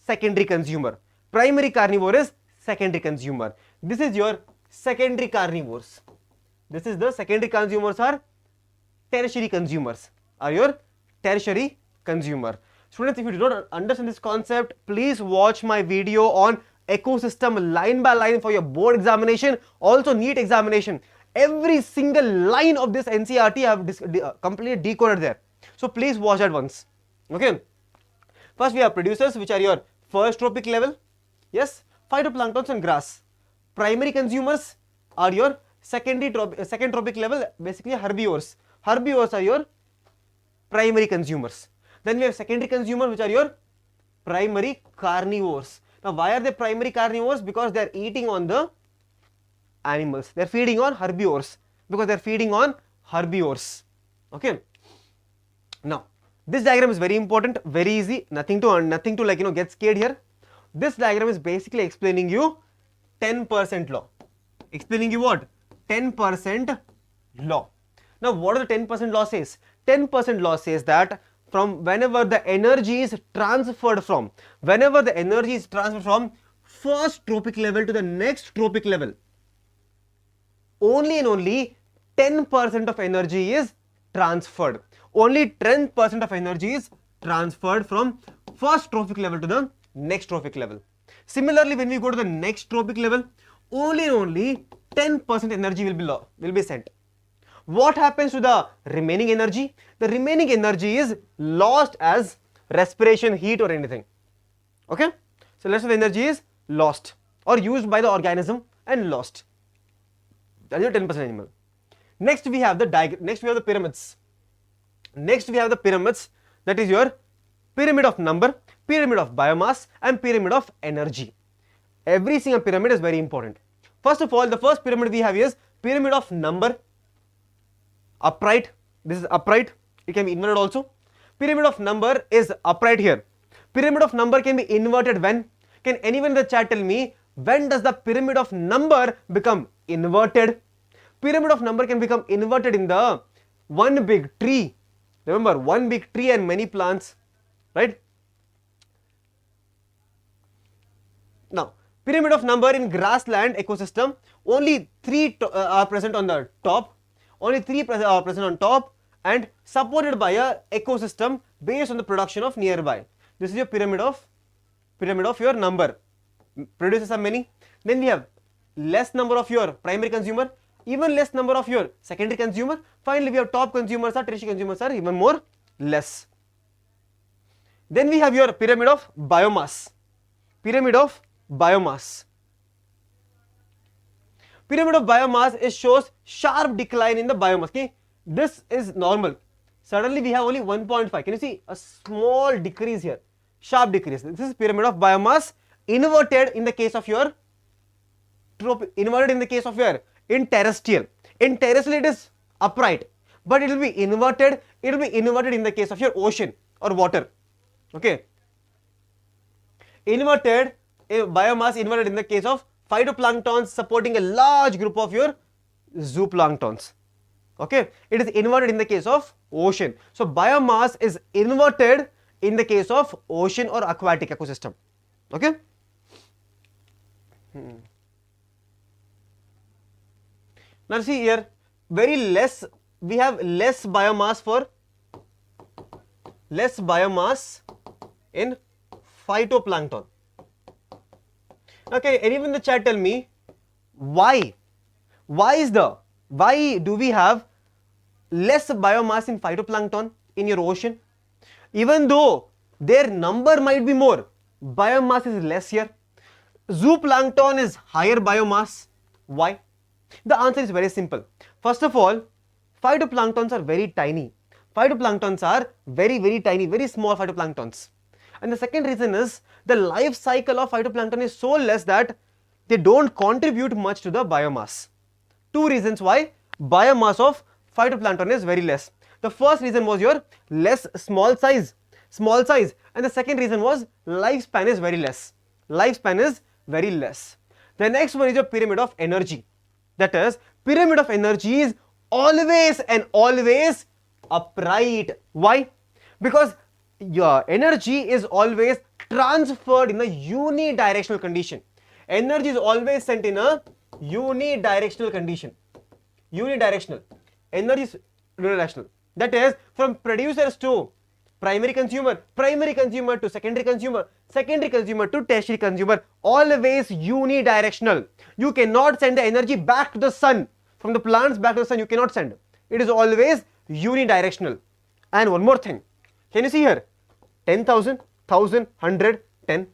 secondary consumer. Primary carnivore is secondary consumer. This is your secondary carnivores. This is the secondary consumers are tertiary consumers. Are your tertiary consumer. Students, if you do not understand this concept, please watch my video on ecosystem line by line for your board examination, also NEET examination. Every single line of this NCERT I have completely decoded there. So please watch that once. Okay. First we have producers, which are your first tropic level. Yes, phytoplanktons and grass. Primary consumers are your second tropic level, basically herbivores. Herbivores are your primary consumers. Then we have secondary consumers, which are your primary carnivores. Now why are they primary carnivores? Because they are eating on the animals. They are feeding on herbivores because they are feeding on herbivores. Okay. Now this diagram is very important, very easy, nothing to like get scared here. This diagram is basically explaining you 10% law. Explaining you what? 10% law. Now what does the 10% law says? 10% law says that from whenever the energy is transferred from first tropic level to the next tropic level, only and only 10% of energy is transferred. Only 10% of energy is transferred from first trophic level to the next trophic level. Similarly, when we go to the next trophic level, only and only 10% energy will be sent. What happens to the remaining energy? The remaining energy is lost as respiration, heat or anything. Okay? So less of energy is lost or used by the organism and lost. That is your 10% animal. Next we have the pyramids. Next we have the pyramids, that is your pyramid of number, pyramid of biomass and pyramid of energy. Every single pyramid is very important. First of all, the first pyramid we have is pyramid of number, upright. This is upright, it can be inverted also. Pyramid of number is upright here. Pyramid of number can be inverted when? Can anyone in the chat tell me when does the pyramid of number become inverted? Pyramid of number can become inverted in the one big tree. Remember, one big tree and many plants, right? Now, pyramid of number in grassland ecosystem, only 3 are present on the top, only 3 are present on top and supported by a ecosystem based on the production of nearby. This is your pyramid of your number. Producers are many. Then we have less number of your primary consumer, even less number of your secondary consumer. Finally, we have top consumers or tertiary consumers are even more less. Then we have your pyramid of biomass. Pyramid of biomass. Pyramid of biomass shows sharp decline in the biomass. Okay, this is normal. Suddenly we have only 1.5. Can you see a small decrease here? Sharp decrease. This is pyramid of biomass, inverted in the case of your in terrestrial. In terrestrial it is upright, but it will be inverted. It will be inverted in the case of your ocean or water. Okay. Inverted, biomass inverted in the case of phytoplanktons supporting a large group of your zooplanktons. Okay. It is inverted in the case of ocean. So biomass is inverted in the case of ocean or aquatic ecosystem. Okay. Now see here, we have less biomass in phytoplankton. Okay, anyone in the chat tell me why? Why do we have less biomass in phytoplankton in your ocean? Even though their number might be more, biomass is less here. Zooplankton is higher biomass. Why? The answer is very simple. First of all, phytoplanktons are very tiny. Phytoplanktons are very tiny, very small phytoplanktons. And the second reason is the life cycle of phytoplankton is so less that they don't contribute much to the biomass. Two reasons why biomass of phytoplankton is very less. The first reason was your small size, and the second reason was lifespan is very less. The next one is your pyramid of energy. That is, pyramid of energy is always upright. Why? Because your energy is always transferred in a unidirectional condition. Energy is always sent in a unidirectional condition. Unidirectional. Energy is unidirectional. That is, from producers to primary consumer to secondary consumer to tertiary consumer, always unidirectional. You cannot send the energy back to the sun. From the plants back to the sun, you cannot send. It is always unidirectional. And one more thing. Can you see here? 10,000, 1,000, 100, 10.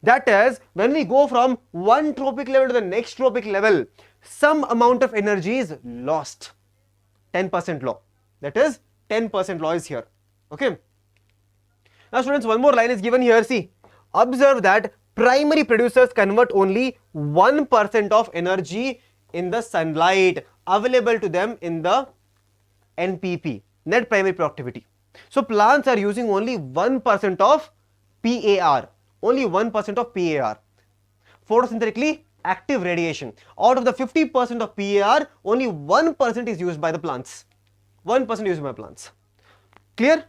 That is, when we go from one tropic level to the next tropic level, some amount of energy is lost. 10% law. That is, 10% law is here. Okay. Now students, one more line is given here. See, observe that primary producers convert only 1% of energy in the sunlight available to them in the NPP, net primary productivity. So plants are using only 1% of PAR, only 1% of PAR, photosynthetically active radiation. Out of the 50% of PAR, only 1% is used by the plants. 1% used by plants. Clear?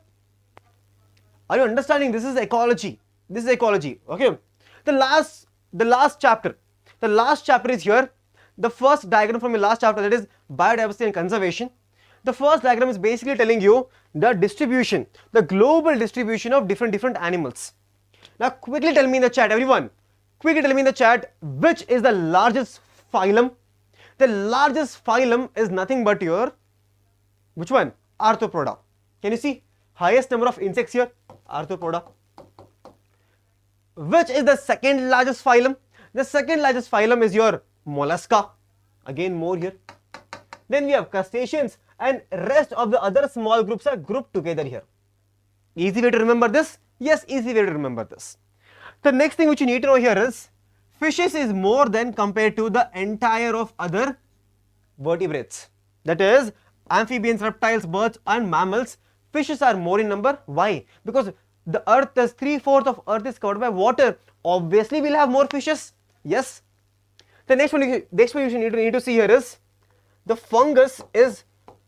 Are you understanding? This is ecology. This is ecology. Okay. The last chapter is here. The first diagram from the last chapter, that is biodiversity and conservation. The first diagram is basically telling you the distribution, the global distribution of different animals. Now quickly tell me in the chat, everyone. Quickly tell me in the chat, which is the largest phylum? The largest phylum is nothing but your, which one? Arthropoda. Can you see? Highest number of insects here, Arthropoda. Which is the second largest phylum? The second largest phylum is your Mollusca. Again more here. Then we have crustaceans, and rest of the other small groups are grouped together here. Easy way to remember this? Yes, easy way to remember this. The next thing which you need to know here is, fishes is more than compared to the entire of other vertebrates. That is, amphibians, reptiles, birds and mammals. Fishes are more in number. Why? Because the earth is 3/4 of earth is covered by water. Obviously, we'll have more fishes. Yes. The next one you need to see here is, the fungus is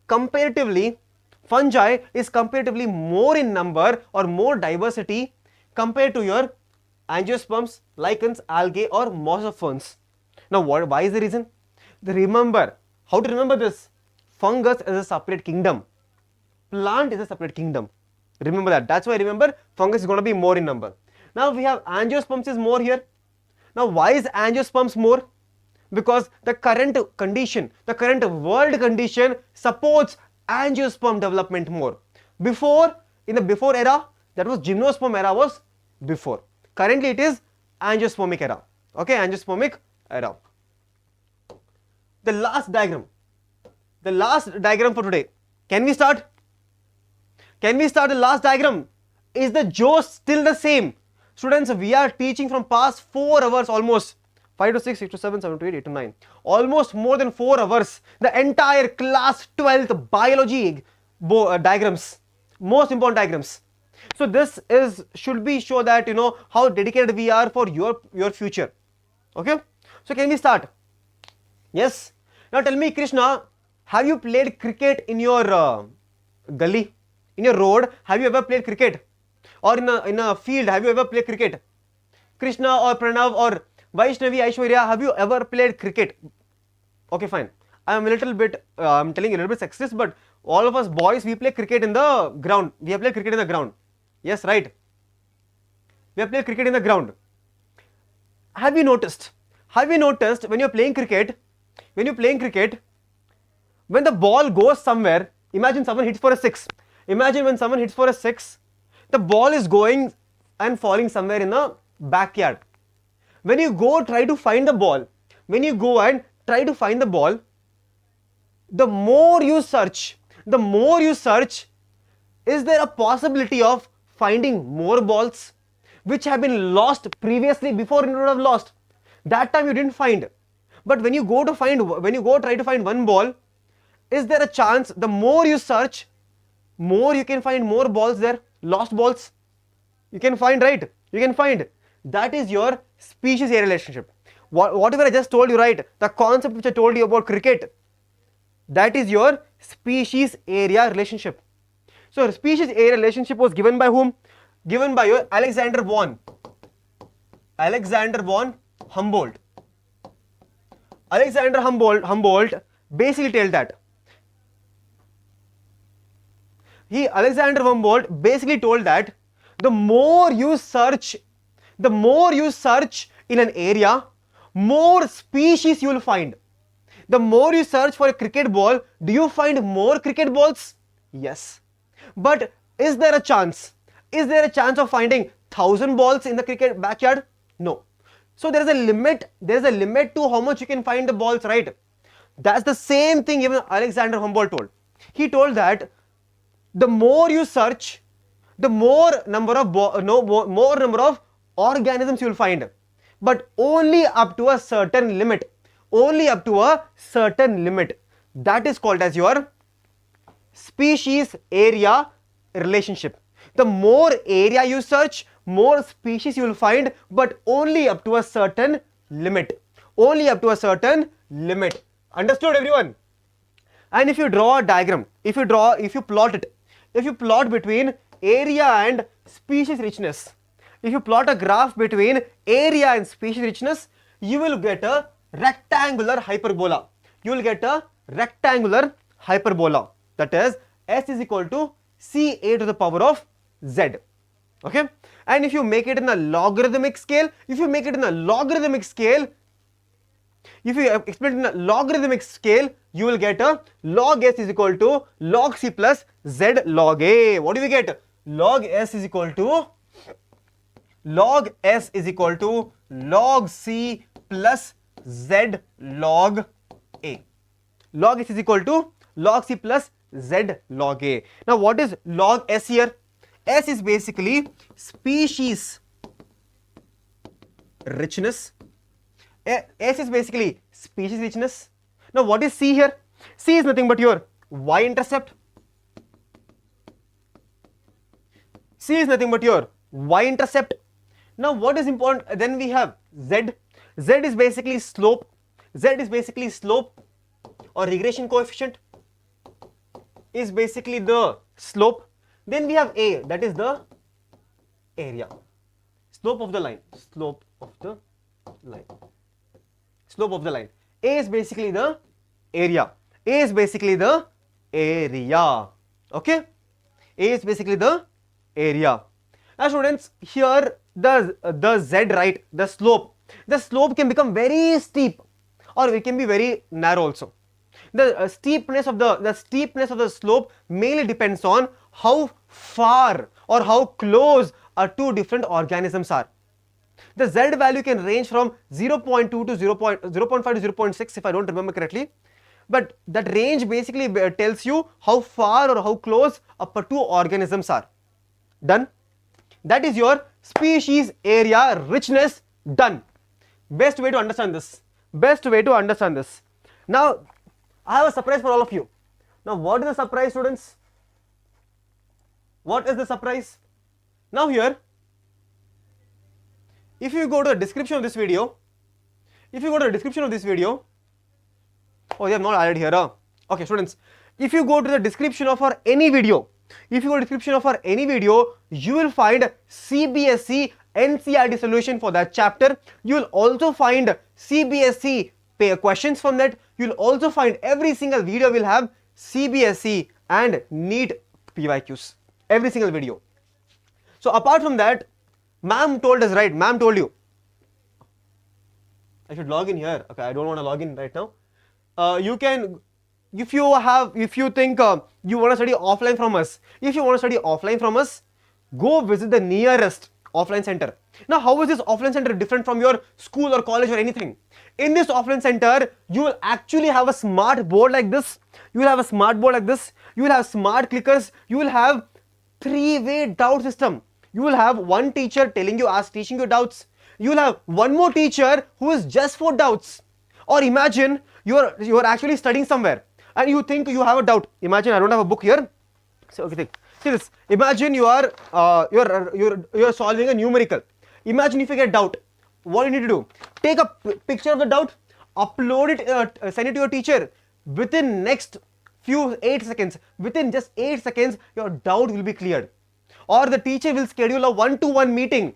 comparatively, fungi is comparatively more in number or more diversity compared to your angiosperms, lichens, algae or moss of ferns. Now why is the reason? Remember, how to remember this? Fungus is a separate kingdom. Plant is a separate kingdom. Remember that. That's why remember fungus is going to be more in number. Now we have angiosperms is more here. Now why is angiosperms more? Because the current condition, the current world condition supports angiosperm development more. Before, in the before era, that was gymnosperm era was before. Currently it is angiospermic era. Okay, angiospermic era. The last diagram for today. Can we start? Can we start the last diagram? Is the Joe still the same? Students, we are teaching from past 4 hours almost. 5 to 6, 6 to 7, 7 to 8, 8 to 9. Almost more than 4 hours. The entire class 12th biology diagrams. Most important diagrams. So this should be show that you know how dedicated we are for your future. Okay. So can we start? Yes. Now tell me, Krishna, have you played cricket in your gully? In your road, have you ever played cricket? Or in a field, have you ever played cricket? Krishna or Pranav or Vaishnavi, Aishwarya, have you ever played cricket? Okay, fine. I'm a little bit, I'm telling you a little bit sexist, but all of us boys, we play cricket in the ground. We have played cricket in the ground. Yes, right. We have played cricket in the ground. Have you noticed when you're playing cricket, when the ball goes somewhere, imagine someone hits for a 6. Imagine when someone hits for a 6, the ball is going and falling somewhere in the backyard. When you go try to find the ball, the more you search, is there a possibility of finding more balls which have been lost previously before you would have lost? That time you didn't find. But when you go try to find one ball, is there a chance the more you search, more you can find more balls there, lost balls? You can find, right? You can find. That is your species area relationship. Whatever I just told you, right? The concept which I told you about cricket, that is your species area relationship. So species area relationship was given by whom? Given by your Alexander von Humboldt. Alexander Humboldt basically told that. Alexander Humboldt basically told that the more you search in an area, more species you will find. The more you search for a cricket ball, do you find more cricket balls? Yes. But is there a chance of finding 1,000 balls in the cricket backyard? No. So there is a limit to how much you can find the balls, right? That's the same thing even Alexander Humboldt told. He told that the more you search, the more number of organisms you will find, but only up to a certain limit. That is called as your species area relationship. The more area you search, more species you will find, but only up to a certain limit. Understood, everyone? And if you draw a diagram, if you plot between area and species richness. If you plot a graph between area and species richness, you will get a rectangular hyperbola. You will get a rectangular hyperbola, that is S is equal to Ca to the power of Z. Okay, and if you make it in a logarithmic scale, if you explain it in a logarithmic scale, you will get a log S is equal to log C plus Z log A. What do we get? Log S is equal to log C plus Z log A. Log S is equal to log C plus Z log A. Now what is log S here? S is basically species richness. S is basically species richness. Now what is C here? C is nothing but your y-intercept. C is nothing but your y-intercept. Now what is important? Then we have Z. Z is basically slope. Z is basically slope, or regression coefficient is basically the slope. Then we have A, that is the area. Slope of the line. Slope of the line. Slope of the line. A is basically the area. A is basically the area. Okay? A is basically the area. Now students, here the Z, right, the slope can become very steep, or it can be very narrow also. The steepness of the slope mainly depends on how far or how close two different organisms are. The Z value can range from 0.2 to 0.5 to 0.6 if I don't remember correctly, but that range basically tells you how far or how close two organisms are. Done. That is your species area richness. Done. Best way to understand this. Now I have a surprise for all of you. Now what is the surprise, students? What is the surprise? Now here, if you go to the description of this video, oh, they have not added here. Okay, students, if you go to the description of our any video, you will find CBSE NCERT solution for that chapter. You will also find CBSE questions from that. You will also find every single video will have CBSE and NEET PYQs. Every single video. So apart from that, ma'am told us, right? Ma'am told you. I should log in here. Okay, I don't want to log in right now. You can, if you think you want to study offline from us, go visit the nearest offline center. Now how is this offline center different from your school or college or anything? In this offline center, you will actually have a smart board like this. You will have smart clickers. You will have three-way doubt system. You will have one teacher teaching you doubts. You will have one more teacher who is just for doubts. Or imagine you are actually studying somewhere and you think you have a doubt. Imagine I don't have a book here. So okay, see this. Imagine you are solving a numerical. Imagine if you get doubt. What you need to do? Take a picture of the doubt, upload it, send it to your teacher. Within next few 8 seconds, within just 8 seconds, your doubt will be cleared. Or the teacher will schedule a one-to-one meeting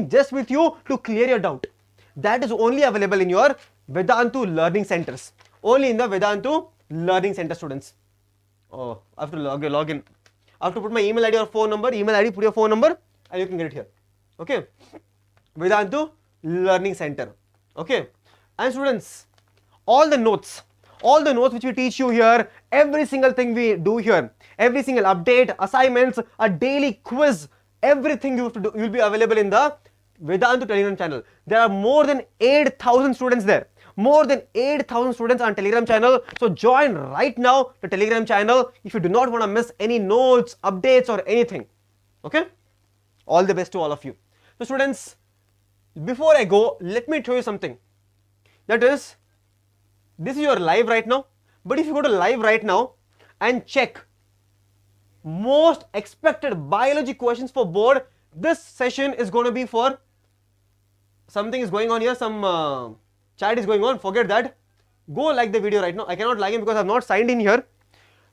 just with you to clear your doubt. That is only available in your Vedantu learning centers. Only in the Vedantu learning center, students. Oh, I have to log in. I have to put my email ID or phone number. Email ID, put your phone number, and you can get it here. Okay. Vedantu learning center. Okay. And students, all the notes which we teach you here, every single thing we do here, every single update, assignments, a daily quiz, everything you have to do will be available in the Vedantu Telegram channel. There are more than 8,000 students there. More than 8,000 students on Telegram channel. So join right now the Telegram channel if you do not want to miss any notes, updates or anything. Okay? All the best to all of you. So students, before I go, let me show you something. That is, this is your live right now. But if you go to live right now and check most expected biology questions for board, this session is going to be for something is going on here, some chat is going on, forget that. Go like the video right now. I cannot like it because I have not signed in here.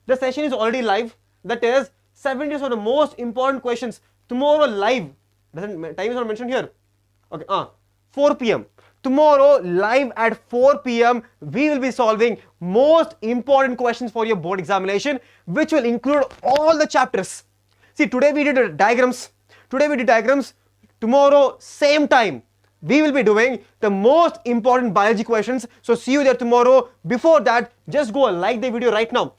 The session is already live. That is 70 are the most important questions. Tomorrow live, time is not mentioned here. Okay, 4 p.m. Tomorrow live at 4 p.m. we will be solving most important questions for your board examination, which will include all the chapters. See, today we did diagrams. Tomorrow same time we will be doing the most important biology questions. So see you there tomorrow. Before that, just go and like the video right now.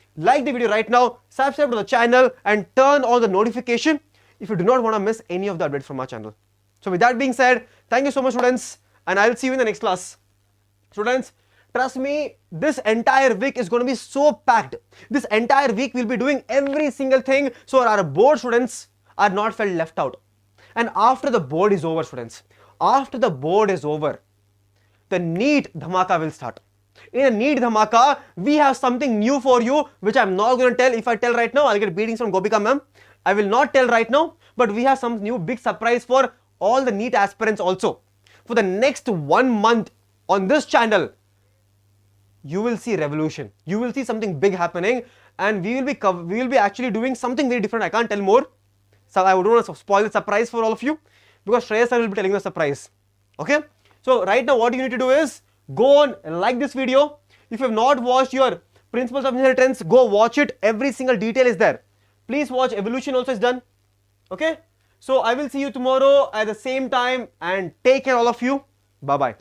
Subscribe to the channel and turn on the notification if you do not want to miss any of the updates from our channel. So with that being said, thank you so much, students, and I'll see you in the next class. Students, trust me, this entire week is going to be so packed. This entire week we'll be doing every single thing so our board students are not felt left out. And after the board is over, students, the NEET Dhamaka will start. In a NEET Dhamaka, we have something new for you, which I'm not going to tell. If I tell right now, I'll get beatings from Gopika Ma'am. I will not tell right now, but we have some new big surprise for all the NEET aspirants also. For the next 1 month on this channel, you will see revolution. You will see something big happening, and we will be actually doing something very different. I can't tell more. So I don't want to spoil the surprise for all of you, because Shreyas sir will be telling the surprise. Okay? So right now what you need to do is go on and like this video. If you have not watched your Principles of Inheritance, go watch it. Every single detail is there. Please watch Evolution also is done. Okay? So I will see you tomorrow at the same time, and take care all of you. Bye bye.